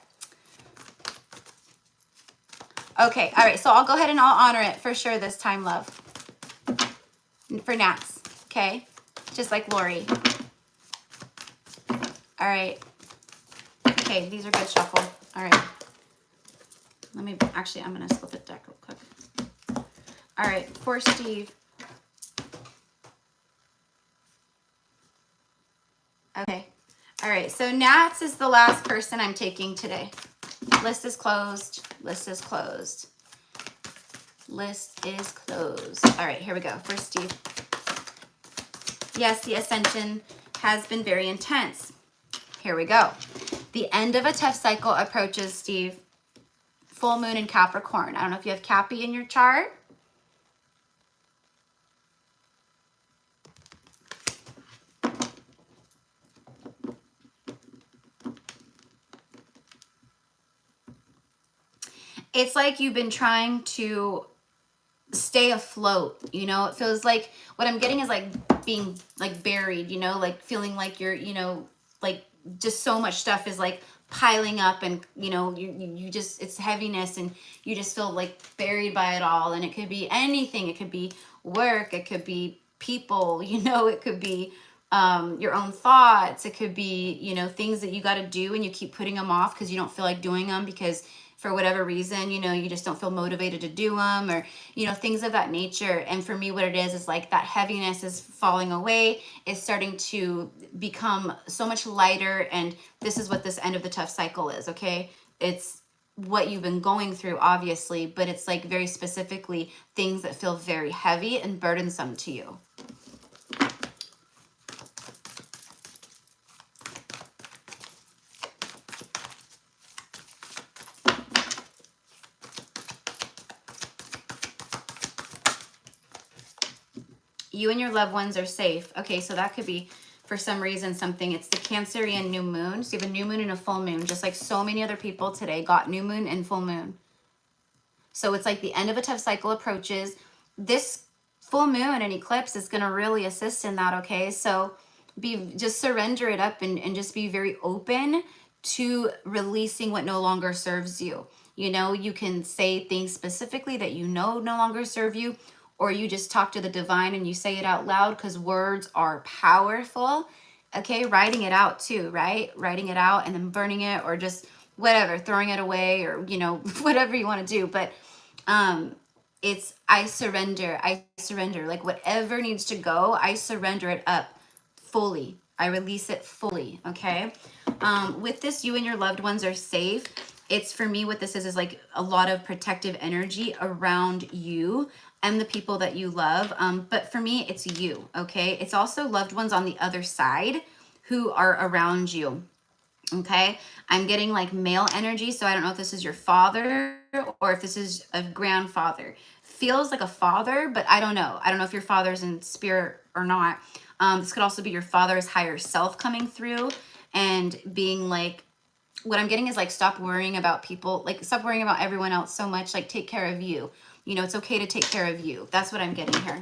Okay, all right, so I'll go ahead and I'll honor it for sure this time, love. For Nats, okay? Just like Lori. All right. Okay, these are good shuffle. All right. Let me, actually, I'm going to flip it deck real quick. All right, for Steve. Okay. All right, so Nats is the last person I'm taking today. List is closed. List is closed. List is closed. All right, here we go. For Steve. Yes, the ascension has been very intense. Here we go. The end of a tough cycle approaches, Steve. Full moon in Capricorn. I don't know if you have Cappy in your chart. It's like you've been trying to stay afloat, you know? It feels like, what I'm getting is like being like buried, you know, like feeling like you're, you know, like just so much stuff is like piling up, and you know, you just, it's heaviness, and you just feel like buried by it all. And it could be anything. It could be work, it could be people, you know, it could be your own thoughts, it could be, you know, things that you got to do and you keep putting them off because you don't feel like doing them, because for whatever reason, you know, you just don't feel motivated to do them, or, you know, things of that nature. And for me, what it is like that heaviness is falling away. It's starting to become so much lighter. And this is what this end of the tough cycle is, okay? It's what you've been going through, obviously, but it's like very specifically things that feel very heavy and burdensome to you. You and your loved ones are safe. Okay, so that could be, for some reason, something. It's the Cancerian new moon. So you have a new moon and a full moon, just like so many other people today got new moon and full moon. So it's like the end of a tough cycle approaches. This full moon and eclipse is going to really assist in that, okay? So just surrender it up, and just be very open to releasing what no longer serves you. You know, you can say things specifically that you know no longer serve you, or you just talk to the divine and you say it out loud, because words are powerful. Okay, writing it out too, right? Writing it out and then burning it, or just whatever, throwing it away, or, you know, whatever you want to do. But it's I surrender, like whatever needs to go, I surrender it up fully. I release it fully, okay? With this, you and your loved ones are safe. It's, for me, what this is like a lot of protective energy around you and the people that you love. But for me, it's you, okay? It's also loved ones on the other side who are around you, okay? I'm getting like male energy, so I don't know if this is your father or if this is a grandfather. Feels like a father, but I don't know. I don't know if your father's in spirit or not. This could also be your father's higher self coming through and being like, what I'm getting is like, stop worrying about people, like stop worrying about everyone else so much, like take care of you. You know, it's okay to take care of you. That's what I'm getting here.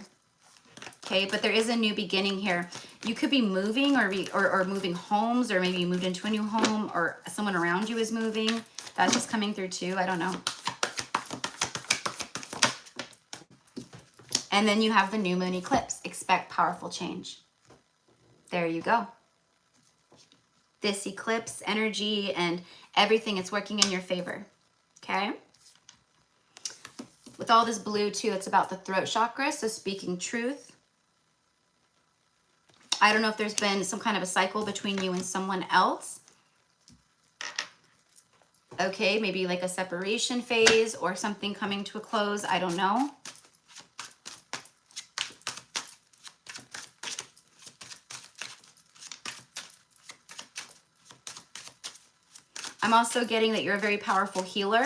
Okay, but there is a new beginning here. You could be moving or moving homes, or maybe you moved into a new home, or someone around you is moving. That's just coming through too. I don't know. And then you have the new moon eclipse. Expect powerful change. There you go. This eclipse energy and everything, it's working in your favor. Okay? With all this blue too, it's about the throat chakra, so speaking truth. I don't know if there's been some kind of a cycle between you and someone else. Okay, maybe like a separation phase or something coming to a close. I don't know. I'm also getting that you're a very powerful healer.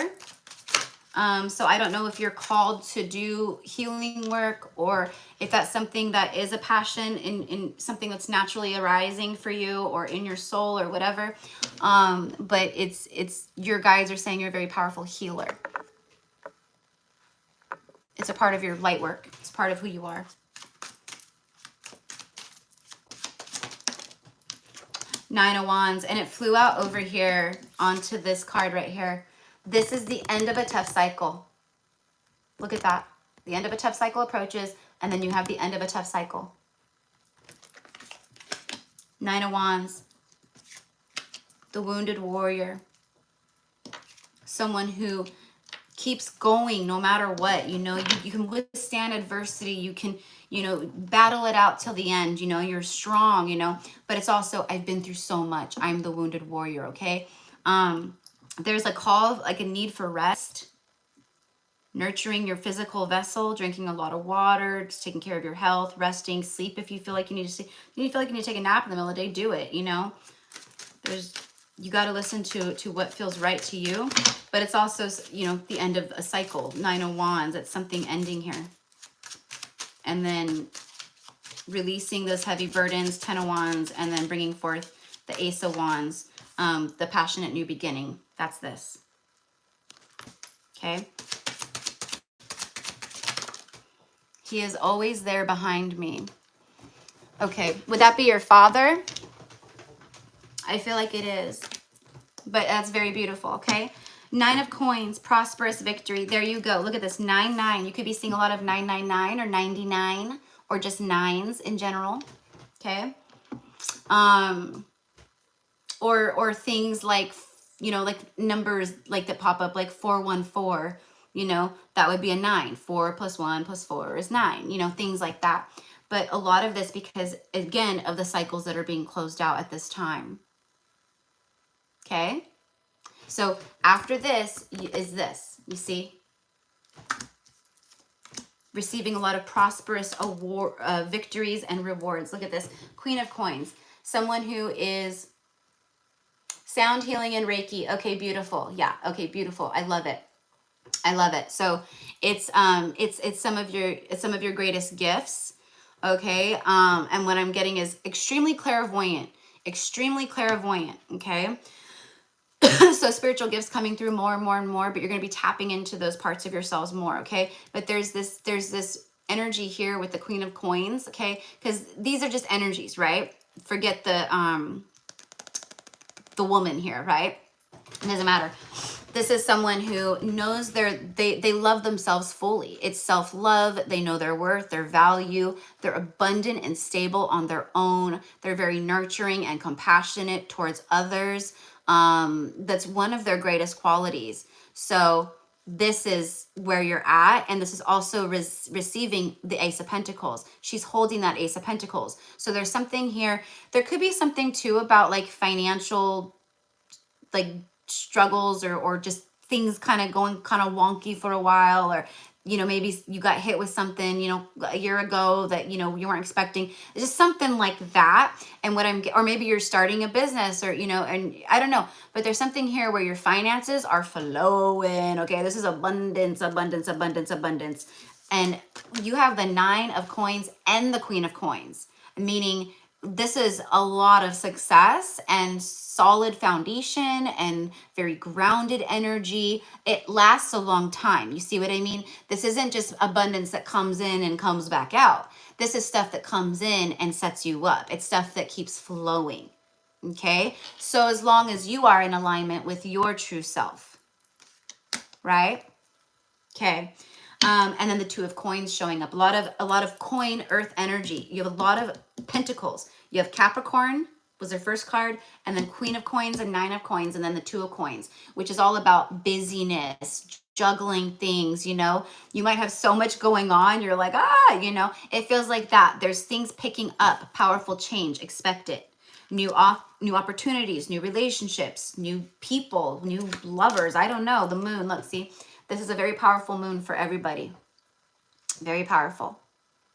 So I don't know if you're called to do healing work, or if that's something that is a passion in something that's naturally arising for you or in your soul or whatever. But it's your guides are saying you're a very powerful healer. It's a part of your light work. It's part of who you are. Nine of Wands, and it flew out over here onto this card right here. This is the end of a tough cycle. Look at that. The end of a tough cycle approaches, and then you have the end of a tough cycle. Nine of Wands. The wounded warrior. Someone who keeps going no matter what. You know, you can withstand adversity. You can, you know, battle it out till the end. You know, you're strong, you know. But it's also, I've been through so much. I'm the wounded warrior, okay? There's a call, like a need for rest. Nurturing your physical vessel, drinking a lot of water, just taking care of your health, resting, sleep if you feel like you need to sleep. If you feel like you need to take a nap in the middle of the day, do it, you know. You got to listen to what feels right to you. But it's also, you know, the end of a cycle. Nine of Wands, it's something ending here. And then releasing those heavy burdens, 10 of Wands, and then bringing forth the Ace of Wands, the passionate new beginning. That's this. Okay. He is always there behind me. Okay, would that be your father? I feel like it is. But that's very beautiful, okay? Nine of Coins, prosperous victory. There you go. Look at this, 9-9. You could be seeing a lot of 999 or 99 or just nines in general, okay? Or things like, you know, like numbers like that pop up like 414, you know, that would be a 9. 4 plus 1 plus 4 is 9, you know, things like that. But a lot of this because, again, of the cycles that are being closed out at this time. Okay? So after this is this, you see? Receiving a lot of prosperous victories and rewards. Look at this. Queen of Coins. Someone who is sound healing and Reiki. Okay, beautiful. Yeah, okay, beautiful. I love it. I love it. So it's some of your greatest gifts. Okay. And what I'm getting is extremely clairvoyant, okay? So spiritual gifts coming through more and more and more, but you're going to be tapping into those parts of yourselves more, okay? But there's this energy here with the Queen of Coins, okay? Because these are just energies, right? Forget the woman here, right? It doesn't matter. This is someone who knows they love themselves fully. It's self-love. They know their worth, their value. They're abundant and stable on their own. They're very nurturing and compassionate towards others. That's one of their greatest qualities. So this is where you're at. And this is also receiving the Ace of Pentacles. She's holding that Ace of Pentacles. So there's something here. There could be something too about like financial, like struggles or just things kind of going kind of wonky for a while, or you know, maybe you got hit with something, you know, a year ago that, you know, you weren't expecting. It's just something like that. And or maybe you're starting a business, or, you know, and I don't know, but there's something here where your finances are flowing. Okay. This is abundance, abundance, abundance, abundance. And you have the 9 of Coins and the Queen of Coins, meaning this is a lot of success and solid foundation and very grounded energy. It lasts a long time. You see what I mean? This isn't just abundance that comes in and comes back out. This is stuff that comes in and sets you up. It's stuff that keeps flowing. Okay? So as long as you are in alignment with your true self, right? Okay. And then the Two of Coins showing up. A lot of coin earth energy. You have a lot of pentacles. You have Capricorn was their first card, and then Queen of Coins and Nine of Coins, and then the Two of Coins, which is all about busyness, juggling things. You know, you might have so much going on. You're like, you know, it feels like that. There's things picking up, powerful change, expect it. New opportunities, new relationships, new people, new lovers. I don't know. The moon, let's see. This is a very powerful moon for everybody. Very powerful.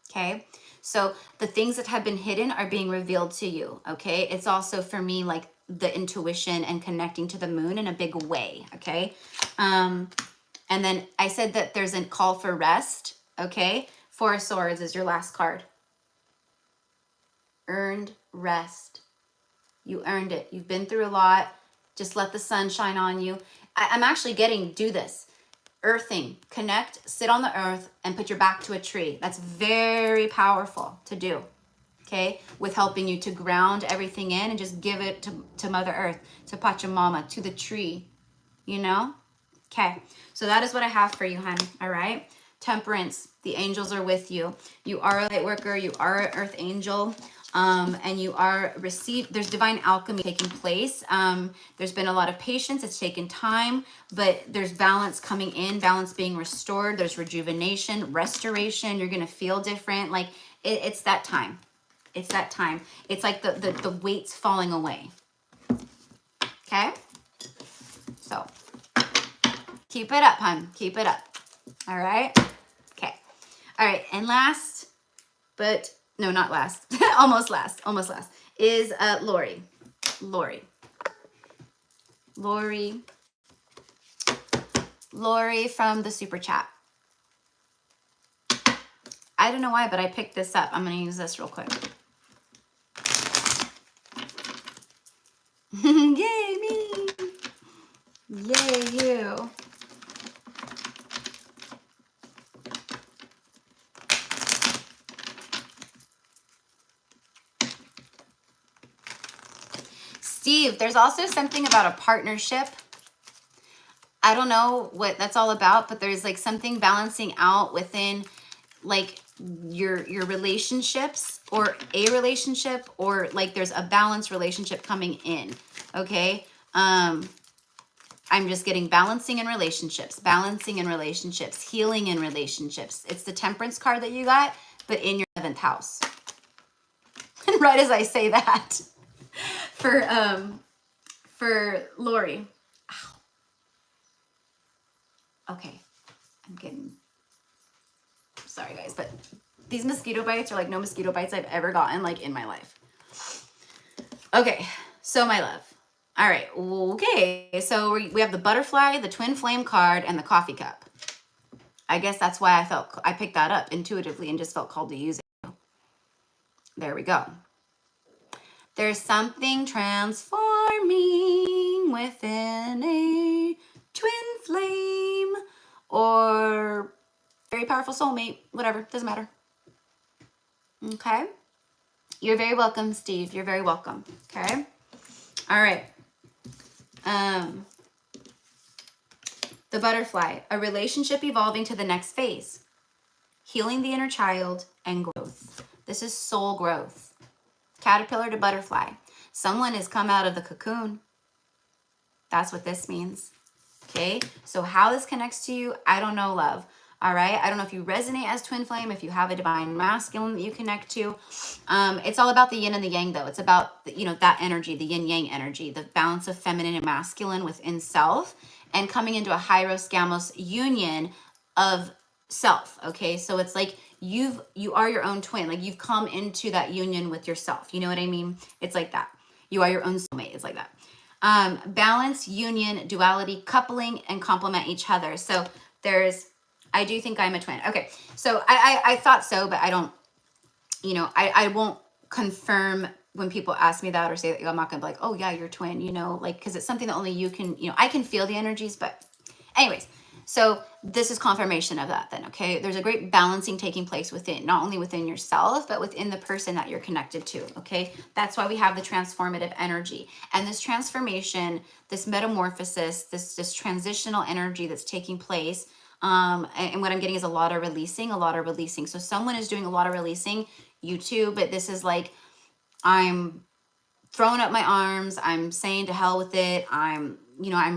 Okay. So the things that have been hidden are being revealed to you. Okay. It's also for me like the intuition and connecting to the moon in a big way. Okay. And then I said that there's a call for rest. Okay. Four of Swords is your last card. Earned rest. You earned it. You've been through a lot. Just let the sun shine on you. I'm actually do this. Earthing, connect, sit on the earth and put your back to a tree. That's very powerful to do, okay? With helping you to ground everything in and just give it to Mother Earth, to Pachamama, to the tree, you know? Okay, so that is what I have for you, honey, all right? Temperance, the angels are with you. You are a light worker, you are an earth angel. And you are there's divine alchemy taking place. There's been a lot of patience. It's taken time, but there's balance coming in, balance being restored. There's rejuvenation, restoration. You're going to feel different. Like it's that time. It's that time. It's like the weight's falling away. Okay. So keep it up, hon. Keep it up. All right. Okay. All right. And last, but no, not last. almost last, is Lori. Lori from the super chat. I don't know why, but I picked this up. I'm going to use this real quick. Yay, me. Yay, you. Steve, there's also something about a partnership. I don't know what that's all about, but there's like something balancing out within like your relationships or a relationship, or like there's a balanced relationship coming in. Okay. I'm just getting balancing in relationships, healing in relationships. It's the Temperance card that you got, but in your 7th house. And right as I say that, for Lori. Ow. Okay. I'm getting, sorry guys, but these mosquito bites are like no mosquito bites I've ever gotten like in my life. Okay. So my love. All right. Okay. So we have the butterfly, the twin flame card, and the coffee cup. I guess that's why I picked that up intuitively and just felt called to use it. There we go. There's something transforming within a twin flame or very powerful soulmate, whatever, doesn't matter. Okay. You're very welcome, Steve. You're very welcome. Okay. All right. The butterfly, a relationship evolving to the next phase, healing the inner child and growth. This is soul growth. Caterpillar to butterfly. Someone has come out of the cocoon. That's what this means. Okay. So how this connects to you, I don't know, love. All right. I don't know if you resonate as twin flame, if you have a divine masculine that you connect to. It's all about the yin and the yang though. It's about, that energy, the yin yang energy, the balance of feminine and masculine within self and coming into a Hyros Gamos union of self. Okay. So it's like you are your own twin. Like you've come into that union with yourself. You know what I mean? It's like that. You are your own soulmate. It's like that. Balance, union, duality, coupling, and complement each other. So I do think I'm a twin. Okay. So I thought so, but I don't, I won't confirm when people ask me that or say that. I'm not gonna be like, oh yeah, you're twin, you know, like, because it's something that only you can, you know, I can feel the energies. But anyways, so this is confirmation of that then. Okay, there's a great balancing taking place within, not only within yourself, but within the person that you're connected to. Okay, that's why we have the transformative energy. And this transformation, this metamorphosis, this transitional energy that's taking place, and what I'm getting is a lot of releasing. So someone is doing a lot of releasing, you too, but this is like, I'm throwing up my arms. I'm saying to hell with it. I'm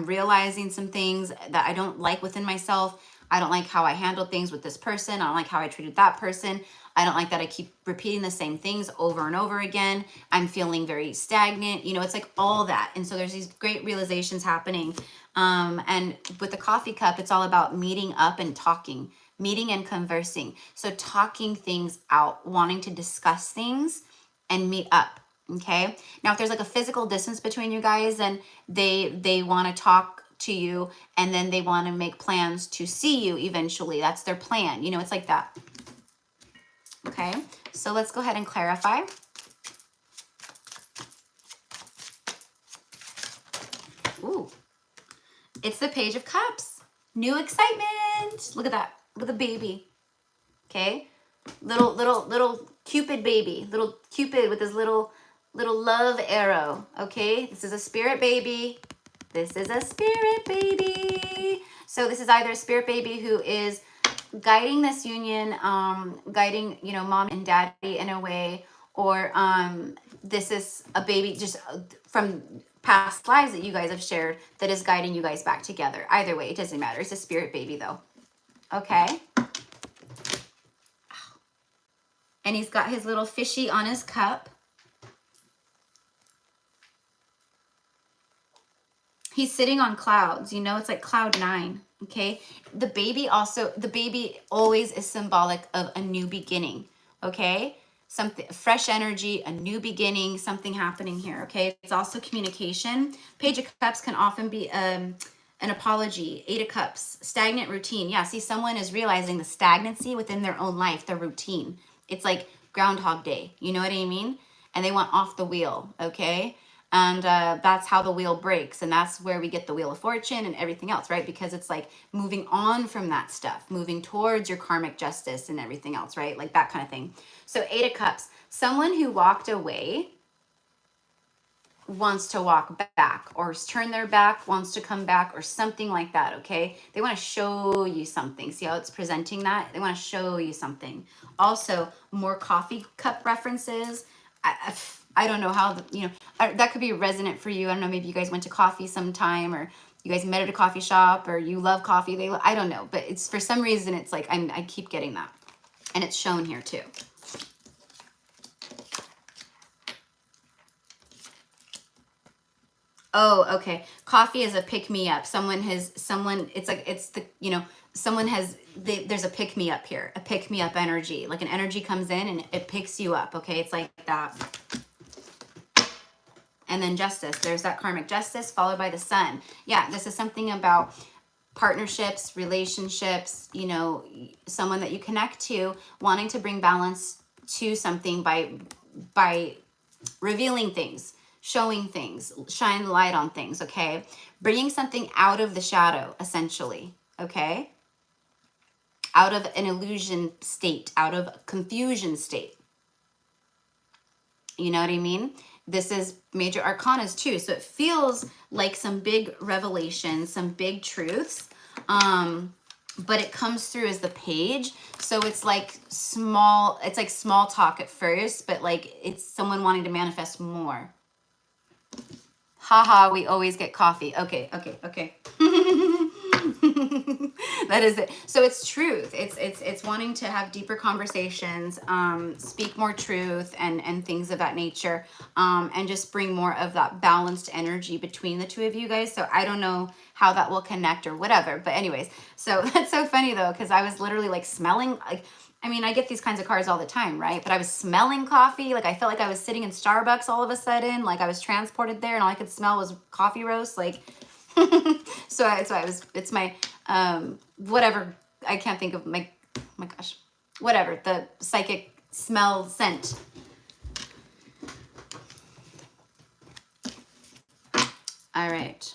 realizing some things that I don't like within myself. I don't like how I handled things with this person. I don't like how I treated that person. I don't like that I keep repeating the same things over and over again. I'm feeling very stagnant. You know, it's like all that. And so there's these great realizations happening. And with the coffee cup, it's all about meeting up and talking, meeting and conversing. So talking things out, wanting to discuss things and meet up. Okay. Now, if there's like a physical distance between you guys and they want to talk to you and then they want to make plans to see you eventually, that's their plan. You know, it's like that. Okay. So let's go ahead and clarify. Ooh, it's the Page of Cups. New excitement. Look at that. Look at the baby. Okay. Little Cupid baby. Little Cupid with his little love arrow. Okay. This is a spirit baby. This is a spirit baby. So this is either a spirit baby who is guiding this union, guiding, you know, mom and daddy in a way, or this is a baby just from past lives that you guys have shared that is guiding you guys back together. Either way, it doesn't matter. It's a spirit baby though. Okay. And he's got his little fishy on his cup. He's sitting on clouds, you know, it's like cloud 9. Okay. The baby always is symbolic of a new beginning. Okay. Something, fresh energy, a new beginning, something happening here. Okay. It's also communication. Page of Cups can often be an apology. 8 of Cups, stagnant routine. Yeah. See, someone is realizing the stagnancy within their own life, their routine. It's like Groundhog Day. You know what I mean? And they want off the wheel. Okay. And that's how the wheel breaks. And that's where we get the Wheel of Fortune and everything else, right? Because it's like moving on from that stuff, moving towards your karmic justice and everything else, right? Like that kind of thing. So 8 of Cups, someone who walked away wants to walk back, or turn their back, wants to come back, or something like that, okay? They want to show you something. See how it's presenting that? They want to show you something. Also, more coffee cup references. I don't know how, that could be resonant for you. I don't know, maybe you guys went to coffee sometime, or you guys met at a coffee shop, or you love coffee. I don't know, but it's for some reason, it's like, I keep getting that. And it's shown here too. Oh, okay. Coffee is a pick me up. Someone, it's like, it's the, there's a pick me up here, a pick me up energy. Like an energy comes in and it picks you up. Okay. It's like that. And then Justice, there's that karmic justice followed by the Sun. Yeah. This is something about partnerships, relationships, someone that you connect to, wanting to bring balance to something by revealing things, showing things, shine light on things, okay? Bringing something out of the shadow, essentially, okay? Out of an illusion state, out of a confusion state. You know what I mean? This is major arcanas too. So it feels like some big revelations, some big truths, but it comes through as the Page. So it's like small talk at first, but like it's someone wanting to manifest more. Haha, we always get coffee. Okay. That is it. So it's truth. It's wanting to have deeper conversations, speak more truth and things of that nature, and just bring more of that balanced energy between the two of you guys. So I don't know how that will connect or whatever. But anyways, so that's so funny though, because I was literally like smelling like, I mean, I get these kinds of cards all the time, right? But I was smelling coffee. Like I felt like I was sitting in Starbucks all of a sudden. Like I was transported there and all I could smell was coffee roast. Like, it's my, whatever. I can't think of my gosh, whatever. The psychic smell scent. All right.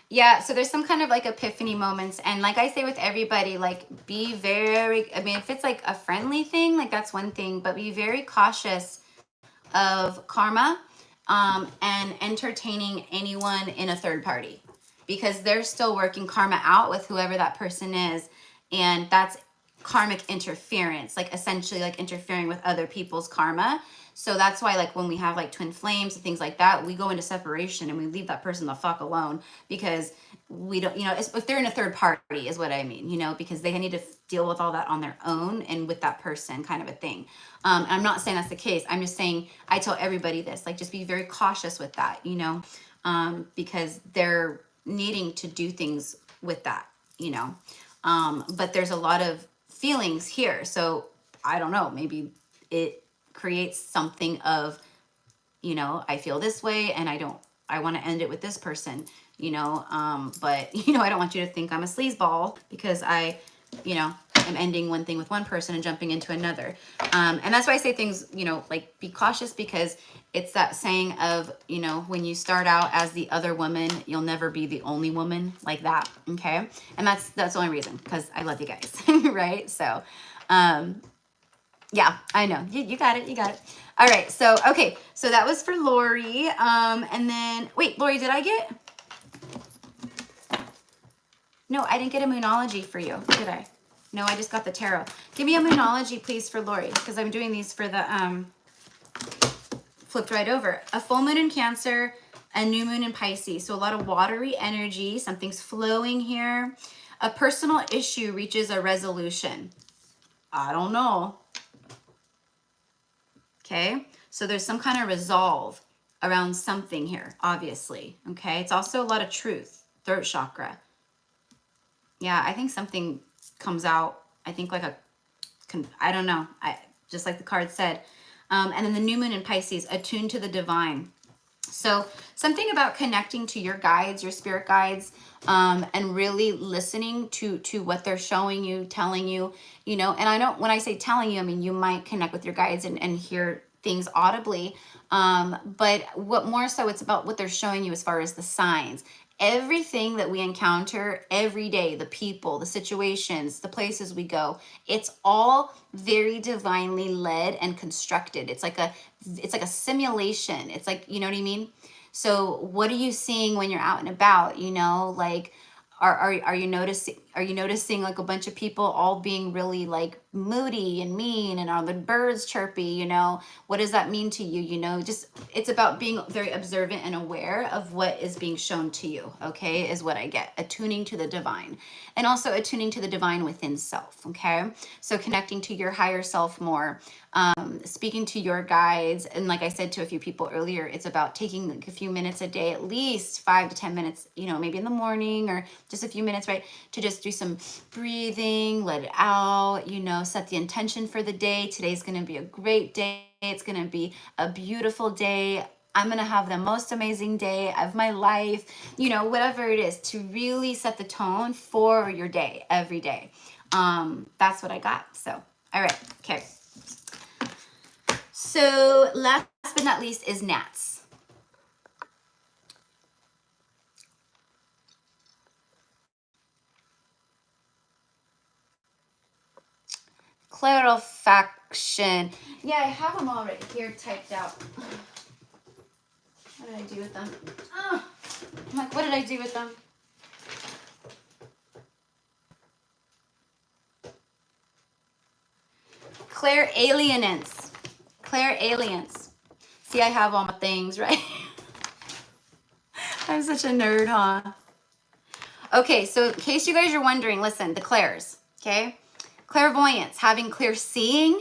Yeah, so there's some kind of like epiphany moments. And like I say with everybody, like be very, I mean, if it's like a friendly thing, like that's one thing, but be very cautious of karma and entertaining anyone in a third party, because they're still working karma out with whoever that person is. And that's karmic interference, like essentially like interfering with other people's karma. So that's why like when we have like twin flames and things like that, we go into separation and we leave that person the fuck alone, because we don't, you know, if they're in a third party is what I mean, you know, because they need to deal with all that on their own and with that person kind of a thing. I'm not saying that's the case. I'm just saying, I tell everybody this, like just be very cautious with that, you know, because they're needing to do things with that, you know. But there's a lot of feelings here. So I don't know, maybe it creates something of, you know, I feel this way and I want to end it with this person, you know, but you know, I don't want you to think I'm a sleazeball because I, you know, am ending one thing with one person and jumping into another. And that's why I say things, you know, like be cautious, because it's that saying of, you know, when you start out as the other woman, you'll never be the only woman, like that. Okay. And that's the only reason, because I love you guys. Right. So, yeah, I know. You got it. You got it. All right. So, okay. So that was for Lori. And then, wait, Lori, did I get? No, I didn't get a moonology for you, did I? No, I just got the tarot. Give me a moonology, please, for Lori, because I'm doing these for the flipped right over. A full moon in Cancer, a new moon in Pisces. So a lot of watery energy. Something's flowing here. A personal issue reaches a resolution. I don't know. Okay, so there's some kind of resolve around something here, obviously. Okay, it's also a lot of truth, throat chakra. Yeah, I think something comes out. I think like I don't know. Just like the card said. And then the new moon in Pisces, attuned to the divine. So something about connecting to your guides, your spirit guides, and really listening to what they're showing you, telling you, you know. And I know when I say telling you, I mean, you might connect with your guides and hear things audibly. But what more so, it's about what they're showing you as far as the signs. Everything that we encounter every day, the people, the situations, the places we go, it's all very divinely led and constructed. It's like a simulation. It's like, you know what I mean? So what are you seeing when you're out and about? You know, like, are you noticing like a bunch of people all being really like moody and mean, and are the birds chirpy? You know, what does that mean to you? You know, just, it's about being very observant and aware of what is being shown to you. Okay, is what I get. Attuning to the divine, and also attuning to the divine within self. Okay, so connecting to your higher self more, speaking to your guides. And like I said to a few people earlier, it's about taking like a few minutes a day, at least 5 to 10 minutes, you know, maybe in the morning or just a few minutes, right? To just do some breathing, let it out, you know, set the intention for the day. Today's going to be a great day. It's going to be a beautiful day. I'm going to have the most amazing day of my life, you know, whatever it is, to really set the tone for your day every day. That's what I got. So, all right. Okay. So last but not least is gnats. Clarification. Yeah, I have them all right here typed out. What did I do with them? Oh, I'm like, what did I do with them? Clairalience. Clairalience. See, I have all my things, right? I'm such a nerd, huh? Okay, so in case you guys are wondering, listen, the clairs, okay? Clairvoyance, having clear seeing.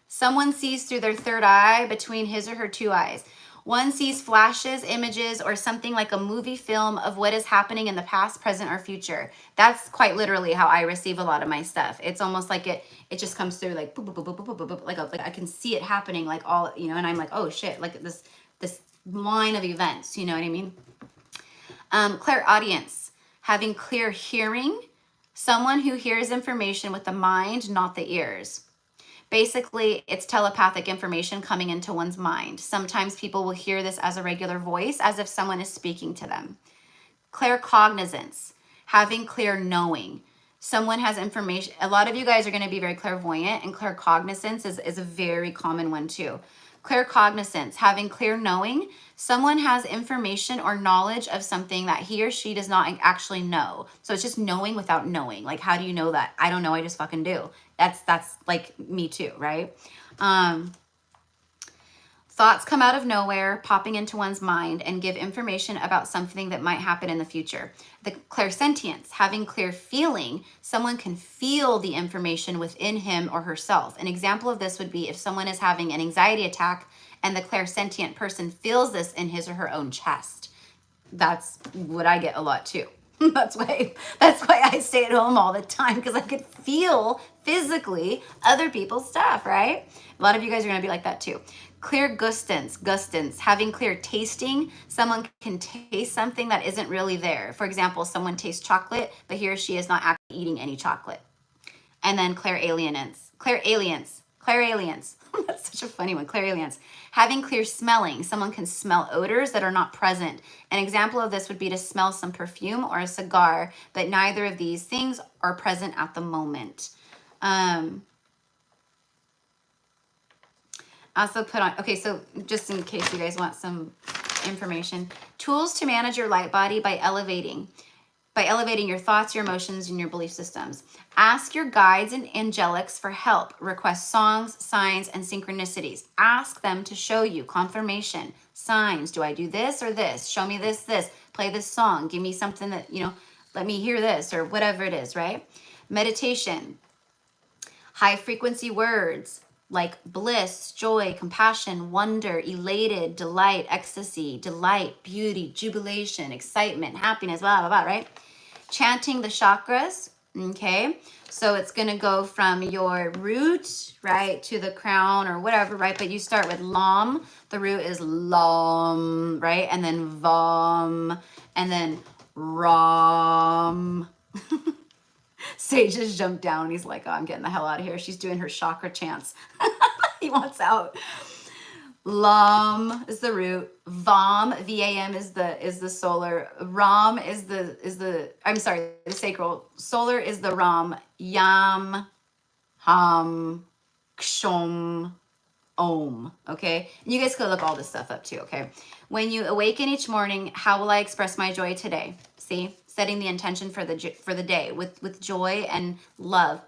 Someone sees through their third eye between his or her two eyes. One sees flashes, images, or something like a movie film of what is happening in the past, present, or future. That's quite literally how I receive a lot of my stuff. It's almost like it just comes through like boop, boop, boop, boop, boop, boop, boop, like I can see it happening, like all, you know, and I'm like, oh shit, like this line of events, you know what I mean? Clairaudience, having clear hearing. Someone who hears information with the mind, not the ears. Basically, it's telepathic information coming into one's mind. Sometimes people will hear this as a regular voice, as if someone is speaking to them. Claircognizance, having clear knowing. Someone has information. A lot of you guys are going to be very clairvoyant, and claircognizance is a very common one too. Claircognizance, having clear knowing. Someone has information or knowledge of something that he or she does not actually know. So it's just knowing without knowing. Like, how do you know that? I don't know. I just fucking do. That's like me too, right? Thoughts come out of nowhere, popping into one's mind, and give information about something that might happen in the future. The clairsentience, having clear feeling. Someone can feel the information within him or herself. An example of this would be if someone is having an anxiety attack and the clairsentient person feels this in his or her own chest. That's what I get a lot too. That's why I stay at home all the time, because I could feel physically other people's stuff, right? A lot of you guys are going to be like that too. Clear gustance, having clear tasting. Someone can taste something that isn't really there. For example, someone tastes chocolate, but he or she is not actually eating any chocolate. And then clairalience. That's such a funny one. Clairalience. Having clear smelling. Someone can smell odors that are not present. An example of this would be to smell some perfume or a cigar, but neither of these things are present at the moment. Also put on, okay, so just in case you guys want some information, tools to manage your light body by elevating your thoughts, your emotions, and your belief systems. Ask your guides and angelics for help. Request songs, signs, and synchronicities. Ask them to show you confirmation, signs. Do I do this or this? Show me this. Play this song. Give me something that, let me hear this, or whatever it is, right? Meditation. High frequency words like bliss, joy, compassion, wonder, elated, delight, ecstasy, delight, beauty, jubilation, excitement, happiness, blah, blah, blah, right? Chanting the chakras, okay? So it's going to go from your root, right, to the crown or whatever, right? But you start with Lam. The root is Lam, right? And then Vam, and then Ram. Sage just jumped down and he's like, oh, I'm getting the hell out of here. She's doing her chakra chants. He wants out. Lam is the root. Vam, V-A-M is the solar. Ram is the sacral. Solar is the Ram. Yam, Ham, Kshom, Om. Okay? And you guys could look all this stuff up too, okay? When you awaken each morning, how will I express my joy today? See? Setting the intention for the day with joy and love,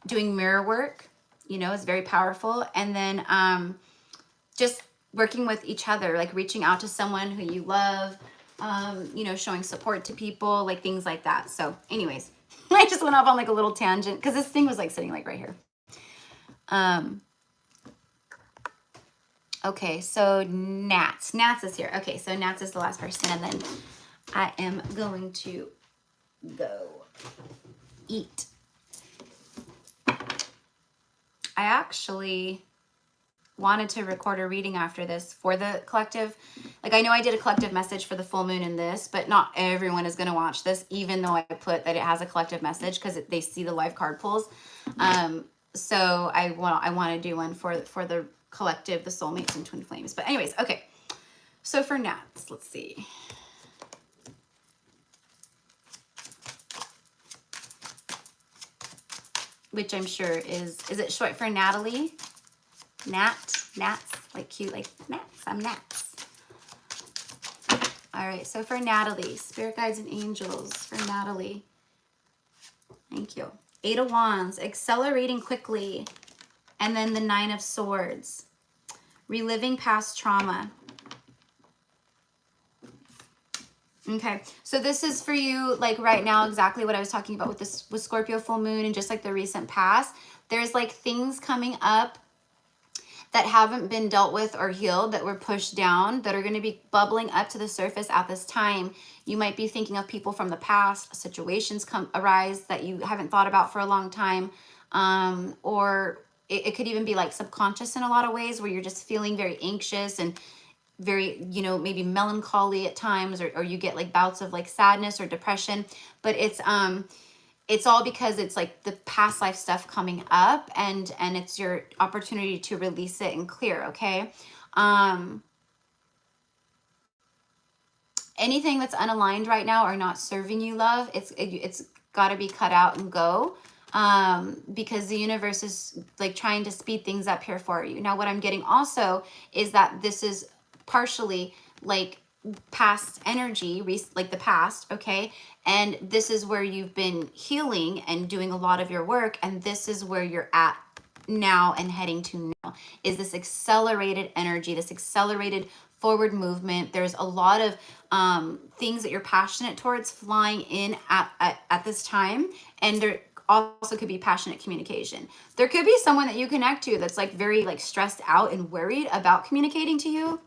Doing mirror work, is very powerful. And then just working with each other, like reaching out to someone who you love, showing support to people, like things like that. So anyways, I just went off on like a little tangent because this thing was like sitting like right here. Okay, so Nats is here. Okay, so Nats is the last person, and then I am going to go eat. I actually wanted to record a reading after this for the collective. Like, I know I did a collective message for the full moon in this, but not everyone is going to watch this, even though I put that it has a collective message, because they see the live card pulls. So I want to do one for the collective, the soulmates and twin flames. But anyways, okay. So for Nats, let's see. Which I'm sure is it short for Natalie? Nats, like cute, like Nats, I'm Nats. All right, so for Natalie, spirit guides and angels for Natalie. Thank you. 8 of Wands, accelerating quickly. And then the 9 of Swords, reliving past trauma. Okay, so this is for you, like right now, exactly what I was talking about with Scorpio full moon and just like the recent past. There's like things coming up that haven't been dealt with or healed, that were pushed down, that are going to be bubbling up to the surface at this time. You might be thinking of people from the past, situations arise that you haven't thought about for a long time, or it could even be like subconscious in a lot of ways, where you're just feeling very anxious and very, maybe melancholy at times, or you get like bouts of like sadness or depression. But it's it's all because it's like the past life stuff coming up, and it's your opportunity to release it and clear. Okay. Anything that's unaligned right now or not serving you, love, it's got to be cut out and go, because the universe is like trying to speed things up here for you. Now, what I'm getting also is that this is partially like past energy, like the past, okay? And this is where you've been healing and doing a lot of your work, and this is where you're at now and heading to now, is this accelerated energy, this accelerated forward movement. There's a lot of things that you're passionate towards flying in at this time, and there also could be passionate communication. There could be someone that you connect to that's like very like stressed out and worried about communicating to you.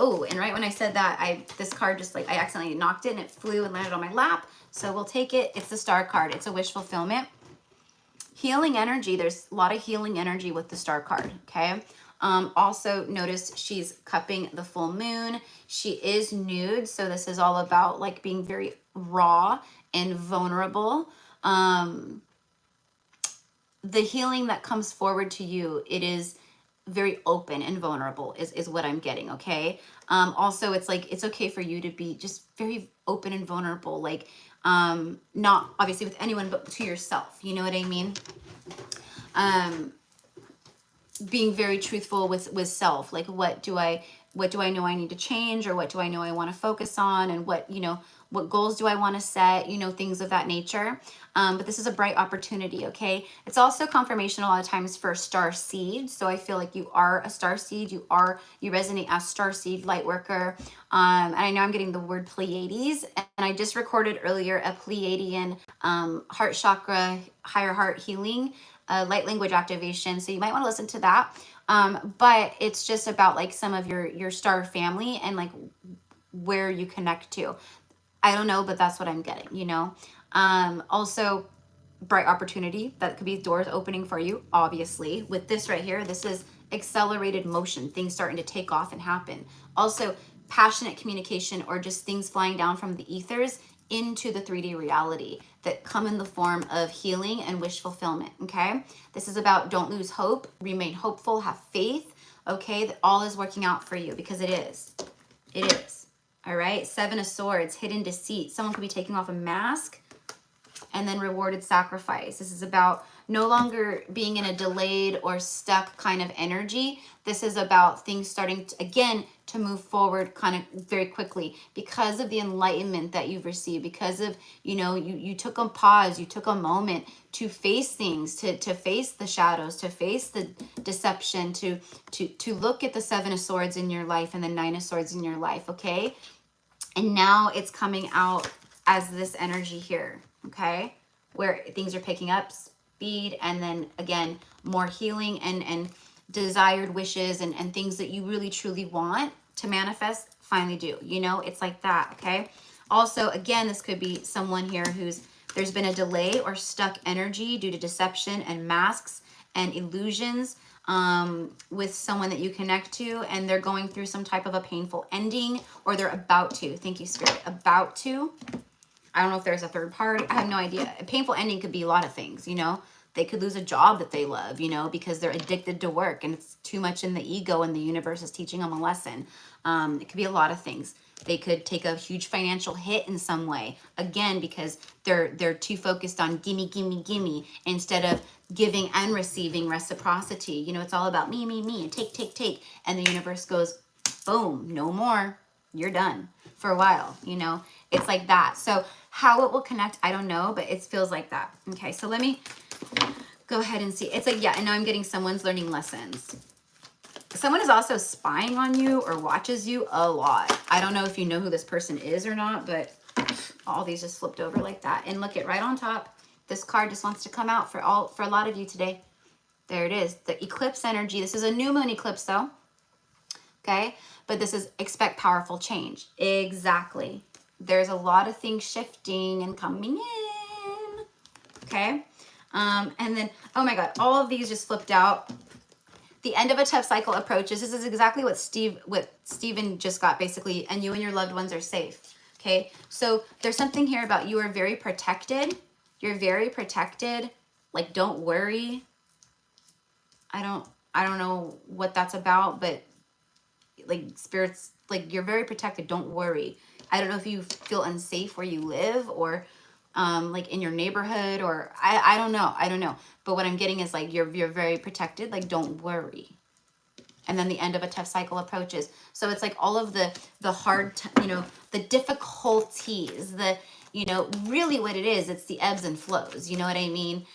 Oh, and right when I said that, this card just like, I accidentally knocked it and it flew and landed on my lap. So we'll take it. It's the Star card. It's a wish fulfillment. Healing energy. There's a lot of healing energy with the Star card. Okay. Also notice she's cupping the full moon. She is nude. So this is all about like being very raw and vulnerable. The healing that comes forward to you, it is very open and vulnerable is what I'm getting. Okay. Also it's like, it's okay for you to be just very open and vulnerable, like, not obviously with anyone, but to yourself. You know what I mean? Being very truthful with self, like what do I know I need to change, or what do I know I want to focus on, and what goals do I want to set, things of that nature. But this is a bright opportunity. Okay. It's also confirmation a lot of times for star seed. So I feel like you are a star seed. You resonate as star seed, light worker. And I know I'm getting the word Pleiades, and I just recorded earlier a Pleiadian heart chakra, higher heart healing, light language activation. So you might want to listen to that. But it's just about like some of your star family and like where you connect to. I don't know, but that's what I'm getting, Also bright opportunity. That could be doors opening for you, obviously. With this right here, this is accelerated motion, things starting to take off and happen. Also passionate communication, or just things flying down from the ethers into the 3D reality that come in the form of healing and wish fulfillment. Okay. This is about don't lose hope, remain hopeful, have faith. Okay. That all is working out for you, because it is. It is. All right. 7 of Swords, hidden deceit. Someone could be taking off a mask, and then rewarded sacrifice. This is about no longer being in a delayed or stuck kind of energy. This is about things starting to, again, to move forward kind of very quickly because of the enlightenment that you've received, because of, you took a pause, you took a moment to face things, to face the shadows, to face the deception, to look at the 7 of Swords in your life and the 9 of Swords in your life. Okay. And now it's coming out as this energy here. Okay. Where things are picking up speed, and then again, more healing and desired wishes and things that you really truly want to manifest finally do. It's like that. Okay. Also, again, this could be someone here there's been a delay or stuck energy due to deception and masks and illusions with someone that you connect to, and they're going through some type of a painful ending, or they're about to. Thank you, Spirit. About to. I don't know if there's a third party. I have no idea. A painful ending could be a lot of things, They could lose a job that they love, because they're addicted to work and it's too much in the ego, and the universe is teaching them a lesson. It could be a lot of things. They could take a huge financial hit in some way, again, because they're too focused on gimme, gimme, gimme, instead of giving and receiving reciprocity. It's all about me, and take. And the universe goes, boom, no more. You're done for a while, It's like that. So how it will connect, I don't know, but it feels like that. Okay, so let me go ahead and see. It's like, yeah, and now I'm getting someone's learning lessons. Someone is also spying on you or watches you a lot. I don't know if you know who this person is or not, but all these just flipped over like that. And look, it right on top. This card just wants to come out for a lot of you today. There it is. The eclipse energy. This is a new moon eclipse though. Okay, but this is expect powerful change. Exactly. There's a lot of things shifting and coming in. Okay. And then, oh my God, all of these just flipped out. The end of a tough cycle approaches. This is exactly what Steven just got, basically. And you and your loved ones are safe. Okay. So there's something here about you are very protected. You're very protected. Like, don't worry. I don't know what that's about, but like spirits, like you're very protected. Don't worry. I don't know if you feel unsafe where you live or like in your neighborhood or I don't know. I don't know. But what I'm getting is like you're very protected. Like, don't worry. And then the end of a tough cycle approaches. So it's like all of the hard, the difficulties, really what it is, it's the ebbs and flows. You know what I mean?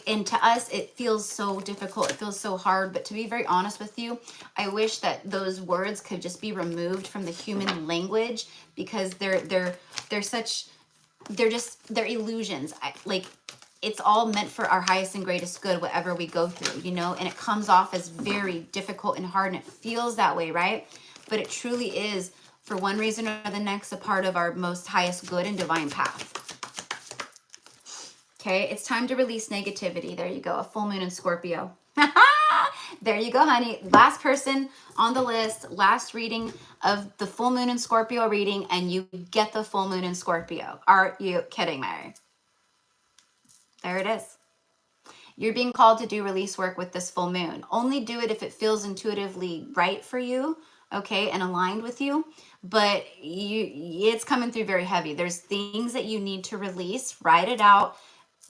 And to us, it feels so difficult. It feels so hard. But to be very honest with you, I wish that those words could just be removed from the human language because they're illusions. It's all meant for our highest and greatest good, whatever we go through, and it comes off as very difficult and hard, and it feels that way, right? But it truly is, for one reason or the next, a part of our most highest good and divine path. Okay, it's time to release negativity. There you go, a full moon in Scorpio. There you go, honey. Last person on the list, last reading of the full moon in Scorpio reading, and you get the full moon in Scorpio. Are you kidding me? There it is. You're being called to do release work with this full moon. Only do it if it feels intuitively right for you, okay, and aligned with you. But it's coming through very heavy. There's things that you need to release. Write it out.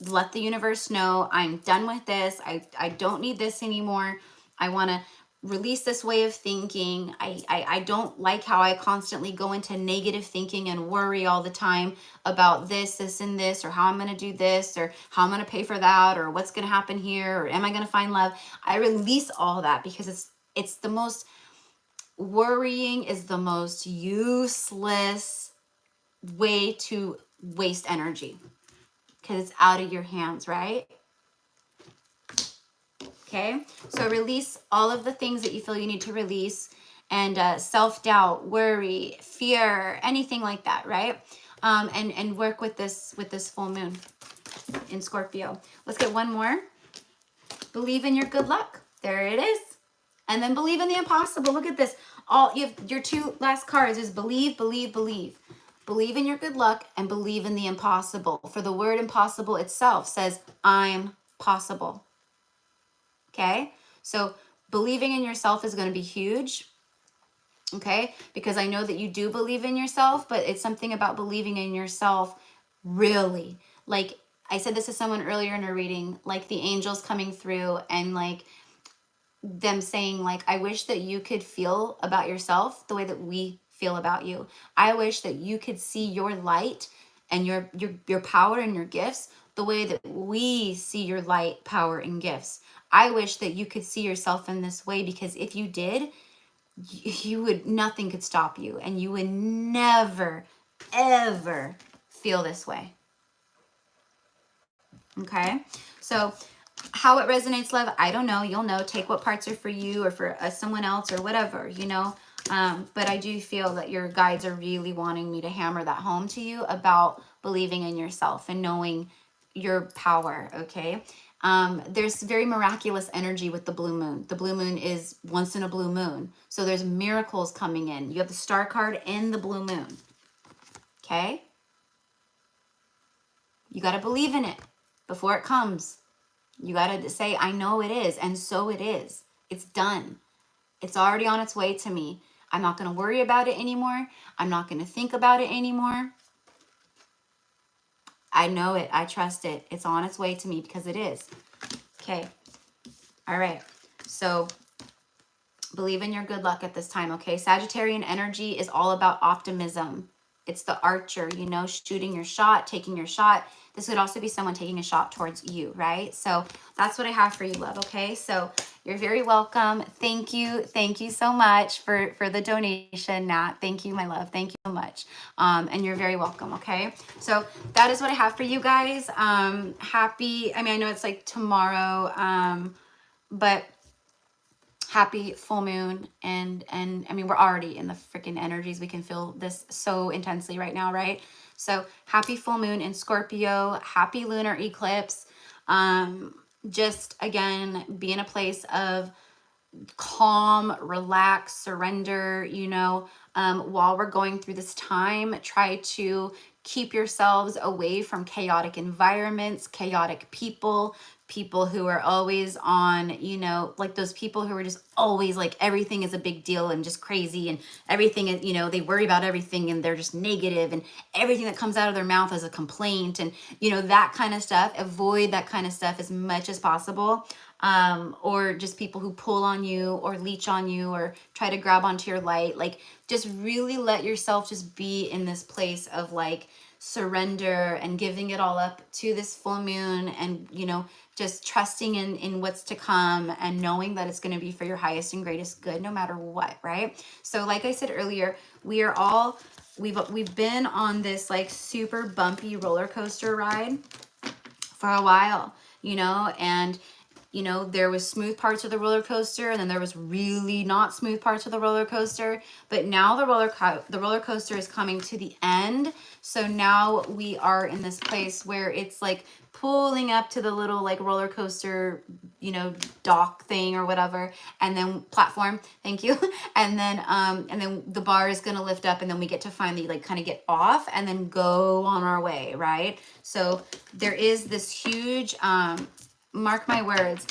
Let the universe know, I'm done with this. I don't need this anymore. I want to release this way of thinking. I don't like how I constantly go into negative thinking and worry all the time about this, and this, or how I'm going to do this, or how I'm going to pay for that, or what's going to happen here, or am I going to find love? I release all that because it's the most, worrying is the most useless way to waste energy. Because it's out of your hands, right? Okay, so release all of the things that you feel you need to release, and self-doubt, worry, fear, anything like that, right? And work with this full moon in Scorpio. Let's get one more. Believe in your good luck. There it is. And then believe in the impossible. Look at this. Your two last cards is believe, believe, believe. Believe in your good luck and believe in the impossible. For the word impossible itself says, I'm possible. Okay? So believing in yourself is going to be huge. Okay? Because I know that you do believe in yourself, but it's something about believing in yourself really. Like I said this to someone earlier in a reading, like the angels coming through and like them saying like, I wish that you could feel about yourself the way that we feel about you. I wish that you could see your light and your power and your gifts the way that we see your light, power, and gifts. I wish that you could see yourself in this way, because if you did, nothing could stop you, and you would never, ever feel this way. Okay? So how it resonates, love, I don't know. You'll know. Take what parts are for you or for someone else or whatever, But I do feel that your guides are really wanting me to hammer that home to you about believing in yourself and knowing your power, okay? There's very miraculous energy with the blue moon. The blue moon is once in a blue moon. So there's miracles coming in. You have the star card and the blue moon, okay? You got to believe in it before it comes. You got to say, I know it is. And so it is. It's done. It's already on its way to me. I'm not going to worry about it anymore. I'm not going to think about it anymore. I know it. I trust it. It's on its way to me because it is. Okay. All right. So believe in your good luck at this time. Okay. Sagittarian energy is all about optimism. It's the archer, shooting your shot, taking your shot. This would also be someone taking a shot towards you, right? So that's what I have for you, love, okay? So you're very welcome. Thank you. Thank you so much for the donation, Nat. Thank you, my love. Thank you so much. And you're very welcome, okay? So that is what I have for you guys. I know it's like tomorrow, but happy full moon. And we're already in the freaking energies. We can feel this so intensely right now, right? So happy full moon in Scorpio, happy lunar eclipse. Just again, be in a place of calm, relax, surrender, while we're going through this time. Try to keep yourselves away from chaotic environments, chaotic people, people who are always on, you know, like those people who are just always like everything is a big deal and just crazy, and everything is, you know, they worry about everything and they're just negative, and everything that comes out of their mouth is a complaint, and, you know, that kind of stuff. Avoid that kind of stuff as much as possible. Or just people who pull on you or leech on you or try to grab onto your light. Like, just really let yourself just be in this place of like surrender and giving it all up to this full moon, and, you know, just trusting in what's to come, and knowing that it's going to be for your highest and greatest good no matter what, right? So like I said earlier, we are all, we've been on this like super bumpy roller coaster ride for a while, you know, and, you know, there was smooth parts of the roller coaster, and then there was really not smooth parts of the roller coaster. But now the roller coaster is coming to the end. So now we are in this place where it's like pulling up to the little like roller coaster, you know, dock thing or whatever, and then platform, thank you. And then the bar is gonna lift up, and then we get to finally like kind of get off and then go on our way, right? So there is this huge mark my words,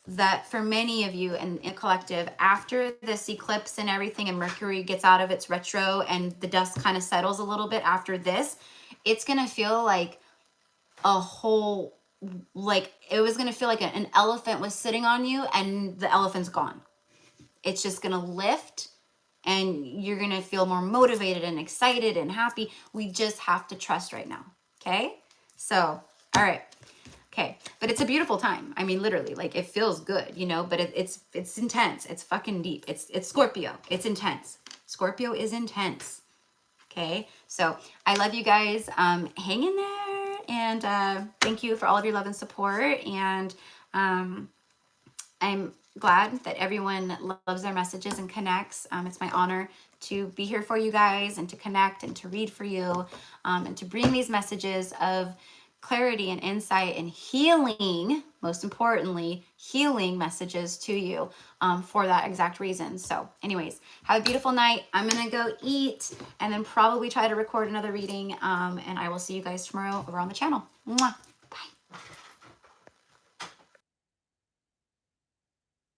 that for many of you in a collective, after this eclipse and everything, and Mercury gets out of its retro and the dust kind of settles a little bit after this, it's going to feel like a whole, like it was going to feel like an elephant was sitting on you and the elephant's gone. It's just going to lift, and you're going to feel more motivated and excited and happy. We just have to trust right now. Okay. So, all right. Okay, but it's a beautiful time. I mean, literally, like it feels good, you know, but it's intense. It's fucking deep. It's Scorpio. It's intense. Scorpio is intense. Okay, so I love you guys. Hang in there, and thank you for all of your love and support. And I'm glad that everyone loves their messages and connects. It's my honor to be here for you guys, and to connect, and to read for you, and to bring these messages of clarity and insight and healing, most importantly, healing messages to you, for that exact reason. So anyways, have a beautiful night. I'm going to go eat and then probably try to record another reading. And I will see you guys tomorrow over on the channel. Mwah.